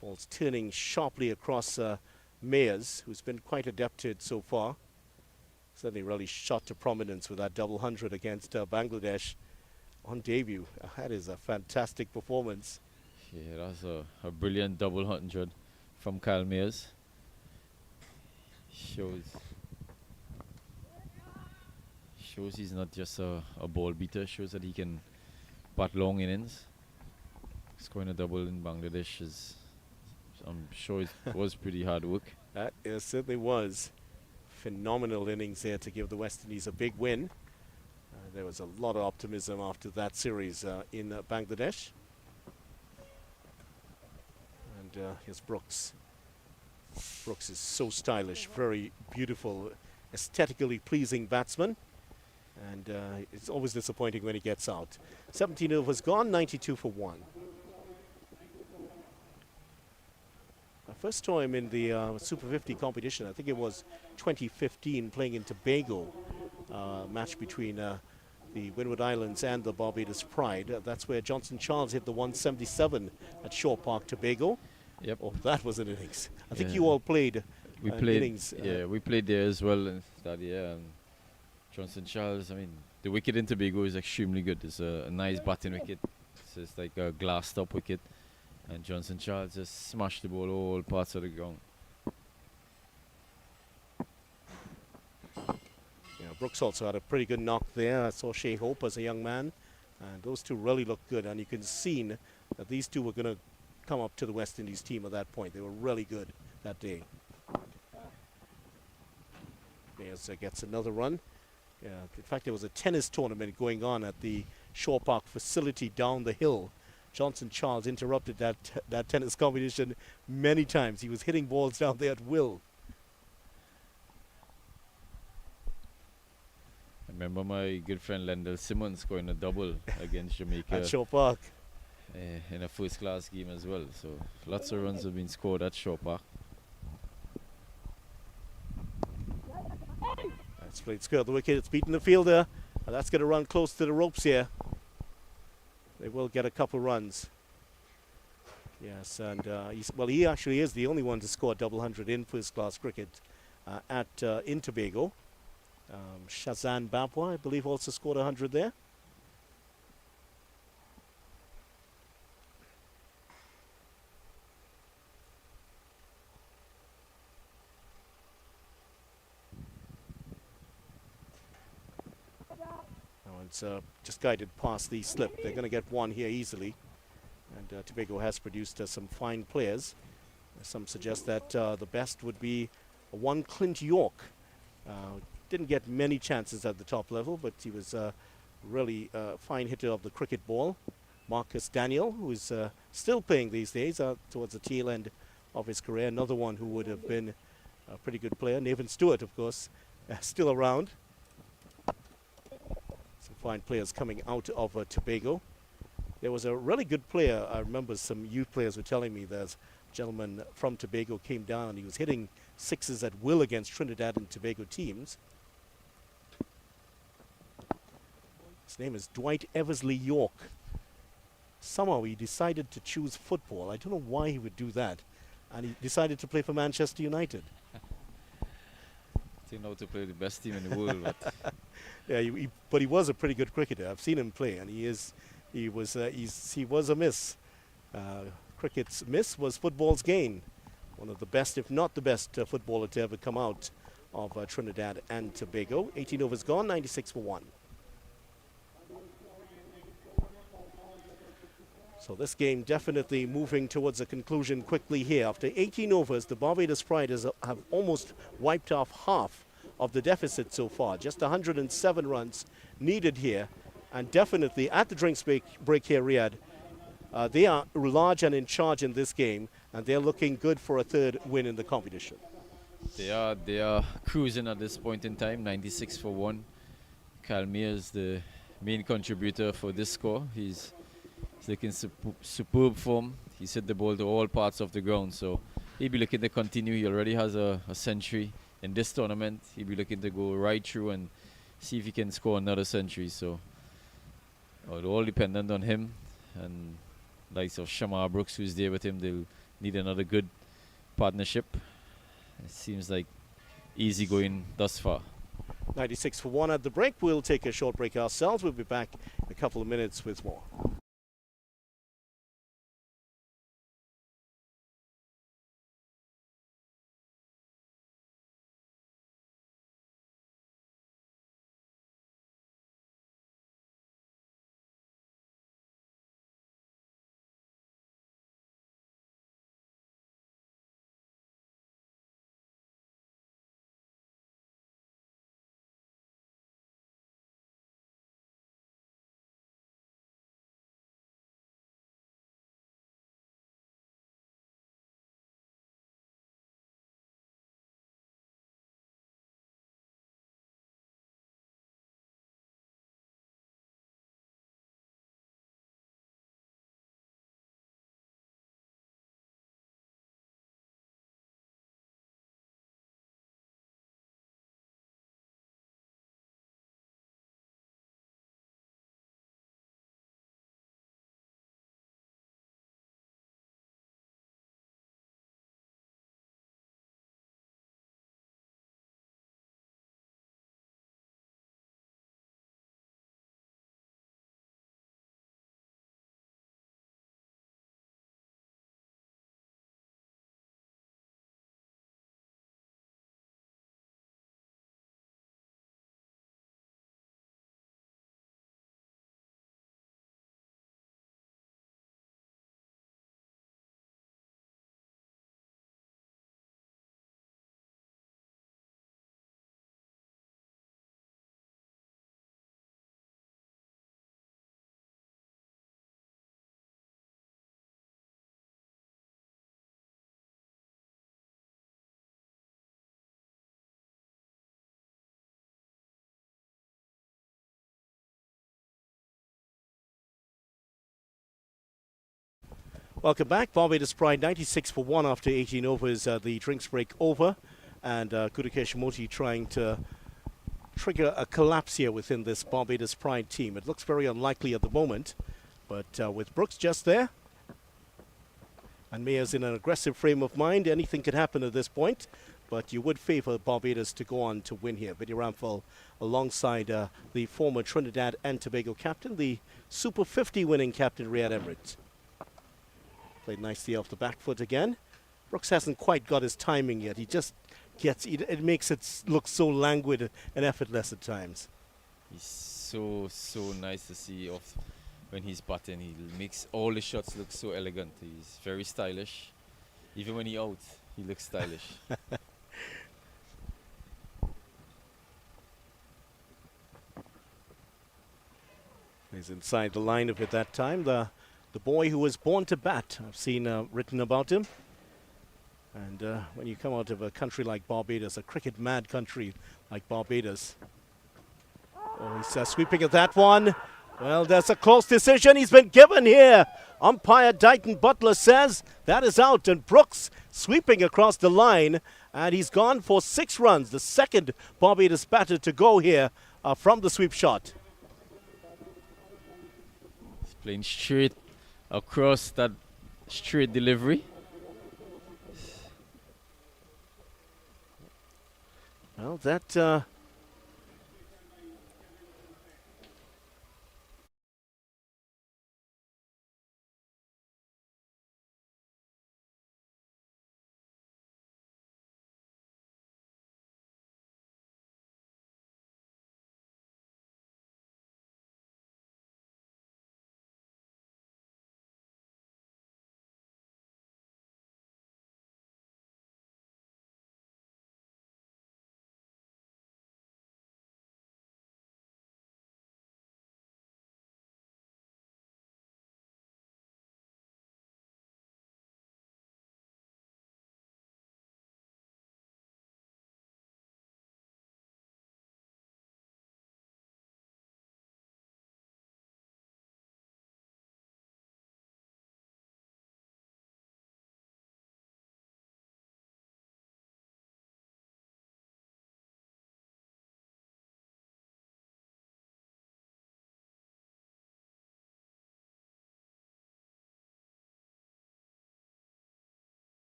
Speaker 1: Ball's turning sharply across Mayers, who's been quite adapted so far. Certainly really shot to prominence with that double hundred against Bangladesh on debut. That is a fantastic performance.
Speaker 4: Yeah, that's a brilliant double hundred from Kyle Mayers. Shows he's not just a ball beater. Shows that he can bat long innings. Scoring a double in Bangladesh is, I'm sure, it was pretty hard work.
Speaker 1: That certainly was. Phenomenal innings there to give the West Indies a big win. There was a lot of optimism after that series in Bangladesh. And here's Brooks. Brooks is so stylish, very beautiful, aesthetically pleasing batsman. And it's always disappointing when he gets out. 17 overs gone, 92 for 1. I first saw him in the Super 50 competition. I think it was 2015, playing in Tobago, match between the Windward Islands and the Barbados Pride. That's where Johnson Charles hit the 177 at Shaw Park, Tobago.
Speaker 4: Yep.
Speaker 1: Oh, that was an innings. I think you all played.
Speaker 4: We played.
Speaker 1: Innings,
Speaker 4: yeah, we played there as well that year. And Johnson Charles. I mean, the wicket in Tobago is extremely good. It's a nice batting wicket. It's like a glass top wicket. And Johnson Charles just smashed the ball all parts of the ground.
Speaker 1: Yeah, Brooks also had a pretty good knock there. I saw Shea Hope as a young man. And those two really looked good. And you can see that these two were going to come up to the West Indies team at that point. They were really good that day. Mayers gets another run. Yeah, in fact, there was a tennis tournament going on at the Shaw Park facility down the hill. Johnson Charles interrupted that tennis competition many times. He was hitting balls down there at will.
Speaker 4: I remember my good friend Lendell Simmons scoring a double against Jamaica
Speaker 1: At Shaw Park.
Speaker 4: In a first-class game as well. So lots of runs have been scored at Shaw Park.
Speaker 1: That's played square the wicket. It's beaten the fielder. And that's going to run close to the ropes here. They will get a couple runs. Yes, and he actually is the only one to score a double hundred in first-class cricket in Tobago. Shazan Babwa, I believe, also scored 100 there. It's just guided past the slip. They're going to get one here easily. And Tobago has produced some fine players. Some suggest that the best would be one Clint York. Didn't get many chances at the top level, but he was really a fine hitter of the cricket ball. Marcus Daniel, who is still playing these days towards the tail end of his career. Another one who would have been a pretty good player. Nathan Stewart, of course, still around. Fine players coming out of Tobago. There was a really good player. I remember some youth players were telling me there's a gentleman from Tobago came down. He was hitting sixes at will against Trinidad and Tobago teams. His name is Dwight Eversley York. Somehow he decided to choose football. I don't know why he would do that. And he decided to play for Manchester United.
Speaker 4: I think now to play the best team in the world. But
Speaker 1: yeah, but he was a pretty good cricketer. I've seen him play, and he was a miss. Cricket's miss was football's gain. One of the best, if not the best, footballer to ever come out of Trinidad and Tobago. 18 overs gone, 96 for 1. So this game definitely moving towards a conclusion quickly here. After 18 overs, the Barbados Pride have almost wiped off half of the deficit so far. Just 107 runs needed here. And definitely at the drinks break here, Riyadh, they are large and in charge in this game, and they're looking good for a third win in the competition.
Speaker 4: They are cruising at this point in time, 96 for 1. Kyle Mayers, the main contributor for this score. He's looking superb form. He's hit the ball to all parts of the ground, so he'll be looking to continue. He already has a century in this tournament. He'll be looking to go right through and see if he can score another century. So it's all dependent on him, and likes of Shamar Brooks, who's there with him. They'll need another good partnership. It seems like easy going thus far.
Speaker 1: 96 for 1 at the break. We'll take a short break ourselves. We'll be back in a couple of minutes with more. Welcome back. Barbados Pride 96 for 1 after 18 overs. The drinks break over, and Kudake Shimoti trying to trigger a collapse here within this Barbados Pride team. It looks very unlikely at the moment, but with Brooks just there, and Mayer's in an aggressive frame of mind, anything could happen at this point, but you would favor Barbados to go on to win here. Vinny Ramphal alongside the former Trinidad and Tobago captain, the Super 50 winning captain Riyad Emirates. Played nicely off the back foot again. Brooks hasn't quite got his timing yet. He just gets, it makes it look so languid and effortless at times.
Speaker 4: He's so nice to see off when he's batting. He makes all the shots look so elegant. He's very stylish. Even when he's out, he looks stylish.
Speaker 1: He's inside the line of it that time. The boy who was born to bat. I've seen written about him. And when you come out of a country like Barbados, a cricket-mad country like Barbados. Oh, he's sweeping at that one. Well, there's a close decision. He's been given here. Umpire Dighton Butler says that is out. And Brooks sweeping across the line. And he's gone for 6 runs. The second Barbados batter to go here from the sweep shot.
Speaker 4: He's playing straight across that straight delivery.
Speaker 1: Well, that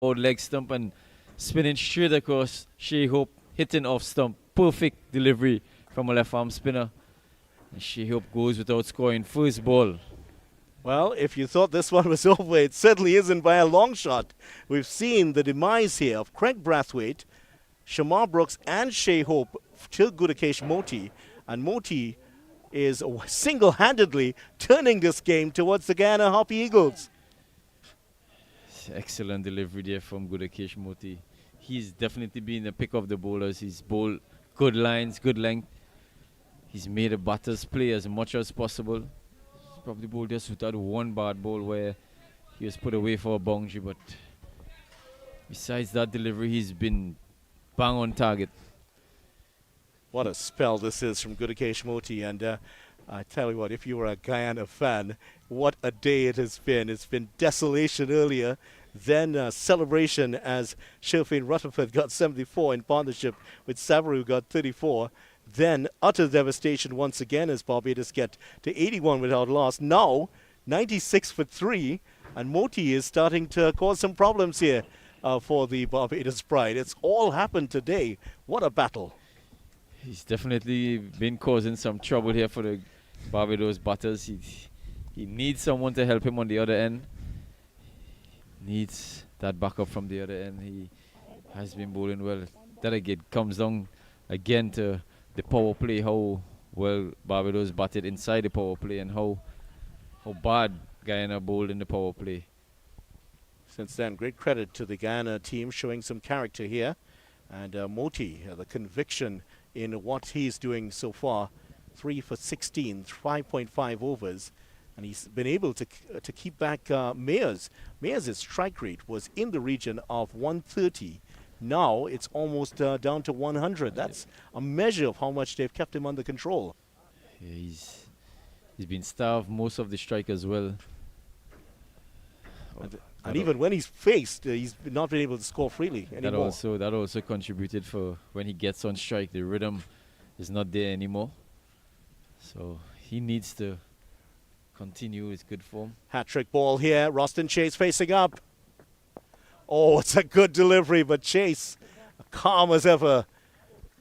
Speaker 4: Old leg stump and spinning straight across. Shea Hope hitting off stump. Perfect delivery from a left arm spinner. And Shea Hope goes without scoring. First ball.
Speaker 1: Well, if you thought this one was over, it certainly isn't by a long shot. We've seen the demise here of Craig Brathwaite, Shamar Brooks, and Shea Hope to Gudakesh Moti. And Moti is single-handedly turning this game towards the Guyana Harpy Eagles.
Speaker 4: Excellent delivery there from Gudakesh Moti. He's definitely been a pick of the bowlers. He's bowled good lines, good length. He's made the batters play as much as possible. He's probably bowled just without one bad ball where he was put away for a boundary, but besides that delivery, he's been bang on target.
Speaker 1: What a spell this is from Gudakesh Moti. And I tell you what, if you were a Guyana fan, what a day it has been. It's been desolation earlier, then celebration as Sherfane Rutherford got 74 in partnership with Savaru, who got 34. Then utter devastation once again as Barbados get to 81 without loss. Now 96 for 3, and Moti is starting to cause some problems here for the Barbados Pride. It's all happened today. What a battle.
Speaker 4: He's definitely been causing some trouble here for the Barbados batters. He needs someone to help him on the other end. Needs that backup from the other end. He has been bowling well. That again comes down again to the power play, how well Barbados batted inside the power play and how bad Guyana bowled in the power play.
Speaker 1: Since then, great credit to the Guyana team showing some character here. And Moti, the conviction in what he's doing so far, 3 for 16, 5.5 overs. And he's been able to keep back Mayers. Mayers' strike rate was in the region of 130. Now it's almost down to 100. That's a measure of how much they've kept him under control.
Speaker 4: Yeah, he's been starved most of the strike as well.
Speaker 1: And even when he's faced, he's not been able to score freely anymore.
Speaker 4: That also contributed for when he gets on strike. The rhythm is not there anymore. So he needs to continue his good form.
Speaker 1: Hat-trick ball here. Roston Chase facing up. Oh, it's a good delivery, but Chase calm as ever,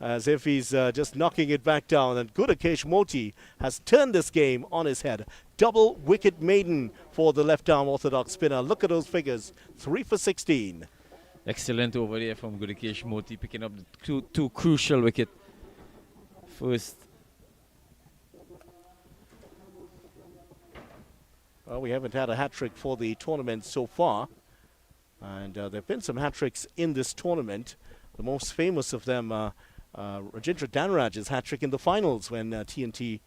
Speaker 1: as if he's just knocking it back down. And Gudakesh Moti has turned this game on his head. Double wicket maiden for the left-arm orthodox spinner. Look at those figures, 3 for 16.
Speaker 4: Excellent over there from Gudakesh Moti, picking up the two crucial wickets. First.
Speaker 1: Well, we haven't had a hat-trick for the tournament so far. And there have been some hat-tricks in this tournament. The most famous of them, Rajendra Dhanraj's hat-trick in the finals when TNT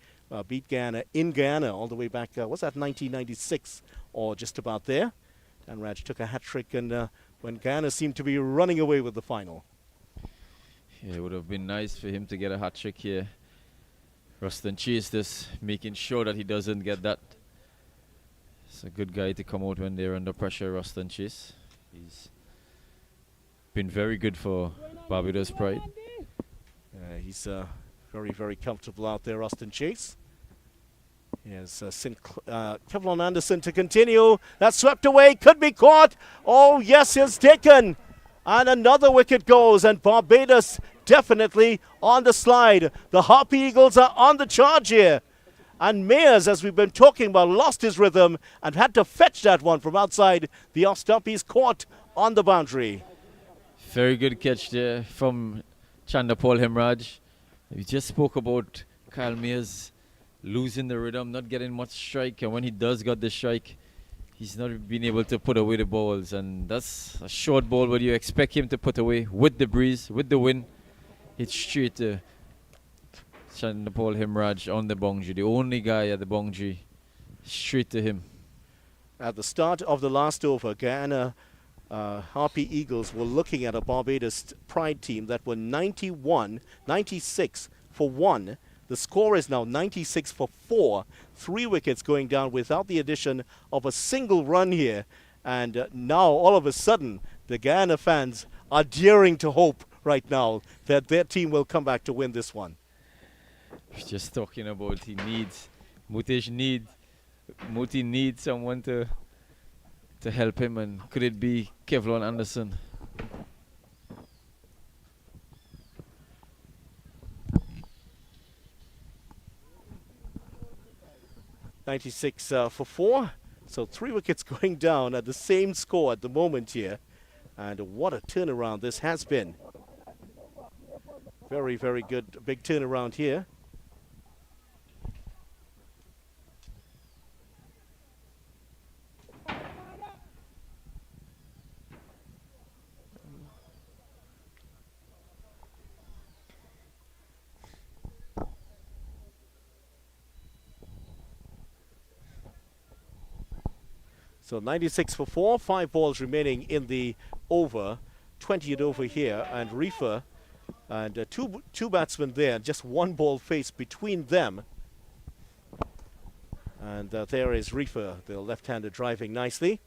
Speaker 1: beat Guyana in Guyana all the way back, was that 1996 or just about there? Dhanraj took a hat-trick and when Guyana seemed to be running away with the final.
Speaker 4: Yeah, it would have been nice for him to get a hat-trick here. Ruston Chase this, making sure that he doesn't get that. It's a good guy to come out when they're under pressure, Ruston Chase. He's been very good for Barbados Pride.
Speaker 1: He's very, very comfortable out there, Austin Chase. Yes, Kevlon Anderson to continue. That's swept away, could be caught. Oh, yes, it's taken. And another wicket goes, and Barbados definitely on the slide. The Harpy Eagles are on the charge here. And Mayers, as we've been talking about, lost his rhythm and had to fetch that one from outside the off stump. He's caught on the boundary.
Speaker 4: Very good catch there from Chandapal Hemraj. We just spoke about Kyle Mayers losing the rhythm, not getting much strike. And when he does get the strike, he's not been able to put away the balls. And that's a short ball where you expect him to put away with the breeze, with the wind. It's straight to Chandapal Hemraj on the boundary, the only guy at the boundary, straight to him.
Speaker 1: At the start of the last over, Guyana Harpy Eagles were looking at a Barbados Pride team that were 96 for 1. The score is now 96 for 4. 3 wickets going down without the addition of a single run here. And now, all of a sudden, the Guyana fans are daring to hope right now that their team will come back to win this one.
Speaker 4: Just talking about Moti needs someone to to help him, and could it be Kevlon Anderson?
Speaker 1: 96 for 4. So 3 wickets going down at the same score at the moment here. And what a turnaround this has been. Very, very good big turnaround here. So 96 for 4, 5 balls remaining in the over, 20th over here, and Reefer and two batsmen there, just 1 ball faced between them. And there is Reefer, the left-hander, driving nicely.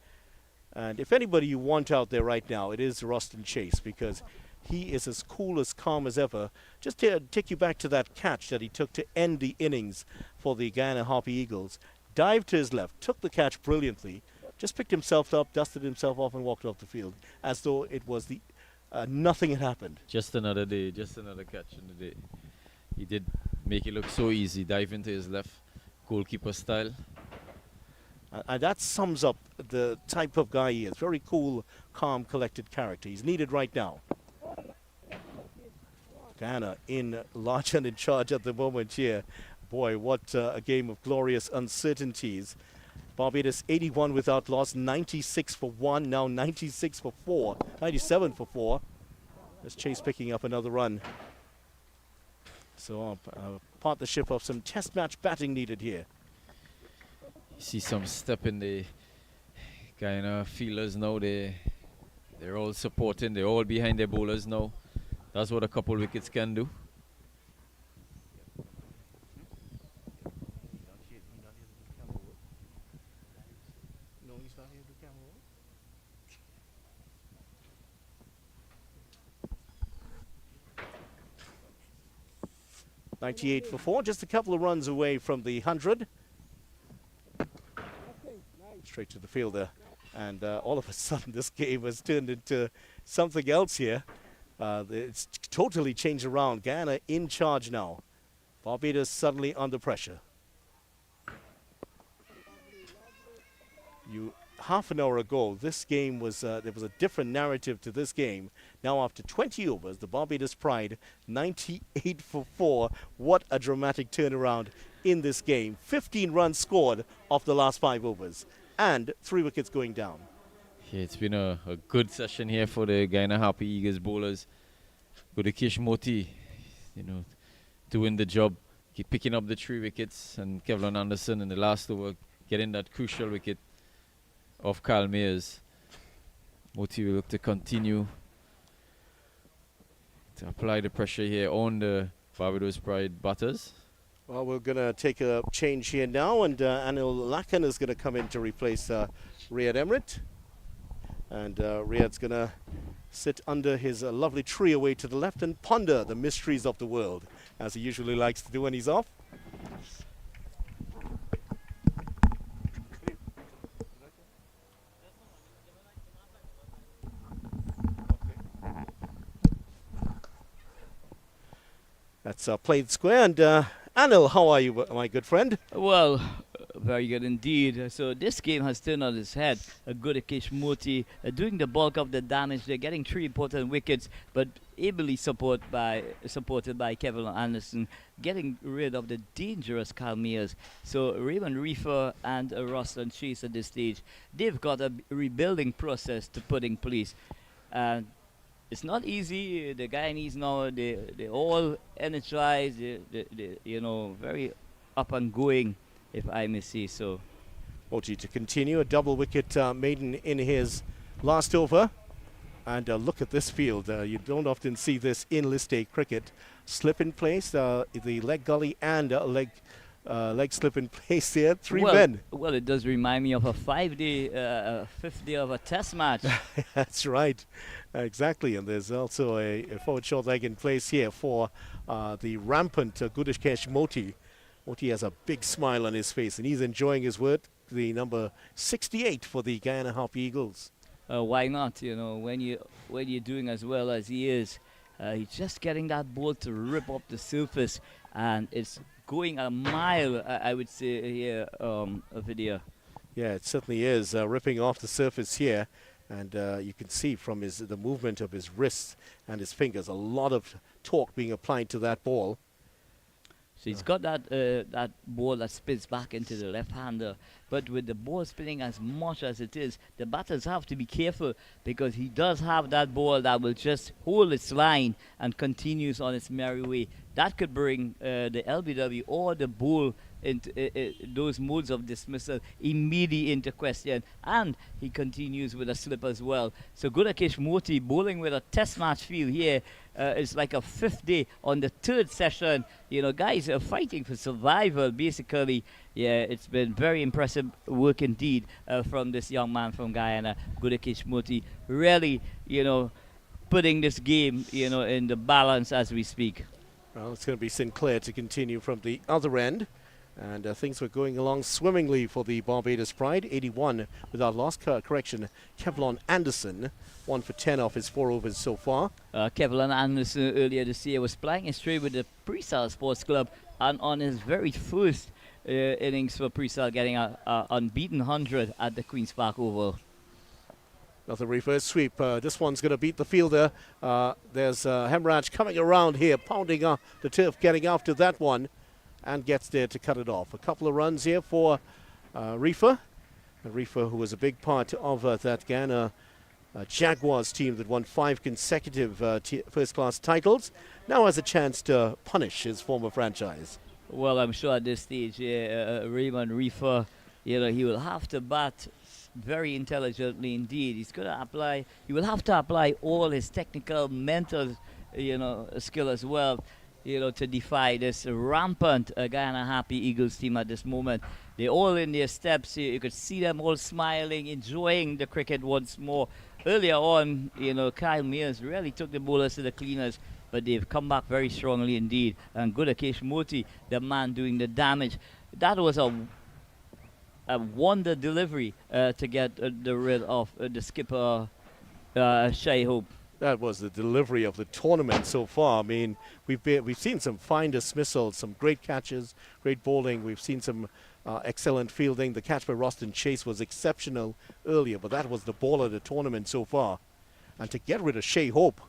Speaker 1: And if anybody you want out there right now, it is Roston Chase, because he is as cool, as calm as ever. Just to take you back to that catch that he took to end the innings for the Guyana Harpy Eagles. Dived to his left, took the catch brilliantly, just picked himself up, dusted himself off, and walked off the field as though it was the nothing had happened.
Speaker 4: Just another day, just another catch in the day. He did make it look so easy, dive into his left, goalkeeper style.
Speaker 1: And that sums up the type of guy he is. Very cool, calm, collected character. He's needed right now. Guyana in large and in charge at the moment here. Boy, what a game of glorious uncertainties. Barbados 81 without loss, 96 for 1, now 96 for 4, 97 for 4. There's Chase picking up another run. So a partnership of some test match batting needed here.
Speaker 4: You see some step in the Guyana fielders now. They're all supporting, they're all behind their bowlers now. That's what a couple wickets can do.
Speaker 1: .98 for 4, just a couple of runs away from the 100. Straight to the fielder, and all of a sudden this game has turned into something else here. It's totally changed around. Guyana in charge now. Barbados suddenly under pressure. Half an hour ago, this game was there was a different narrative to this game. Now after 20 overs, the Barbados Pride 98 for 4. What a dramatic turnaround in this game. 15 runs scored off the last 5 overs, and 3 wickets going down.
Speaker 4: Yeah, it's been a good session here for the Guyana Harpy Eagles bowlers. Gudakesh Moti, doing the job, picking up the 3 wickets, and Kevlon Anderson in the last over getting that crucial wicket of Kyle Mayers. Moti will look to continue to apply the pressure here on the Barbados Pride batters.
Speaker 1: Well, we're going to take a change here now, and Anil Lakan is going to come in to replace Riyad Emrit. And Riyad's going to sit under his lovely tree away to the left and ponder the mysteries of the world, as he usually likes to do when he's off. That's played square. And Anil, how are you, my good friend?
Speaker 6: Well, very good indeed. So this game has turned on its head. Gudakesh Moti doing the bulk of the damage. They're getting 3 important wickets, but ably supported by Kevlon Anderson, getting rid of the dangerous Kyle Mayers. So Raymond Reefer and Roston Chase at this stage, they've got a rebuilding process to put in place. It's not easy. The Guyanese now, they're all energized, they very up and going, if I may say so.
Speaker 1: Moti to continue, a double wicket maiden in his last over. And look at this field. You don't often see this in List A cricket. Slip in place, the leg gully and leg slip in place there. 3 men.
Speaker 6: Well, it does remind me of a 5-day, 5th day of a test match.
Speaker 1: That's right. Exactly. And there's also a forward short leg in place here for the rampant Gudakesh Moti. Moti has a big smile on his face, and he's enjoying his work. the number 68 for the Guyana Harpy Eagles.
Speaker 6: Why not? You know, when you're doing as well as he is, he's just getting that ball to rip up the surface, and it's going a mile, I would say here, a video.
Speaker 1: Yeah, it certainly is ripping off the surface here, and you can see from the movement of his wrists and his fingers a lot of torque being applied to that ball.
Speaker 6: So he's got that ball that spins back into the left-hander, but with the ball spinning as much as it is, the batters have to be careful, because he does have that ball that will just hold its line and continues on its merry way. That could bring the LBW or the bull into those modes of dismissal immediately into question, and he continues with a slip as well. So Gudakesh Moti bowling with a test match feel here. It's like a fifth day on the third session. You know, guys are fighting for survival, basically. Yeah, it's been very impressive work indeed from this young man from Guyana, Gudakesh Moti. Really, you know, putting this game, you know, in the balance as we speak.
Speaker 1: Well, it's going to be Sinclair to continue from the other end. And things were going along swimmingly for the Barbados Pride. 81 without loss. Correction, Kevlon Anderson, 1 for 10 off his 4 overs so far.
Speaker 6: Kevlon Anderson earlier this year was playing straight with the Presal Sports Club, and on his very first innings for Presal, getting an unbeaten 100 at the Queen's Park Oval.
Speaker 1: Another reverse sweep. This one's going to beat the fielder. There's Hemraj coming around here, pounding the turf, getting after that one, and gets there to cut it off. A couple of runs here for Reefer. Reefer, who was a big part of that Guyana Jaguars team that won 5 consecutive first-class titles, now has a chance to punish his former franchise.
Speaker 6: Well, I'm sure at this stage, Raymond Reefer, you know, he will have to bat very intelligently indeed. He will have to apply all his technical, mental, you know, skill as well, you know, to defy this rampant Guyana Harpy Eagles team at this moment. They're all in their steps. You could see them all smiling, enjoying the cricket once more. Earlier on, you know, Kyle Mears really took the bowlers to the cleaners, but they've come back very strongly indeed. And Gudakesh Moti, the man doing the damage. That was a wonder delivery to get the rid of the skipper, Shai Hope.
Speaker 1: That was the delivery of the tournament so far. I mean, we've seen some fine dismissals, some great catches, great bowling. We've seen some excellent fielding. The catch by Roston Chase was exceptional earlier, but that was the ball of the tournament so far. And to get rid of Shai Hope.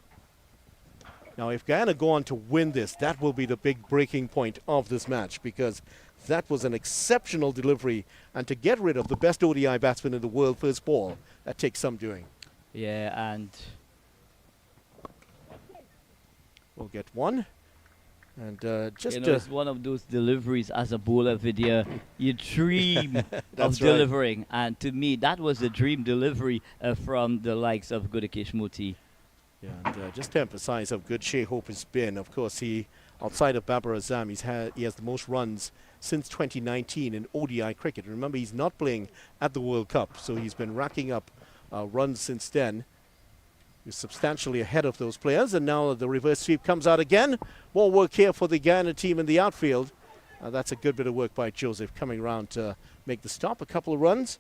Speaker 1: Now, if Guyana go on to win this, that will be the big breaking point of this match, because that was an exceptional delivery. And to get rid of the best ODI batsman in the world first ball, that takes some doing.
Speaker 6: Yeah, and
Speaker 1: we'll get one. And just
Speaker 6: you know, it's one of those deliveries as a bowler, Vidya. You dream of delivering, and to me, that was a dream delivery from the likes of Gudakesh Moti.
Speaker 1: Yeah, and just to emphasize how good Shai Hope has been, of course, outside of Babar Azam, he has the most runs since 2019 in ODI cricket. Remember, he's not playing at the World Cup, so he's been racking up runs since then. He's substantially ahead of those players, and now the reverse sweep comes out again. More work here for the Guyana team in the outfield. That's a good bit of work by Joseph coming around to make the stop. A couple of runs.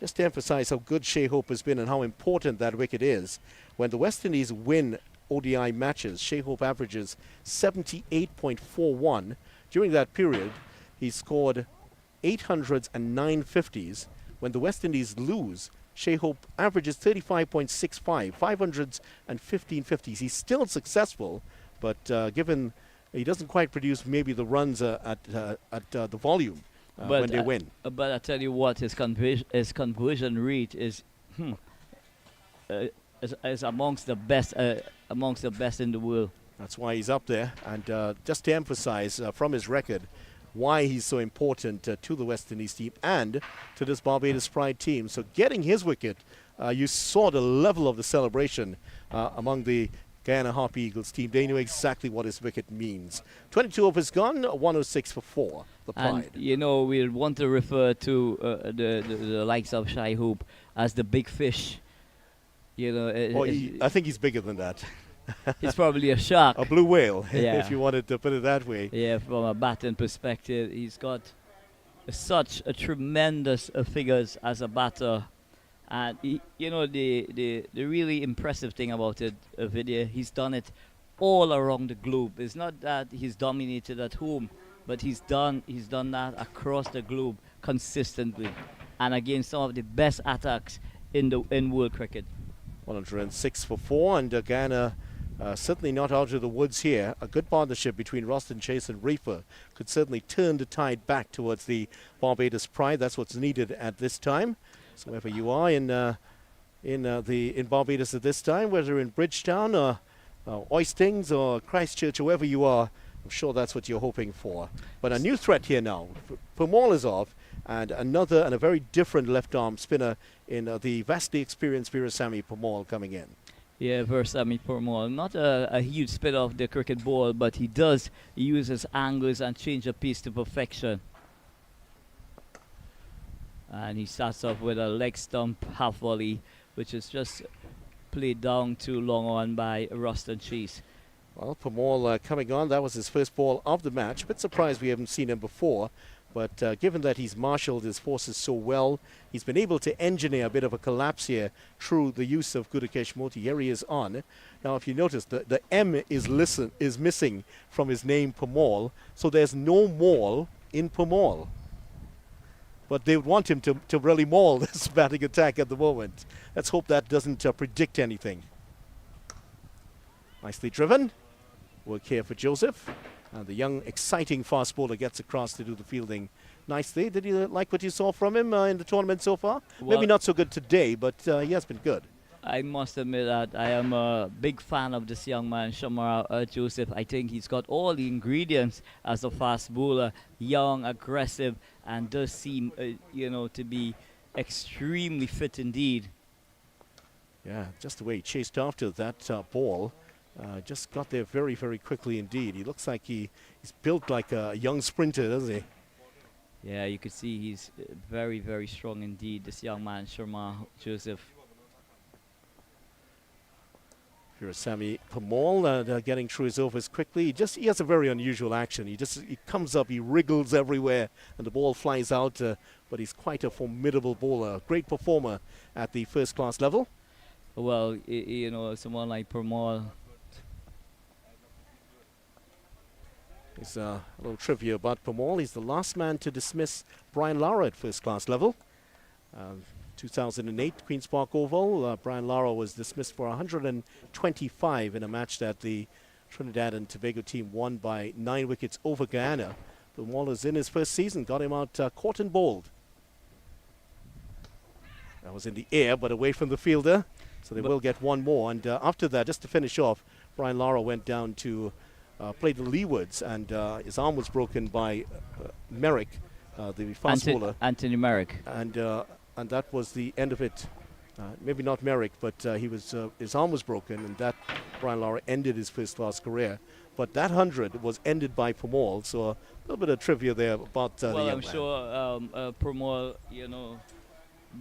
Speaker 1: Just to emphasize how good Shai Hope has been and how important that wicket is. When the West Indies win ODI matches, Shai Hope averages 78.41. During that period, he scored 800s and 950s. When the West Indies lose, Shai Hope averages 35.65, 500s and 1550s. He's still successful, but given he doesn't quite produce maybe the runs at the volume when they win.
Speaker 6: But I tell you what, his conversion rate is amongst the best in the world.
Speaker 1: That's why he's up there. And just to emphasize from his record why he's so important to the West Indies team and to this Barbados Pride team. So getting his wicket, you saw the level of the celebration among the Guyana Harpy Eagles team. They knew exactly what his wicket means. 22 overs gone, 106 for 4, the Pride.
Speaker 6: And, you know, we'll want to refer to the likes of Shai Hope as the big fish. You know,
Speaker 1: I think he's bigger than that.
Speaker 6: He's probably a shark.
Speaker 1: A blue whale,
Speaker 6: yeah.
Speaker 1: if you wanted to put it that way.
Speaker 6: Yeah, from a batting perspective, he's got such a tremendous figures as a batter. And you know, the really impressive thing about it, Vidya, he's done it all around the globe. It's not that he's dominated at home, but he's done that across the globe consistently, and against some of the best attacks in world cricket.
Speaker 1: 106 for 4, and Guyana certainly not out of the woods here. A good partnership between Roston Chase and Reefer could certainly turn the tide back towards the Barbados Pride. That's what's needed at this time. So wherever you are in Barbados at this time, whether in Bridgetown or Oistings or Christchurch, or wherever you are, I'm sure that's what you're hoping for. But a new threat here now. Permaul is off, and another and a very different left-arm spinner in the vastly experienced Virasamy Permaul coming in.
Speaker 6: Yeah, Virasamy Permaul, not a huge spinner of the cricket ball, but he does use his angles and change of pace to perfection. And he starts off with a leg stump half volley, which is just played down too long on by Roston Chase.
Speaker 1: Well, Permaul coming on, that was his first ball of the match. A bit surprised we haven't seen him before, but given that he's marshaled his forces so well, he's been able to engineer a bit of a collapse here through the use of Gudakesh Moti. Here he is on. Now, if you notice, the M is missing from his name, Permaul, so there's no maul in Permaul. But they would want him to really maul this batting attack at the moment. Let's hope that doesn't predict anything. Nicely driven. Work here for Joseph. And the young, exciting fast bowler gets across to do the fielding nicely. Did you like what you saw from him in the tournament so far?
Speaker 6: Well,
Speaker 1: maybe not so good today, but he has been good.
Speaker 6: I must admit that I am a big fan of this young man, Shamara Joseph. I think he's got all the ingredients as a fast bowler, young, aggressive, and does seem, to be extremely fit indeed.
Speaker 1: Yeah, just the way he chased after that ball. Just got there very, very quickly indeed. He looks like he's built like a young sprinter, doesn't he?
Speaker 6: Yeah, you could see he's very, very strong indeed, this young man, Shamara Joseph.
Speaker 1: Virasamy Permaul getting through his overs quickly. He has a very unusual action. He comes up, he wriggles everywhere, and the ball flies out. But he's quite a formidable bowler, great performer at the first-class level.
Speaker 6: Well, someone like Permaul.
Speaker 1: There's a little trivia about Permaul. He's the last man to dismiss Brian Lara at first-class level. 2008 Queen's Park Oval, Brian Lara was dismissed for 125 in a match that the Trinidad and Tobago team won by 9 wickets over Guyana. Permaul is in his first season, got him out caught and bowled. That was in the air, but away from the fielder, so they will get one more. And after that, just to finish off, Brian Lara went down to play the leewards, and his arm was broken by Merrick, the fast bowler.
Speaker 6: Anthony Merrick.
Speaker 1: And that was the end of it. Maybe not Merrick, but his arm was broken, and that Brian Lara ended his first-class career. But that 100 was ended by Permaul, so a little bit of trivia there about the young
Speaker 6: I'm
Speaker 1: man.
Speaker 6: sure Permaul,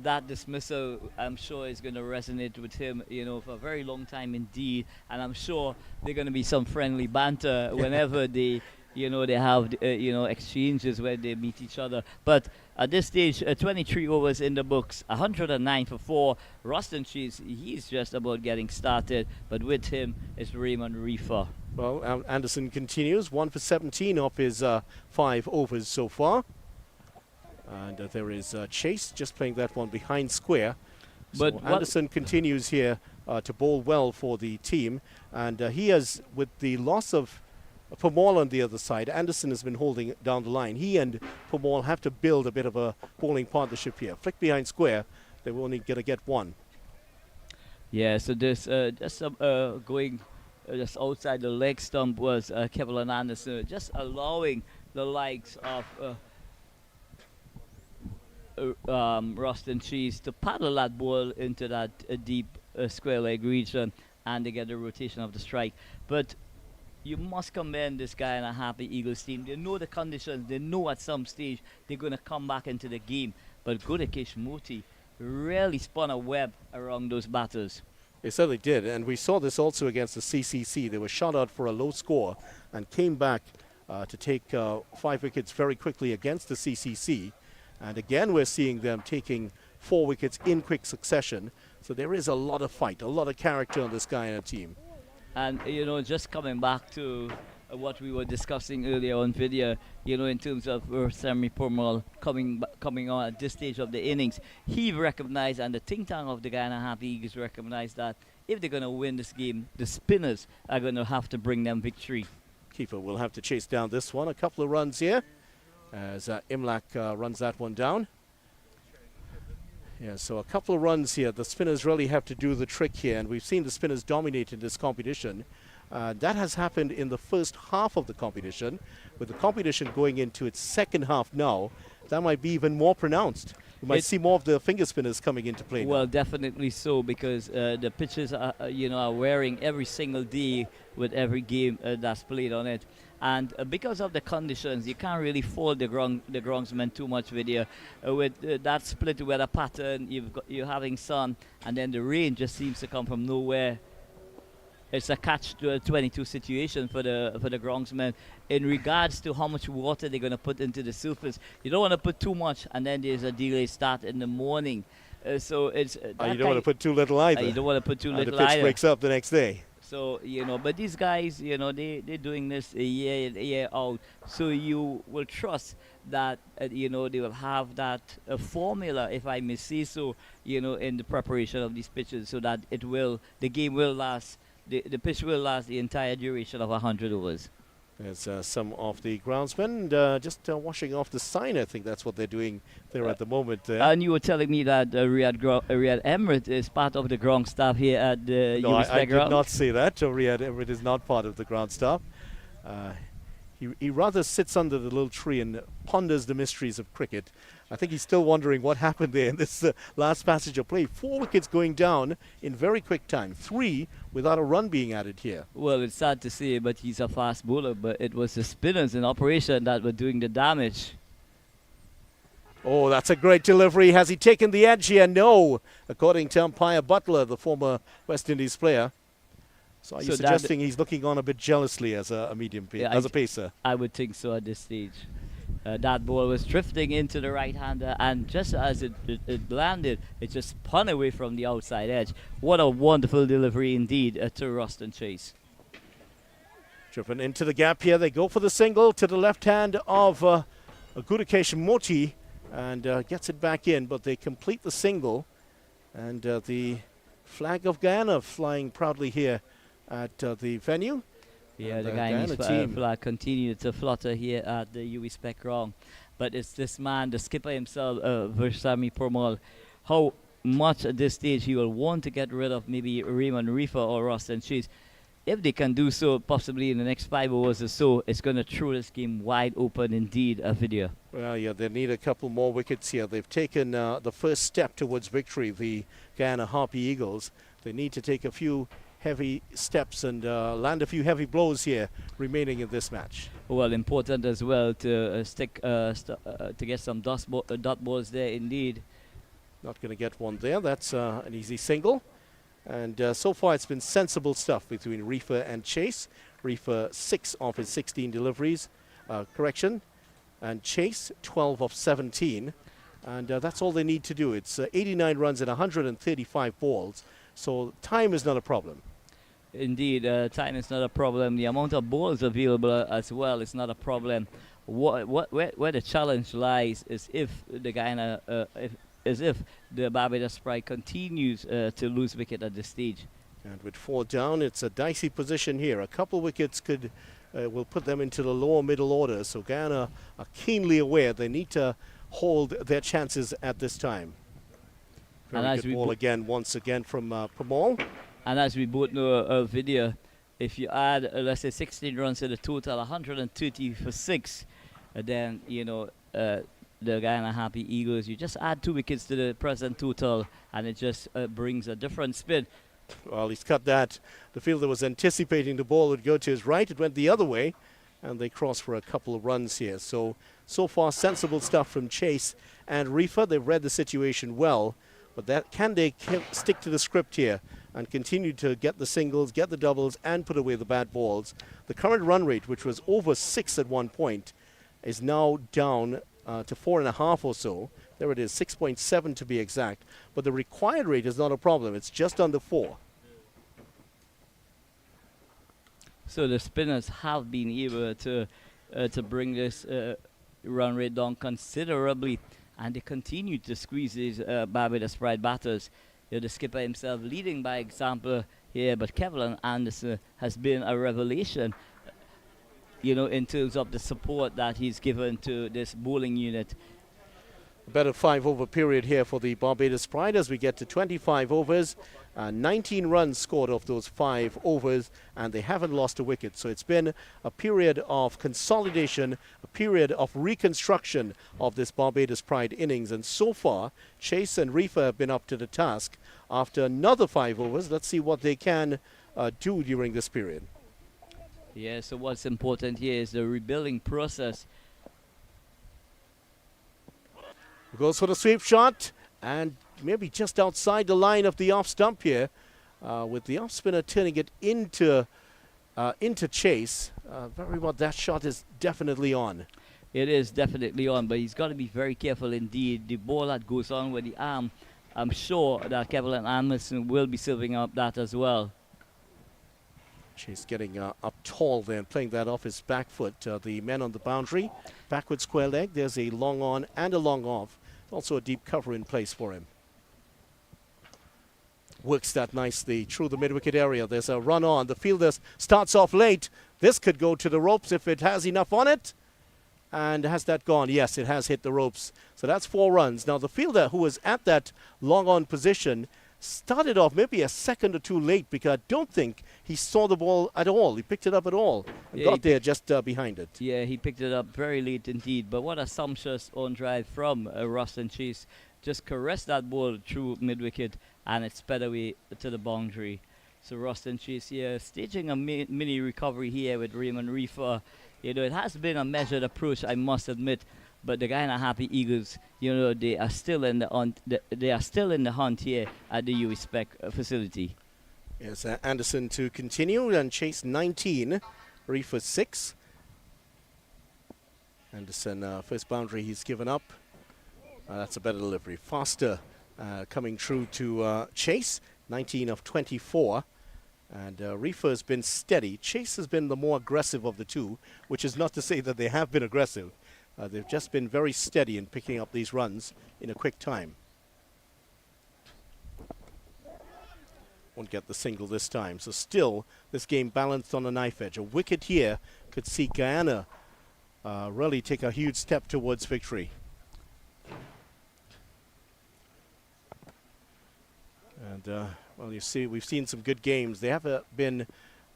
Speaker 6: that dismissal, I'm sure is going to resonate with him, for a very long time indeed. And I'm sure there's going to be some friendly banter whenever they have, exchanges where they meet each other. But at this stage, 23 overs in the books, 109 for 4. Roston Chase, he's just about getting started. But with him is Raymond Reefer.
Speaker 1: Well, Anderson continues, 1 for 17 off his 5 overs so far. And there is Chase just playing that one behind square.
Speaker 6: But
Speaker 1: so Anderson continues here to bowl well for the team. And he has, with the loss of Permaul on the other side, Anderson has been holding down the line. He and Permaul have to build a bit of a bowling partnership here. Flick behind square, they will only going to get one.
Speaker 6: Yeah, so this going just outside the leg stump was Kevin Anderson, just allowing the likes of Roston Chase to paddle that ball into that deep square leg region, and they get the rotation of the strike. But you must commend this guy and a Harpy Eagles team. They know the conditions. They know at some stage they're going to come back into the game. But Gudakesh Moti really spun a web around those batters.
Speaker 1: They certainly did. And we saw this also against the CCC. They were shot out for a low score and came back to take 5 wickets very quickly against the CCC. And again, we're seeing them taking 4 wickets in quick succession. So there is a lot of fight, a lot of character on this Guyana team.
Speaker 6: And, you know, just coming back to what we were discussing earlier on video, you know, in terms of Sami Purmal coming on at this stage of the innings, he recognized, and the think tank of the Guyana Harpy Eagles recognized that if they're going to win this game, the spinners are going to have to bring them victory.
Speaker 1: Keeper will have to chase down this one. A couple of runs here as Imlak runs that one down. Yeah, so a couple of runs here. The spinners really have to do the trick here, and we've seen the spinners dominate in this competition. That has happened in the first half of the competition. With the competition going into its second half now, that might be even more pronounced. We might see more of the finger spinners coming into play.
Speaker 6: Well,
Speaker 1: now.
Speaker 6: definitely so, because the pitches are, you know, are wearing every single day with every game that's played on it. And because of the conditions, you can't really fault the groundsmen too much with you. With that split weather pattern, you're having sun, and then the rain just seems to come from nowhere. It's a catch-22 situation for the groundsmen in regards to how much water they're going to put into the surface. You don't want to put too much, and then there's a delay start in the morning. So it's
Speaker 1: you don't want to put too little either.
Speaker 6: You don't want to put too little
Speaker 1: the pitch
Speaker 6: either.
Speaker 1: breaks up the next day.
Speaker 6: So, you know, but these guys, you know, they're doing this year in, year out. So you will trust that, you know, they will have that formula, if I may say so, you know, in the preparation of these pitches, so that the game will last, the pitch will last the entire duration of 100 overs.
Speaker 1: There's some of the groundsmen just washing off the sign. I think that's what they're doing there at the moment.
Speaker 6: And you were telling me that Riyad Emirates is part of the ground staff here at the
Speaker 1: No, I did
Speaker 6: ground.
Speaker 1: not say that. Riyad Emirates is not part of the ground staff. He rather sits under the little tree and ponders the mysteries of cricket. I think he's still wondering what happened there in this last passage of play. 4 wickets going down in very quick time. 3 without a run being added here.
Speaker 6: Well, it's sad to say, but he's a fast bowler. But it was the spinners in operation that were doing the damage.
Speaker 1: Oh, that's a great delivery. Has he taken the edge here? No, according to umpire Butler, the former West Indies player. So are you suggesting he's looking on a bit jealously as a medium as a pacer?
Speaker 6: I would think so at this stage. That ball was drifting into the right-hander, and just as it landed, it just spun away from the outside edge. What a wonderful delivery indeed to Ruston Chase.
Speaker 1: Driven into the gap here. They go for the single to the left hand of Gudakesh Moti, and gets it back in, but they complete the single. And the flag of Guyana flying proudly here at the venue.
Speaker 6: Yeah, the Guyanese flag continued to flutter here at the UE Spec ground. But it's this man, the skipper himself, Sami Purmal, how much at this stage he will want to get rid of maybe Raymond Reefer or Ruston Chase. If they can do so, possibly in the next 5 overs or so, it's going to throw this game wide open indeed, a video.
Speaker 1: Well, yeah, they need a couple more wickets here. They've taken the first step towards victory, the Guyana Harpy Eagles. They need to take a few heavy steps and land a few heavy blows here remaining in this match.
Speaker 6: Well, important as well to to get some dot balls there indeed.
Speaker 1: Not going to get one there. That's an easy single. And so far it's been sensible stuff between Reefer and Chase. Reefer 6 of his 16 deliveries, and Chase 12 of 17. And that's all they need to do. It's 89 runs and 135 balls. So time is not a problem.
Speaker 6: Indeed, time is not a problem. The amount of balls available as well is not a problem. Where the challenge lies is if the Barbados Pride continues to lose wicket at this stage.
Speaker 1: And with 4 down, it's a dicey position here. A couple wickets will put them into the lower middle order. So Guyana are keenly aware they need to hold their chances at this time. Very good ball again, once again from Purmal.
Speaker 6: And as we both know, video, if you add, let's say, 16 runs to the total, 130 for 6, then, you know, the Guyana Harpy Eagles, you just add 2 wickets to the present total, and it just brings a different spin.
Speaker 1: Well, he's cut that. The fielder was anticipating the ball would go to his right. It went the other way, and they crossed for a couple of runs here. So far, sensible stuff from Chase and Reefer. They've read the situation well, but can they stick to the script here? and continue to get the singles, get the doubles, and put away the bad balls. The current run rate, which was over 6 at one point, is now down to 4.5 or so. There it is, 6.7 to be exact. But the required rate is not a problem. It's just under 4.
Speaker 6: So the spinners have been able to bring this run rate down considerably, and they continue to squeeze these Barbados Pride batters. You know, the skipper himself leading by example here, but Kevin Anderson has been a revelation, you know, in terms of the support that he's given to this bowling unit.
Speaker 1: A better 5-over period here for the Barbados Pride as we get to 25 overs. 19 runs scored off those 5 overs, and they haven't lost a wicket. So it's been a period of consolidation, a period of reconstruction of this Barbados Pride innings. And so far, Chase and Reefer have been up to the task. After another 5 overs, let's see what they can do during this period.
Speaker 6: Yeah, so what's important here is the rebuilding process.
Speaker 1: Goes for the sweep shot, and maybe just outside the line of the off stump here, with the off spinner turning it into Chase. Very well, that shot is definitely on.
Speaker 6: It is definitely on, but he's got to be very careful indeed. The ball that goes on with the arm, I'm sure that Kevin Anderson will be serving up that as well.
Speaker 1: Chase getting up tall there and playing that off his back foot. The men on the boundary, backward square leg. There's a long on and a long off. Also a deep cover in place for him. Works that nicely through the mid-wicket area. There's a run on. The fielder starts off late. This could go to the ropes if it has enough on it. And has that gone? Yes, it has hit the ropes. So that's 4 runs. Now the fielder who was at that long on position started off maybe a second or two late, because I don't think he saw the ball at all. He picked it up at all and got there just behind it.
Speaker 6: Yeah, he picked it up very late indeed. But what a sumptuous on drive from Rustin Chase. Just caressed that ball through mid-wicket, and it sped away to the boundary. So Rustin Chase here staging a mini recovery here with Raymond Reefer. You know, it has been a measured approach, I must admit. But the Guyana Harpy Eagles, you know, they are still in the hunt. They are still in the hunt here at the UE Spec facility.
Speaker 1: Yes, Anderson to continue and Chase 19, Reefer 6. Anderson, first boundary he's given up. That's a better delivery. Faster coming through to Chase, 19 of 24. And Reefer has been steady. Chase has been the more aggressive of the two, which is not to say that they have been aggressive. They've just been very steady in picking up these runs in a quick time. Won't get the single this time. So still, this game balanced on a knife edge. A wicket here could see Guyana really take a huge step towards victory. And well, you see, we've seen some good games. There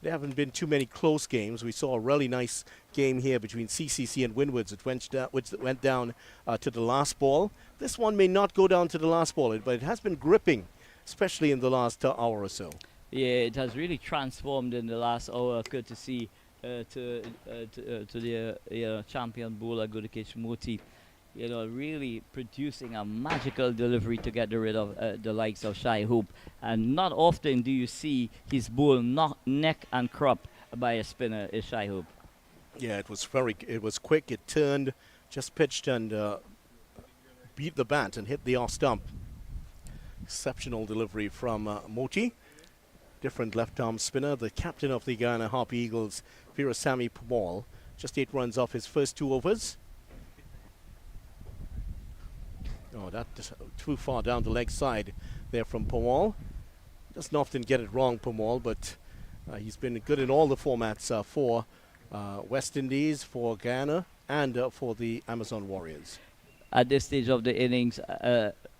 Speaker 1: haven't been too many close games. We saw a really nice game here between CCC and Windwards, which went down to the last ball. This one may not go down to the last ball, but it has been gripping, especially in the last hour or so.
Speaker 6: Yeah, it has really transformed in the last hour, courtesy to the champion bowler Gudikesh Moti. You know, really producing a magical delivery to get rid of the likes of Shai Hope. And not often do you see his bowl neck and crop by a spinner, is Shai Hope.
Speaker 1: Yeah, it was quick. It turned, just pitched and beat the bat and hit the off stump. Exceptional delivery from Moti. Different left arm spinner, the captain of the Guyana Harpy Eagles, Virasamy Pamal. Just 8 runs off his first 2 overs. Oh, that's too far down the leg side there from Pamal. Doesn't often get it wrong, Pamal, but he's been good in all the formats for West Indies, for Guyana, and for the Amazon Warriors.
Speaker 6: At this stage of the innings,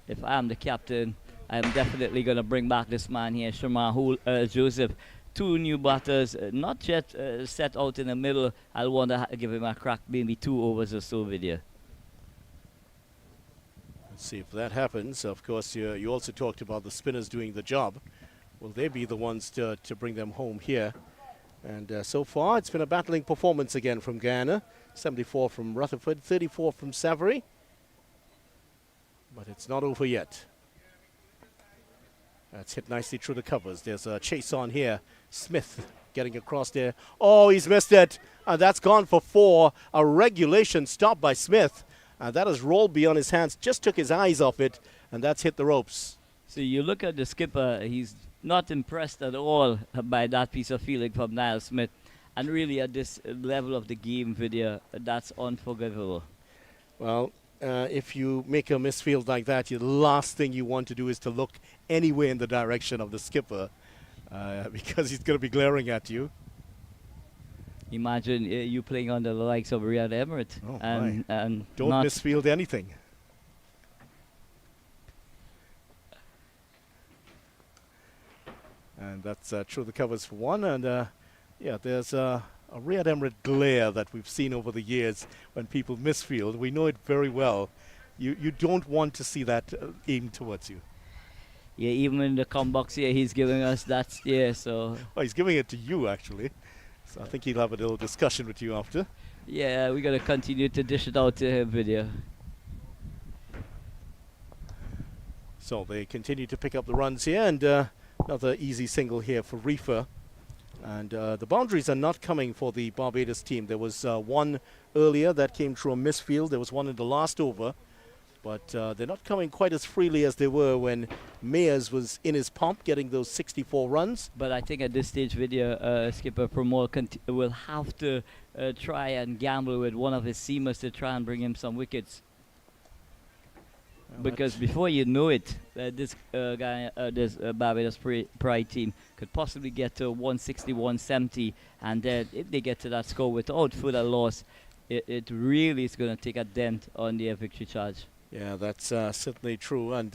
Speaker 6: if I'm the captain, I'm definitely going to bring back this man here, Shamar Joseph. 2 new batters, not yet set out in the middle. I'll want to give him a crack, maybe 2 overs or so video.
Speaker 1: See if that happens. Of course, you also talked about the spinners doing the job. Will they be the ones to bring them home here? And so far, it's been a battling performance again from Guyana. 74 from Rutherford, 34 from Savary. But it's not over yet. That's hit nicely through the covers. There's a chase on here. Smith getting across there. Oh, he's missed it. And that's gone for 4. A regulation stop by Smith. And that has rolled beyond his hands. Just took his eyes off it. And that's hit the ropes.
Speaker 6: So you look at the skipper, he's not impressed at all by that piece of fielding from Niall Smith. And really at this level of the game video, that's unforgivable.
Speaker 1: Well, if you make a misfield like that, the last thing you want to do is to look anywhere in the direction of the skipper because he's going to be glaring at you.
Speaker 6: Imagine you playing under the likes of Riyad Emirates.
Speaker 1: Oh,
Speaker 6: and
Speaker 1: don't misfield anything. And that's through the covers for 1. And yeah, there's a Riyad Emirates glare that we've seen over the years when people misfield. We know it very well. You don't want to see that aimed towards you.
Speaker 6: Yeah, even in the com box here, he's giving us that stare. So.
Speaker 1: Well, he's giving it to you, actually. So I think he'll have a little discussion with you after.
Speaker 6: Yeah, we got to continue to dish it out to him video.
Speaker 1: So they continue to pick up the runs here, and another easy single here for Reefer. And the boundaries are not coming for the Barbados team. There was one earlier that came through a misfield. There was one in the last over. But they're not coming quite as freely as they were when Mayers was in his pomp getting those 64 runs.
Speaker 6: But I think at this stage video, skipper Pramod will have to try and gamble with one of his seamers to try and bring him some wickets. Well, because before you know it, this Barbados Pride team could possibly get to 160, 170, and then if they get to that score without further loss, it really is going to take a dent on their victory charge.
Speaker 1: Yeah, that's certainly true, and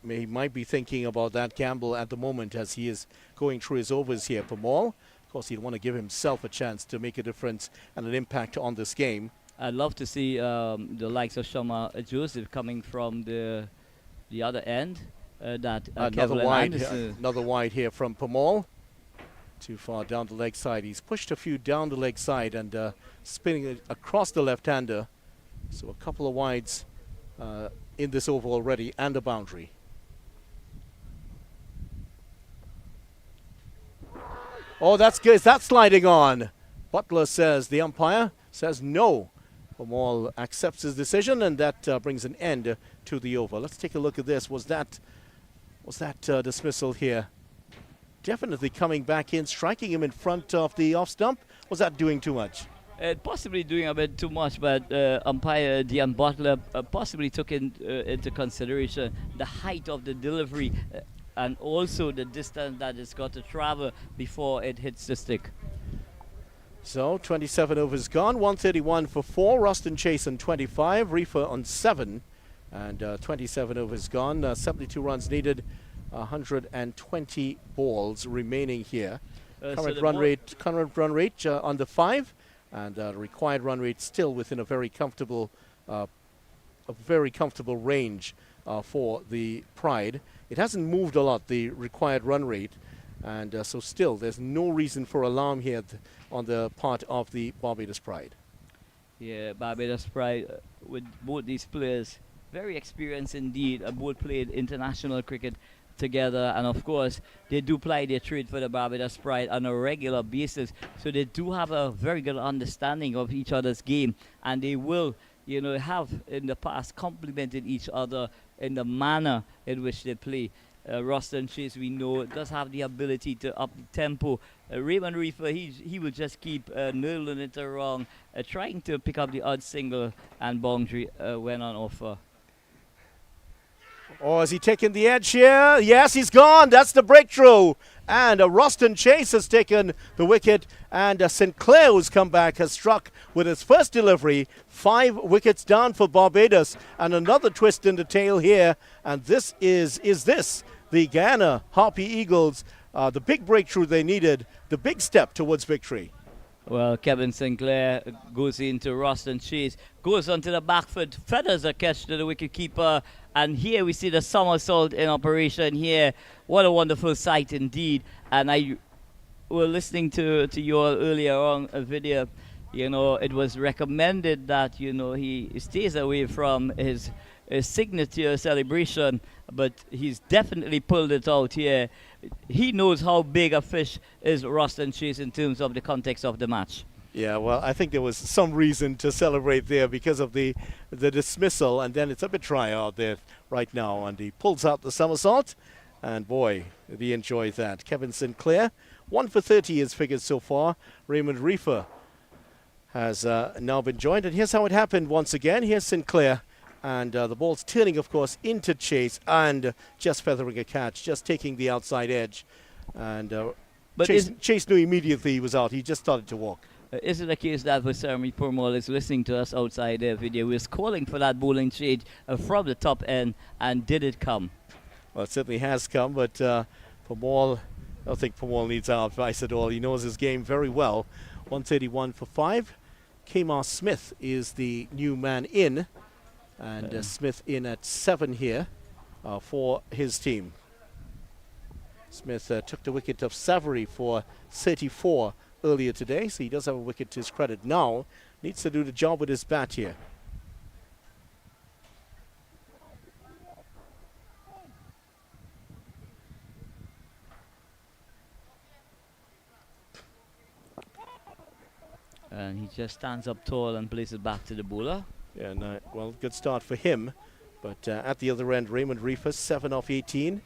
Speaker 1: he might be thinking about that gamble at the moment as he is going through his overs here. Pamal, of course, he'd want to give himself a chance to make a difference and an impact on this game.
Speaker 6: I'd love to see the likes of Shama Joseph coming from the other end.
Speaker 1: Another wide here from Pamal. Too far down the leg side. He's pushed a few down the leg side and spinning it across the left-hander. So a couple of wides in this over already and a boundary. Oh, that's good. Is that sliding on? Butler says, the umpire says no. Pamal accepts his decision, and that brings an end to the over. Let's take a look at this. Was that dismissal here? Definitely coming back in, striking him in front of the off stump. Was that doing too much?
Speaker 6: Possibly doing a bit too much, but umpire Dion Butler possibly took into consideration the height of the delivery and also the distance that it's got to travel before it hits the stick.
Speaker 1: So 27 overs gone, 131 for 4. Ruston Chase on 25, Reefer on 7, and 27 overs gone. 72 runs needed, 120 balls remaining here. Current run rate under 5. And required run rate still within a very comfortable range for the Pride. It hasn't moved a lot, the required run rate, and so still there's no reason for alarm here on the part of the Barbados Pride.
Speaker 6: Yeah, Barbados Pride with both these players, very experienced indeed. Both played international cricket together, and of course they do ply their trade for the Barbados Pride on a regular basis, so they do have a very good understanding of each other's game, and they will, have in the past complemented each other in the manner in which they play. Ruston Chase, we know, does have the ability to up the tempo. Raymond Reefer, he will just keep nurling it around, trying to pick up the odd single and boundary when on offer.
Speaker 1: Oh, is he taking the edge here? Yes, he's gone. That's the breakthrough. And Ruston Chase has taken the wicket. And Sinclair, who's come back, has struck with his first delivery. 5 wickets down for Barbados. And another twist in the tail here. And this is the Guyana Harpy Eagles. The big breakthrough they needed. The big step towards victory.
Speaker 6: Well, Kevin Sinclair goes into Ruston Chase, goes onto the back foot, feathers a catch to the wicketkeeper, and here we see the somersault in operation here. What a wonderful sight indeed. And I were listening to you all earlier on a video. It was recommended that he stays away from his signature celebration, but he's definitely pulled it out here. He knows how big a fish is Ruston Chase in terms of the context of the match.
Speaker 1: Yeah, well, I think there was some reason to celebrate there because of the dismissal, and then it's a bit dry out there right now, and he pulls out the somersault, and boy, did he enjoy that. Kevin Sinclair, 1 for 30 his figures so far. Raymond Reefer has now been joined, and here's how it happened once again. Here's Sinclair, and the ball's turning, of course, into Chase, and just feathering a catch, just taking the outside edge, and Chase knew immediately he was out. He just started to walk.
Speaker 6: Is it a case that Vasarmi Purmall is listening to us outside the video? We're calling for that bowling change from the top end, and did it come?
Speaker 1: Well, it certainly has come, but Purmall, I don't think Purmall needs our advice at all. He knows his game very well. 131 for 5. Kamar Smith is the new man in, and Smith in at 7 here for his team. Smith took the wicket of Savary for 34 earlier today, so he does have a wicket to his credit now. Needs to do the job with his bat here.
Speaker 6: And he just stands up tall and plays it back to the bowler.
Speaker 1: Yeah, and, well, good start for him. But at the other end, Raymond Reefer, 7 off 18.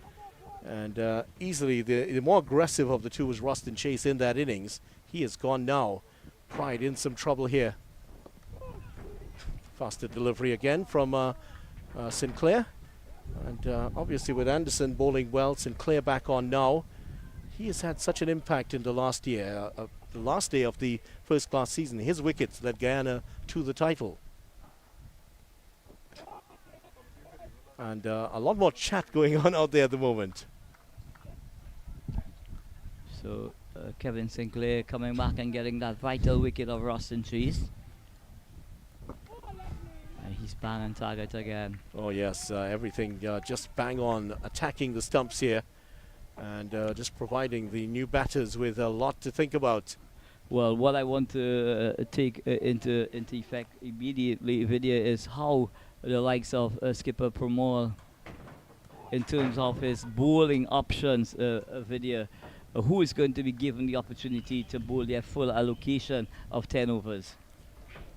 Speaker 1: And easily the more aggressive of the two was Ruston Chase in that innings. He is gone now. Pride in some trouble here. Faster delivery again from Sinclair. And obviously with Anderson bowling well, Sinclair back on now. He has had such an impact in the last year. The last day of the first-class season, his wickets led Guyana to the title. And a lot more chat going on out there at the moment.
Speaker 6: So Kevin Sinclair coming back and getting that vital wicket of Ruston Chase. And he's bang on target again.
Speaker 1: Oh yes, everything just bang on, attacking the stumps here, and just providing the new batters with a lot to think about.
Speaker 6: Well, what I want to take into effect immediately, Vidya, is how the likes of Skipper Purmall, in terms of his bowling options, Vidya, who is going to be given the opportunity to bowl their full allocation of 10 overs.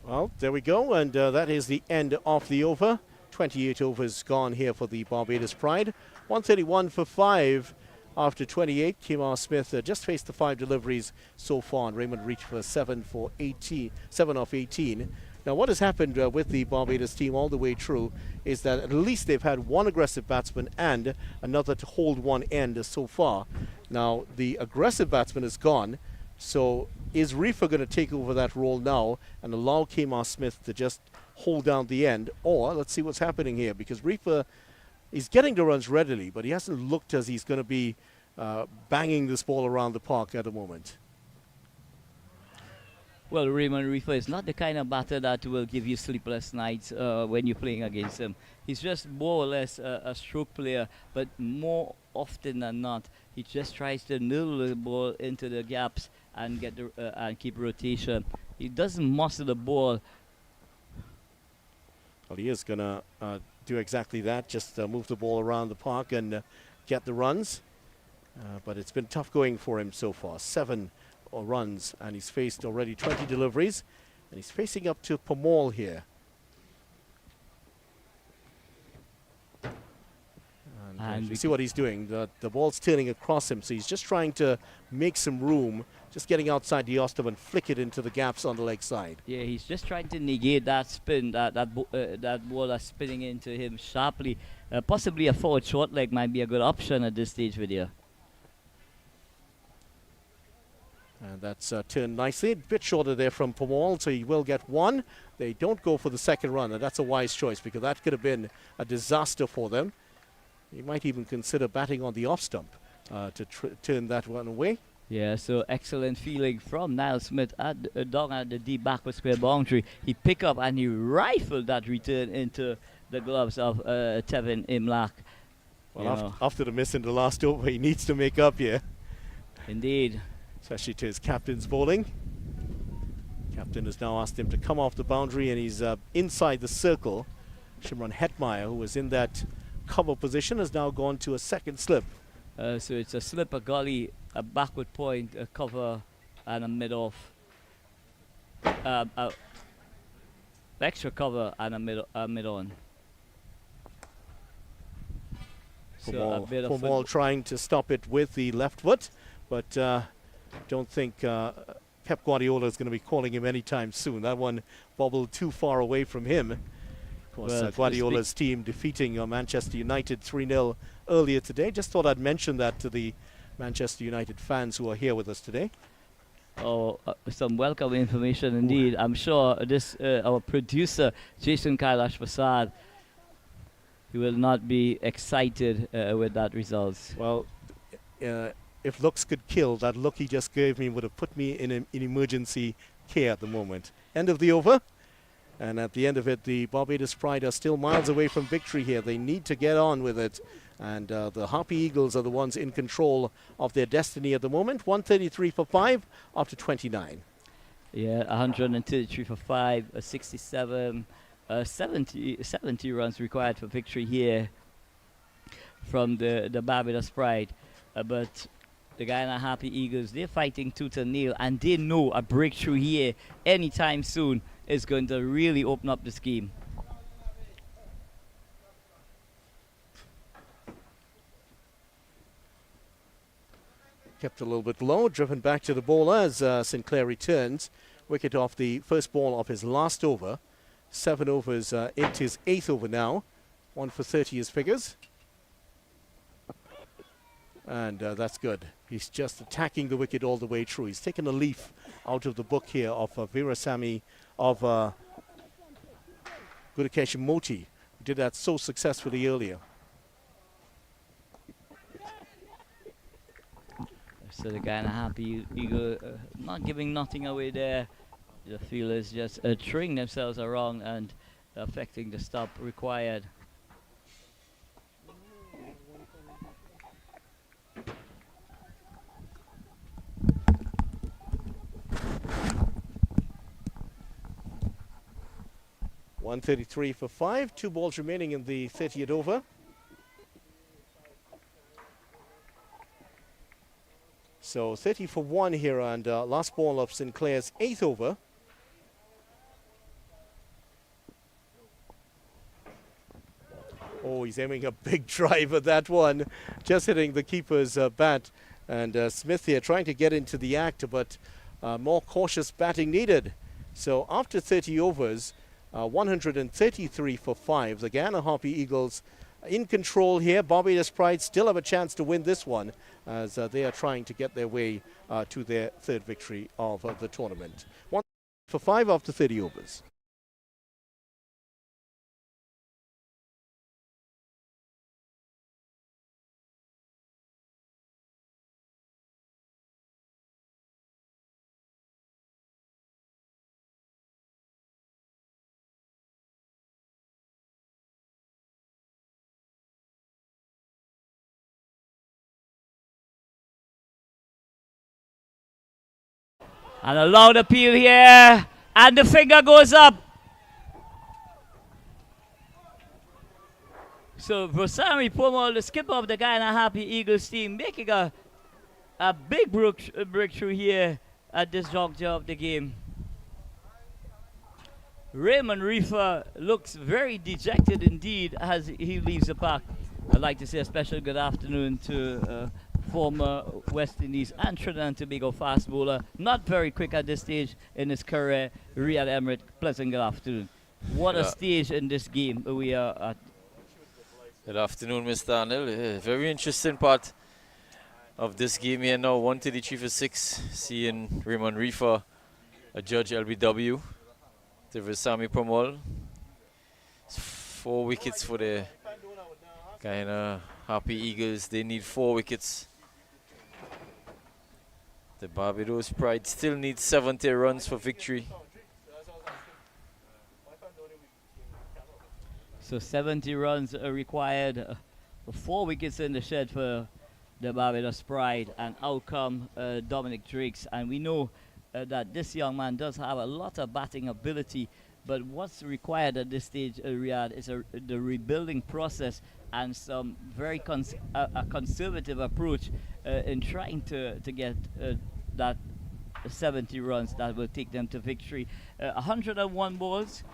Speaker 1: Well, there we go, and that is the end of the over. 28 overs gone here for the Barbados Pride. 131 for 5 after 28. Kamar Smith just faced the 5 deliveries so far, and Raymond reached for 7 off 18. Now, what has happened with the Barbados team all the way through is that at least they've had one aggressive batsman and another to hold one end so far. Now, the aggressive batsman is gone, so is Reefer going to take over that role now and allow Kamar Smith to just hold down the end? Or, let's see what's happening here, because Reefer is getting the runs readily, but he hasn't looked as he's going to be banging this ball around the park at the moment.
Speaker 6: Well, Raymond Reefer is not the kind of batter that will give you sleepless nights when you're playing against him. He's just more or less a stroke player, but more often than not, he just tries to nibble the ball into the gaps and get the, and keep rotation. He doesn't muscle the ball.
Speaker 1: Well, he is going to do exactly that, just move the ball around the park and get the runs. But it's been tough going for him so far. 7 runs, and he's faced already 20 deliveries, and he's facing up to Purmall here. And you see what he's doing. The ball's turning across him, so he's just trying to make some room, just getting outside the off-stump and flick it into the gaps on the leg side.
Speaker 6: Yeah, he's just trying to negate that spin, that ball that's spinning into him sharply. Possibly a forward short leg might be a good option at this stage, Vidya.
Speaker 1: And that's turned nicely. A bit shorter there from Purmall, so he will get 1. They don't go for the second run, and that's a wise choice because that could have been a disaster for them. He might even consider batting on the off-stump to turn that one away.
Speaker 6: Yeah, so excellent feeling from Niall Smith down at the deep backward square boundary. He picked up and he rifled that return into the gloves of Tevin Imlach.
Speaker 1: Well, after the miss in the last over, he needs to make up here.
Speaker 6: Indeed.
Speaker 1: Especially to his captain's bowling. Captain has now asked him to come off the boundary, and he's inside the circle, Shimron Hetmeyer, who was in that cover position, has now gone to a second slip.
Speaker 6: So it's a slip, a gully, a backward point, a cover, and a mid-off. Extra cover and a mid-on.
Speaker 1: Formal trying to stop it with the left foot, but don't think Pep Guardiola is going to be calling him anytime soon. That one bobbled too far away from him. Of course, Guardiola's team defeating Manchester United 3-0 earlier today. Just thought I'd mention that to the Manchester United fans who are here with us today.
Speaker 6: Oh, some welcome information indeed. I'm sure this our producer, Jason Kailash Prasad, he will not be excited with that results.
Speaker 1: Well, if looks could kill, that look he just gave me would have put me in emergency care at the moment. End of the over. And at the end of it, the Barbados Pride are still miles away from victory here. They need to get on with it. And the Harpy Eagles are the ones in control of their destiny at the moment. 133 for 5 after 29.
Speaker 6: Yeah, 133 for 5, 67, 70 runs required for victory here from the Barbados Pride. But the Guyana Harpy Eagles, they're fighting tooth and nail, and they know a breakthrough here anytime soon is going to really open up this game.
Speaker 1: Kept a little bit low, driven back to the bowler as Sinclair returns. Wicket off the first ball of his last over. 7 overs into his 8th over now. 1 for 30 his figures. And that's good. He's just attacking the wicket all the way through. He's taken a leaf out of the book here of Veerasamy of Gudakesh Moti, who did that so successfully earlier.
Speaker 6: So the Guyana Harpy Eagle not giving nothing away there. The fielders just throwing themselves around and affecting the stop required.
Speaker 1: .133 for 5, 2 balls remaining in the 30th over. So 30 for 1 here, and last ball of Sinclair's 8th over. Oh, he's aiming a big drive at that one, just hitting the keeper's bat. And Smith here trying to get into the act, but more cautious batting needed. So after 30 overs, 133 for 5. The Guyana Harpy Eagles in control here. Barbados Pride still have a chance to win this one as they are trying to get their way to their 3rd victory of the tournament. 1 for 5 after 30 overs.
Speaker 6: And a loud appeal here, and the finger goes up. So Veerasamy Pomal, the skipper of the Guyana Harpy Eagles team, making a big breakthrough here at this juncture of the game. Raymond Reefer looks very dejected indeed as he leaves the park. I'd like to say a special good afternoon to former West Indies and Trinidad and Tobago fast bowler, not very quick at this stage in his career, Riyad Emirates. Pleasant good afternoon. What a stage in this game we are at.
Speaker 4: Good afternoon, Mr. Anil. Very interesting part of this game here now. 133 for 6, seeing Raymond Reefer, a judge LBW, to Veerasamy Pomal. 4 wickets for the Guyana Harpy Eagles. They need 4 wickets. The Barbados Pride still needs 70 runs for victory.
Speaker 6: So 70 runs are required, 4 wickets in the shed for the Barbados Pride, and out come Dominic Drakes. And we know that this young man does have a lot of batting ability, But what's required at this stage, Riyadh, is the rebuilding process and some very a conservative approach in trying to get that 70 runs that will take them to victory. 101 balls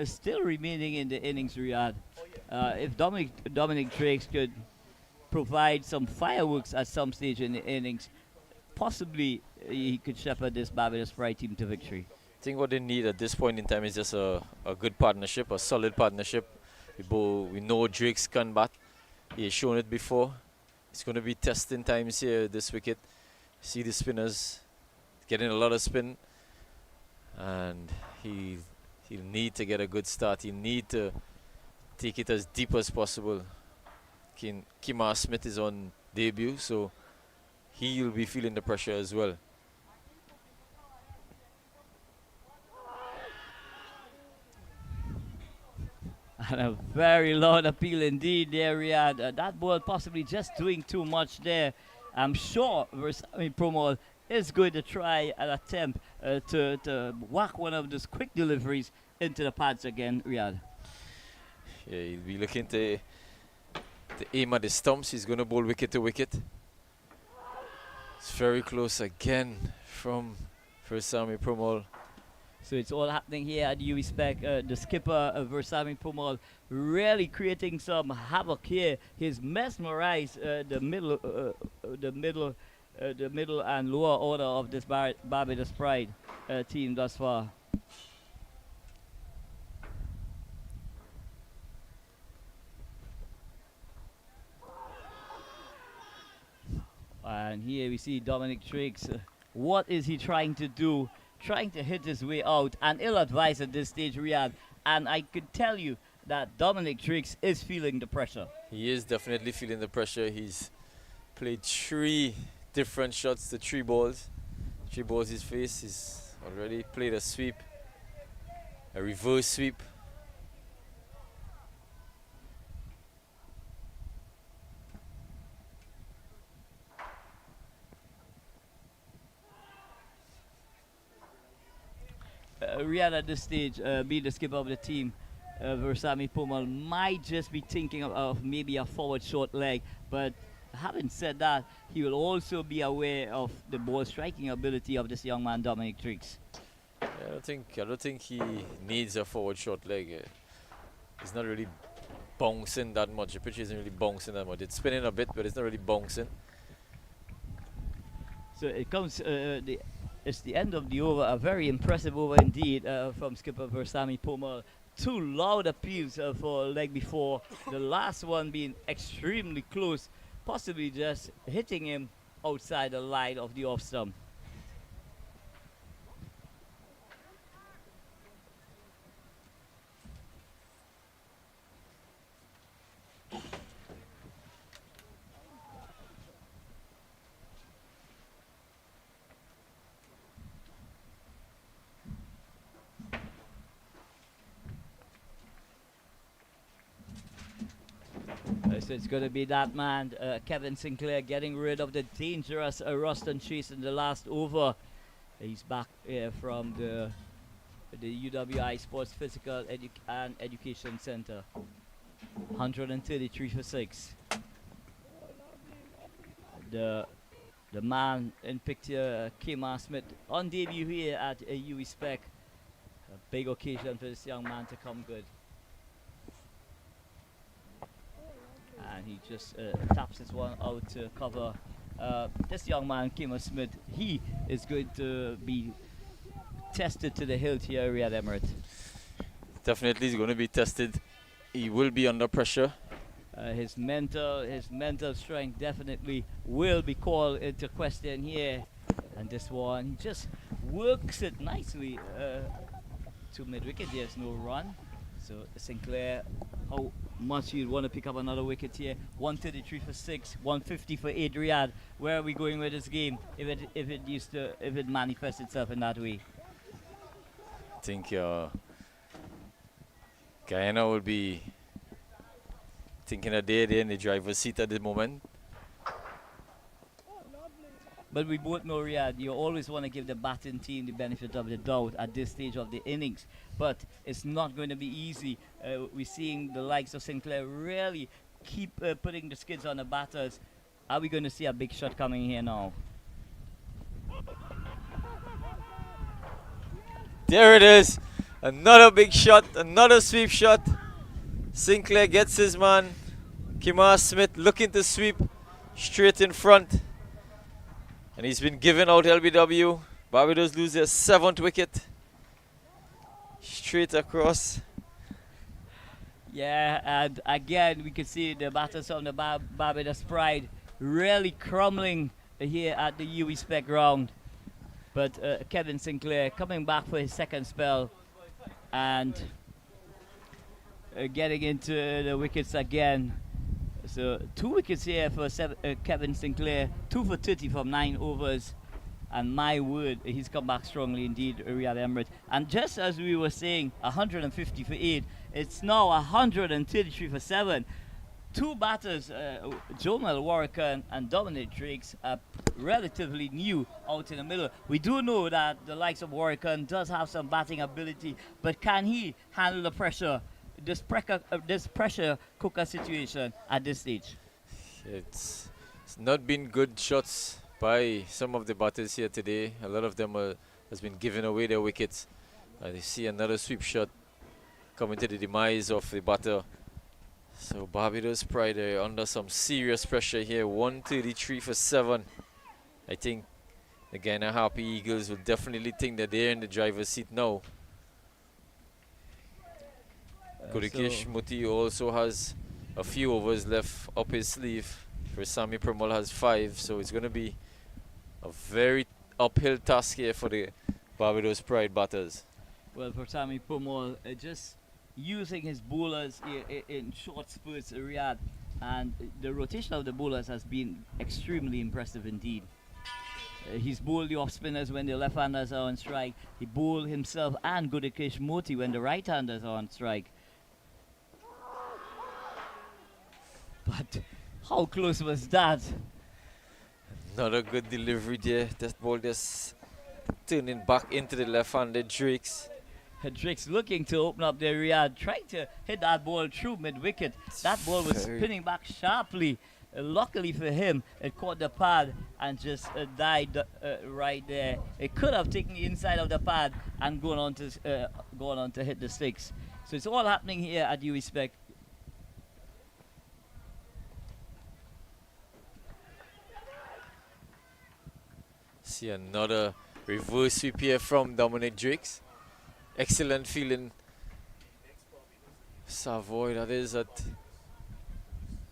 Speaker 6: still remaining in the innings, Riyadh. If Dominic Drakes could provide some fireworks at some stage in the innings, possibly he could shepherd this Barbados Pride team to victory.
Speaker 4: I think what they need at this point in time is just a good partnership, a solid partnership. We know Drake's can bat. He has shown it before. It's going to be testing times here this wicket. See the spinners getting a lot of spin, and he'll need to get a good start. He'll need to take it as deep as possible. Kimar Smith is on debut, so he'll be feeling the pressure as well.
Speaker 6: And a very loud appeal indeed there, Riyadh. That ball possibly just doing too much there. I'm sure Versami Promal is going to try an attempt to whack one of those quick deliveries into the pads again, Riyadh.
Speaker 4: Yeah, he'll be looking to aim at the stumps. He's going to bowl wicket to wicket. It's very close again from Versami Promal.
Speaker 6: So it's all happening here at UE Spec. The skipper, Versami Promal, really creating some havoc here. He's mesmerized the middle and lower order of this Barbados Pride team thus far. And here we see Dominic Drakes. What is he trying to do? Trying to hit his way out, and ill-advised at this stage, Riyadh. And I could tell you that Dominic Drakes is feeling the pressure.
Speaker 4: He is definitely feeling the pressure. He's played 3 different shots to 3 balls. 3 balls his face. He's already played a sweep, a reverse sweep.
Speaker 6: Riyadh at this stage, being the skipper of the team, Versami Promal might just be thinking of maybe a forward short leg, but having said that, he will also be aware of the ball striking ability of this young man, Dominic Drakes.
Speaker 4: I don't think he needs a forward short leg. He's not really bouncing that much. The pitch isn't really bouncing that much. It's spinning a bit, but it's not really bouncing.
Speaker 6: So it comes. It's the end of the over. A very impressive over indeed from skipper Versami Promal. 2 loud appeals for leg before. The last one being extremely close, possibly just hitting him outside the line of the off stump. So it's going to be that man, Kevin Sinclair, getting rid of the dangerous Ruston Chase in the last over. He's back from the UWI Sports Physical and Education Center. 133 for 6. The man in picture, Kimar Smith, on debut here at UE Spec. A big occasion for this young man to come good. And he just taps this one out to cover this young man, Kimar Smith. He is going to be tested to the hilt here at Emirates.
Speaker 4: Definitely he's going to be tested. He will be under pressure.
Speaker 6: His mental strength definitely will be called into question here. And this one, he just works it nicely to mid-wicket. There's no run. So Sinclair, how much you'd want to pick up another wicket here. 133 for 6, 150 for 8, Riyadh. Where are we going with this game if it manifests itself in that way?
Speaker 4: I think Guyana will be thinking that they're in the driver's seat at the moment.
Speaker 6: But we both know, Riyadh, you always want to give the batting team the benefit of the doubt at this stage of the innings. But it's not going to be easy. We're seeing the likes of Sinclair really keep putting the skids on the batters. Are we going to see a big shot coming here now?
Speaker 4: There it is. Another big shot, another sweep shot. Sinclair gets his man. Kimar Smith looking to sweep straight in front. And he's been given out LBW. Barbados lose their 7th wicket. Straight across.
Speaker 6: Yeah, and again we can see the batters on the Barbados Pride really crumbling here at the UE Spec ground. But Kevin Sinclair coming back for his second spell and getting into the wickets again. So 2 wickets here for Kevin Sinclair, 2 for 30 from 9 overs. And my word, he's come back strongly indeed, Riyadh Emirates. And just as we were saying, 150 for 8, it's now 133 for 7. 2 batters, Jomel Warrican and Dominic Drakes, are relatively new out in the middle. We do know that the likes of Warrican does have some batting ability, but can he handle the pressure, this pressure cooker situation at this stage?
Speaker 4: It's not been good shots by some of the batters here today. A lot of them has been giving away their wickets. You see another sweep shot coming to the demise of the batter. So Barbados Pride are under some serious pressure here. 133 for 7. I think the Guyana Harpy Eagles will definitely think that they're in the driver's seat now. Gurikesh Muti also has a few overs left up his sleeve. Versami Pramal has 5, so it's going to be a very uphill task here for the Barbados Pride batters.
Speaker 6: Well, Versami Pramal just using his bowlers in short spurts, Riyadh, and the rotation of the bowlers has been extremely impressive indeed. He's bowled the off spinners when the left-handers are on strike. He bowled himself and Gurikesh Moti when the right-handers are on strike. But how close was that?
Speaker 4: Another good delivery there. That ball just turning back into the left-handed Drakes.
Speaker 6: Drake's looking to open up the Riyadh, trying to hit that ball through mid-wicket. That ball was spinning back sharply. Luckily for him, it caught the pad and just died right there. It could have taken the inside of the pad and gone on to hit the sticks. So it's all happening here at UE Spec.
Speaker 4: See another reverse sweep here from Dominic Drakes. Excellent feeling. Savoy, that is at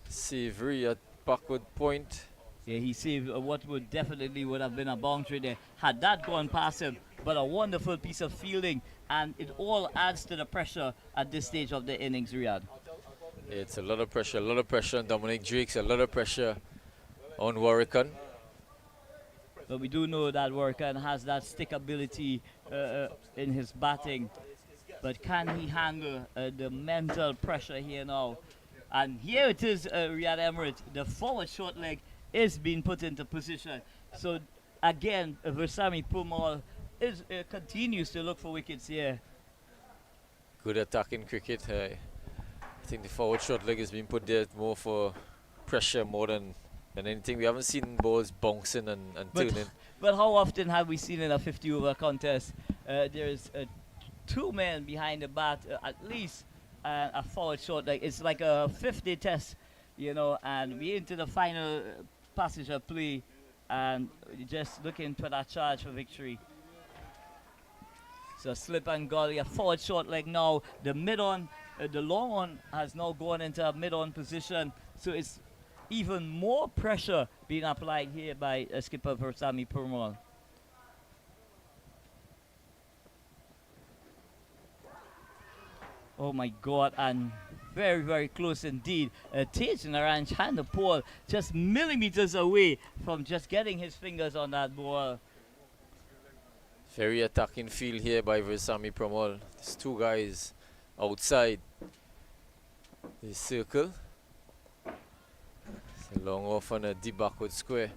Speaker 4: Savory at backward point.
Speaker 6: Yeah, he saved what would have been a boundary there had that gone past him. But a wonderful piece of fielding, and it all adds to the pressure at this stage of the innings, Riyadh.
Speaker 4: It's a lot of pressure on Dominic Drakes, a lot of pressure on Warrican.
Speaker 6: But we do know that Warrican has that stick ability in his batting. But can he handle the mental pressure here now? And here it is, Riyadh Emirates. The forward short leg is being put into position. So again, Versami Pramal continues to look for wickets here.
Speaker 4: Good attacking cricket. I think the forward short leg has been put there more for pressure more than anything. We haven't seen balls bouncing and turning.
Speaker 6: But how often have we seen in a 50-over contest, there's 2 men behind the bat, at least a forward short leg. It's like a 50 test, you know, and we're into the final passage of play and just looking for that charge for victory. So slip and gully, a forward short leg now. The mid-on, the long on has now gone into a mid-on position. So it's even more pressure being applied here by skipper Versami Pramal. Oh my God, and very, very close indeed. Tej Naranj hand the ball just millimeters away from just getting his fingers on that ball.
Speaker 4: Very attacking field here by Versami Pramal. There's 2 guys outside the circle. It's a long off on a deep backward square.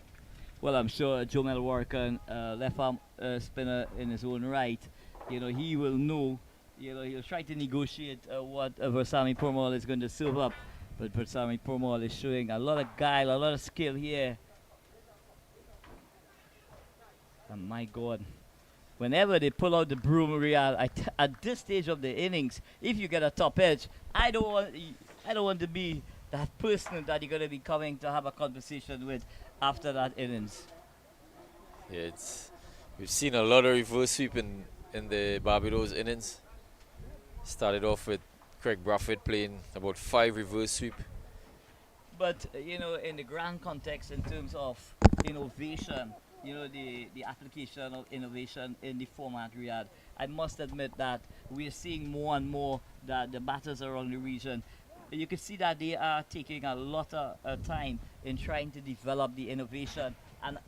Speaker 6: Well, I'm sure Jomel Warkan, left arm spinner in his own right, he will know, he'll try to negotiate what Versami Pormal is going to serve up. But Versami Pormal is showing a lot of guile, a lot of skill here. And my God, whenever they pull out the broom, Real, at this stage of the innings, if you get a top edge, I don't want to be that person that you're going to be coming to have a conversation with after that innings.
Speaker 4: Yeah, we've seen a lot of reverse sweep in the Barbados innings. Started off with Craig Brafford playing about 5 reverse sweep.
Speaker 6: But in the grand context, in terms of innovation, the application of innovation in the format, Riyadh, I must admit that we're seeing more and more that the batters around the region, you can see that they are taking a lot of time in trying to develop the innovation. And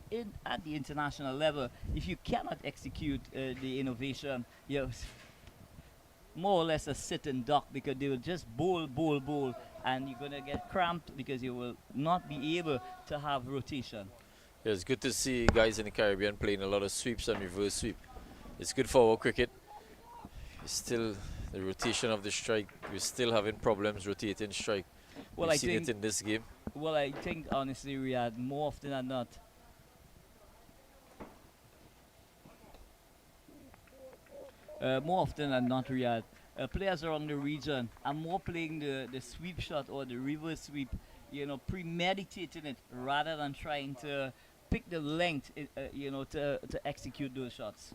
Speaker 6: at the international level, if you cannot execute the innovation, you're more or less a sit and duck, because they will just bowl, and you're going to get cramped because you will not be able to have rotation.
Speaker 4: Yeah, it's good to see guys in the Caribbean playing a lot of sweeps and reverse sweep. It's good for our cricket. It's still the rotation of the strike. We're still having problems rotating strike.
Speaker 6: Well,
Speaker 4: We've seen it in this game.
Speaker 6: Well, I think honestly, Riyadh, more often than not, Riyadh, players around the region are more playing the sweep shot or the reverse sweep, premeditating it rather than trying to pick the length, to execute those shots.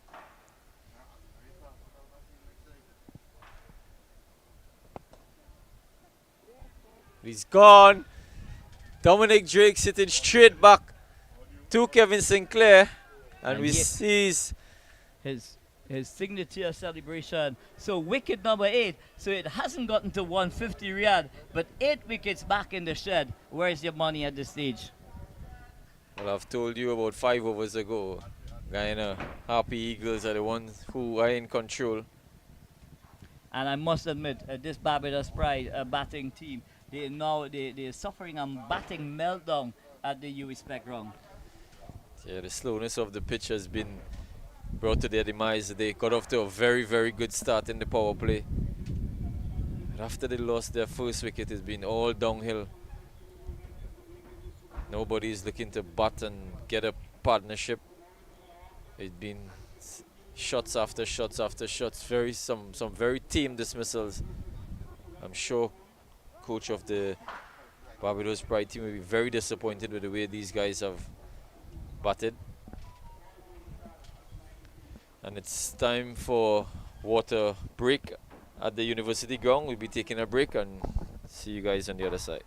Speaker 4: He's gone. Dominic Drake sitting straight back to Kevin Sinclair, and we see
Speaker 6: his signature celebration. So wicket number 8. So it hasn't gotten to 150, Riyadh, but 8 wickets back in the shed. Where's your money at this stage?
Speaker 4: Well, I've told you about 5 overs ago, Guyana Harpy Eagles are the ones who are in control.
Speaker 6: And I must admit, this Barbados Pride batting team, they're suffering a batting meltdown at the UE Spec ground.
Speaker 4: Yeah, the slowness of the pitch has been brought to their demise. They got off to a very, very good start in the power play. But after they lost their first wicket, it's been all downhill. Nobody's looking to bat and get a partnership. It's been shots after shots after shots. Some very team dismissals. I'm sure coach of the Barbados Pride team will be very disappointed with the way these guys have batted. And it's time for water break at the university ground. We'll be taking a break and see you guys on the other side.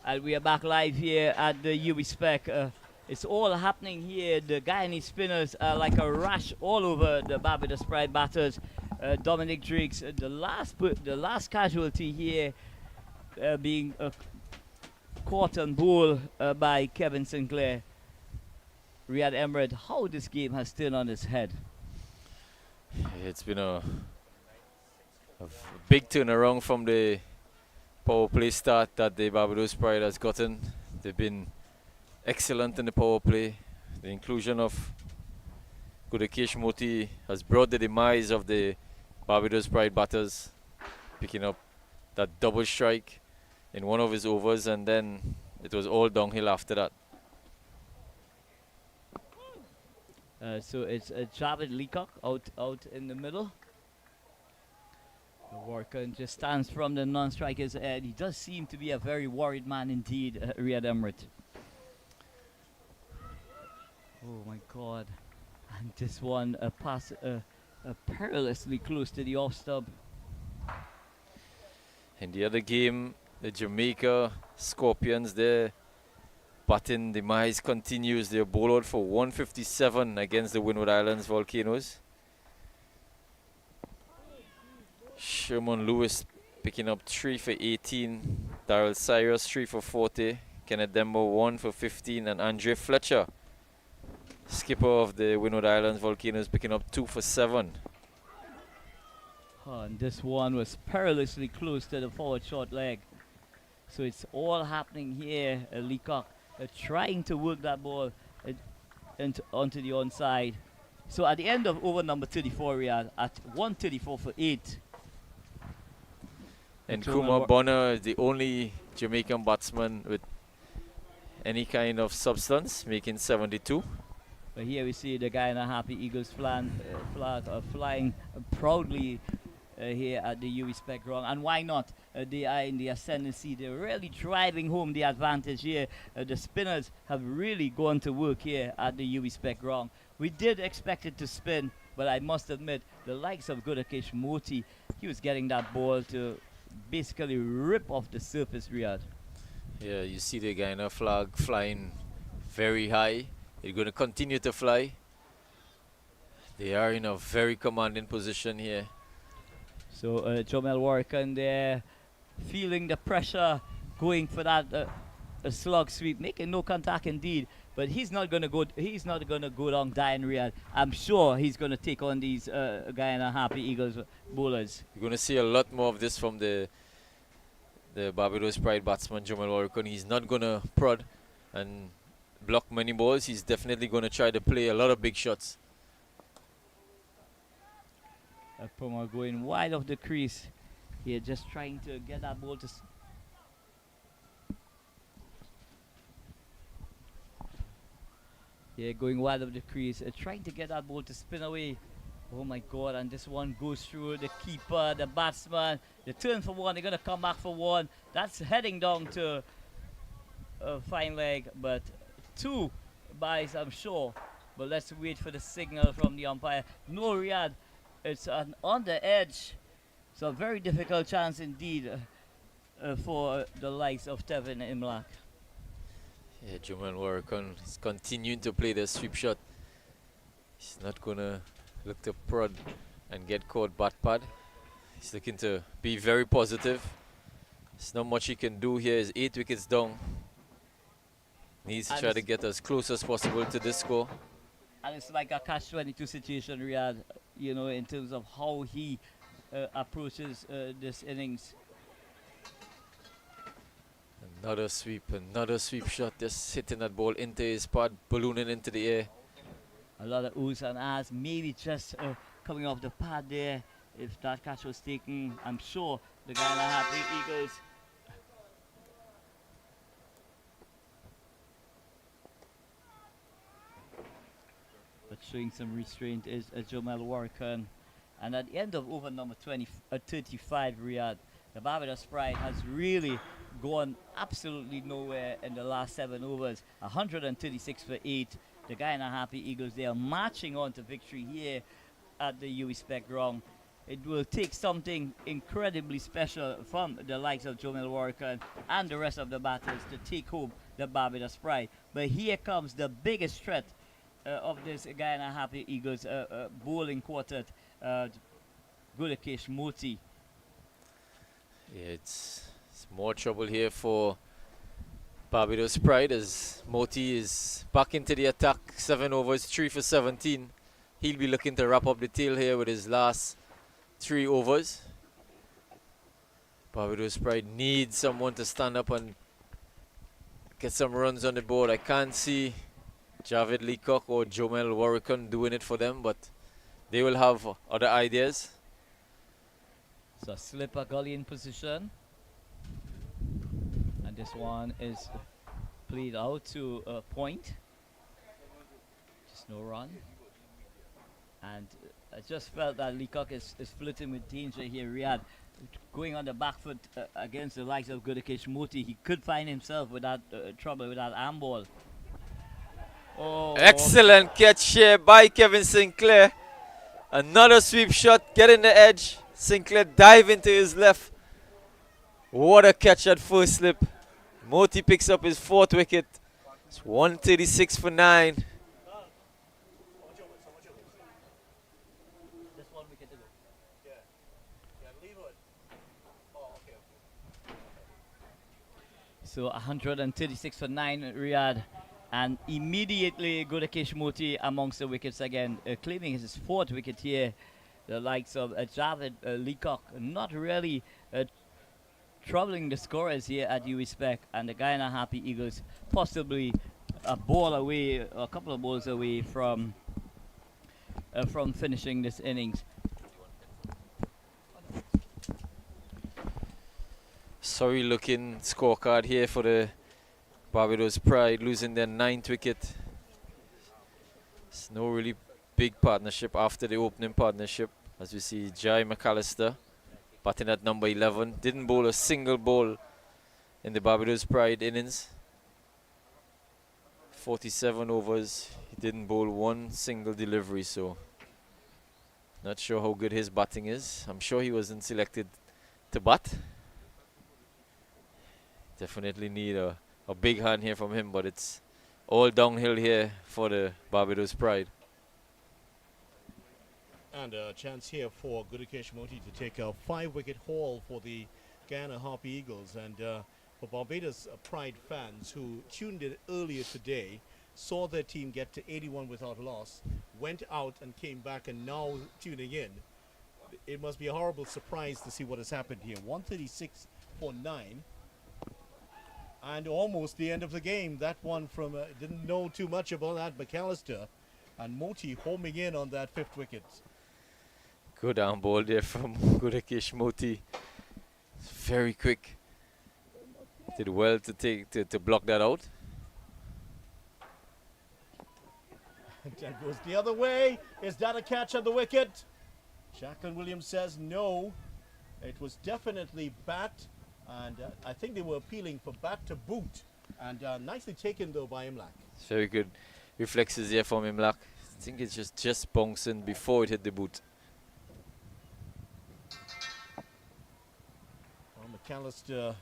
Speaker 6: And we are back live here at the UB Spec. It's all happening here. The Guyanese spinners are like a rash all over the Barbados Pride batters. Dominic Drakes, the last casualty here, being caught on bowl by Kevin Sinclair. Riyad Emirates, how this game has turned on its head.
Speaker 4: It's been a big turnaround from the power play start that the Barbados Pride has gotten. They've been excellent in the power play. The inclusion of Gudakesh Moti has brought the demise of the Barbados Pride batters, picking up that double strike in one of his overs, and then it was all downhill after that.
Speaker 6: So it's Javed Leacock out in the middle. Warkan just stands from the non-striker's end. He does seem to be a very worried man indeed, Riyad Emirates. Oh my God. And this one, a pass perilously close to the off stub.
Speaker 4: In the other game, the Jamaica Scorpions, their batting demise continues. They're bowled out for 157 against the Windward Islands Volcanoes. Sherman Lewis picking up 3 for 18. Daryl Cyrus 3 for 40. Kenneth Dembo 1 for 15. And Andre Fletcher, skipper of the Windward Islands Volcanoes, picking up 2 for 7.
Speaker 6: And this one was perilously close to the forward short leg. So it's all happening here. Leacock trying to work that ball onto the onside. So at the end of over number 34, Riyad, at 134 for 8.
Speaker 4: And Kumar Bonner is the only Jamaican batsman with any kind of substance, making 72.
Speaker 5: But here we see the Guyana Harpy Eagles flag flying proudly here at the UWI Spec ground. And why not? They are in the ascendancy. They're really driving home the advantage here. The spinners have really gone to work here at the UWI Spec ground. We did expect it to spin, but I must admit, the likes of Gudakesh Moti, he was getting that ball to basically rip off the surface, Riyad.
Speaker 4: Yeah, you see the Guyana flag flying very high. They're going to continue to fly. They are in a very commanding position here.
Speaker 6: So Jomel Warkan there, feeling the pressure, going for that a slug sweep, making no contact indeed. But he's not going to go. He's not going to go down dying, Riyad. I'm sure he's going to take on these Guyana Harpy Eagles bowlers.
Speaker 4: You're going to see a lot more of this from the Barbados Pride batsman Jomel Warkan. He's not going to prod and block many balls. He's definitely going to try to play a lot of big shots.
Speaker 6: Poma going wide of the crease here, just trying to get that ball to. Yeah, going wide of the crease, trying to get that ball to spin away. Oh my God, and this one goes through the keeper, the batsman. They turn for one, they're going to come back for one. That's heading down to a fine leg, but 2 byes, I'm sure. But let's wait for the signal from the umpire. No, Riyad, it's on the edge. It's a very difficult chance indeed for the likes of Tevin Imlak.
Speaker 4: Yeah, Jomel Warkan is continuing to play the sweep shot. He's not going to look to prod and get caught bat pad. He's looking to be very positive. There's not much he can do here. He's 8 wickets down. Needs to try to get as close as possible to this score.
Speaker 6: And it's like a catch-22 situation, Riyad, you know, in terms of how he approaches this innings.
Speaker 4: Another sweep shot, just hitting that ball into his pad, ballooning into the air.
Speaker 6: A lot of oohs and ahs, maybe just coming off the pad there. If that catch was taken, I'm sure the Guyana Harpy Eagles. But showing some restraint is Jomel Warkan. And at the end of over number 35, Riyad, the Barbados Pride has really gone absolutely nowhere in the last 7 overs. 136 for 8. The Guyana Harpy Eagles, they are marching on to victory here at the UWI Spec ground. it will take something incredibly special from the likes of Jomel Warrican and the rest of the batters to take home the Barbados Pride. But here comes the biggest threat of this Guyana Harpy Eagles bowling quartet, Gudakesh Moti.
Speaker 4: Yeah, it's more trouble here for Barbados Pride as Moti is back into the attack. 7 overs, 3 for 17. He'll be looking to wrap up the tail here with his last 3 overs. Barbados Pride needs someone to stand up and get some runs on the board. I can't see Javid Leacock or Jomel Warrican doing it for them, but they will have other ideas.
Speaker 6: So slipper gully in position. And this one is played out to a point. Just no run. And I just felt that Leacock is flirting with danger here. Riyadh going on the back foot against the likes of Gudakesh Moti. He could find himself with that trouble with that arm ball. Oh,
Speaker 4: excellent catch here by Kevin Sinclair. Another sweep shot, getting the edge. Sinclair dive into his left. What a catch at first slip. Moti picks up his 4th wicket. It's 136 for 9.
Speaker 6: So 136 for 9, Riyadh. And immediately Gudakesh Moti amongst the wickets again, claiming his 4th wicket here. The likes of Javid Leacock not really troubling the scorers here at UWI-Spec, and the Guyana Harpy Eagles possibly a ball away, a couple of balls away from finishing this innings.
Speaker 4: Sorry looking scorecard here for the Barbados Pride, losing their 9th wicket. It's no really big partnership after the opening partnership, as we see Jai McAllister batting at number 11. Didn't bowl a single ball in the Barbados Pride innings. 47 overs, he didn't bowl one single delivery, so not sure how good his batting is. I'm sure he wasn't selected to bat. Definitely need a big hand here from him, but it's all downhill here for the Barbados Pride.
Speaker 1: And a chance here for Gudakesh Moti to take a 5-wicket haul for the Guyana Harpy Eagles. And for Barbados Pride fans who tuned in earlier today, saw their team get to 81 without loss, went out and came back and now tuning in, it must be a horrible surprise to see what has happened here. 136 for 9. And almost the end of the game. That one from, didn't know too much about that, McAllister. And Moti homing in on that 5th wicket.
Speaker 4: Good arm ball there from Gudakesh Moti. Very quick. Did well to block that out.
Speaker 1: That goes the other way. Is that a catch on the wicket? Jacqueline Williams says no. It was definitely bat. And I think they were appealing for bat to boot. And nicely taken though by Imlak.
Speaker 4: It's very good reflexes here from Imlak. I think it's just bouncing before it hit the boot.
Speaker 1: Well, McAllister,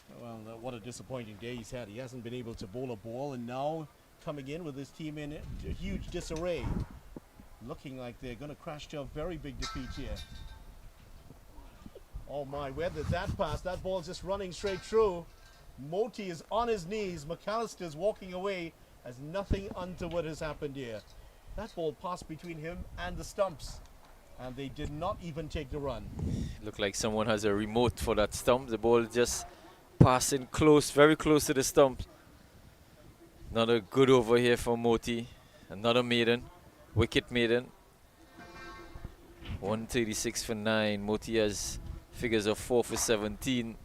Speaker 1: what a disappointing day he's had. He hasn't been able to bowl a ball, and now coming in with his team in a huge disarray. Looking like they're going to crash to a very big defeat here. Oh my, where did that pass? That ball's just running straight through. Moti is on his knees. McAllister's walking away as nothing untoward has happened here. That ball passed between him and the stumps, and they did not even take the run.
Speaker 4: Looked like someone has a remote for that stump. The ball just passing close, very close to the stump. Another good over here for Moti. Another maiden, wicket maiden. 136 for 9. Moti has figures of 4 for 17.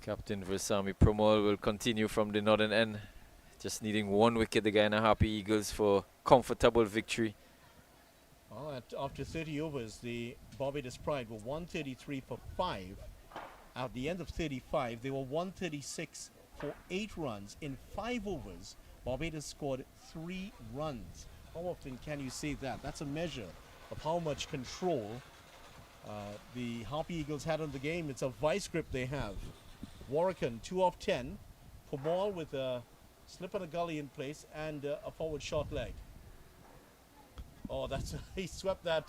Speaker 4: Captain Versami Promal will continue from the northern end. Just needing 1 wicket, the Guyana Harpy Eagles, for comfortable victory.
Speaker 1: Well, after 30 overs, the Barbados Pride were 133 for 5. At the end of 35, they were 136 for 8 runs. In 5 overs, Barbados scored 3 runs. How often can you say that? That's a measure of how much control the Harpy Eagles had on the game. It's a vice grip they have. Warrican 2 of 10. Pamal with a slip and a gully in place and a forward short leg. Oh, that's he swept that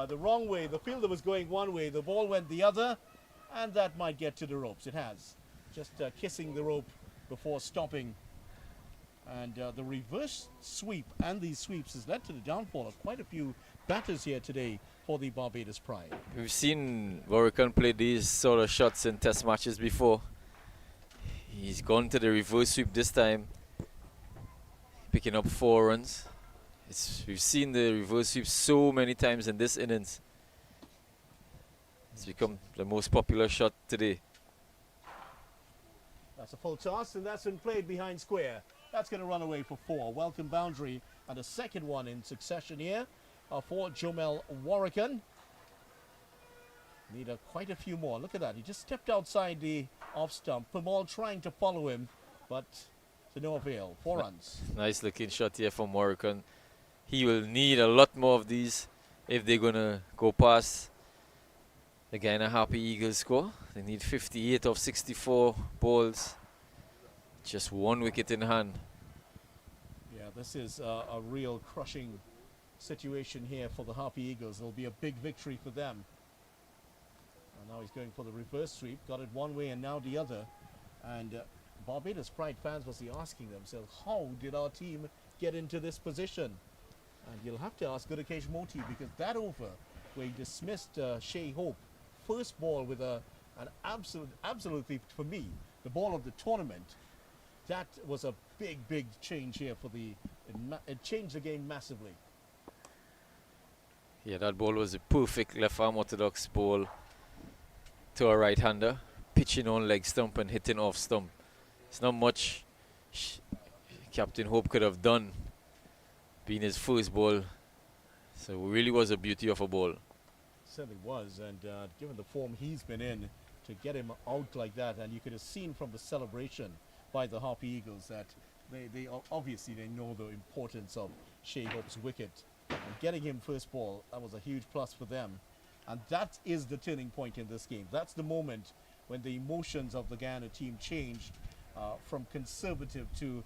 Speaker 1: the wrong way. The fielder was going one way, the ball went the other, and that might get to the ropes. It has. Just kissing the rope before stopping. And the reverse sweep and these sweeps has led to the downfall of quite a few batters here today for the Barbados Pride.
Speaker 4: We've seen Warrican play these sort of shots in test matches before. He's gone to the reverse sweep this time, picking up 4 runs. We've seen the reverse sweep so many times in this innings. It's become the most popular shot today.
Speaker 1: That's a full toss, and that's been played behind square. That's going to run away for 4. Welcome boundary, and a second one in succession here for Jomel Warrican. Need quite a few more. Look at that. He just stepped outside the off stump. Pamal trying to follow him, but to no avail. 4 runs.
Speaker 4: Nice looking shot here from Warrican. He will need a lot more of these if they're going to go past the Guyana Harpy Eagles score. They need 58 of 64 balls. Just 1 wicket in hand.
Speaker 1: Yeah, this is a real crushing situation here for the Harpy Eagles. It'll be a big victory for them. And now he's going for the reverse sweep. Got it one way and now the other. And Barbados Pride fans must be asking themselves, how did our team get into this position? And you'll have to ask Good Occasion Moti, because that over where he dismissed Shea Hope, first ball with an absolutely, for me, the ball of the tournament. That was a big change here for it changed the game massively.
Speaker 4: Yeah, that ball was a perfect left arm orthodox ball to a right-hander, pitching on leg stump and hitting off stump. It's not much Captain Hope could have done, being his first ball. So it really was a beauty of a ball.
Speaker 1: Certainly was, and given the form he's been in, to get him out like that, and you could have seen from the celebration by the Harpy Eagles that they obviously they know the importance of Shea Hope's wicket. And getting him first ball, that was a huge plus for them. And that is the turning point in this game. That's the moment when the emotions of the Guyana team changed from conservative to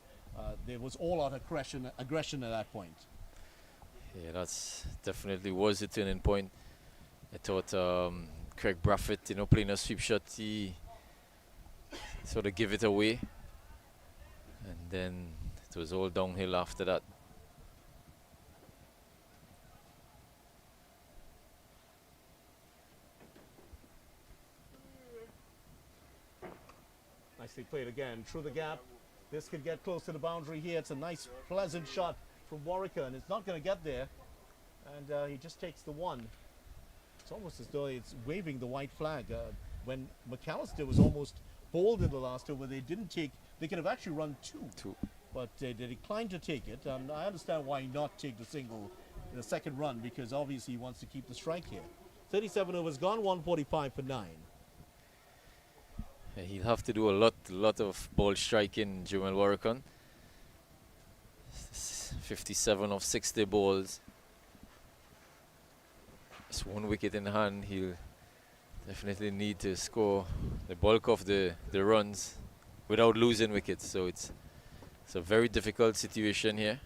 Speaker 1: there was all-out aggression at that point.
Speaker 4: Yeah, that's definitely was a turning point. I thought Craig Braffett, playing a sweep shot, he sort of give it away. And then it was all downhill after that.
Speaker 1: Nicely played again, through the gap. This could get close to the boundary here. It's a nice, pleasant shot from Warrican, and it's not going to get there. And he just takes the one. It's almost as though it's waving the white flag. When McAllister was almost bowled in the last over, they didn't take. They could have actually run two. But they declined to take it. And I understand why not take the single in the second run, because obviously he wants to keep the strike here. 37 overs gone, 145 for 9.
Speaker 4: Yeah, he'll have to do a lot of ball striking, Jomel Warrican. 57 of 60 balls. Just 1 wicket in hand. He'll definitely need to score the bulk of the runs without losing wickets. So it's a very difficult situation here.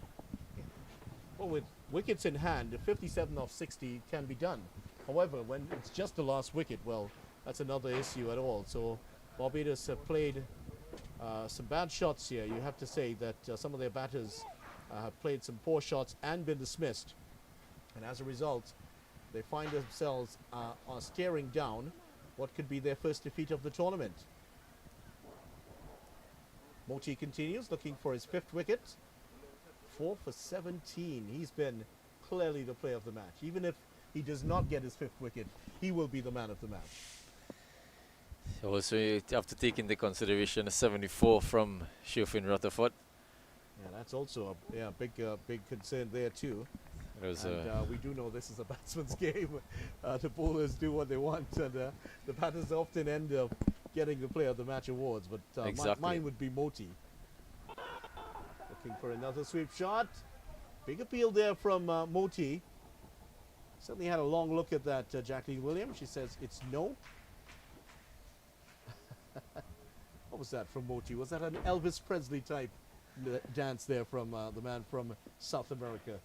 Speaker 1: Well, with wickets in hand, the 57 of 60 can be done. However, when it's just the last wicket, well, that's another issue at all. So Barbados have played some bad shots here. You have to say that some of their batters have played some poor shots and been dismissed. And as a result, they find themselves are staring down what could be their first defeat of the tournament. Moti continues, looking for his 5th wicket. 4 for 17. He's been clearly the player of the match. Even if he does not get his 5th wicket, he will be the man of the match.
Speaker 4: Also, you have to take into consideration a 74 from Shofin Rutherford.
Speaker 1: Yeah, that's also a big concern there too. And we do know this is a batsman's game. The bowlers do what they want, and the batters often end up getting the player of the match awards. But
Speaker 4: exactly.
Speaker 1: Mine would be Moti. Looking for another sweep shot. Big appeal there from Moti. Certainly had a long look at that, Jacqueline Williams. She says it's no. What was that from Moti? Was that an Elvis Presley type dance there from the man from South America?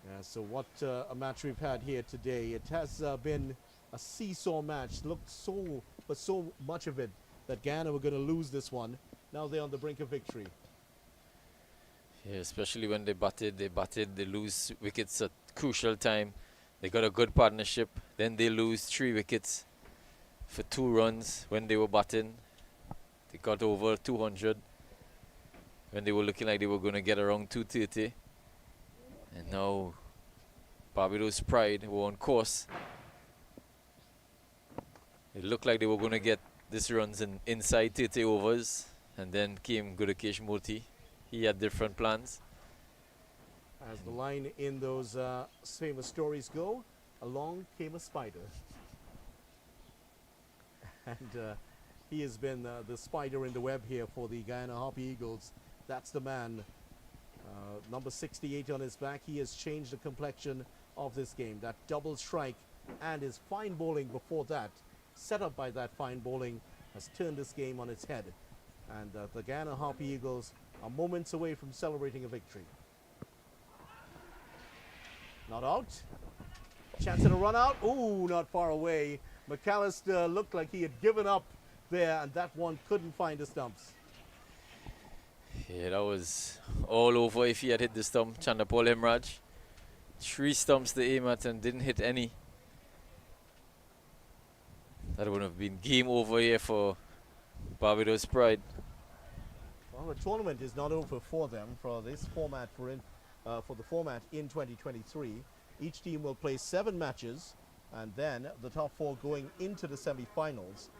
Speaker 1: Yeah, so what a match we've had here today. It has been a seesaw match. Looked so much of it that Guyana were going to lose this one. Now they're on the brink of victory.
Speaker 4: Yeah, especially when they batted, they lose wickets at crucial time. They got a good partnership. Then they lose 3 wickets for 2 runs when they were batting. They got over 200 when they were looking like they were going to get around 230. And now Barbados Pride were on course. It looked like they were going to get this runs in inside 30 overs. And then came Gudakesh Moti. He had different plans.
Speaker 1: As the line in those famous stories go, along came a spider. And he has been the spider in the web here for the Guyana Harpy Eagles. That's the man. Number 68 on his back. He has changed the complexion of this game. That double strike and his fine bowling before that, set up by that fine bowling, has turned this game on its head. And the Guyana Harpy Eagles are moments away from celebrating a victory. Not out. Chance at a run out. Ooh, not far away. McAllister looked like he had given up there, and that one couldn't find the stumps.
Speaker 4: Yeah, that was all over if he had hit the stump. Chandapal Hemraj. 3 stumps to aim at and didn't hit any. That would have been game over here for Barbados Pride.
Speaker 1: Well, the tournament is not over for them for this format for the format in 2023. Each team will play 7 matches, and then the top 4 going into the semi-finals.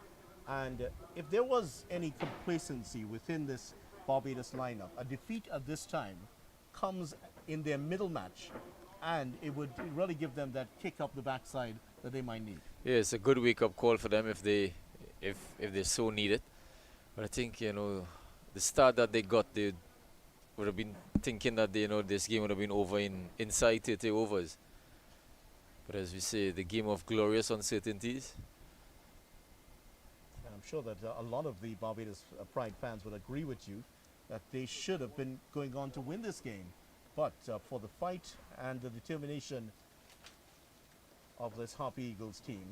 Speaker 1: And if there was any complacency within this Barbados lineup, a defeat at this time comes in their middle match, and it would really give them that kick up the backside that they might need.
Speaker 4: Yeah, it's a good wake-up call for them if they so need it. But I think, you know, the start that they got, they would have been thinking that this game would have been over inside 30 overs. But as we say, the game of glorious uncertainties.
Speaker 1: And I'm sure that a lot of the Barbados Pride fans would agree with you that they should have been going on to win this game. But for the fight and the determination of this Harpy Eagles team.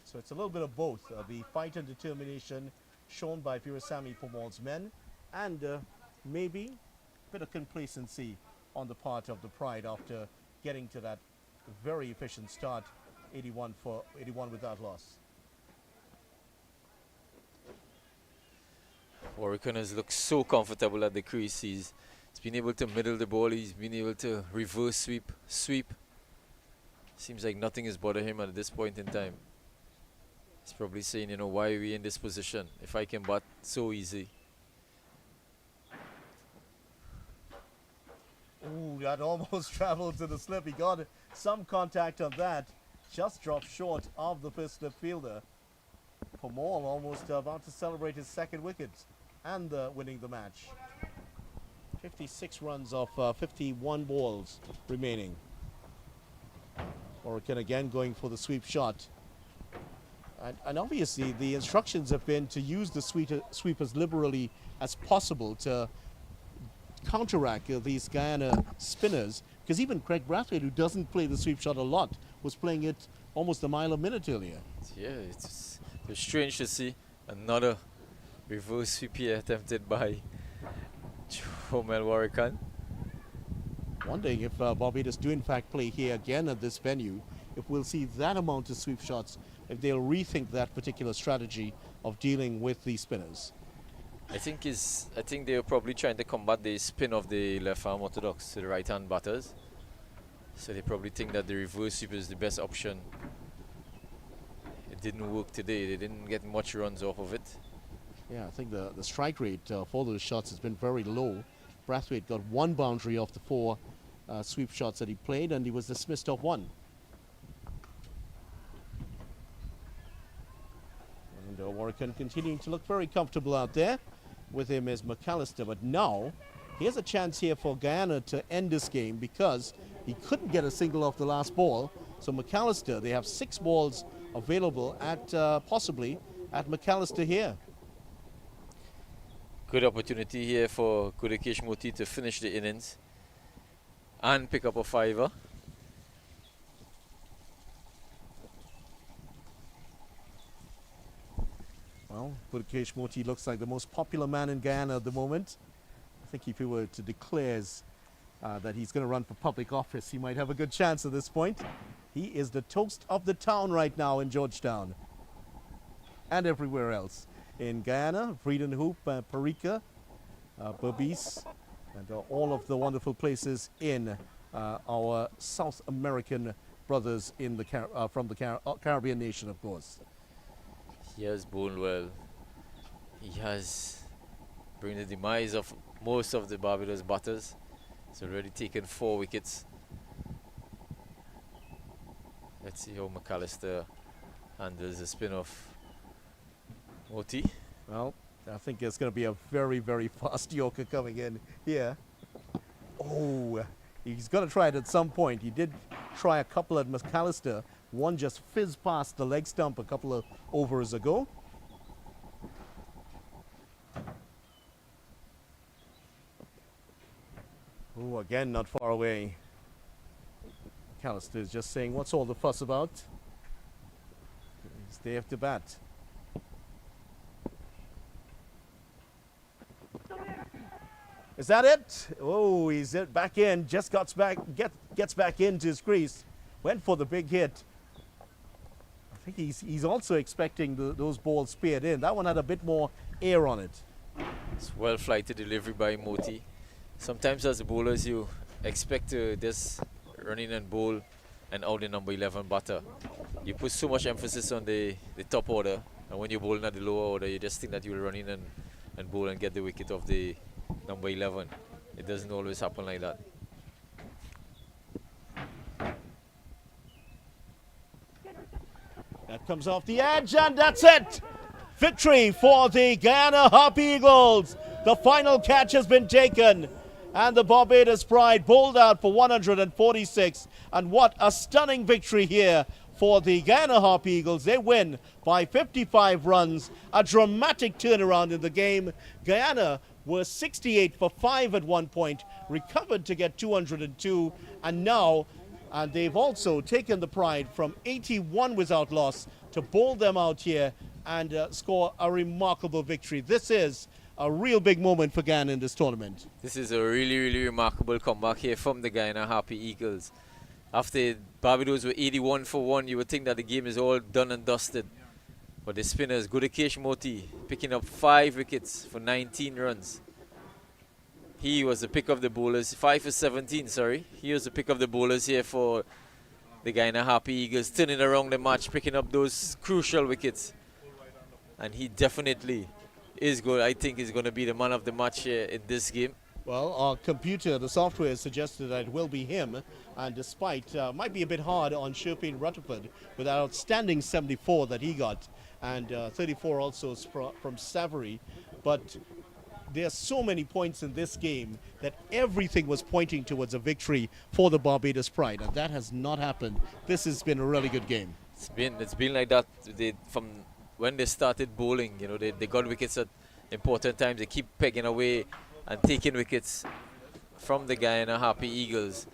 Speaker 1: So it's a little bit of both. The fight and determination shown by Virasamy Pomol's men, and maybe a bit of complacency on the part of the Pride after getting to that very efficient start, 81 without loss.
Speaker 4: Warwick has looked so comfortable at the crease. He's been able to middle the ball. He's been able to reverse sweep. Seems like nothing is bothering him at this point in time. He's probably saying, you know, why are we in this position if I can bat so easy?
Speaker 1: Ooh, that almost traveled to the slip. He got some contact on that. Just dropped short of the first slip fielder. Pomol almost about to celebrate his 2nd wicket and winning the match. 56 runs off 51 balls remaining. Oregon again going for the sweep shot. And obviously the instructions have been to use the sweep as liberally as possible to counteract these Guyana spinners. Because even Craig Brathwaite, who doesn't play the sweep shot a lot, was playing it almost a mile a minute earlier.
Speaker 4: Yeah, it's strange to see another reverse sweep here attempted by Chomel Warrikan.
Speaker 1: Wondering if Barbados do in fact play here again at this venue, if we'll see that amount of sweep shots, if they'll rethink that particular strategy of dealing with the spinners.
Speaker 4: I think they're probably trying to combat the spin of the left arm orthodox to the right hand batters. So they probably think that the reverse sweep is the best option. It didn't work today. They didn't get much runs off of it.
Speaker 1: Yeah, I think the strike rate for those shots has been very low. Brathwaite got 1 boundary off the 4 sweep shots that he played, and he was dismissed off 1. And Warrican continuing to look very comfortable out there. With him is McAllister, but now Here's a chance here for Guyana to end this game because he couldn't get a single off the last ball. So McAllister, they have 6 balls available at possibly at McAllister here.
Speaker 4: Good opportunity here for Gudakesh Moti to finish the innings and pick up a 5er.
Speaker 1: Well, Gudakesh Moti looks like the most popular man in Guyana at the moment. I think if he were to declare that he's going to run for public office, he might have a good chance at this point. He is the toast of the town right now in Georgetown and everywhere else. In Guyana, Vredenhoop, Parika, Berbice, and all of the wonderful places in our South American brothers in the from the Caribbean nation, of course.
Speaker 4: He has bowled well. He has bring the demise of most of the Barbados batters. He's already taken 4 wickets. Let's see how McAllister handles the spin of Moti.
Speaker 1: Well, I think there's going to be a very, very fast Yorker coming in here. Oh, he's going to try it at some point. He did try a couple at McAllister. One just fizzed past the leg stump a couple of overs ago. Oh, again, not far away. McAllister is just saying, what's all the fuss about? He's there to bat. Is that it? Oh, he's back in. Just gets back into his crease. Went for the big hit. I think he's also expecting those balls speared in. That one had a bit more air on it.
Speaker 4: It's well flighted delivery by Moti. Sometimes as bowlers you expect to just run in and bowl and out the number 11 batter. You put so much emphasis on the top order, and when you're bowling at the lower order you just think that you'll run in and bowl and get the wicket of the number 11. It doesn't always happen like that.
Speaker 1: That comes off the edge, and that's it! Victory for the Guyana Harpy Eagles. The final catch has been taken, and the Barbados Pride bowled out for 146. And what a stunning victory here for the Guyana Harpy Eagles. They win by 55 runs, a dramatic turnaround in the game. Guyana were 68 for 5 at one point, recovered to get 202, and now they've also taken the Pride from 81 without loss to bowl them out here and score a remarkable victory. This is a real big moment for Guyana in this tournament.
Speaker 4: This is a really, really remarkable comeback here from the Guyana Harpy Eagles. After Barbados were 81 for 1, you would think that the game is all done and dusted. But the spinners, Gudakesh Moti, picking up 5 wickets for 19 runs. He was the pick of the bowlers, 5 for 17, sorry. He was the pick of the bowlers here for the Guyana Harpy Eagles, turning around the match, picking up those crucial wickets. And he definitely is good. I think he's going to be the man of the match here in this game.
Speaker 1: Well, our computer, the software suggested that it will be him, and despite, might be a bit hard on Sherpin Rutherford with that outstanding 74 that he got, and 34 also from Savory, but there are so many points in this game that everything was pointing towards a victory for the Barbados Pride, and that has not happened. This has been a really good game.
Speaker 4: It's been like that from when they started bowling. You know, they got wickets at important times. They keep pegging away and taking wickets from the Guyana Harpy Eagles.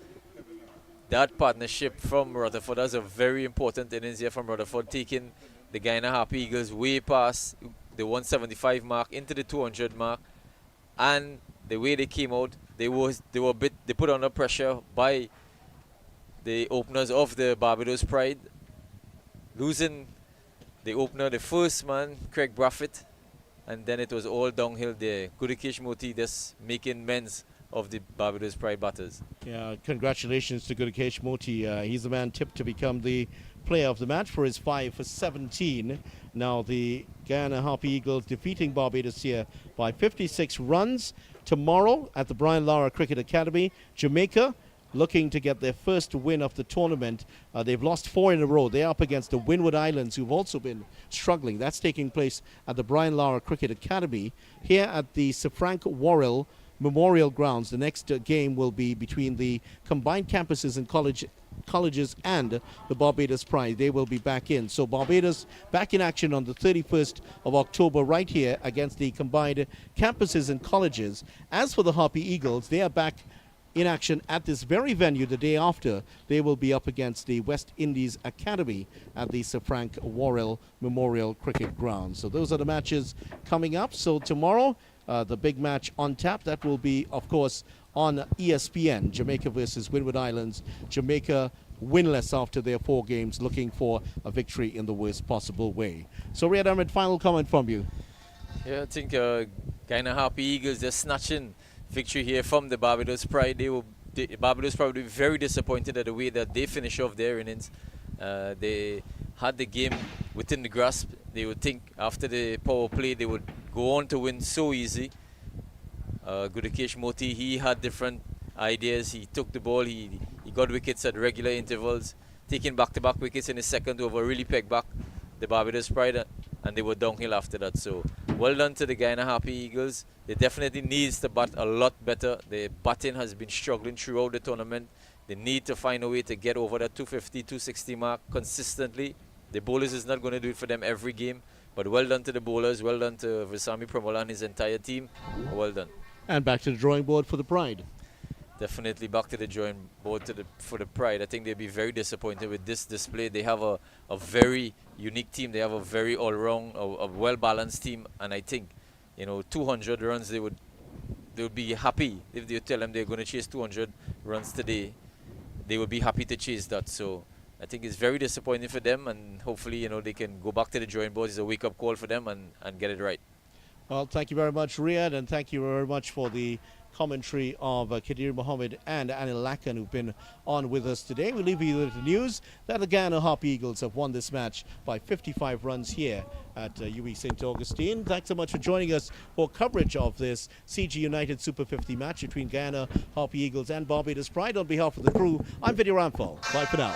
Speaker 4: That partnership from Rutherford, that's a very important innings here from Rutherford, taking the Guyana Harpy Eagles way past the 175 mark into the 200 mark. And the way they came out, they put under pressure by the openers of the Barbados Pride, losing the opener, the first man, Craig Braffett, and then it was all downhill there. Gudakesh Moti just making men's of the Barbados Pride batters.
Speaker 1: Yeah, congratulations to Gudakesh Moti. He's the man tipped to become the player of the match for his 5 for 17. Now the Guyana Harpy Eagles defeating Barbados here by 56 runs. Tomorrow at the Brian Lara Cricket Academy, Jamaica looking to get their first win of the tournament. They've lost 4 in a row. They're up against the Windward Islands, who've also been struggling. That's taking place at the Brian Lara Cricket Academy. Here at the Sir Frank Worrell Memorial Grounds. The next game will be between the combined campuses and colleges and the Barbados Pride. They will be back in. So Barbados back in action on the 31st of October right here against the combined campuses and colleges. As for the Harpy Eagles, they are back in action at this very venue the day after. They will be up against the West Indies Academy at the Sir Frank Worrell Memorial Cricket Ground. So those are the matches coming up. So tomorrow, the big match on tap, that will be, of course, on ESPN, Jamaica versus Windward Islands. Jamaica winless after their 4 games, looking for a victory in the worst possible way. So Riyad Ahmed, final comment from you.
Speaker 4: Yeah, I think Guyana Harpy Eagles, they're snatching victory here from the Barbados Pride. Barbados Pride will be very disappointed at the way that they finish off their innings. They had the game within the grasp. They would think after the power play they would go on to win so easy. Gudakesh Moti, he had different ideas. He took the ball, he got wickets at regular intervals, taking back-to-back wickets in his second over, really pegged back the Barbados Pride, and they were downhill after that. So well done to the Guyana Harpy Eagles. They definitely needs to bat a lot better. Their batting has been struggling throughout the tournament. They need to find a way to get over that 250, 260 mark consistently. The bowlers is not going to do it for them every game, but well done to the bowlers, well done to Visami Pramola and his entire team. Well done.
Speaker 1: And back to the drawing board for the Pride.
Speaker 4: Definitely back to the drawing board for the Pride. I think they'll be very disappointed with this display. They have a very unique team. They have a very all-round, a well-balanced team, and I think, 200 runs, they would be happy if they tell them they're going to chase 200 runs today. They would be happy to chase that. So I think it's very disappointing for them, and hopefully, they can go back to the drawing board. It's a wake-up call for them and get it right.
Speaker 1: Well, thank you very much, Riyad, and thank you very much for the commentary of Kadir Mohammed and Anil Lakan, who've been on with us today. We leave you with the news that the Guyana Harpy Eagles have won this match by 55 runs here at UE St. Augustine. Thanks so much for joining us for coverage of this CG United Super 50 match between Guyana Harpy Eagles and Barbados Pride. On behalf of the crew, I'm Vidya Ramphal. Bye for now.